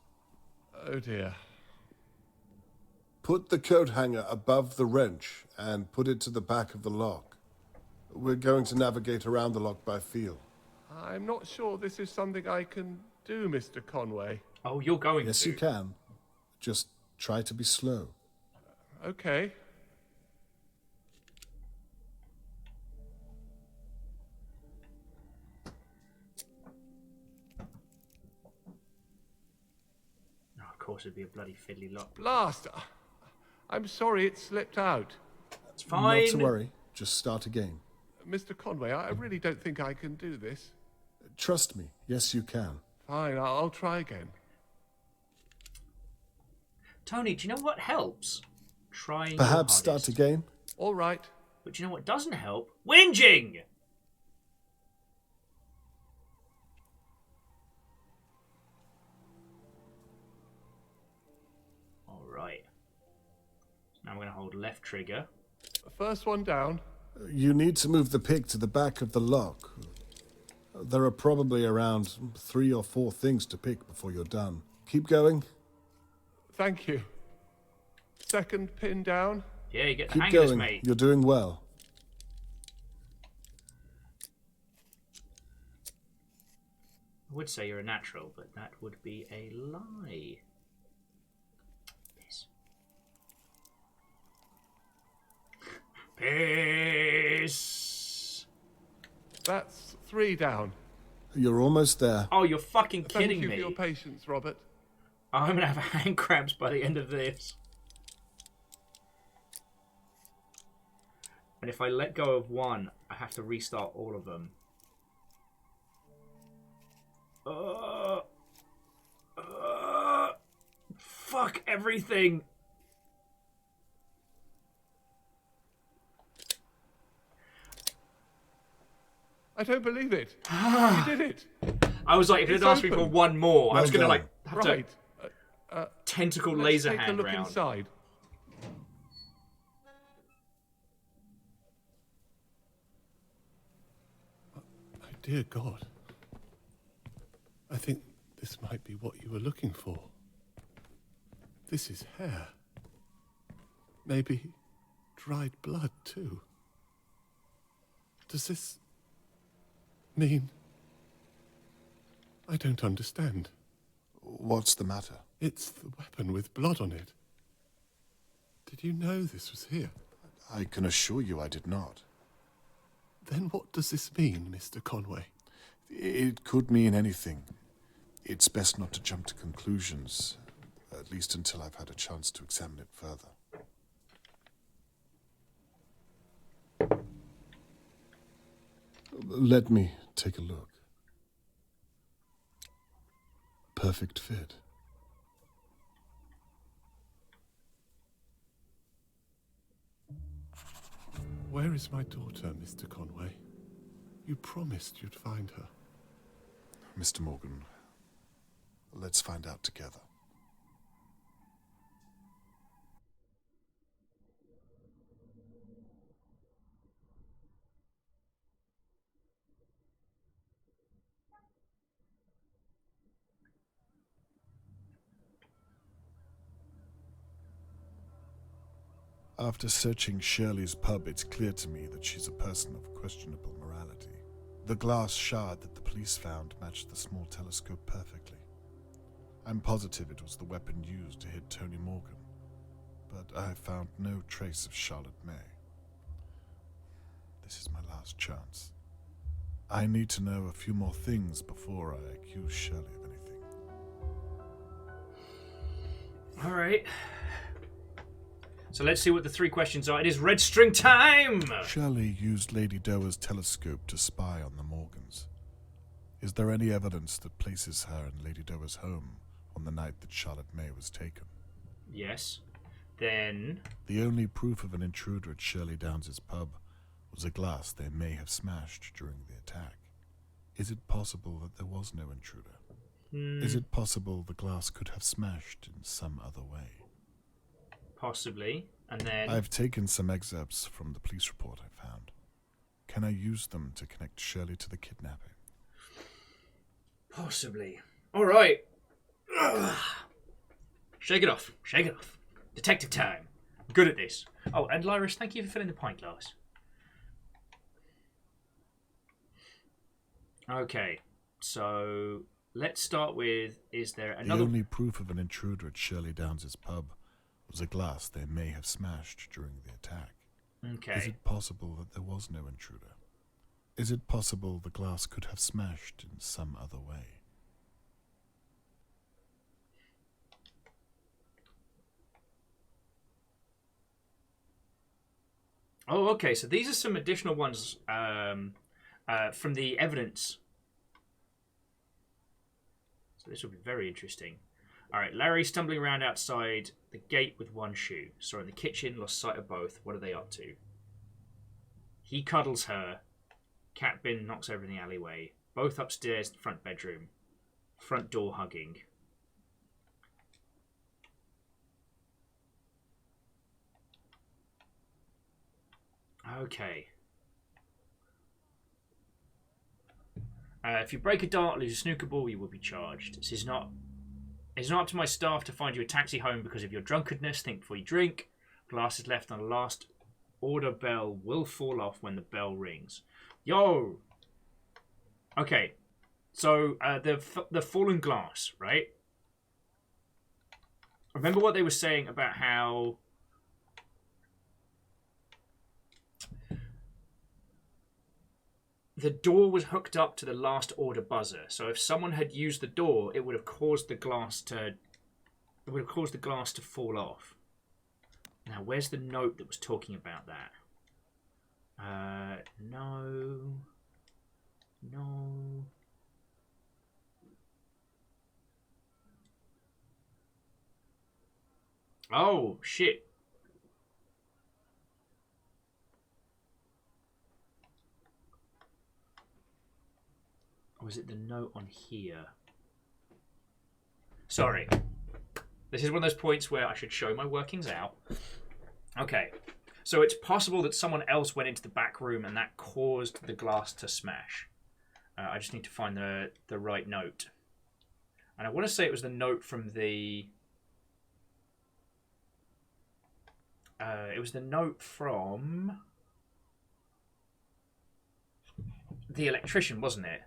Oh, dear. Put the coat hanger above the wrench and put it to the back of the lock. We're going to navigate around the lock by feel. I'm not sure this is something I can do, Mr. Conway. Oh, you're going Yes, to. you can. Just try to be slow. Okay. Of course, it'd be a bloody fiddly lock. Blast! I'm sorry it slipped out. It's fine. Not to worry. Just start again. Mr. Conway, I really don't think I can do this. Trust me. Yes, you can. Fine, I'll try again. Tony, do you know what helps? Trying. Perhaps start again? All right. But do you know what doesn't help? Whinging! Alright. Now I'm going to hold left trigger. First one down. You need to move the pick to the back of the lock. There are probably around 3 or 4 things to pick before you're done. Keep going. Thank you. Second pin down. Yeah, you get the Keep hang of this, going. mate. You're doing well. I would say you're a natural, but that would be a lie. Piss. Piss. That's 3 down. You're almost there. Oh, you're fucking kidding Thank you me. for your patience, Robert. I'm going to have hand cramps by the end of this. And if I let go of one, I have to restart all of them. Fuck everything. I don't believe it. You did it. I was like, if you'd asked me for one more, I was going to like have right. to tentacle Let's laser take hand a look round. inside. My dear God. I think this might be what you were looking for. This is hair. Maybe dried blood, too. Does this mean... I don't understand. What's the matter? It's the weapon with blood on it. Did you know this was here? I can assure you I did not. Then what does this mean, Mr. Conway? It could mean anything. It's best not to jump to conclusions, at least until I've had a chance to examine it further. Let me take a look. Perfect fit. Where is my daughter, Mr. Conway? You promised you'd find her. Mr. Morgan, let's find out together. After searching Shirley's pub, it's clear to me that she's a person of questionable morality. The glass shard that the police found matched the small telescope perfectly. I'm positive it was the weapon used to hit Tony Morgan, but I have found no trace of Charlotte May. This is my last chance. I need to know a few more things before I accuse Shirley of anything. All right. So let's see what the three questions are. It is red string time! Shirley used Lady Doer's telescope to spy on the Morgans. Is there any evidence that places her in Lady Doer's home on the night that Charlotte May was taken? Yes. Then... The only proof of an intruder at Shirley Downs' pub was a glass they may have smashed during the attack. Is it possible that there was no intruder? Is it possible the glass could have smashed in some other way? Possibly. And then... I've taken some excerpts from the police report I found. Can I use them to connect Shirley to the kidnapping? Possibly. All right. Shake it off. Shake it off. Detective time. I'm good at this. Oh, and Lyris, thank you for filling the pint glass. Okay. So let's start with, is there another... The only proof of an intruder at Shirley Downs' pub was a glass they may have smashed during the attack. Okay. Is it possible that there was no intruder? Is it possible the glass could have smashed in some other way? Oh, okay. So these are some additional ones from the evidence. So this will be very interesting. All right, Larry stumbling around outside the gate with one shoe. Saw in the kitchen, lost sight of both. What are they up to? He cuddles her. Cat bin knocks over in the alleyway. Both upstairs, front bedroom. Front door hugging. Okay. If you break a dart, lose a snooker ball, you will be charged. This is not... It's not up to my staff to find you a taxi home because of your drunkenness. Think before you drink. Glasses left on the last order bell will fall off when the bell rings. Yo! Okay. So, the fallen glass, right? Remember what they were saying about how... the door was hooked up to the last order buzzer. So if someone had used the door, it would have caused the glass to... It would have caused the glass to fall off. Now, where's the note that was talking about that? No. No. Oh, shit. was it the note on here? Sorry. This is one of those points where I should show my workings out. Okay. So it's possible that someone else went into the back room and that caused the glass to smash. I just need to find the right note. And I want to say it was the note from the... it was the note from... the electrician, wasn't it?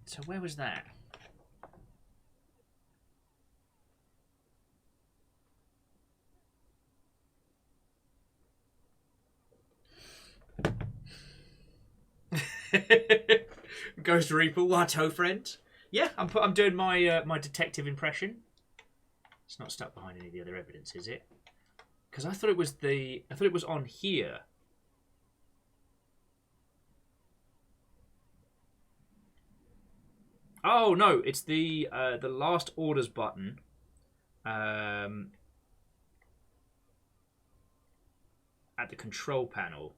So where was that? Ghost Reaper, what, ho friend? Yeah, I'm doing my my detective impression. It's not stuck behind any of the other evidence, is it? Because I thought it was on here. Oh no, it's the last orders button. At the control panel.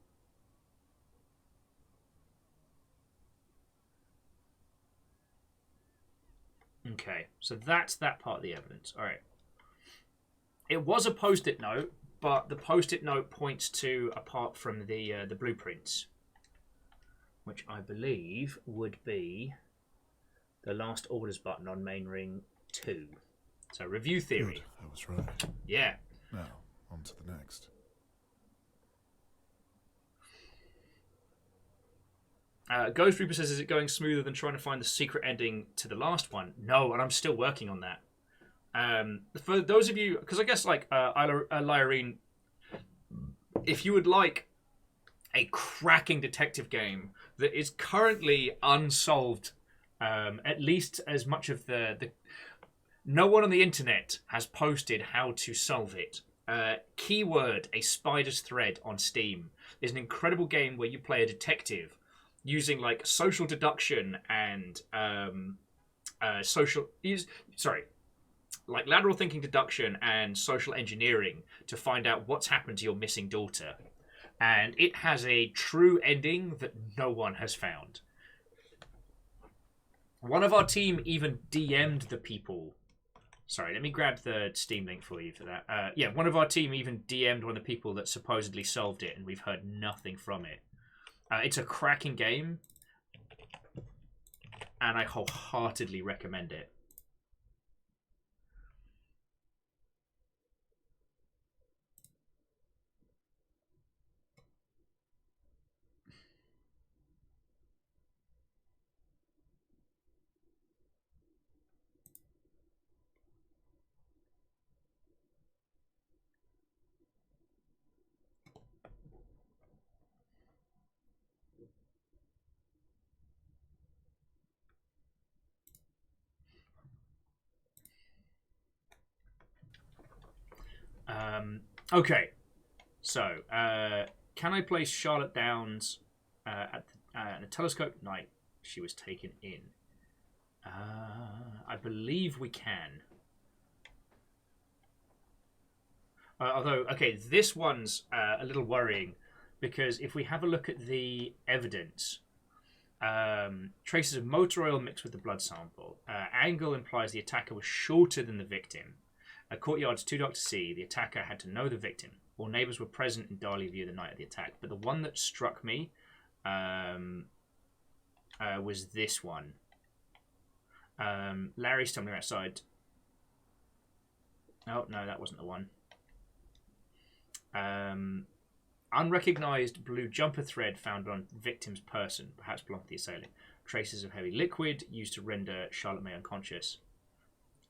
Okay, so that's that part of the evidence. All right. It was a post-it note, but the post-it note points to apart from the blueprints, which I believe would be the last orders button on main ring 2. So review theory. Good. I was right. Yeah. Now, on to the next. Ghost Reaper says, is it going smoother than trying to find the secret ending to the last one? No, and I'm still working on that. For those of you, because I guess like Lyrene, if you would like a cracking detective game that is currently unsolved, at least as much of the no one on the internet has posted how to solve it. Keyword, a spider's thread on Steam, is an incredible game where you play a detective using like social deduction and like lateral thinking deduction and social engineering to find out what's happened to your missing daughter. And it has a true ending that no one has found. One of our team even DM'd the people. Sorry, let me grab the Steam link for you for that. Yeah, one of our team even DM'd one of the people that supposedly solved it, and we've heard nothing from it. It's a cracking game, and I wholeheartedly recommend it. Okay, so can I place Charlotte Downs at the telescope night she was taken in? I believe we can. Although, okay, this one's a little worrying because if we have a look at the evidence, traces of motor oil mixed with the blood sample. Angle implies the attacker was shorter than the victim. A courtyard's too dark to see. The attacker had to know the victim. All neighbours were present in Darley View the night of the attack. But the one that struck me was this one. Larry stumbling outside. Oh, no, that wasn't the one. Unrecognised blue jumper thread found on victim's person, perhaps belonged to the assailant. Traces of heavy liquid used to render Charlotte May unconscious.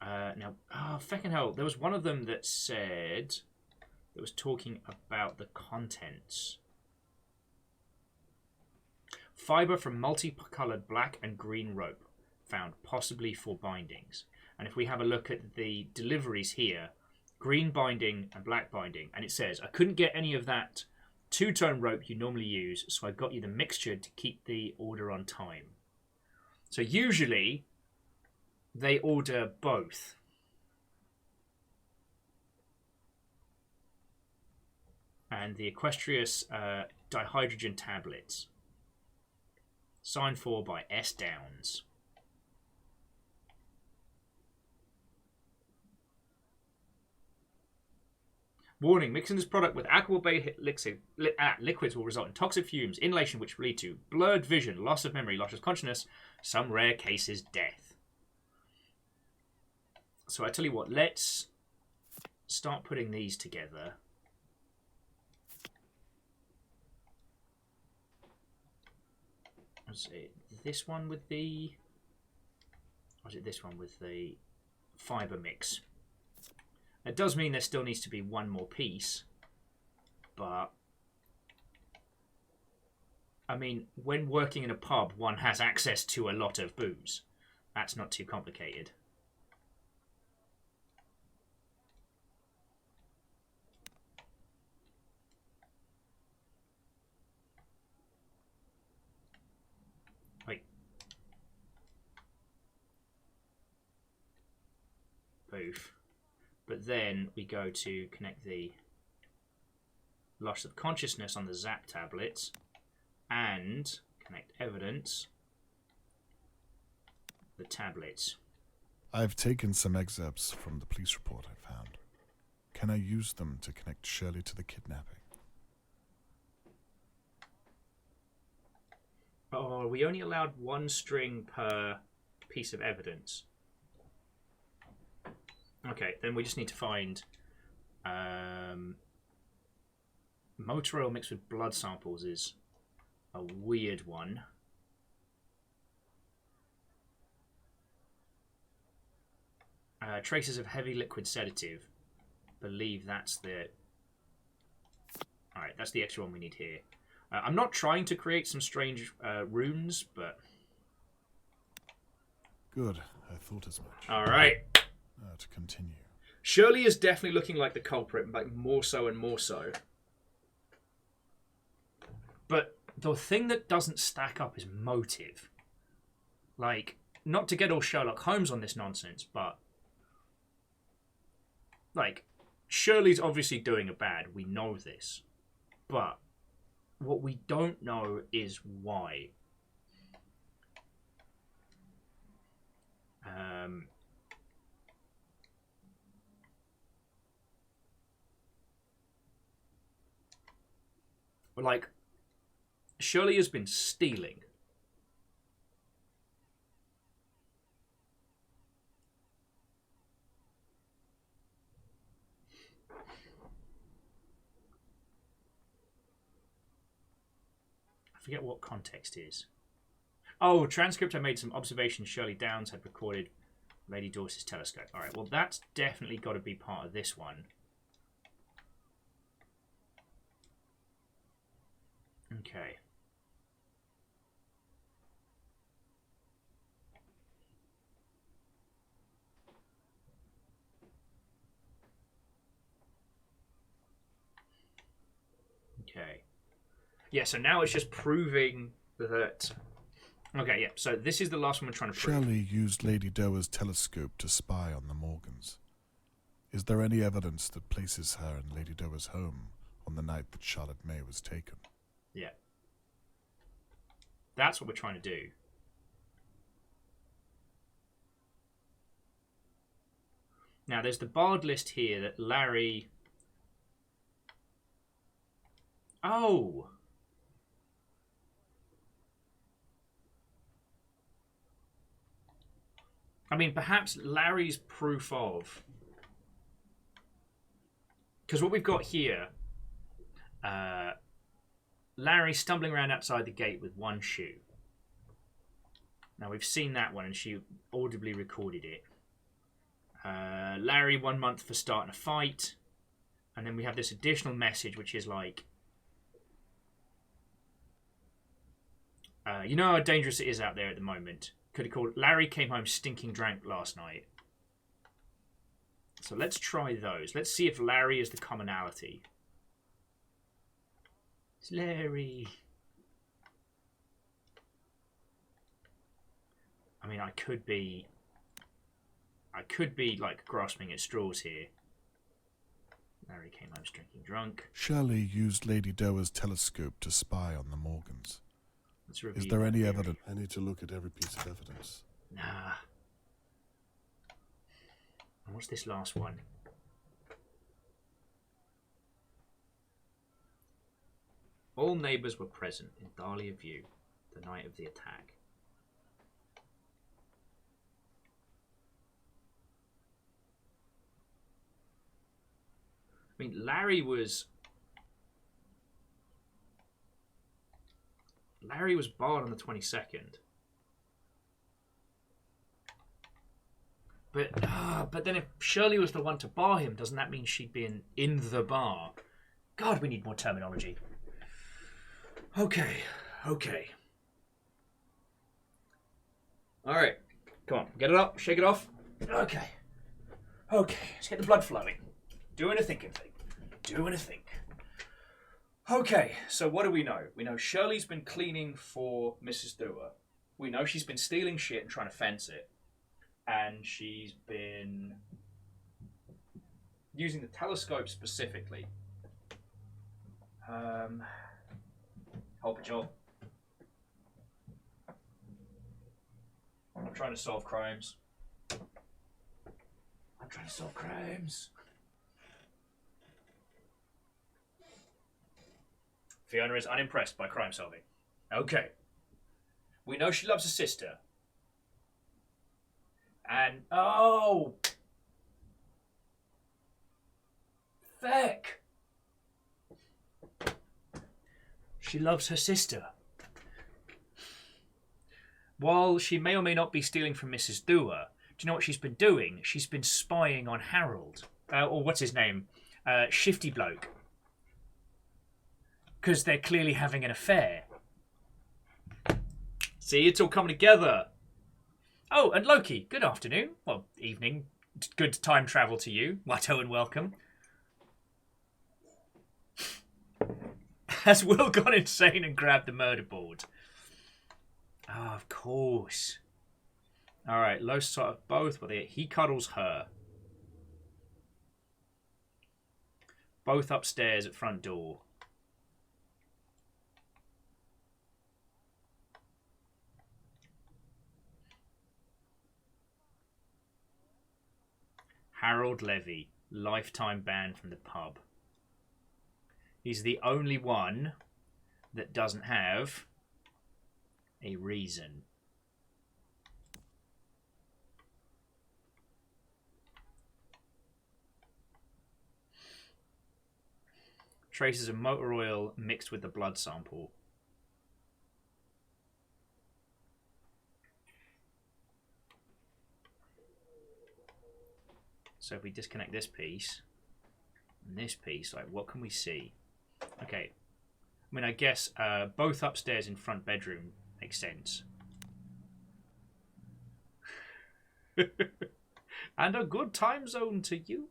Now, fucking hell, there was one of them that said, that was talking about the contents. Fibre from multicoloured black and green rope found, possibly for bindings. And if we have a look at the deliveries here, green binding and black binding, and it says, I couldn't get any of that two-tone rope you normally use, so I got you the mixture to keep the order on time. So usually they order both. and the Equestrius dihydrogen tablets. Signed for by S. Downs. Warning, mixing this product with alcohol-based liquids will result in toxic fumes, inhalation which will lead to blurred vision, loss of memory, loss of consciousness, some rare cases, death. So I tell you what, let's start putting these together. Was it this one with the... Or was it this one with the fibre mix? It does mean there still needs to be one more piece, but I mean, when working in a pub, one has access to a lot of booze. That's not too complicated. Wait. Boof. But then we go to connect the loss of consciousness on the Zap tablets and connect evidence, the tablets. I've taken some excerpts from the police report I found. Can I use them to connect Shirley to the kidnapping? Oh, we only allowed one string per piece of evidence. Okay, then we just need to find motor oil mixed with blood samples is a weird one. Traces of heavy liquid sedative. Believe that's the... Alright, that's the extra one we need here. I'm not trying to create some strange runes, but... Good, I thought as much. Alright. To continue. Shirley is definitely looking like the culprit, like more so and more so. But the thing that doesn't stack up is motive. Like, not to get all Sherlock Holmes on this nonsense, but like, Shirley's obviously doing a bad. We know this. But what we don't know is why. Like, Shirley has been stealing. I forget what context is. Oh, transcript. I made some observations Shirley Downs had recorded Lady Dorsey's telescope. All right, well, that's definitely got to be part of this one. Okay. Okay. Yeah, so now it's just proving that... Okay, yeah, so this is the last one we're trying to prove. Shirley used Lady Doer's telescope to spy on the Morgans. Is there any evidence that places her in Lady Doer's home on the night that Charlotte May was taken? Yeah. That's what we're trying to do. Now, there's the barred list here that Larry... Oh! I mean, perhaps Larry's proof of... Because what we've got here... Larry stumbling around outside the gate with one shoe. Now, we've seen that one, and she audibly recorded it. Larry 1 month for starting a fight. And then we have this additional message, which is like... you know how dangerous it is out there at the moment. Could have called Larry came home stinking drunk last night. So let's try those. Let's see if Larry is the commonality. It's Larry. I mean, I could be like grasping at straws here. Larry Larry came home drinking drunk. Shirley used Lady Doer's telescope to spy on the Morgans. Let's review Is there that any theory. evidence? I need to look at every piece of evidence. Nah. And what's this last one? All neighbours were present in Dahlia View the night of the attack. I mean, Larry was barred on the 22nd. But then if Shirley was the one to bar him, doesn't that mean she'd been in the bar? God, we need more terminology. Okay. Alright. Come on, get it up, shake it off. Okay, let's get the blood flowing. Doing a thinking thing. Okay, so what do we know? We know Shirley's been cleaning for Mrs. Dewar. We know she's been stealing shit and trying to fence it. And she's been using the telescope specifically. Hold it, Joel. I'm trying to solve crimes. Fiona is unimpressed by crime solving. Okay. We know she loves her sister. And, oh! Feck! She loves her sister. While she may or may not be stealing from Mrs. Dewar, do you know what she's been doing? She's been spying on Harold. Or what's his name? Shifty bloke. Because they're clearly having an affair. See, it's all coming together. Oh, and Loki, good afternoon. Well, evening. Good time travel to you. Watto and welcome. Has Will gone insane and grabbed the murder board? Ah, of course. Alright, low sight of both, but he cuddles her. Both upstairs at front door. Harold Levy, lifetime ban from the pub. He's the only one that doesn't have a reason. Traces of motor oil mixed with the blood sample. So if we disconnect this piece and this piece, like, what can we see? Okay. I mean, I guess both upstairs in front bedroom makes sense. And a good time zone to you.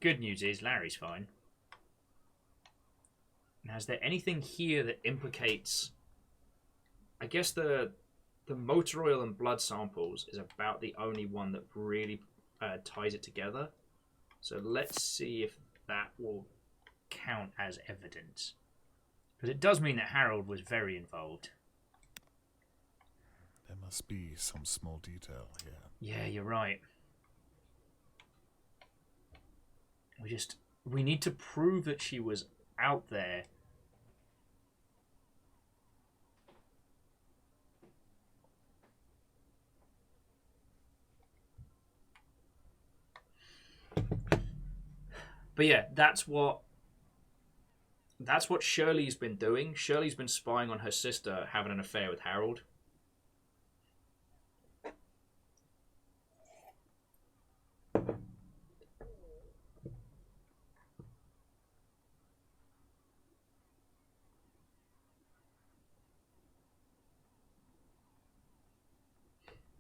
Good news is Larry's fine. Now, is there anything here that implicates... I guess the motor oil and blood samples is about the only one that really ties it together. So let's see if that will count as evidence. Because it does mean that Harold was very involved. There must be some small detail here. Yeah, you're right. We need to prove that she was out there. But yeah, that's what Shirley's been doing. Shirley's been spying on her sister having an affair with Harold.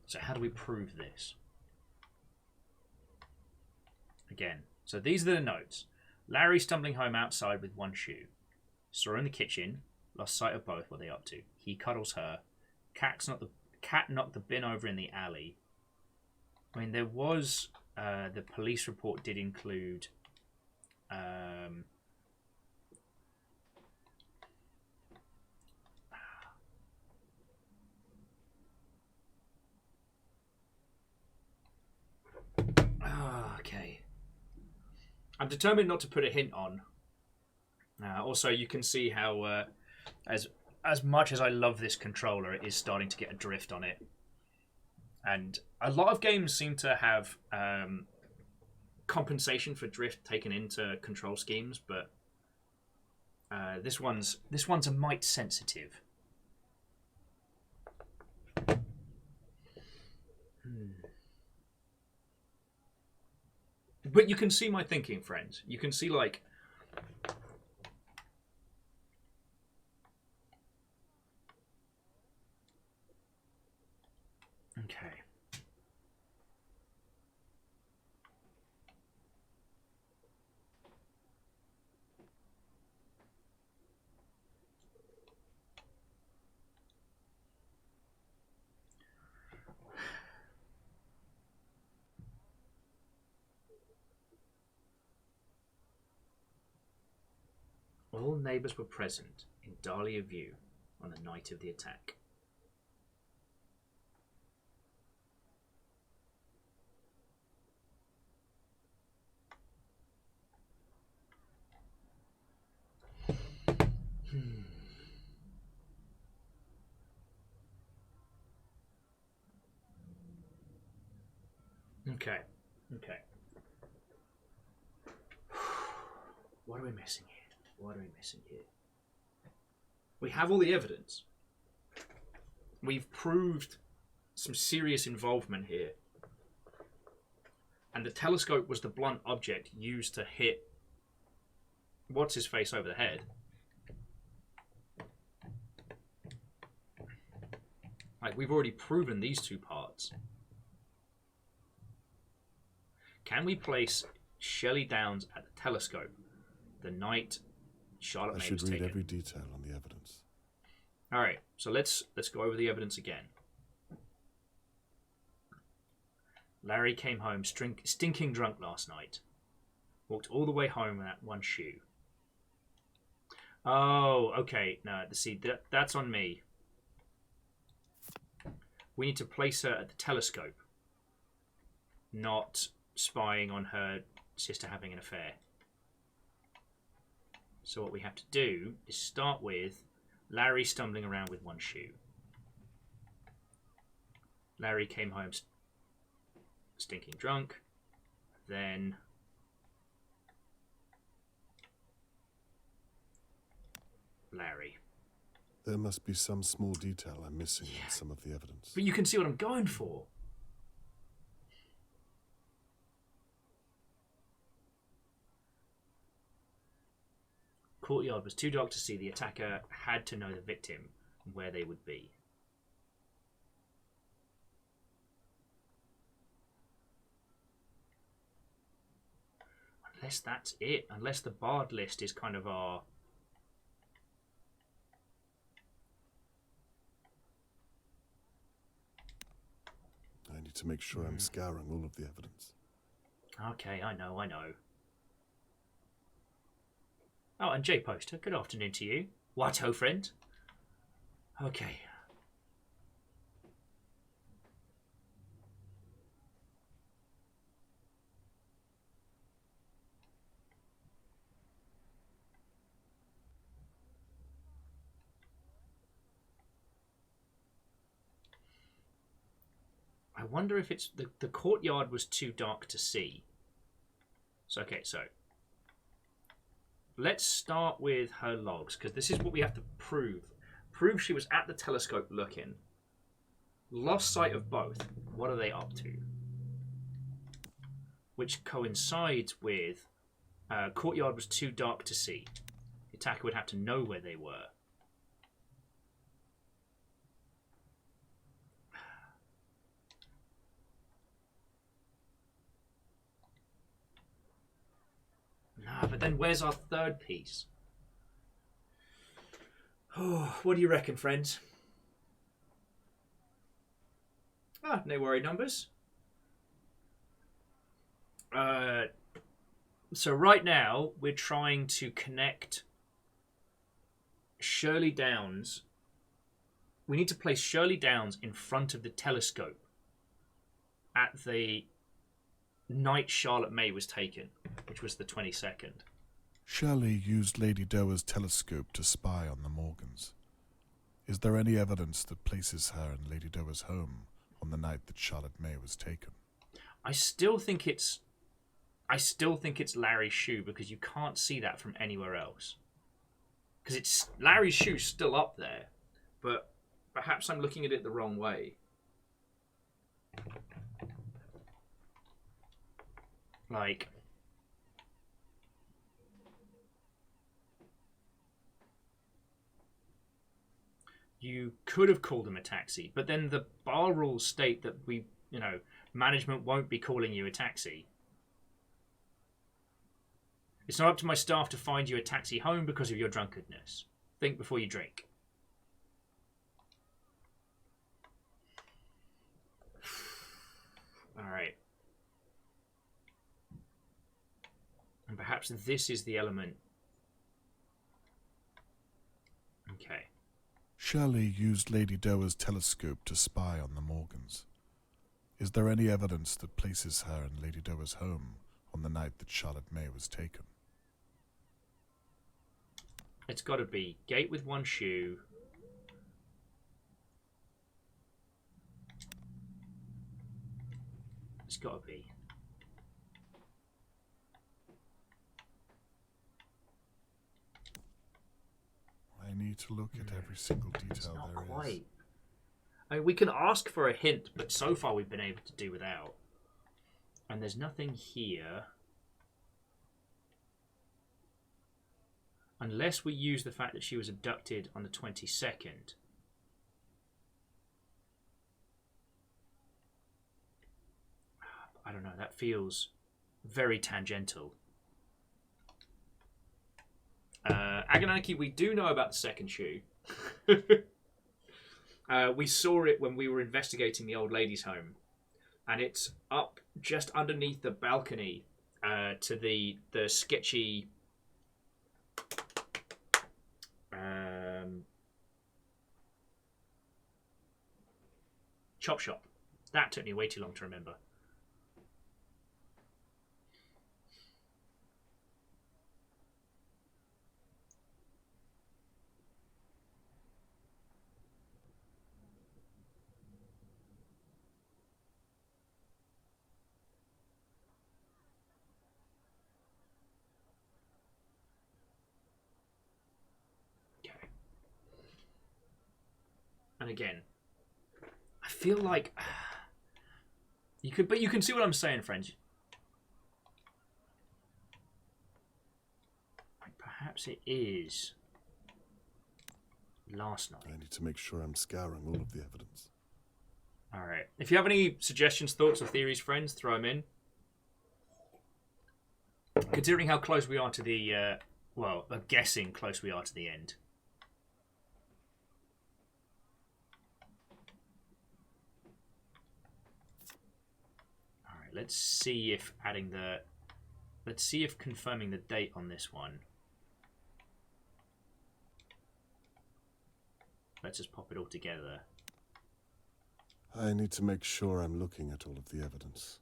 So how do we prove this? Again, so these are the notes. Larry stumbling home outside with one shoe. Saw her in the kitchen. Lost sight of both. What are they up to? He cuddles her. Cat knocked the bin over in the alley. I mean, there was the police report did include okay. I'm determined not to put a hint on. Also, you can see how, as much as I love this controller, it is starting to get a drift on it. And a lot of games seem to have compensation for drift taken into control schemes, but this one's a mite sensitive. But you can see my thinking, friends. You can see, like, okay. All neighbours were present in Dahlia View on the night of the attack. Okay. Okay. What are we missing here? What are we missing here? We have all the evidence. We've proved some serious involvement here. And the telescope was the blunt object used to hit what's-his-face over the head. Like, we've already proven these two parts. Can we place Shelley Downs at the telescope the night Charlotte May was taken? I should read every detail on the evidence. All right, so let's go over the evidence again. Larry came home stinking drunk last night. Walked all the way home without one shoe. Oh, okay. No, see, that's on me. We need to place her at the telescope, not spying on her sister having an affair. So what we have to do is start with Larry stumbling around with one shoe. Larry came home stinking drunk. Then Larry. There must be some small detail I'm missing in some of the evidence. But you can see what I'm going for. Courtyard was too dark to see. The attacker had to know the victim and where they would be. Unless that's it. Unless the barred list is kind of our... I need to make sure I'm scouring all of the evidence. Okay, I know. Oh, and Jay Poster, good afternoon to you. What ho, friend? Okay. I wonder if it's the courtyard was too dark to see. So okay, so let's start with her logs, because this is what we have to prove. Prove she was at the telescope looking. Lost sight of both. What are they up to? Which coincides with courtyard was too dark to see. The attacker would have to know where they were. Nah, but then where's our third piece? Oh, what do you reckon, friends? Ah, no worry numbers. So right now, we're trying to connect Shirley Downs. We need to place Shirley Downs in front of the telescope at the night Charlotte May was taken, which was the 22nd. Shirley used Lady Doer's telescope to spy on the Morgans. Is there any evidence that places her in Lady Doer's home on the night that Charlotte May was taken? I still think it's Larry's shoe, because you can't see that from anywhere else. Because it's Larry's shoe's still up there, but perhaps I'm looking at it the wrong way. Like, you could have called him a taxi, but then the bar rules state that management won't be calling you a taxi. It's not up to my staff to find you a taxi home because of your drunkenness. Think before you drink. All right. And perhaps this is the element. Okay. Shirley used Lady Doer's telescope to spy on the Morgans. Is there any evidence that places her in Lady Doer's home on the night that Charlotte May was taken? It's got to be gate with one shoe. It's got to be. I need to look at every single detail Not there is. quite. I mean, we can ask for a hint, but so far we've been able to do without. And there's nothing here. Unless we use the fact that she was abducted on the 22nd. I don't know, that feels very tangential. Agonaki, we do know about the second shoe. We saw it when we were investigating the old lady's home. And it's up just underneath the balcony to the sketchy... chop shop. That took me way too long to remember. Okay. And again, I feel like you can see what I'm saying, friends. Like perhaps it is last night. I need to make sure I'm scouring all of the evidence. All right. If you have any suggestions, thoughts, or theories, friends, throw them in. Considering how close we are to the, I'm guessing close we are to the end. Let's see if confirming the date on this one. Let's just pop it all together. I need to make sure I'm looking at all of the evidence.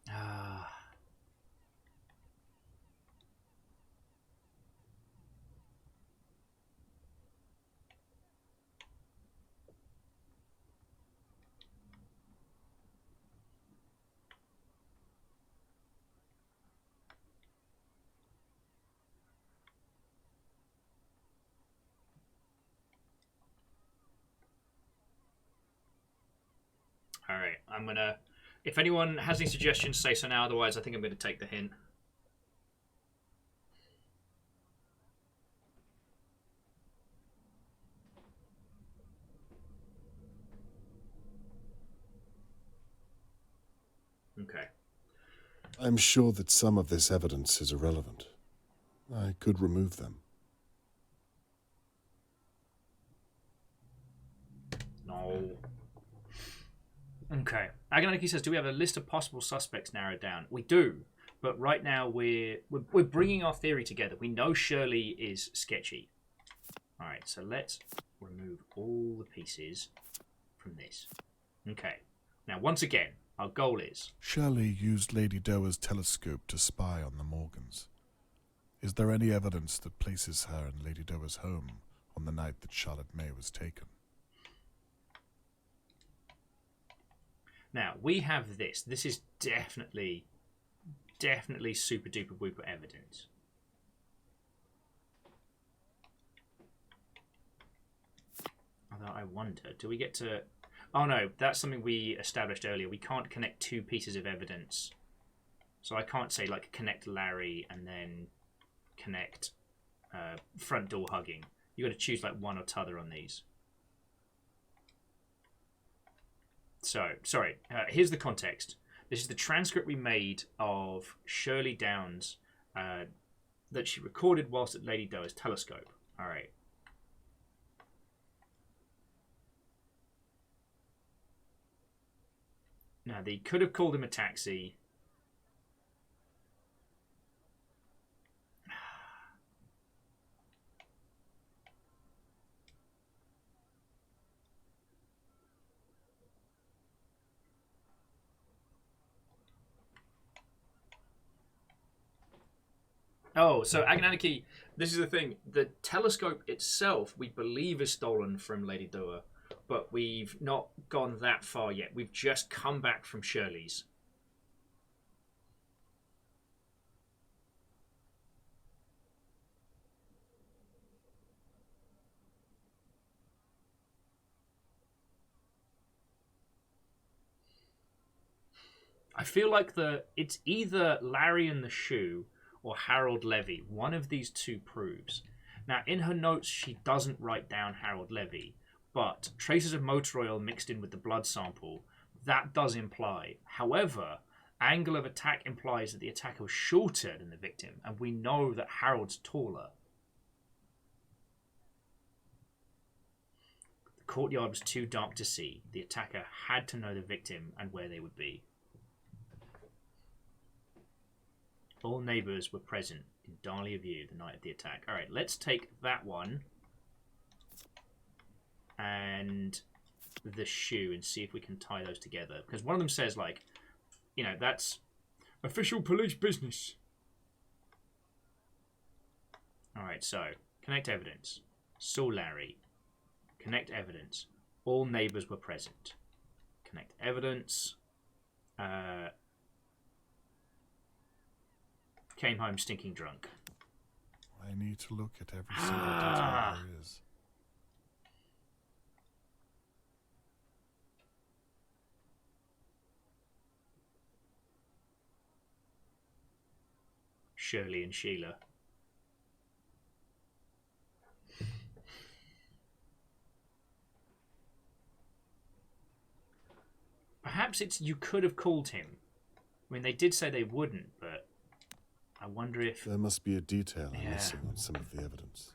All right, I'm gonna. If anyone has any suggestions, say so now. Otherwise, I think I'm going to take the hint. Okay. I'm sure that some of this evidence is irrelevant. I could remove them. No. Okay. Agonaki says, do we have a list of possible suspects narrowed down? We do. But right now we're bringing our theory together. We know Shirley is sketchy. All right, so let's remove all the pieces from this. Okay. Now, once again, our goal is... Shirley used Lady Doer's telescope to spy on the Morgans. Is there any evidence that places her in Lady Doer's home on the night that Charlotte May was taken? Now, we have this. This is definitely super duper whooper evidence. Although I wonder, do we get to... Oh no, that's something we established earlier. We can't connect two pieces of evidence. So I can't say, like, connect Larry and then connect front door hugging. You got to choose, like, one or t'other on these. So, sorry, here's the context. This is the transcript we made of Shirley Downs that she recorded whilst at Lady Doer's telescope. All right. Now, they could have called him a taxi. Oh, so Agnaniki, this is the thing. The telescope itself, we believe, is stolen from Lady Doer, but we've not gone that far yet. We've just come back from Shirley's. I feel like it's either Larry and the Shoe or Harold Levy. One of these two proves. Now, in her notes, she doesn't write down Harold Levy, but traces of motor oil mixed in with the blood sample, that does imply. However, angle of attack implies that the attacker was shorter than the victim, and we know that Harold's taller. The courtyard was too dark to see. The attacker had to know the victim and where they would be. All neighbours were present in Dahlia View the night of the attack. All right, let's take that one and the Shoe and see if we can tie those together. Because one of them says, like, you know, that's official police business. All right, so connect evidence. Saw Larry. Connect evidence. All neighbours were present. Connect evidence. Came home stinking drunk. I need to look at every single detail there is. Shirley and Sheila. Perhaps it's you could have called him. I mean, they did say they wouldn't, but I wonder if... There must be a detail missing on some of the evidence.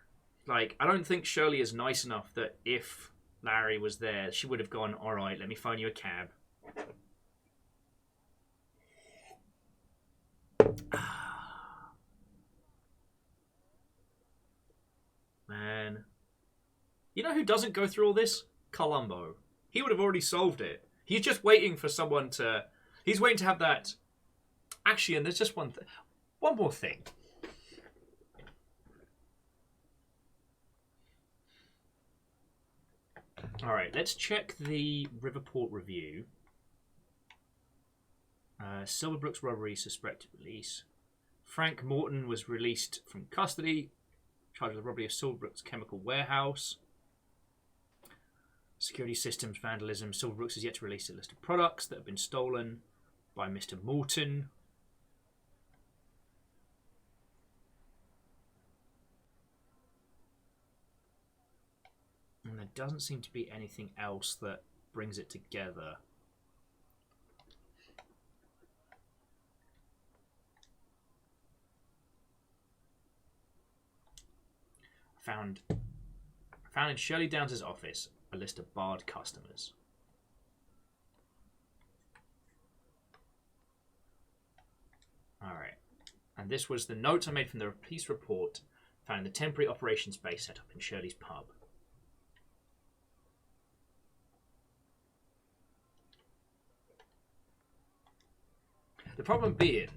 Like, I don't think Shirley is nice enough that if Larry was there, she would have gone, all right, let me phone you a cab. Man. You know who doesn't go through all this? Columbo. He would have already solved it. He's just waiting for someone to... He's waiting to have that... Actually, and there's just one more thing. All right, let's check the Riverport Review. Silverbrook's robbery suspected release. Frank Morton was released from custody, charged with the robbery of Silverbrook's chemical warehouse. Security systems vandalism. Silverbrooks has yet to release a list of products that have been stolen by Mr. Morton. And there doesn't seem to be anything else that brings it together. Found in Shirley Downs' office a list of barred customers. All right. And this was the notes I made from the police report found in the temporary operations base set up in Shirley's pub. The problem being,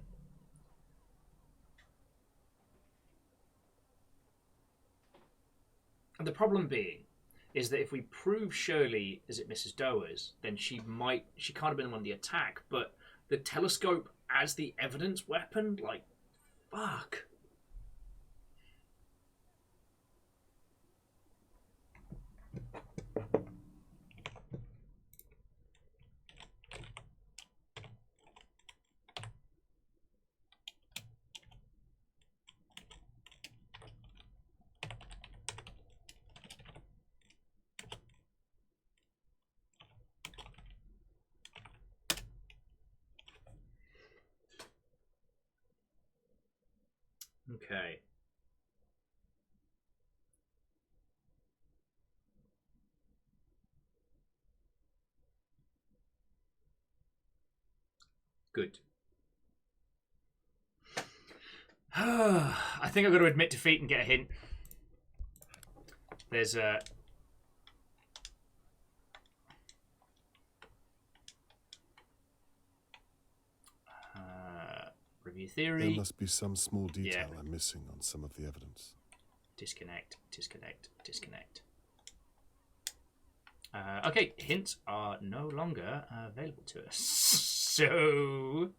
is that if we prove Shirley is it Mrs. Doer's, then she can't have been the one on the attack, but the telescope as the evidence weapon, like, fuck. Okay. Good. I think I've got to admit defeat and get a hint. There's a... review theory. There must be some small detail Yeah. I'm missing on some of the evidence. Disconnect. Okay, hints are no longer available to us. So...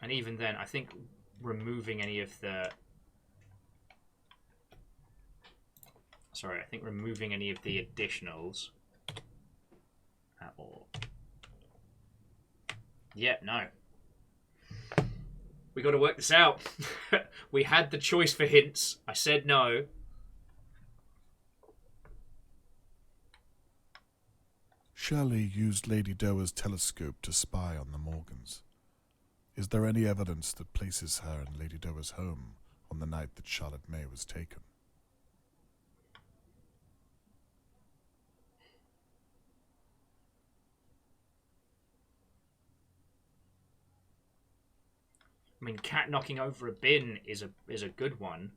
And even then, I think removing any of the... Sorry, I think removing any of the additionals... Or... Yeah, no. We got to work this out. We had the choice for hints. I said no. Shirley used Lady Doer's telescope to spy on the Morgans. Is there any evidence that places her in Lady Doer's home on the night that Charlotte May was taken? I mean, cat knocking over a bin is a good one.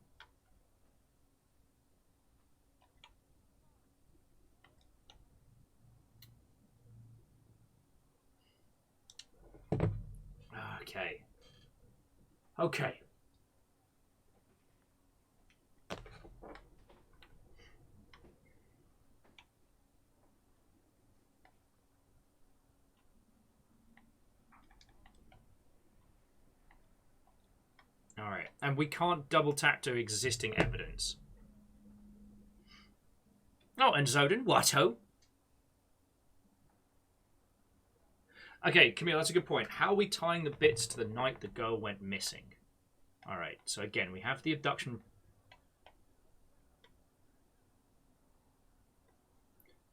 Okay. Okay. Alright, and we can't double tap to existing evidence. Oh, and Zoden, what-ho? Okay, Camille, that's a good point. How are we tying the bits to the night the girl went missing? Alright, so again, we have the abduction.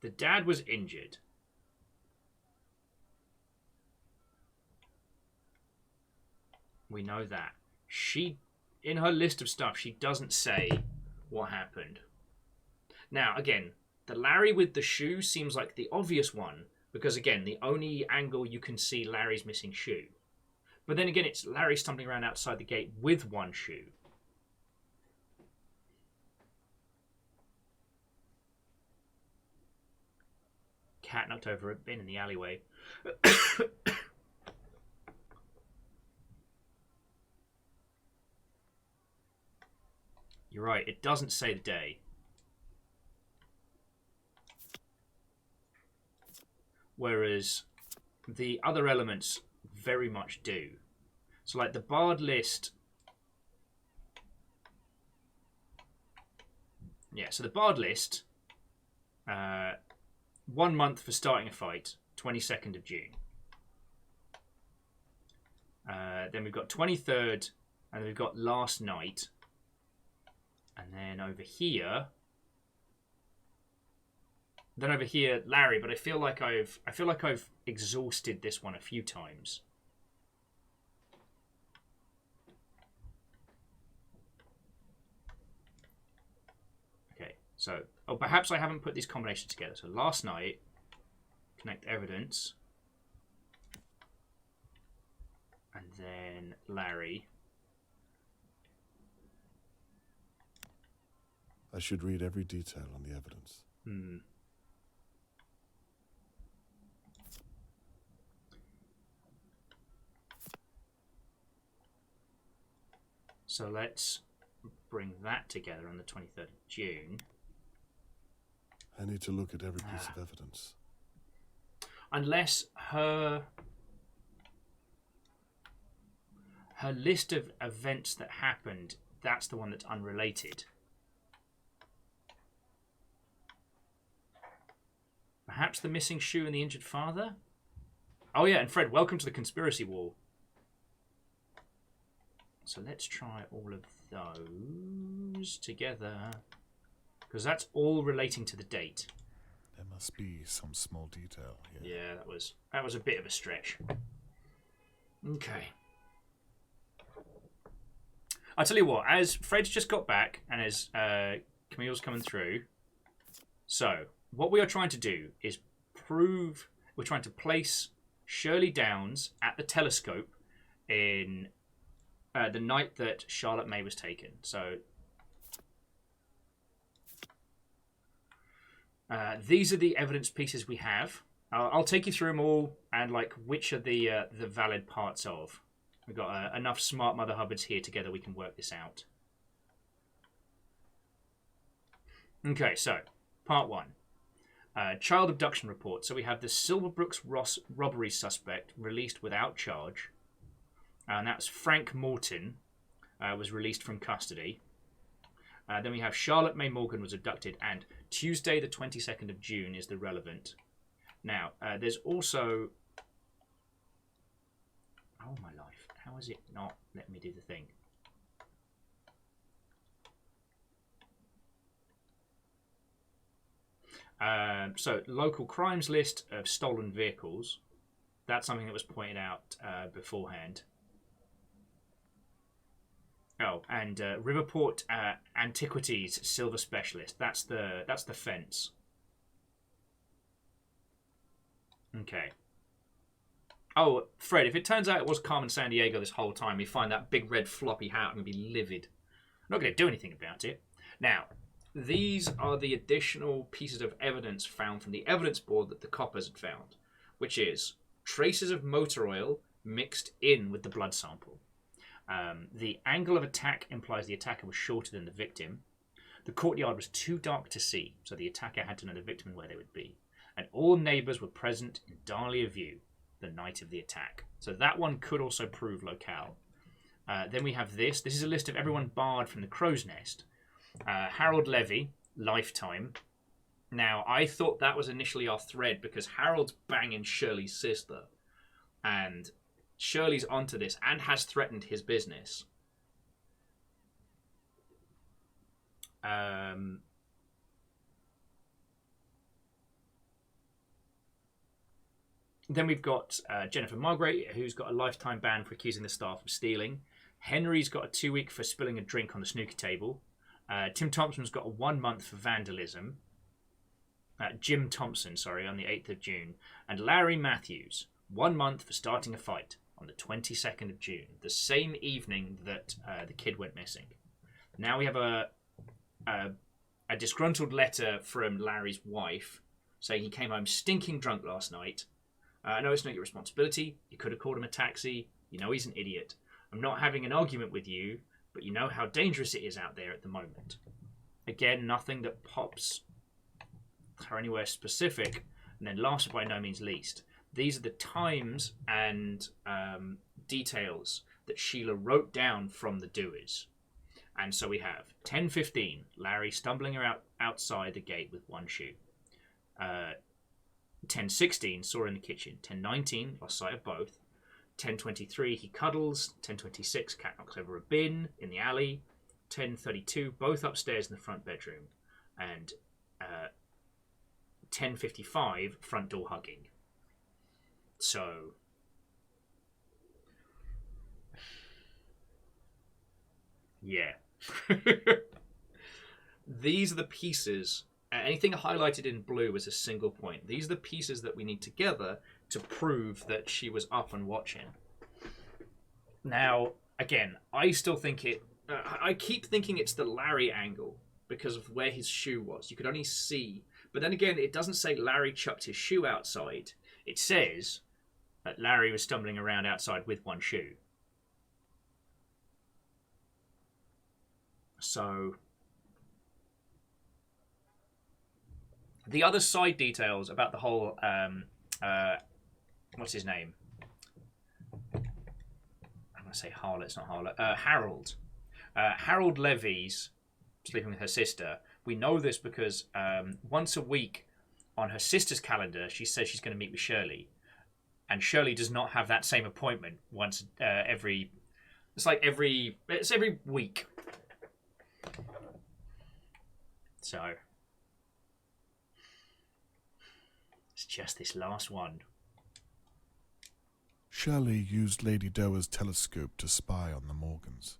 The dad was injured. We know that. She, in her list of stuff, she doesn't say what happened. Now, again, the Larry with the shoe seems like the obvious one, because, again, the only angle you can see Larry's missing shoe. But then again, it's Larry stumbling around outside the gate with one shoe. Cat knocked over a bin in the alleyway. You're right, it doesn't say the day. Whereas the other elements very much do. So like the barred list... Yeah, so the barred list... 1 month for starting a fight, 22nd of June. Then we've got 23rd, and then we've got last night. And then over here... Then over here, Larry, but I feel like I've exhausted this one a few times. Okay, so perhaps I haven't put these combinations together. So last night, connect evidence. And then Larry. I should read every detail on the evidence. So let's bring that together on the 23rd of June. I need to look at every piece of evidence. Unless her list of events that happened, that's the one that's unrelated. Perhaps the missing shoe and the injured father? Oh yeah, and Fred, welcome to the conspiracy wall. So let's try all of those together. Because that's all relating to the date. There must be some small detail here. Yeah, that was a bit of a stretch. Okay. I'll tell you what, as Fred's just got back and as Camille's coming through, so what we are trying to do is we're trying to place Shirley Downs at the telescope in the night that Charlotte May was taken. So these are the evidence pieces we have. I'll take you through them all and like which are the valid parts of. We've got enough smart Mother Hubbards here together we can work this out. Okay, so part 1. Child abduction report. So we have the Silverbrooks Ross robbery suspect released without charge. And that's Frank Morton, was released from custody. Then we have Charlotte May Morgan was abducted, and Tuesday the 22nd of June is the relevant. Now, there's also... Oh, my life. How is it not letting me do the thing? So, local crimes list of stolen vehicles. That's something that was pointed out beforehand. Oh, and Riverport Antiquities Silver Specialist. That's the fence. Okay. Oh, Fred, if it turns out it was Carmen Sandiego this whole time, we find that big red floppy hat, I'm going to be livid. I'm not going to do anything about it. Now, these are the additional pieces of evidence found from the evidence board that the coppers had found, which is traces of motor oil mixed in with the blood sample. The angle of attack implies the attacker was shorter than the victim. The courtyard was too dark to see, so the attacker had to know the victim and where they would be. And all neighbours were present in Dahlia View the night of the attack. So that one could also prove locale. Then we have this. This is a list of everyone barred from the Crow's Nest. Harold Levy, lifetime. Now, I thought that was initially our thread because Harold's banging Shirley's sister. And Shirley's onto this and has threatened his business. Then we've got Jennifer Margaret, who's got a lifetime ban for accusing the staff of stealing. Henry's got a 2-week for spilling a drink on the snooker table. Tim Thompson's got a 1 month for vandalism. Jim Thompson, on the 8th of June. And Larry Matthews, 1 month for starting a fight on the 22nd of June, the same evening that the kid went missing. Now we have a disgruntled letter from Larry's wife saying he came home stinking drunk last night. I know it's not your responsibility. You could have called him a taxi. You know he's an idiot. I'm not having an argument with you, but you know how dangerous it is out there at the moment. Again, nothing that pops or anywhere specific. And then last but by no means least, these are the times and details that Sheila wrote down from the doers. And so we have 10:15, Larry stumbling outside the gate with one shoe. 10:16, saw her in the kitchen. 10:19, lost sight of both. 10:23, he cuddles. 10:26, cat knocks over a bin in the alley. 10:32, both upstairs in the front bedroom. And 10:55, front door hugging. So, yeah. These are the pieces. Anything highlighted in blue is a single point. These are the pieces that we need together to prove that she was up and watching. Now, again, I still think it... I keep thinking it's the Larry angle because of where his shoe was. You could only see... But then again, it doesn't say Larry chucked his shoe outside. It says that Larry was stumbling around outside with one shoe. So... The other side details about the whole... what's his name? I'm going to say Harlot, it's not Harlot. Harold. Harold Levy's sleeping with her sister. We know this because once a week on her sister's calendar, she says she's going to meet with Shirley. And Shirley does not have that same appointment once every... It's every week. So... It's just this last one. Shirley used Lady Doer's telescope to spy on the Morgans.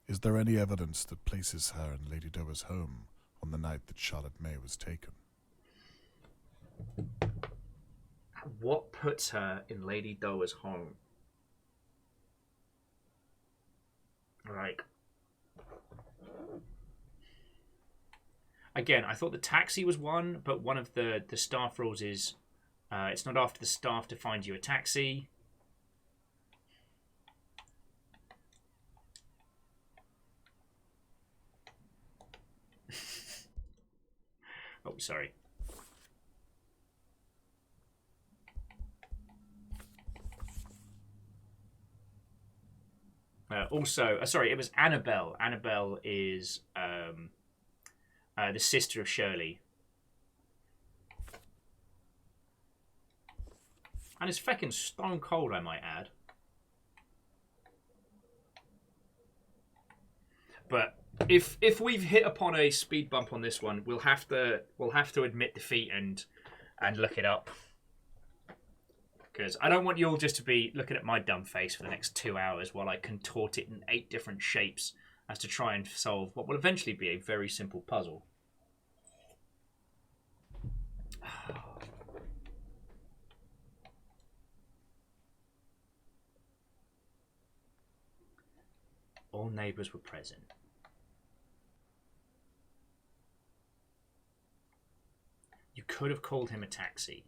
Is there any evidence that places her in Lady Doer's home on the night that Charlotte May was taken? What puts her in Lady Doer's home? Again, I thought the taxi was one, but one of the staff rules is it's not after the staff to find you a taxi. Oh, sorry. Also, sorry, it was Annabelle. Annabelle is the sister of Shirley. And it's feckin' stone cold, I might add. But if we've hit upon a speed bump on this one, we'll have to admit defeat and look it up. Because I don't want you all just to be looking at my dumb face for the next 2 hours while I contort it in 8 different shapes as to try and solve what will eventually be a very simple puzzle. All neighbours were present. You could have called him a taxi.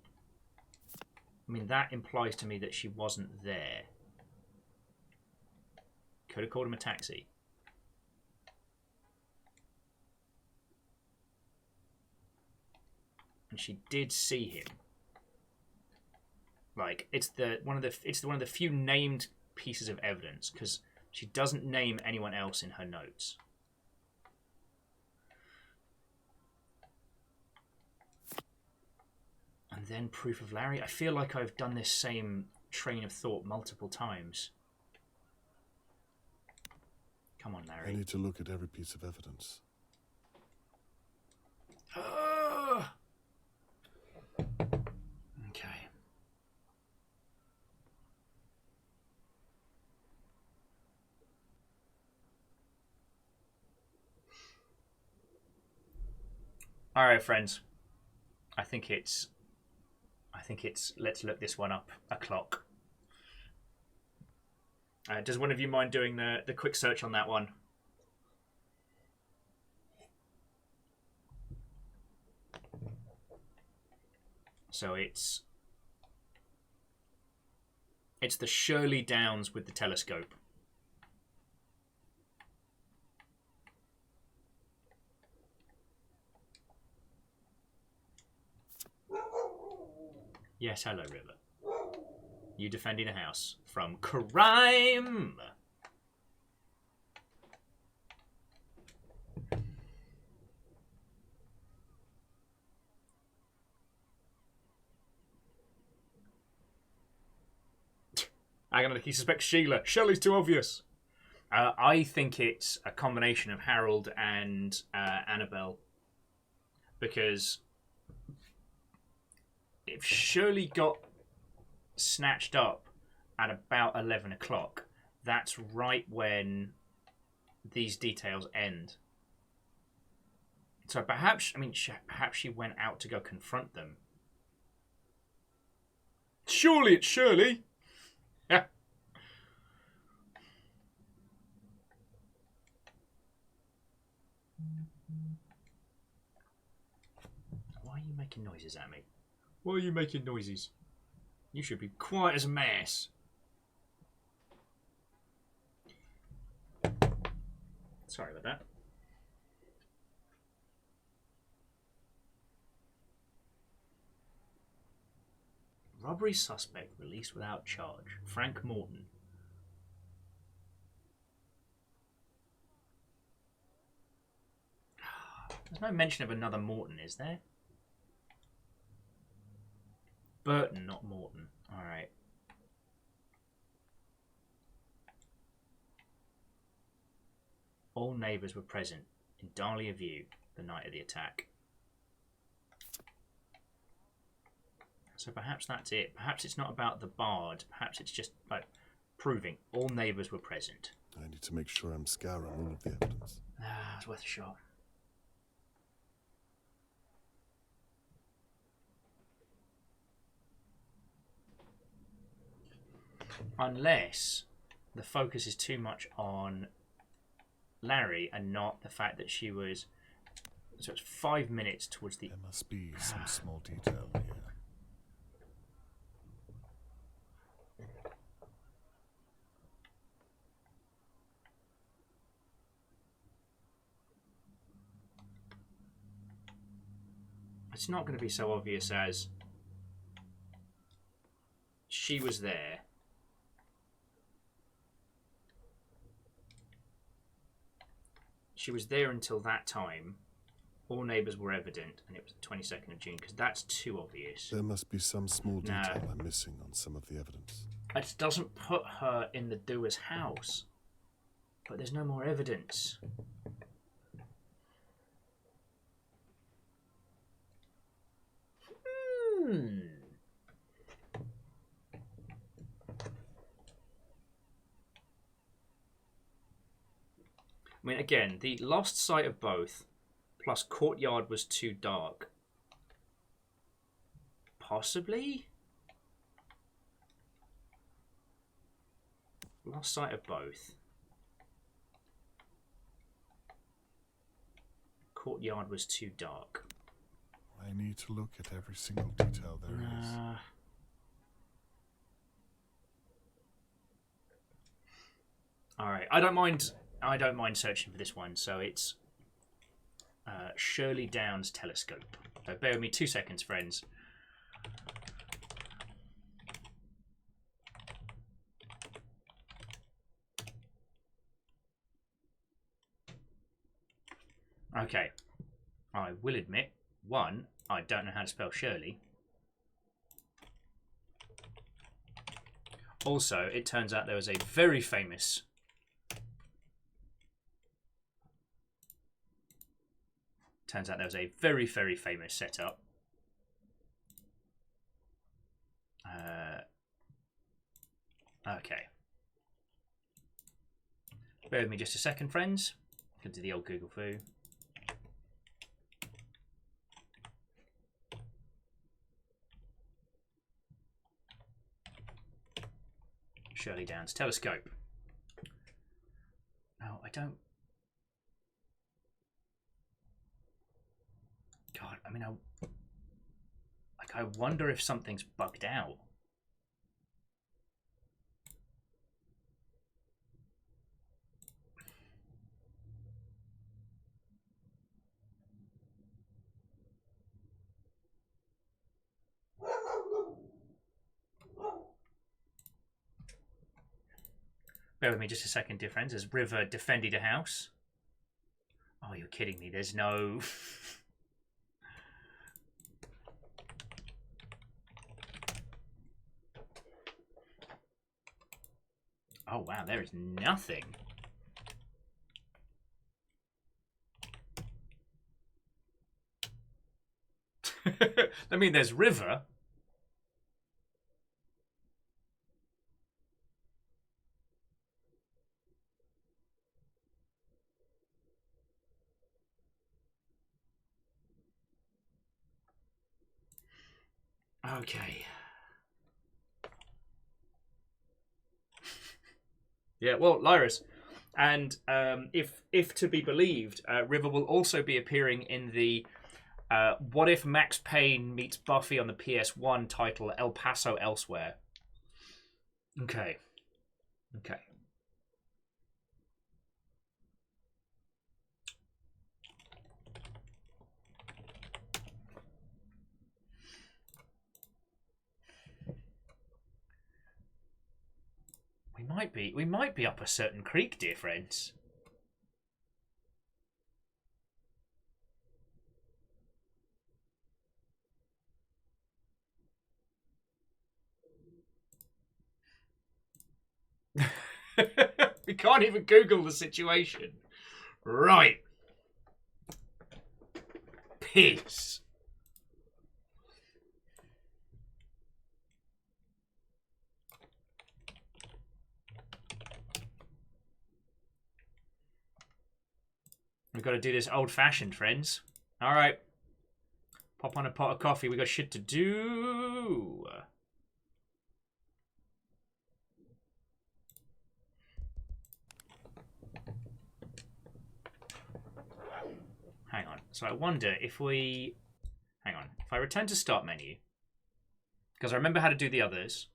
I mean, that implies to me that she wasn't there. Could have called him a taxi. And she did see him. It's one of the few named pieces of evidence because she doesn't name anyone else in her notes. And then proof of Larry. I feel like I've done this same train of thought multiple times. Come on, Larry. I need to look at every piece of evidence. Okay. All right, friends. I think it's let's look this one up a clock. Does one of you mind doing the quick search on that one? So it's the Shirley Downs with the telescope. Yes, hello, River. You defending a house from crime. Hang on, he suspects Sheila. Shelley's too obvious. I think it's a combination of Harold and Annabelle. Because if Shirley got snatched up at about 11 o'clock, that's right when these details end. So perhaps she went out to go confront them. Surely it's Shirley. making noises at me? Why are you making noises? You should be quiet as a mouse. Sorry about that. Robbery suspect released without charge. Frank Morton. There's no mention of another Morton, is there? Burton, not Morton. Alright. All neighbours were present in Dahlia View the night of the attack. So perhaps that's it. Perhaps it's not about the bard. Perhaps it's just like proving all neighbours were present. I need to make sure I'm scouring all of the evidence. Ah, it's worth a shot. Unless the focus is too much on Larry and not the fact that she was... So it's 5 minutes towards the... There must be some small detail here. It's not going to be so obvious as she was there. She was there until that time. All neighbours were evident, and it was the 22nd of June, because that's too obvious. There must be some small detail I'm missing on some of the evidence. It doesn't put her in the doer's house, but there's no more evidence. I mean, again, the lost sight of both, plus courtyard was too dark. Possibly? Lost sight of both. Courtyard was too dark. I need to look at every single detail there is. Alright, I don't mind searching for this one, so it's Shirley Downs telescope. So bear with me 2 seconds, friends. Okay. I will admit, one, I don't know how to spell Shirley. Also, it turns out there was a very famous very famous setup. Okay. Bear with me just a second, friends. Can do the old Google foo. Shirley Downs telescope. No, I don't. God, I mean, I wonder if something's bugged out. Bear with me just a second, dear friends, as River defended a house. Oh, you're kidding me. There's no... Oh, wow, there is nothing. I mean, there's River. Okay. Yeah, well, Lyris. And if to be believed, River will also be appearing in the What if Max Payne meets Buffy on the PS1 title El Paso Elsewhere? Okay. Okay. We might be up a certain creek, dear friends. We can't even Google the situation. Right. Piss. We've got to do this old-fashioned, friends. All right. Pop on a pot of coffee. We got shit to do. Hang on. So I wonder if we... Hang on. If I return to start menu, because I remember how to do the others,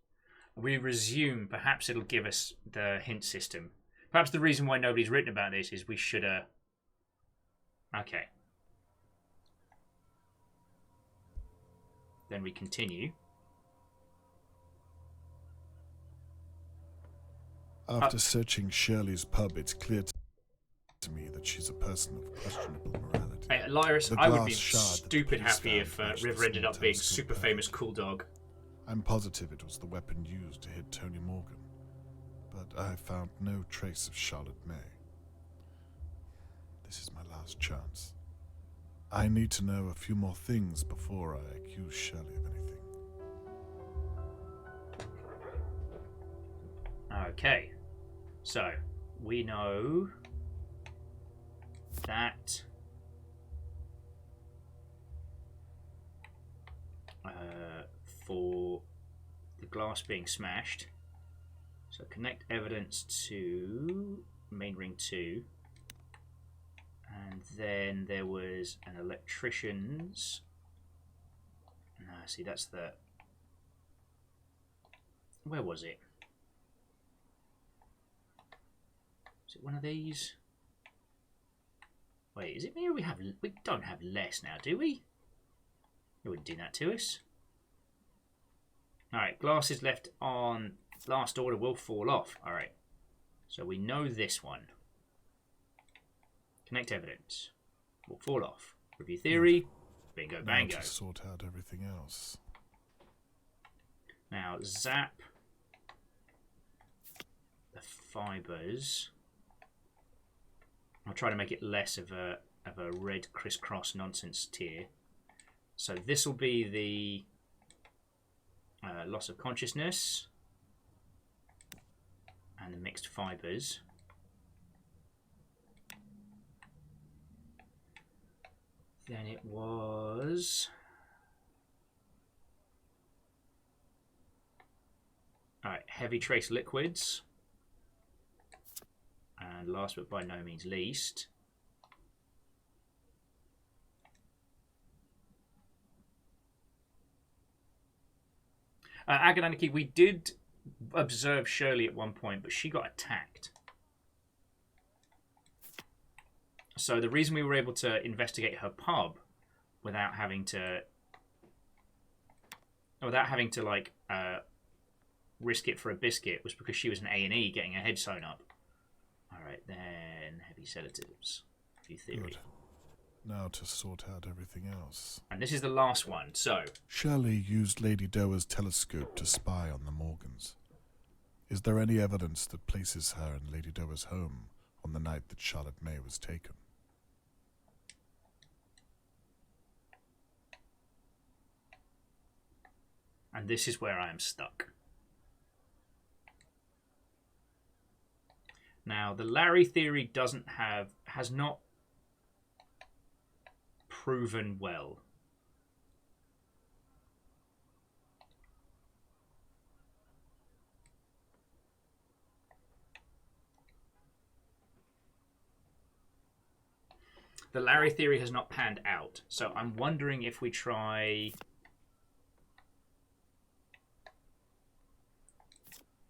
we resume, perhaps it'll give us the hint system. Perhaps the reason why nobody's written about this is we should... Okay. Then we continue. After searching Shirley's pub, it's clear to me that she's a person of questionable morality. Hey, Lyris, The I would glass be shard that stupid the police happy found if matched the River ended small up being telescope super famous cool dog. I'm positive it was the weapon used to hit Tony Morgan, but I found no trace of Charlotte May. This is my last chance. I need to know a few more things before I accuse Shirley of anything. Okay. So, we know that for the glass being smashed, so connect evidence to main ring 2, and then there was an electrician's. No, see, that's the... Where was it? Is it one of these? Wait, is it me or we don't have less now, do we? It wouldn't do that to us. Alright, glasses left on last order will fall off. Alright. So we know this one. Connect evidence. Will fall off. Review theory. Bingo bango. Now to sort out everything else. Now zap the fibers. I'll try to make it less of a red crisscross nonsense tier. So this will be the loss of consciousness and the mixed fibers. Then it was... Alright, heavy trace liquids. And last but by no means least, Agananiki, we did observe Shirley at one point, but she got attacked. So the reason we were able to investigate her pub without having to like risk it for a biscuit was because she was an A&E getting her head sewn up. Alright, then heavy sedatives. Review theory. Good. Now to sort out everything else. And this is the last one, so... Shirley used Lady Doer's telescope to spy on the Morgans. Is there any evidence that places her in Lady Doer's home on the night that Charlotte May was taken? And this is where I am stuck. Now, the Larry theory has not proven well. the Larry theory has not panned out. So I'm wondering if we try...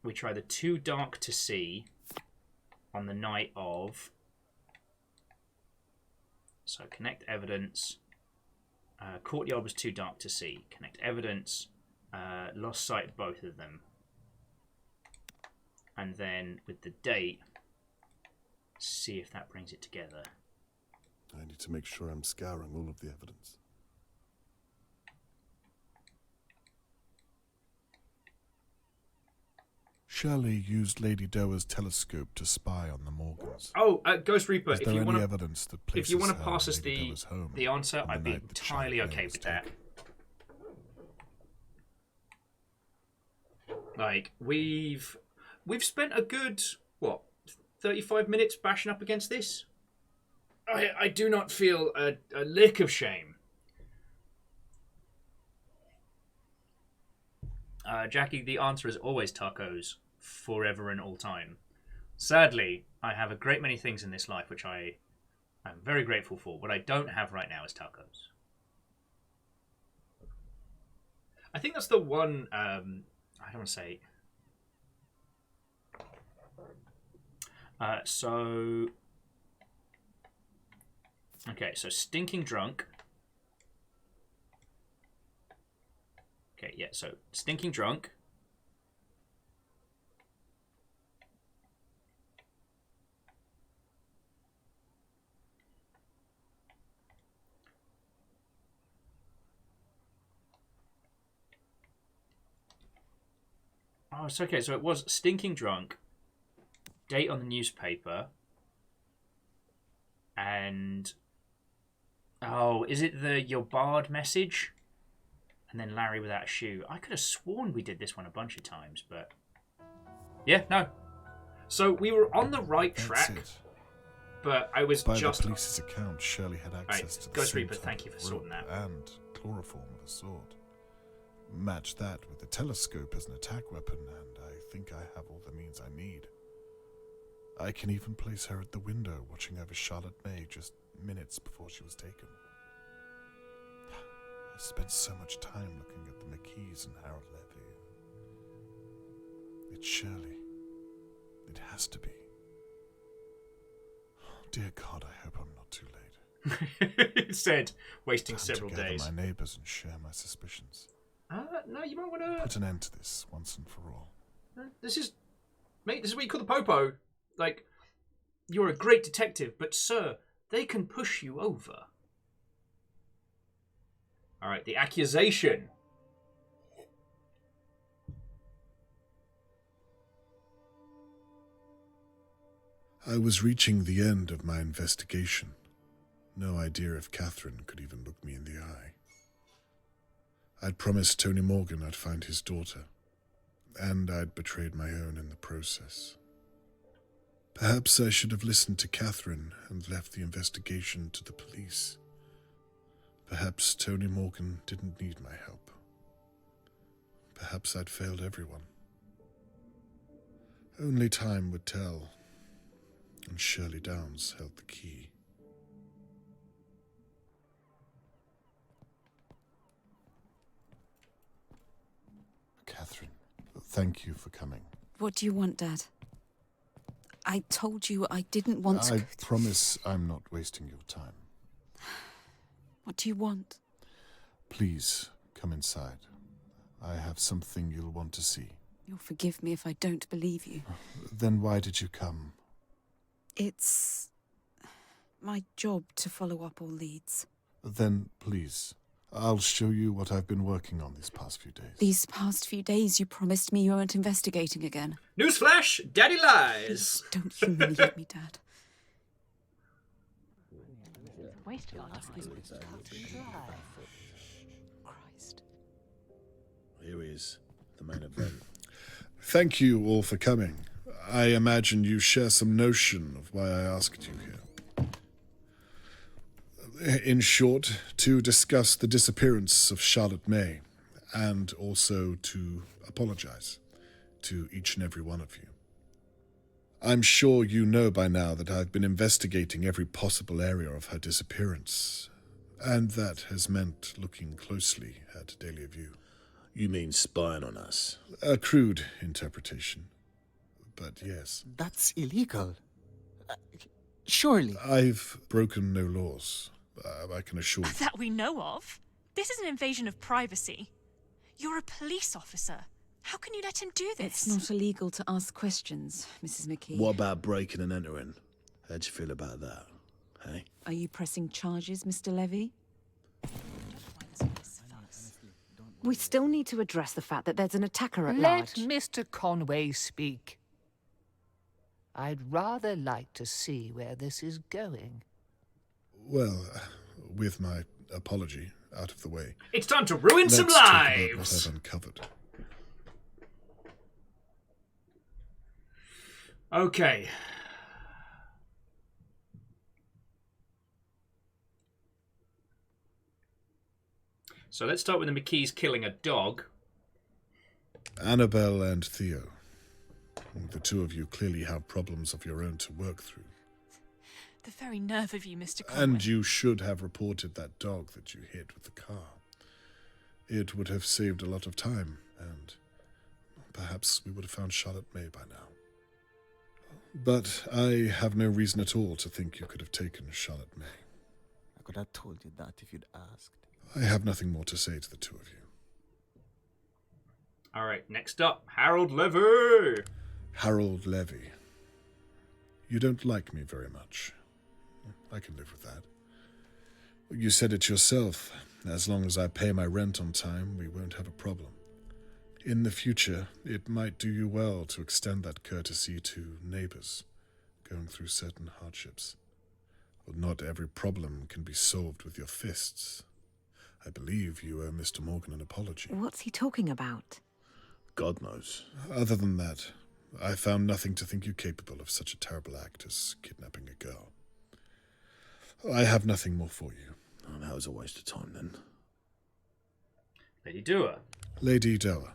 We try the too dark to see on the night of... So connect evidence. Courtyard was too dark to see. Connect evidence. Lost sight of both of them. And then with the date, see if that brings it together. I need to make sure I'm scouring all of the evidence. Shirley used Lady Doer's telescope to spy on the Morgans. Oh, Ghost Reaper, Is there any evidence that places if you want to her pass and us Lady Doer's home the answer, on the I'd be night that entirely Charlotte May okay was with that. taken? Like, we've spent a good, 35 minutes bashing up against this? I do not feel a lick of shame. Jackie, the answer is always tacos, forever and all time. Sadly, I have a great many things in this life which I am very grateful for. What I don't have right now is tacos. I think that's the one, I don't want to say... Okay, so stinking drunk. Okay, yeah, so stinking drunk. Oh, it's okay. So it was stinking drunk. Date on the newspaper. And... Oh, is it the "you're barred" message? And then Larry without a shoe. I could have sworn we did this one a bunch of times, but... Yeah, no. So we were on the right track, but I was By just... the police's account, Shirley had access to the Ghost same Reaper, type thank you for of sorting rope that. and chloroform of a sword. Match that with the telescope as an attack weapon, and I think I have all the means I need. I can even place her at the window watching over Charlotte May just minutes before she was taken. I spent so much time looking at the McKees and Harold Levy. It's Shirley. It has to be. Oh, dear God, I hope I'm not too late. It said, wasting Time several to gather days. my neighbours and share my suspicions. No, you might want to... Put an end to this once and for all. This is... Mate, this is what you call the popo. Like, you're a great detective, but sir, they can push you over. Alright, the accusation. I was reaching the end of my investigation. No idea if Catherine could even look me in the eye. I'd promised Tony Morgan I'd find his daughter, and I'd betrayed my own in the process. Perhaps I should have listened to Catherine and left the investigation to the police. Perhaps Tony Morgan didn't need my help. Perhaps I'd failed everyone. Only time would tell, and Shirley Downs held the key. Catherine, thank you for coming. What do you want, Dad? I told you I didn't want to... I promise I'm not wasting your time. What do you want? Please, come inside. I have something you'll want to see. You'll forgive me if I don't believe you. Then why did you come? It's my job to follow up all leads. Then, please, I'll show you what I've been working on these past few days. These past few days you promised me you weren't investigating again. Newsflash, Daddy lies. Don't humiliate me, Dad. Waste of our time. Christ. Here is the main event. Thank you all for coming. I imagine you share some notion of why I asked you here. In short, to discuss the disappearance of Charlotte May, and also to apologize to each and every one of you. I'm sure you know by now that I've been investigating every possible area of her disappearance, and that has meant looking closely at Dahlia View. You mean spying on us? A crude interpretation, but yes. That's illegal. Surely. I've broken no laws, I can assure you. That we know of. This is an invasion of privacy. You're a police officer. How can you let him do this? It's not illegal to ask questions, Mrs. McKee. What about breaking and entering? How'd you feel about that, hey? Are you pressing charges, Mr. Levy? We still need to address the fact that there's an attacker at large. Let Mr. Conway speak. I'd rather like to see where this is going. Well, with my apology out of the way. It's time to ruin some Let's talk about what lives! I've uncovered. Okay. So let's start with the McKees killing a dog. Annabelle and Theo. The two of you clearly have problems of your own to work through. The very nerve of you, Mr. Conway. And you should have reported that dog that you hit with the car. It would have saved a lot of time, and perhaps we would have found Charlotte May by now. But I have no reason at all to think you could have taken Charlotte May. I could have told you that if you'd asked. I have nothing more to say to the two of you. Alright, next up, Harold Levy! Harold Levy. You don't like me very much. I can live with that. You said it yourself. As long as I pay my rent on time, we won't have a problem. In the future, it might do you well to extend that courtesy to neighbors going through certain hardships. Well, not every problem can be solved with your fists. I believe you owe Mr. Morgan an apology. What's he talking about? God knows. Other than that, I found nothing to think you capable of such a terrible act as kidnapping a girl. I have nothing more for you. Oh, that was a waste of time then. Lady Dewar. Lady Dewar,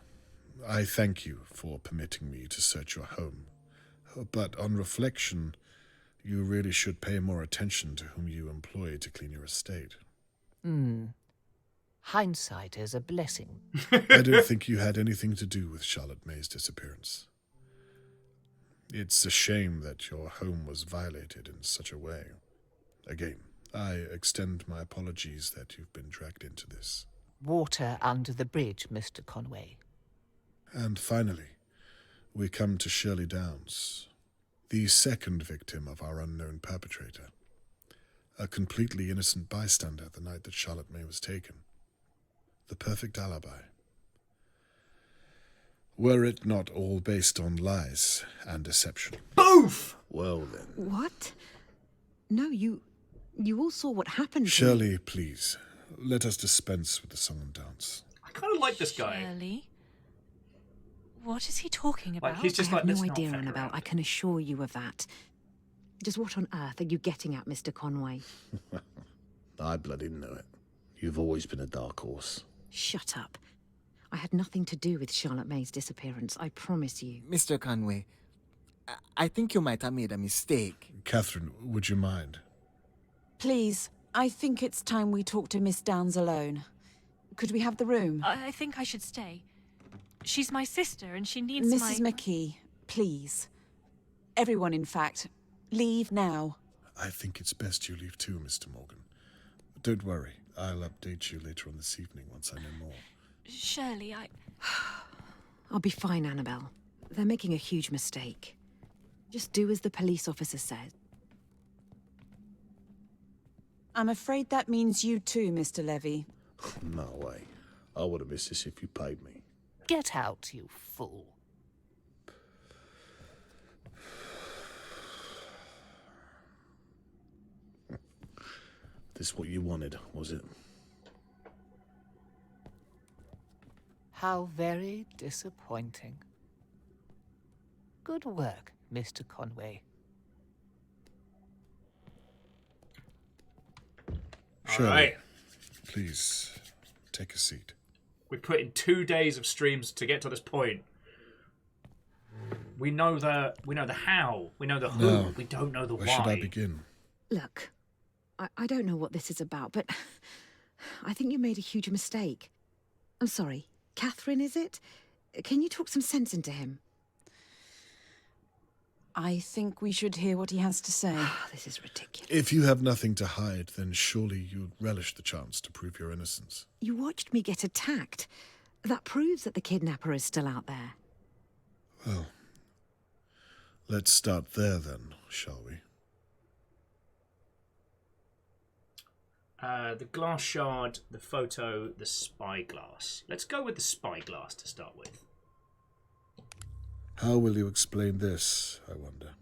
I thank you for permitting me to search your home. But on reflection, you really should pay more attention to whom you employ to clean your estate. Hindsight is a blessing. I don't think you had anything to do with Charlotte May's disappearance. It's a shame that your home was violated in such a way. Again, I extend my apologies that you've been dragged into this. Water under the bridge, Mr. Conway. And finally, we come to Shirley Downs, the second victim of our unknown perpetrator. A completely innocent bystander the night that Charlotte May was taken. The perfect alibi. Were it not all based on lies and deception. Boof! Well then. What? No, you all saw what happened. Shirley, please, let us dispense with the song and dance. I kind of like this guy. Shirley? What is he talking about? Like, he's just I have like, no let's not idea, fuck Annabelle. around. I can assure you of that. Just what on earth are you getting at, Mr. Conway? I bloody knew it. You've always been a dark horse. Shut up. I had nothing to do with Charlotte May's disappearance, I promise you. Mr. Conway, I think you might have made a mistake. Catherine, would you mind? Please, I think it's time we talk to Miss Downs alone. Could we have the room? I think I should stay. She's my sister and she needs Mrs. McKee, please. Everyone, in fact. Leave now. I think it's best you leave too, Mr. Morgan. Don't worry, I'll update you later on this evening once I know more. Shirley, I'll be fine, Annabelle. They're making a huge mistake. Just do as the police officer said. I'm afraid that means you too, Mr. Levy. No way. I would have missed this if you paid me. Get out, you fool. This what you wanted, was it? How very disappointing. Good work, Mr. Conway. Shirley, Alright. please, take a seat. We put in 2 days of streams to get to this point. We know the how. We know the who. Now, We don't know the where why. should I begin? Look, I don't know what this is about, but I think you made a huge mistake. I'm sorry. Catherine, is it? Can you talk some sense into him? I think we should hear what he has to say. This is ridiculous. If you have nothing to hide, then surely you'd relish the chance to prove your innocence. You watched me get attacked. That proves that the kidnapper is still out there. Well, let's start there then, shall we? The glass shard, the photo, the spyglass. Let's go with the spyglass to start with. How will you explain this, I wonder?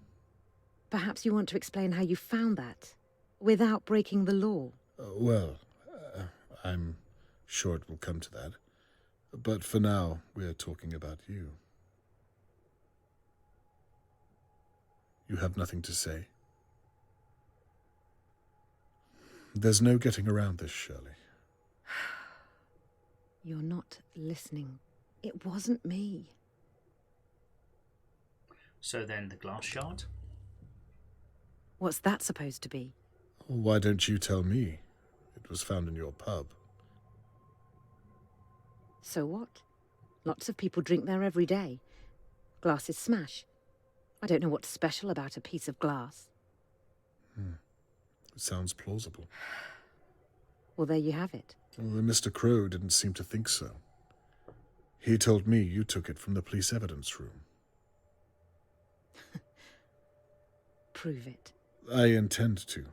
Perhaps you want to explain how you found that, without breaking the law. I'm sure it will come to that. But for now, we're talking about you. You have nothing to say? There's no getting around this, Shirley. You're not listening. It wasn't me. So then the glass shard? What's that supposed to be? Why don't you tell me? It was found in your pub. So what? Lots of people drink there every day. Glasses smash. I don't know what's special about a piece of glass. It sounds plausible. Well, there you have it. Well, Mr. Crow didn't seem to think so. He told me you took it from the police evidence room. Prove it. I intend to.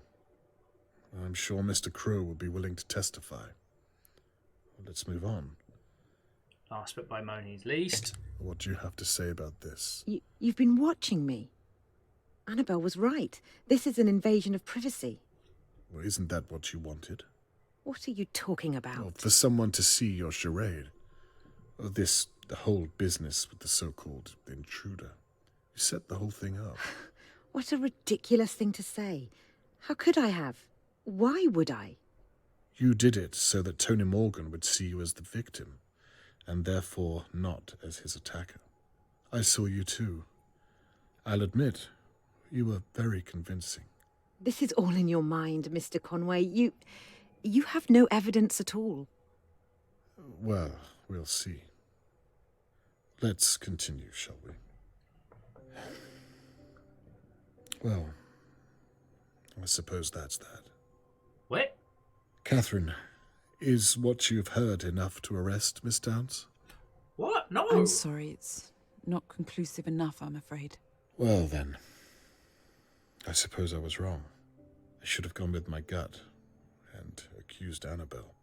I'm sure Mr. Crow will be willing to testify. Let's move on. Last but by no means least. What do you have to say about this? You've been watching me. Annabelle was right. This is an invasion of privacy. Well, isn't that what you wanted? What are you talking about? Well, for someone to see your charade. The whole business with the so-called intruder. You set the whole thing up. What a ridiculous thing to say. How could I have? Why would I? You did it so that Tony Morgan would see you as the victim, and therefore not as his attacker. I saw you too. I'll admit, you were very convincing. This is all in your mind, Mr. Conway. You have no evidence at all. Well, we'll see. Let's continue, shall we? Well, I suppose that's that. What? Catherine, is what you've heard enough to arrest Miss Downs? What? No! I'm sorry, it's not conclusive enough, I'm afraid. Well then, I suppose I was wrong. I should have gone with my gut and accused Annabelle.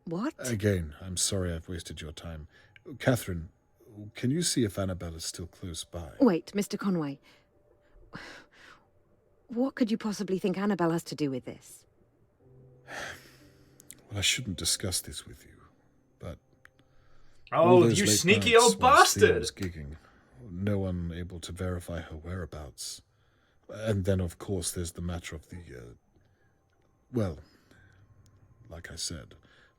What? Again, I'm sorry I've wasted your time. Catherine, can you see if Annabelle is still close by? Wait, Mr. Conway. What could you possibly think Annabelle has to do with this? Well, I shouldn't discuss this with you, but... Oh, you sneaky old bastard! I was gigging, no one able to verify her whereabouts. And then, of course, there's the matter of the... well, like I said,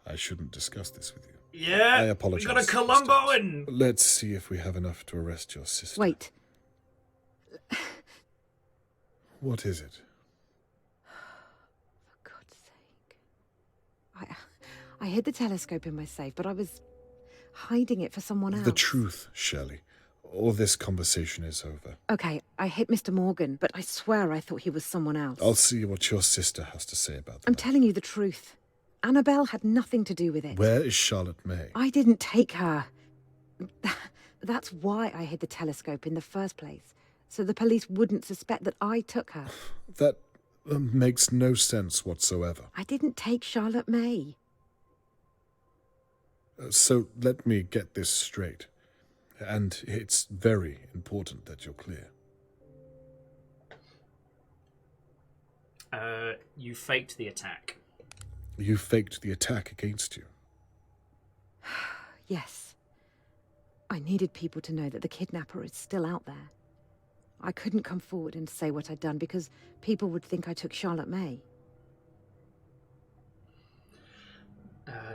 I shouldn't discuss this with you. Yeah, I apologize. We got a Columbo in! Let's see if we have enough to arrest your sister. Wait. What is it? For God's sake. I hid the telescope in my safe, but I was hiding it for someone else. The truth, Shirley, or this conversation is over. Okay, I hit Mr. Morgan, but I swear I thought he was someone else. I'll see what your sister has to say about that. I'm telling you the truth. Annabelle had nothing to do with it. Where is Charlotte May? I didn't take her. That's why I hid the telescope in the first place, so the police wouldn't suspect that I took her. That makes no sense whatsoever. I didn't take Charlotte May. So let me get this straight. And it's very important that you're clear. You faked the attack. You faked the attack against you. Yes. I needed people to know that the kidnapper is still out there. I couldn't come forward and say what I'd done because people would think I took Charlotte May.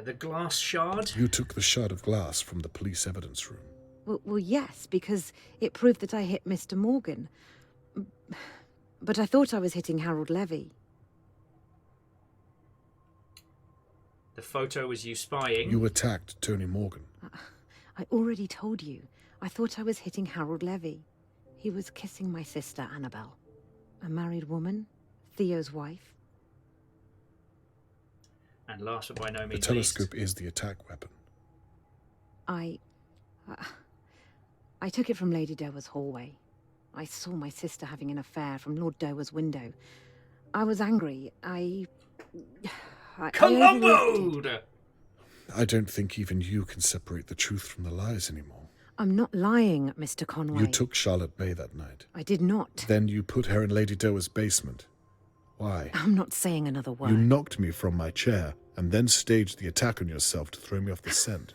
The glass shard? You took the shard of glass from the police evidence room. Well, yes, because it proved that I hit Mr. Morgan. But I thought I was hitting Harold Levy. The photo was you spying. You attacked Tony Morgan. I already told you. I thought I was hitting Harold Levy. He was kissing my sister, Annabelle. A married woman, Theo's wife. And last but by no The means telescope is the attack weapon. I took it from Lady Dowa's hallway. I saw my sister having an affair from Lord Dowa's window. I was angry. I Columboed! I don't think even you can separate the truth from the lies anymore. I'm not lying, Mr. Conway. You took Charlotte May that night. I did not. Then you put her in Lady Dowa's basement. Why? I'm not saying another word. You knocked me from my chair and then staged the attack on yourself to throw me off the scent.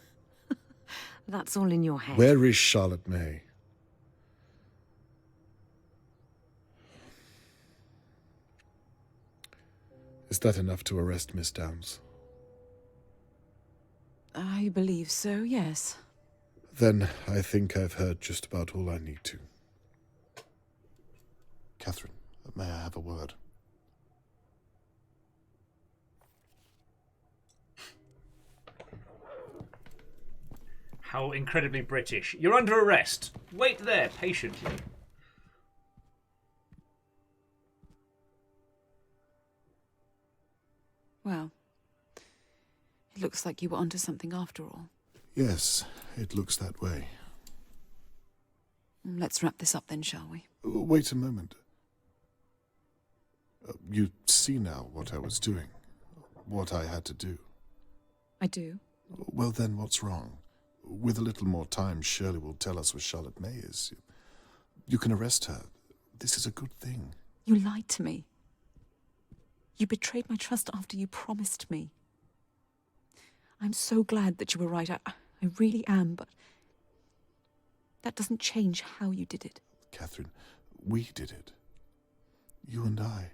That's all in your head. Where is Charlotte May? Is that enough to arrest Miss Downs? I believe so, yes. Then I think I've heard just about all I need to. Catherine, may I have a word? How incredibly British. You're under arrest. Wait there, patiently. Well, it looks like you were onto something after all. Yes, it looks that way. Let's wrap this up then, shall we? Wait a moment. You see now what I was doing, what I had to do. I do. Well, then what's wrong? With a little more time, Shirley will tell us where Charlotte May is. You can arrest her. This is a good thing. You lied to me. You betrayed my trust after you promised me. I'm so glad that you were right. I really am, but that doesn't change how you did it. Catherine, we did it. You and I.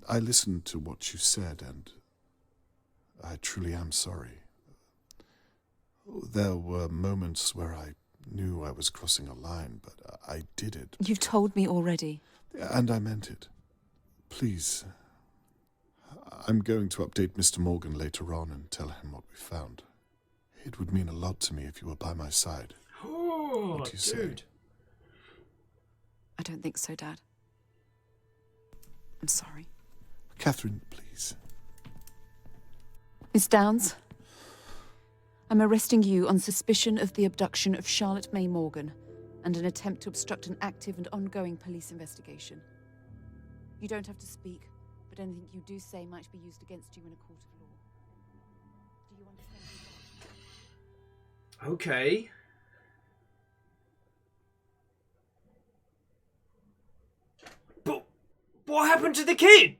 I listened to what you said, and I truly am sorry. There were moments where I knew I was crossing a line, but I did it. You've told me already. And I meant it. Please. I'm going to update Mr. Morgan later on and tell him what we found. It would mean a lot to me if you were by my side. Oh, what do you say? I don't think so, Dad. I'm sorry. Catherine, please. Miss Downs, I'm arresting you on suspicion of the abduction of Charlotte May Morgan and an attempt to obstruct an active and ongoing police investigation. You don't have to speak, but anything you do say might be used against you in a court of law. Do you understand? Okay. But what happened to the kid?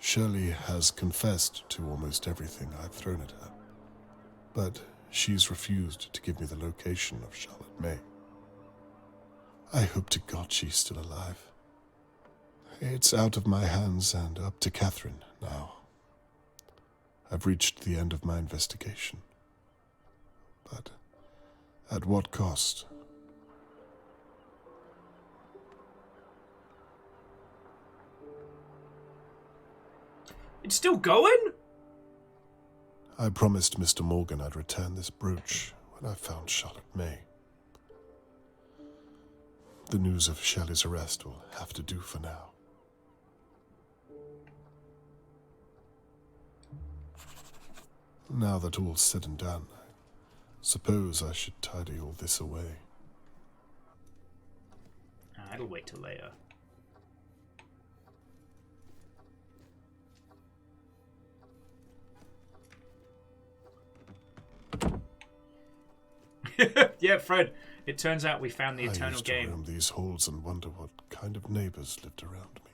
Shirley has confessed to almost everything I've thrown at her, but she's refused to give me the location of Charlotte May. I hope to God she's still alive. It's out of my hands and up to Catherine now. I've reached the end of my investigation. But at what cost? It's still going? I promised Mr. Morgan I'd return this brooch when I found Charlotte May. The news of Shelley's arrest will have to do for now. Now that all's said and done, I suppose I should tidy all this away. I'll wait till later. Yeah, Fred. It turns out we found the eternal I used to game. roam these halls and wonder what kind of neighbors lived around me.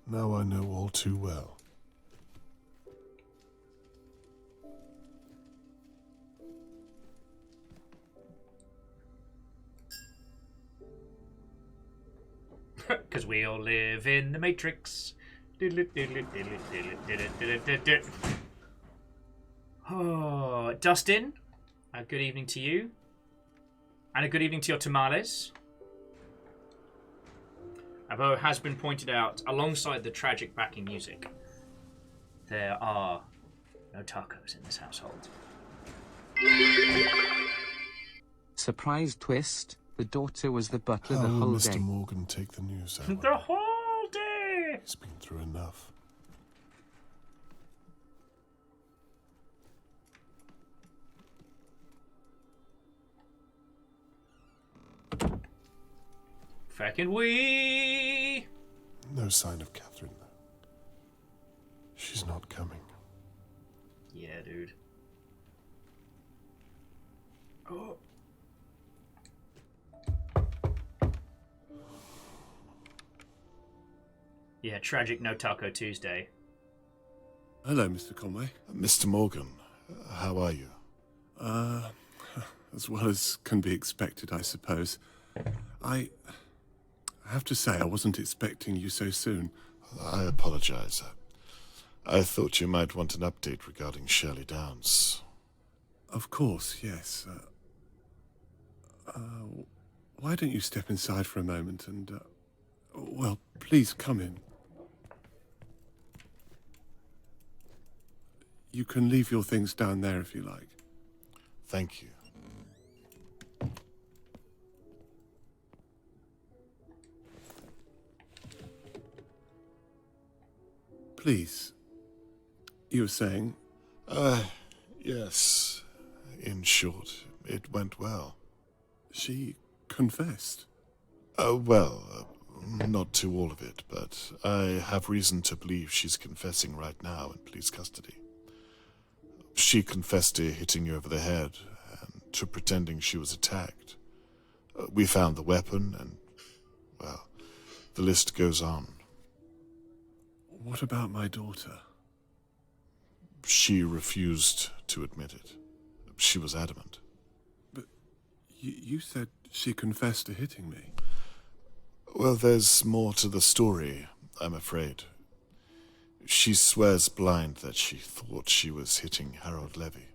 Now I know all too well. Because we all live in the Matrix. Oh, Dustin, a good evening to you. And a good evening to your tamales. Although it has been pointed out, alongside the tragic backing music, there are no tacos in this household. Surprise twist, the daughter was the butler the How will whole Mr. day. Morgan take the news, I wonder? The whole day! He's been through enough. Fucking we. No sign of Catherine, though. She's not coming. Yeah, dude. Oh. Yeah, tragic no taco Tuesday. Hello, Mr. Conway. Mr. Morgan, how are you? As well as can be expected, I suppose. I have to say, I wasn't expecting you so soon. I apologize. I thought you might want an update regarding Shirley Downs. Of course, yes. Why don't you step inside for a moment and, well, please come in. You can leave your things down there if you like. Thank you. Please. You were saying? Yes. In short, it went well. She confessed? Not to all of it, but I have reason to believe she's confessing right now in police custody. She confessed to hitting you over the head and to pretending she was attacked. We found the weapon and, well, the list goes on. What about my daughter? She refused to admit it. She was adamant. But you said she confessed to hitting me. Well, there's more to the story, I'm afraid. She swears blind that she thought she was hitting Harold Levy.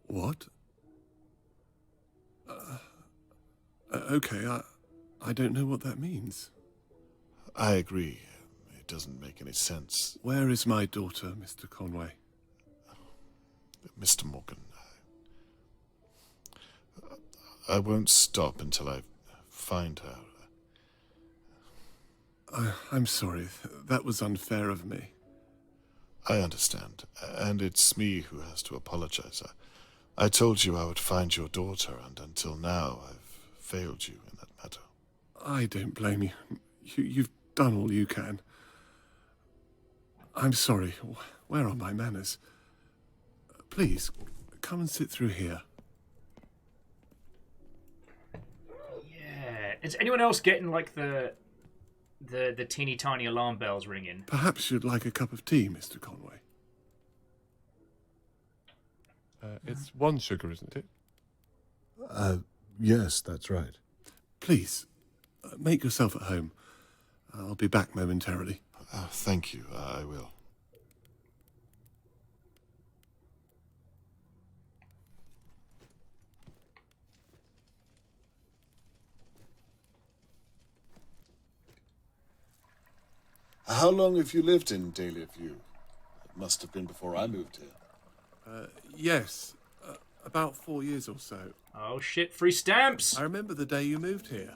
What? Okay, I don't know what that means. I agree. It doesn't make any sense. Where is my daughter, Mr. Conway? Mr. Morgan, I won't stop until I find her. I'm sorry. That was unfair of me. I understand. And it's me who has to apologize. I told you I would find your daughter, and until now I've failed you in that matter. I don't blame you. You've done all you can. I'm sorry. Where are my manners? Please, come and sit through here. Yeah. Is anyone else getting, like, the teeny tiny alarm bells ringing? Perhaps you'd like a cup of tea, Mr. Conway. It's one sugar, isn't it? Yes, that's right. Please, make yourself at home. I'll be back momentarily. Thank you, I will. How long have you lived in Dahlia View? It must have been before I moved here. Yes, about 4 years or so. Oh shit, free stamps! I remember the day you moved here.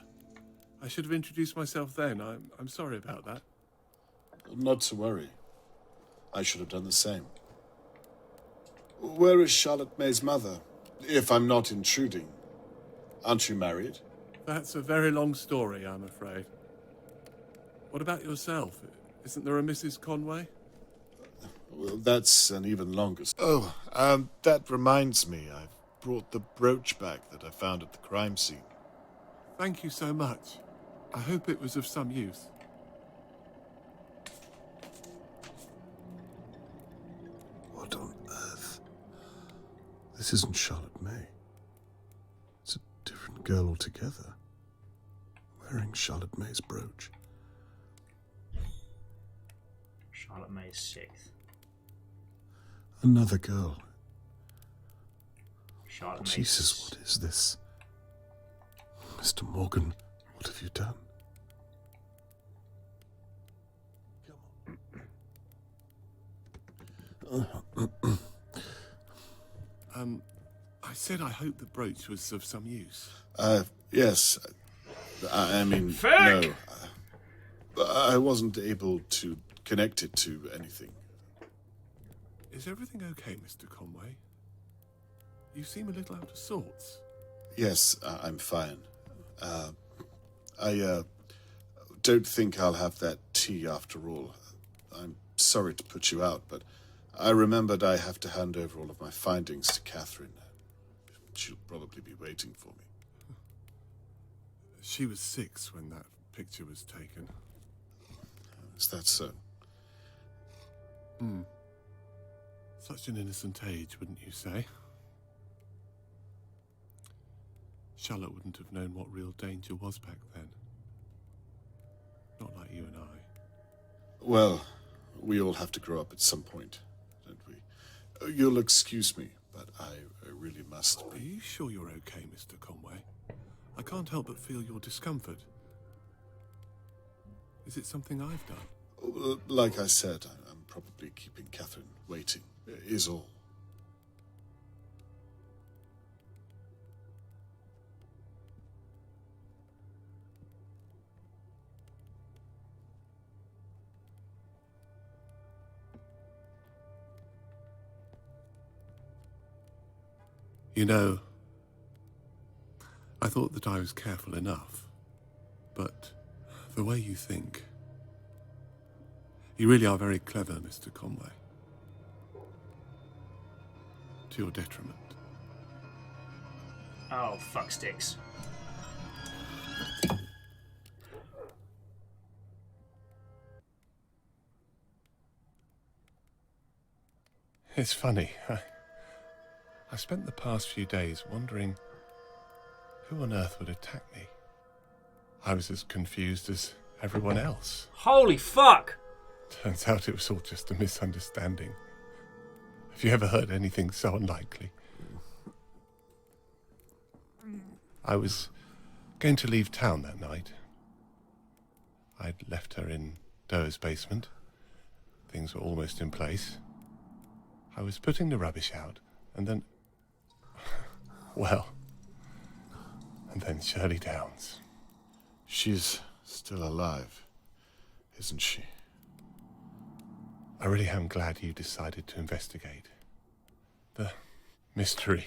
I should have introduced myself then. I'm sorry about that. Not to worry. I should have done the same. Where is Charlotte May's mother? If I'm not intruding. Aren't you married? That's a very long story, I'm afraid. What about yourself? Isn't there a Mrs. Conway? Well, that's an even longer... that reminds me. I've brought the brooch back that I found at the crime scene. Thank you so much. I hope it was of some use. What on earth? This isn't Charlotte May. It's a different girl altogether. Wearing Charlotte May's brooch. Charlotte May is 6th. Another girl. Charlotte May Jesus, what is this? Mr. Morgan, what have you done? I said I hoped the brooch was of some use. Yes. I mean, Fuck! no. I wasn't able to connect it to anything. Is everything okay, Mr. Conway? You seem a little out of sorts. Yes, I'm fine. I don't think I'll have that tea after all. I'm sorry to put you out, but I remembered I have to hand over all of my findings to Catherine. She'll probably be waiting for me. She was 6 when that picture was taken. Is that so? Such an innocent age, wouldn't you say? Charlotte wouldn't have known what real danger was back then. Not like you and I. Well, we all have to grow up at some point, don't we? You'll excuse me, but I really must Are be. you sure you're okay, Mr. Conway? I can't help but feel your discomfort. Is it something I've done? Like I said, I'm probably keeping Catherine waiting, is all. You know, I thought that I was careful enough, but the way you think, you really are very clever, Mr. Conway. To your detriment. Oh, fuck sticks. It's funny. I spent the past few days wondering who on earth would attack me. I was as confused as everyone else. Holy fuck! Turns out it was all just a misunderstanding. Have you ever heard anything so unlikely? I was going to leave town that night. I'd left her in Doe's basement. Things were almost in place. I was putting the rubbish out, and then... well... and then Shirley Downs. She's still alive, isn't she? I really am glad you decided to investigate. The mystery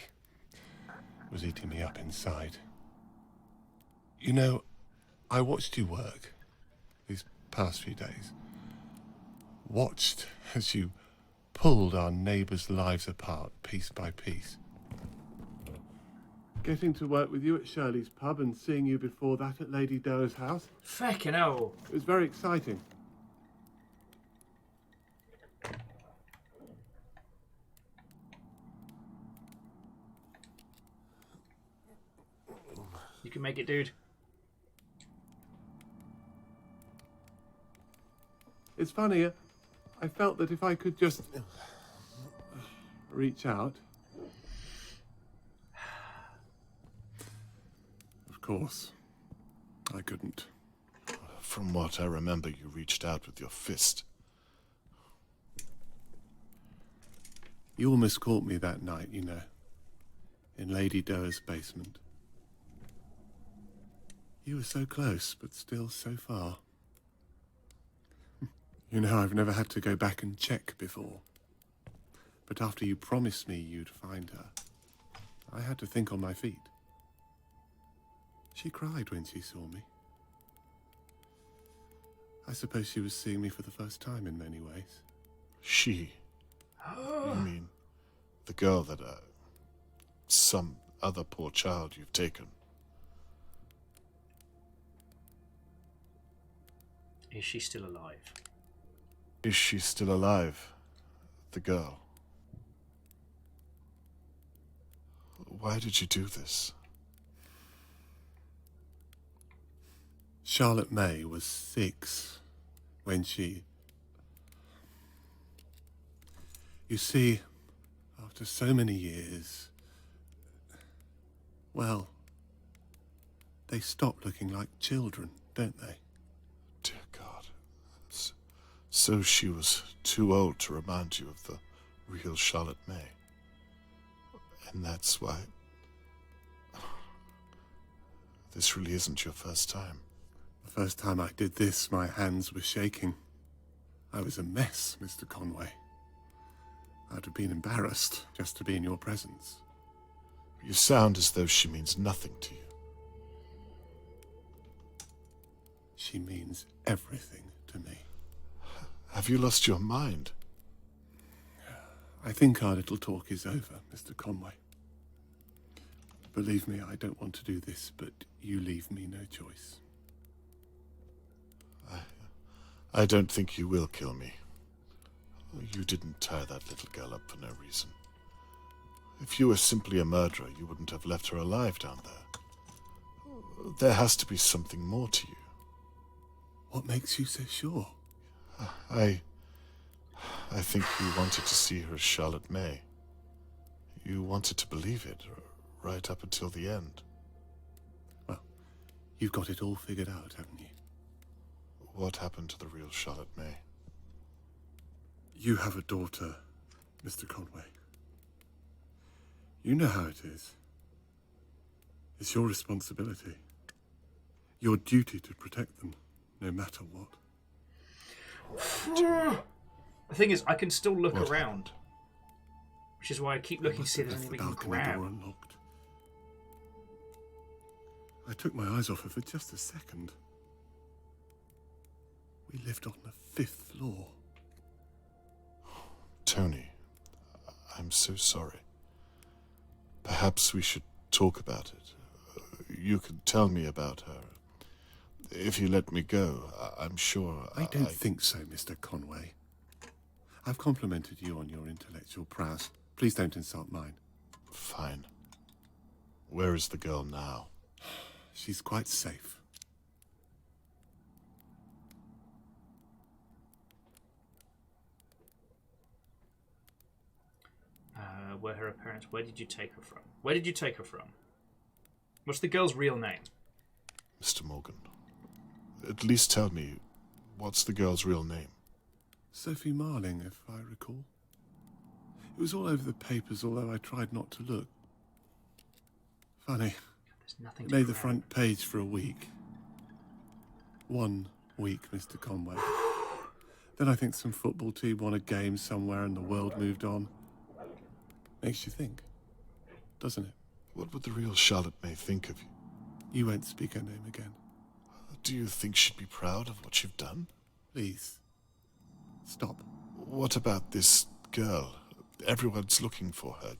was eating me up inside. You know, I watched you work these past few days. Watched as you pulled our neighbours' lives apart piece by piece. Getting to work with you at Shirley's pub and seeing you before that at Lady Doe's house. Fucking hell. It was very exciting. You can make it, dude. It's funny, I felt that if I could just reach out. Of course, I couldn't. From what I remember, you reached out with your fist. You almost caught me that night, you know, in Lady Doe's basement. You were so close, but still so far. You know, I've never had to go back and check before. But after you promised me you'd find her, I had to think on my feet. She cried when she saw me. I suppose she was seeing me for the first time in many ways. She? You mean the girl that, some other poor child you've taken? Is she still alive? Is she still alive? The girl? Why did you do this? Charlotte May was 6 when she... You see, after so many years, well, they stop looking like children, don't they? Dear God. So she was too old to remind you of the real Charlotte May. And that's why... This really isn't your first time. The first time I did this, my hands were shaking. I was a mess, Mr. Conway. I'd have been embarrassed just to be in your presence. You sound as though she means nothing to you. She means everything to me. Have you lost your mind? I think our little talk is over, Mr. Conway. Believe me, I don't want to do this, but you leave me no choice. I don't think you will kill me. You didn't tie that little girl up for no reason. If you were simply a murderer, you wouldn't have left her alive down there. There has to be something more to you. What makes you so sure? I think you wanted to see her as Charlotte May. You wanted to believe it, right up until the end. Well, you've got it all figured out, haven't you? What happened to the real Charlotte May? You have a daughter, Mr. Conway. You know how it is. It's your responsibility. Your duty to protect them, no matter what. The thing is, I can still look around. Which is why I keep looking to see if there's anything we can grab. Unlocked. I took my eyes off her for just a second. We lived on the 5th floor. Tony, I'm so sorry. Perhaps we should talk about it. You can tell me about her. If you let me go, I'm sure I don't think so, Mr. Conway. I've complimented you on your intellectual prowess. Please don't insult mine. Fine. Where is the girl now? She's quite safe. Where her parents? Where did you take her from? Where did you take her from? What's the girl's real name? Mr. Morgan, at least tell me, what's the girl's real name? Sophie Marling, if I recall. It was all over the papers, although I tried not to look. Funny. There's nothing It to made the grab. front page for a week. 1 week, Mr. Conway. Then I think some football team won a game somewhere and the world moved on. Makes you think, doesn't it? What would the real Charlotte May think of you? You won't speak her name again. Do you think she'd be proud of what you've done? Please, stop. What about this girl? Everyone's looking for her.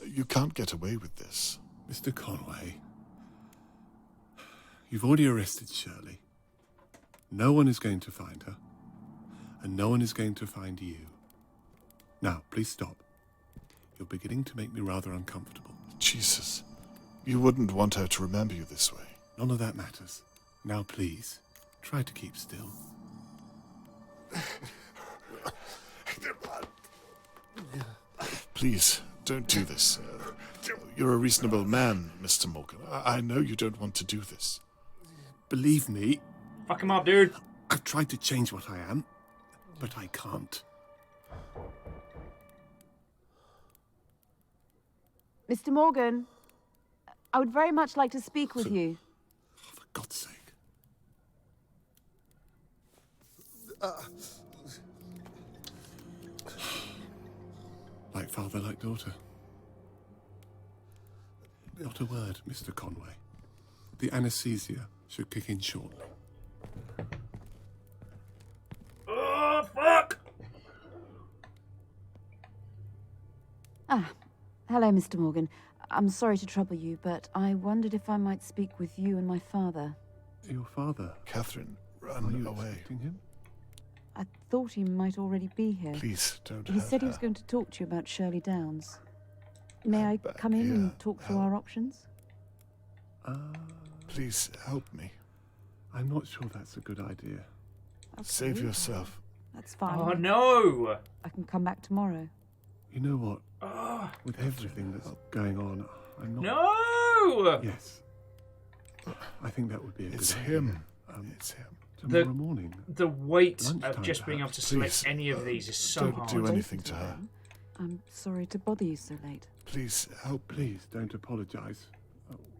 You can't get away with this. Mr. Conway, you've already arrested Shirley. No one is going to find her, and no one is going to find you. Now, please stop. You're beginning to make me rather uncomfortable. Jesus, you wouldn't want her to remember you this way. None of that matters. Now, please, try to keep still. Please, don't do this. You're a reasonable man, Mr. Morgan. I know you don't want to do this. Believe me. Fuck him up, dude. I've tried to change what I am, but I can't. Mr. Morgan, I would very much like to speak with you. For God's sake. Like father, like daughter. Not a word, Mr. Conway. The anesthesia should kick in shortly. Oh, fuck! Hello, Mr. Morgan. I'm sorry to trouble you, but I wondered if I might speak with you and my father. Your father? Catherine, Are run you away. expecting him? I thought he might already be here. Please, don't He hurt said he was her. going to talk to you about Shirley Downs. May I back come in here. and talk through our options? Please, help me. I'm not sure that's a good idea. Save yourself. That's fine. Oh, no! I can come back tomorrow. You know what? With everything that's going on, I'm not... No! Yes. I think that would be a good It's idea. him. It's him. Tomorrow morning. The weight of Lunchtime, just being able perhaps. to select Please, any of these is so don't hard. do anything to her. I'm sorry to bother you so late. Please help. Please, don't apologise.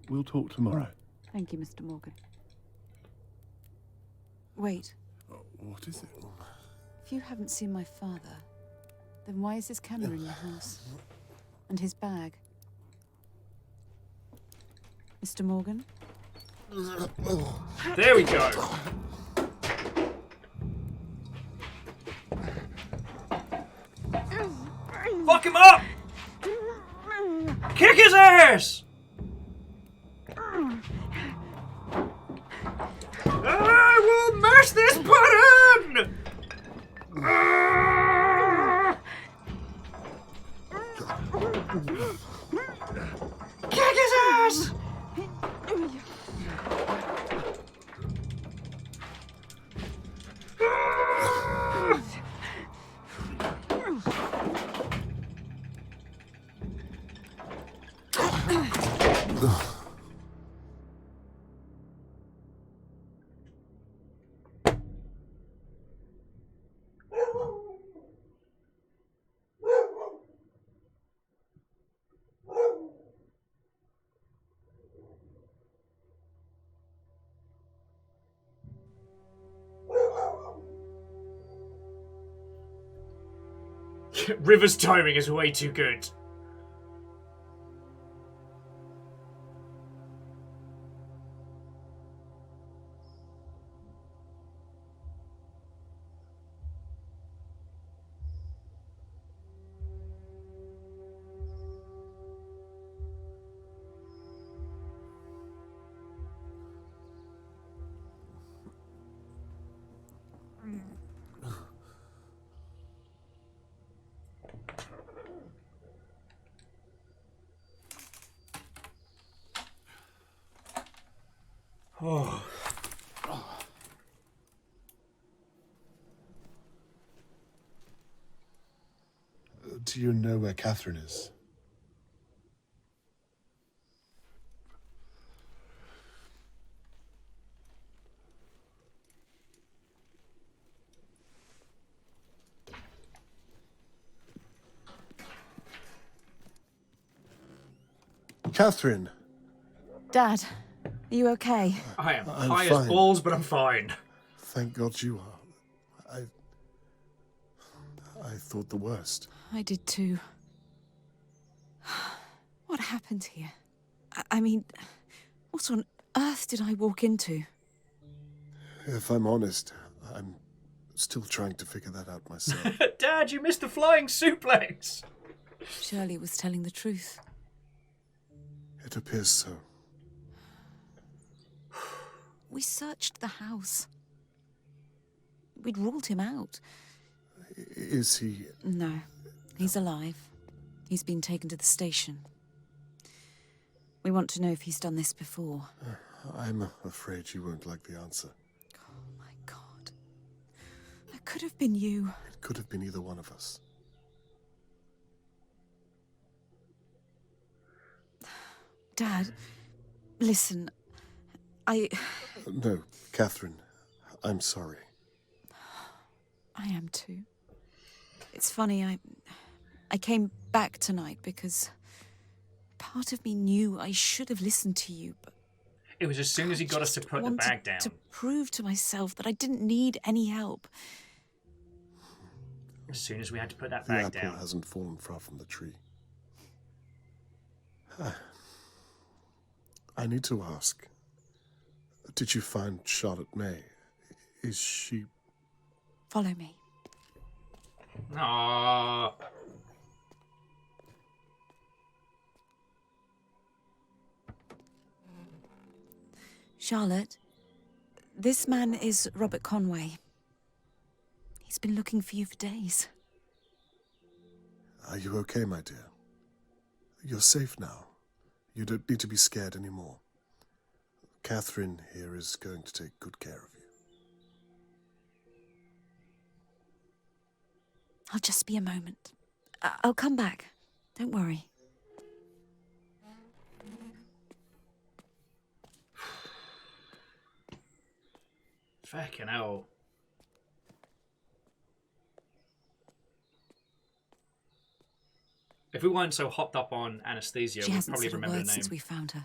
We'll talk tomorrow. Thank you, Mr. Morgan. Wait, What is it? if you haven't seen my father, then why is his camera in your house? And his bag? Mr. Morgan? There we go. Fuck him up! Kick his ass! I will mash this button! Kick his ass! River's timing is way too good. Oh. Do you know where Catherine is? Catherine! Dad, are you okay? I am I'm high fine. as balls, but I'm fine. Thank God you are. I thought the worst. I did too. What happened here? I mean, what on earth did I walk into? If I'm honest, I'm still trying to figure that out myself. Dad, you missed the flying suplex! Shirley was telling the truth. It appears so. We searched the house. We'd ruled him out. Is he... No, he's alive. He's been taken to the station. We want to know if he's done this before. I'm afraid you won't like the answer. Oh my God. That could have been you. It could have been either one of us. Dad, listen, No, Catherine, I'm sorry. I am too. It's funny, I came back tonight because part of me knew I should have listened to you, but It was as soon as he got us to put the wanted bag down. to prove to myself that I didn't need any help. As soon as we had to put that The bag apple down. hasn't fallen far from the tree. I need to ask. Did you find Charlotte May? Is she... Follow me. Aww. Charlotte, this man is Robert Conway. He's been looking for you for days. Are you okay, my dear? You're safe now. You don't need to be scared anymore. Catherine here is going to take good care of you. I'll just be a moment. I'll come back. Don't worry. Fucking hell. If we weren't so hopped up on anesthesia, She we'd hasn't probably said a remember word the name. since we found her.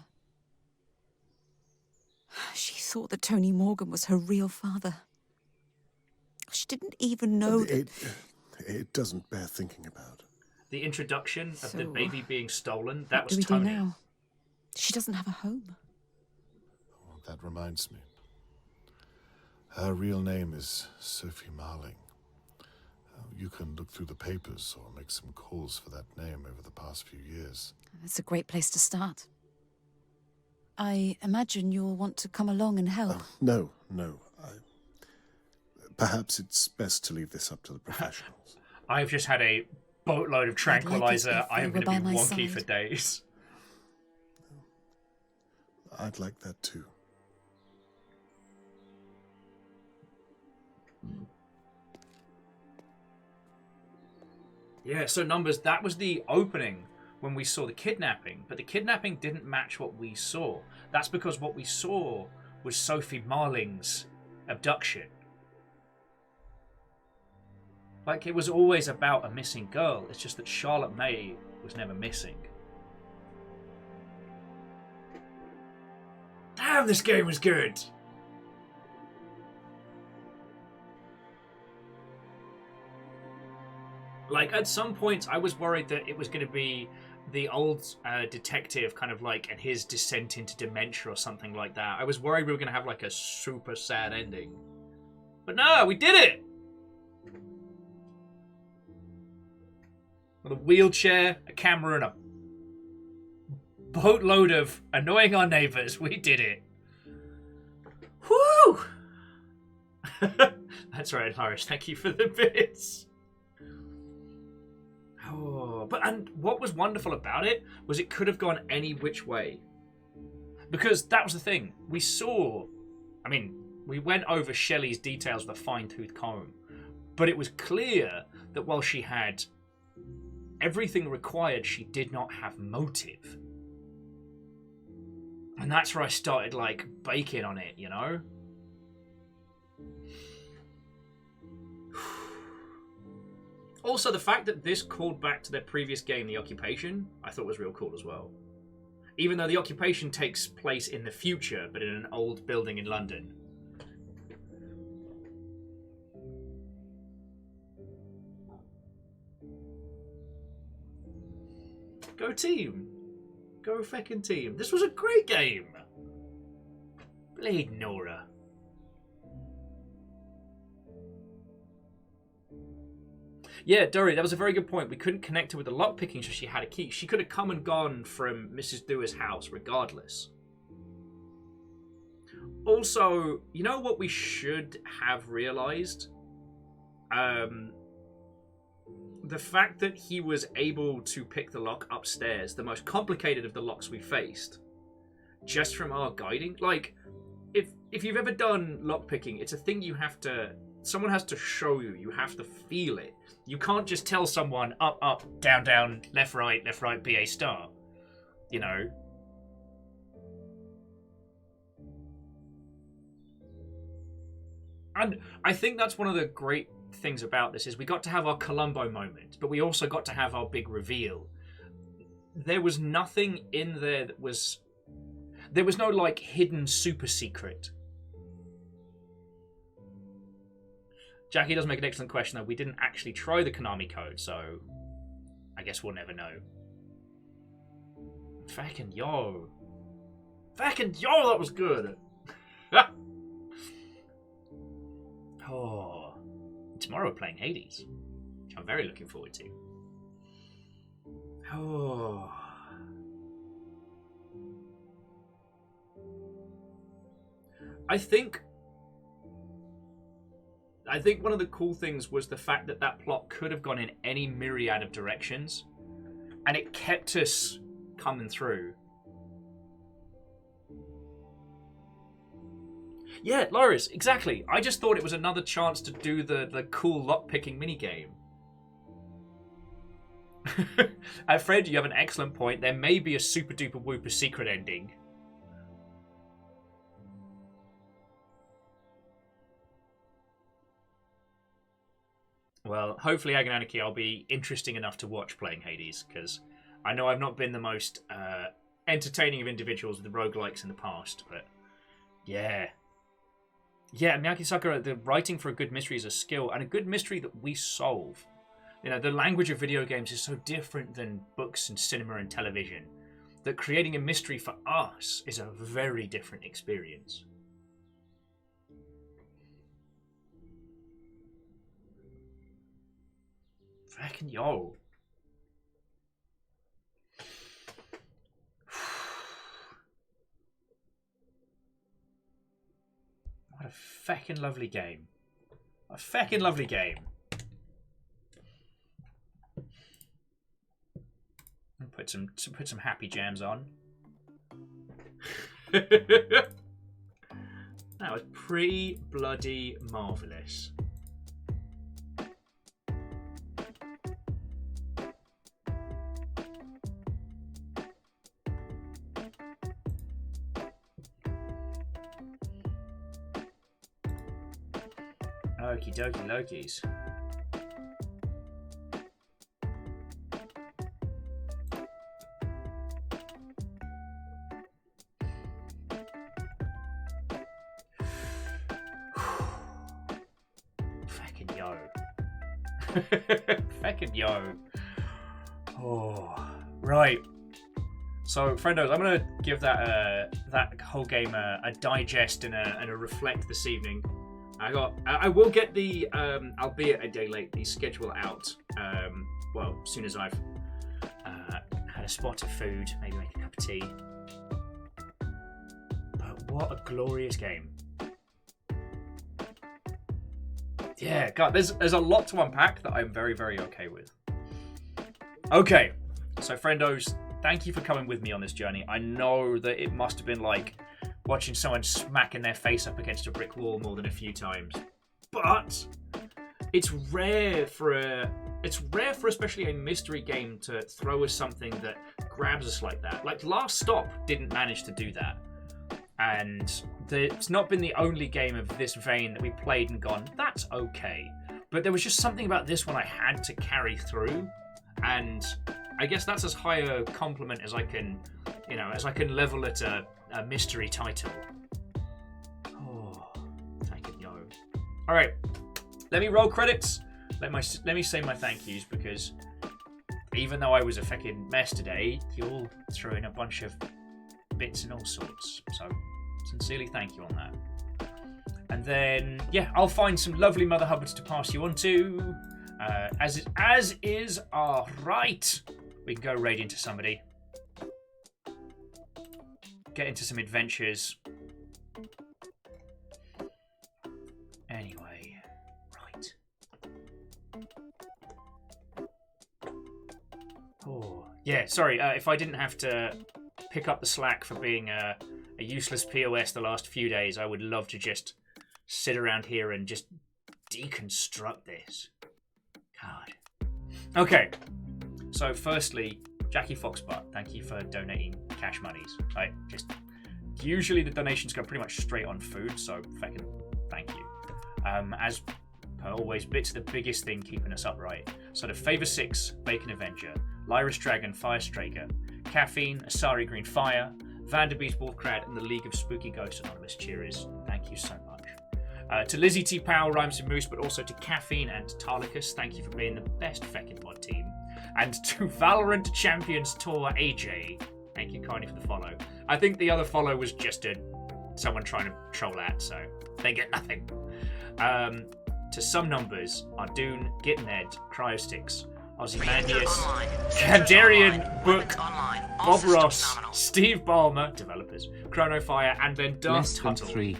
She thought that Tony Morgan was her real father. She didn't even know that... It doesn't bear thinking about. The introduction of the So, baby being stolen, that what was do we Tony. do now? She doesn't have a home. Well, that reminds me. Her real name is Sophie Marling. You can look through the papers or make some calls for that name over the past few years. That's a great place to start. I imagine you'll want to come along and help. No. Perhaps it's best to leave this up to the professionals. I've just had a boatload of tranquilizer. I am going to be by my wonky for side. days. I'd like that too. Yeah, so Numbers, that was the opening when we saw the kidnapping, but the kidnapping didn't match what we saw. That's because what we saw was Sophie Marling's abduction. Like, it was always about a missing girl. It's just that Charlotte May was never missing. Damn, this game was good! Like, at some points, I was worried that it was going to be the old detective kind of like, and his descent into dementia or something like that. I was worried we were going to have like a super sad ending. But no, we did it! With a wheelchair, a camera, and a boatload of annoying our neighbours, we did it. Woo! That's right, Harish. Thank you for the bits. Oh, and what was wonderful about it was it could have gone any which way. Because that was the thing. We saw, I mean, we went over Shelley's details with a fine-tooth comb, but it was clear that while she had everything required, she did not have motive. And that's where I started, like, baking on it, you know? Also, the fact that this called back to their previous game, The Occupation, I thought was real cool as well. Even though The Occupation takes place in the future, but in an old building in London. Go team. Go feckin' team. This was a great game. Blade Nora. Yeah, Dory, that was a very good point. We couldn't connect her with the lockpicking so she had a key. She could have come and gone from Mrs. Dewar's house regardless. Also, you know what we should have realised? The fact that he was able to pick the lock upstairs, the most complicated of the locks we faced, just from our guiding. Like, if you've ever done lockpicking, it's a thing you have to... Someone has to show you. You have to feel it. You can't just tell someone up, up, down, down, left, right, BA star. You know? And I think that's one of the great things about this is we got to have our Columbo moment, but we also got to have our big reveal. There was nothing in there that was... There was no, like, hidden super secret. Jackie does make an excellent question, though. We didn't actually try the Konami code, so I guess we'll never know. Fucking yo. Fucking yo, that was good. Oh. Tomorrow we're playing Hades, which I'm very looking forward to. Oh. I think one of the cool things was the fact that that plot could have gone in any myriad of directions, and it kept us coming through. Yeah, Loris, exactly. I just thought it was another chance to do the cool lockpicking minigame. Fred, you have an excellent point. There may be a super duper whooper secret ending. Well, hopefully, Agonanarchy, I'll be interesting enough to watch playing Hades, because I know I've not been the most entertaining of individuals with the roguelikes in the past, but yeah. Yeah, Miyake Sakura, the writing for a good mystery is a skill, and a good mystery that we solve. You know, the language of video games is so different than books and cinema and television that creating a mystery for us is a very different experience. Fucking yo. What a feckin' lovely game. A feckin' lovely game. I'll put some happy jams on. That was pretty bloody marvellous. Okie dokie Lokies. Fucking yo. Fucking yo. Oh, right. So, friendos, I'm gonna give that whole game a digest and a reflect this evening. I will get the, albeit a day late, the schedule out. Well, as soon as I've had a spot of food, maybe make a cup of tea. But what a glorious game! Yeah, God, there's a lot to unpack that I'm very, very okay with. Okay, so friendos, thank you for coming with me on this journey. I know that it must have been like watching someone smacking their face up against a brick wall more than a few times, but it's rare for especially a mystery game to throw us something that grabs us like that. Like Last Stop didn't manage to do that, and it's not been the only game of this vein that we played and gone, that's okay. But there was just something about this one I had to carry through, and I guess that's as high a compliment as I can, as I can level at a mystery title. Oh, thank you, yo. All right, let me roll credits. Let me say my thank yous, because even though I was a fucking mess today, you all threw in a bunch of bits and all sorts. So sincerely thank you on that. And then yeah, I'll find some lovely Mother Hubbards to pass you on to. As is our right. We can go raid into somebody. Get into some adventures. Anyway, right. Oh, yeah, sorry, if I didn't have to pick up the slack for being a useless POS the last few days, I would love to just sit around here and just deconstruct this. God. Okay, so firstly, Jackie Foxbutt, thank you for donating cash monies. Usually the donations go pretty much straight on food, so fucking thank you. As per always, Bit's the biggest thing keeping us upright. So the Favor 6, Bacon Avenger, Lyris Dragon, Fire Straker, Caffeine, Asari Green Fire, Vanderbeest Wolfcrad, and the League of Spooky Ghosts Anonymous Cheerers. Thank you so much. To Lizzie T. Powell, Rhymes and Moose, but also to Caffeine and Tarlicus, thank you for being the best feckin' mod team. And to Valorant Champions Tour AJ, thank you kindly for the follow. I think the other follow was just someone trying to troll at, so they get nothing. To some numbers, Ardoon, Gitned, Cryostix, Ozymandias, Kandarian, Book, Bob Ross, Steve Ballmer, developers, Chronofire, and then Darth Tuttle.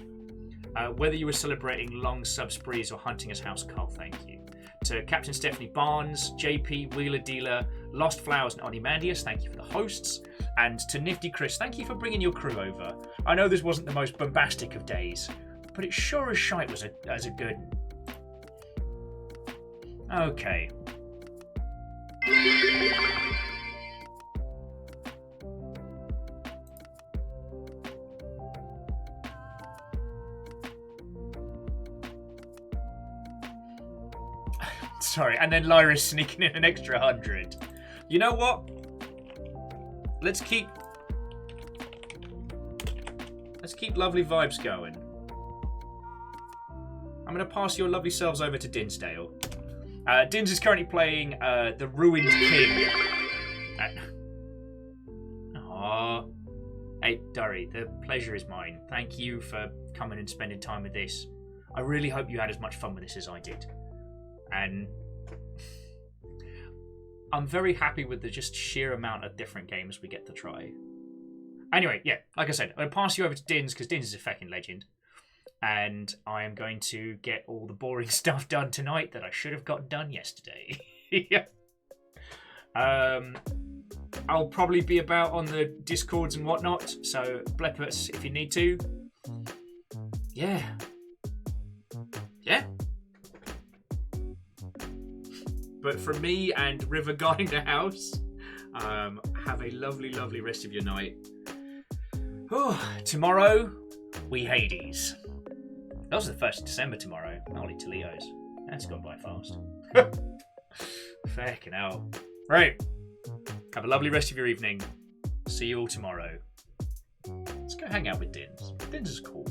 Whether you were celebrating long sub sprees or hunting as House Carl, thank you. To Captain Stephanie Barnes, JP, Wheeler Dealer, Lost Flowers, and Ozymandias, thank you for the hosts. And to Nifty Chris, thank you for bringing your crew over. I know this wasn't the most bombastic of days, but it sure as shite was a good... Okay. Sorry, and then Lyra's sneaking in an extra 100. You know what? Let's keep lovely vibes going. I'm going to pass your lovely selves over to Dinsdale. Dins is currently playing the Ruined King. Aww. Hey, Durry, the pleasure is mine. Thank you for coming and spending time with this. I really hope you had as much fun with this as I did. And I'm very happy with the just sheer amount of different games we get to try. Anyway, yeah, like I said, I'm going to pass you over to Dins because Dins is a fucking legend. And I am going to get all the boring stuff done tonight that I should have gotten done yesterday. Yeah. I'll probably be about on the Discords and whatnot, so blep us if you need to. Yeah. Yeah. But from me and River guarding the house, have a lovely, lovely rest of your night. Tomorrow, we Hades. That was the 1st of December tomorrow. Holy Toledo's. That's gone by fast. Fucking hell. Right. Have a lovely rest of your evening. See you all tomorrow. Let's go hang out with Dins. Dins is cool.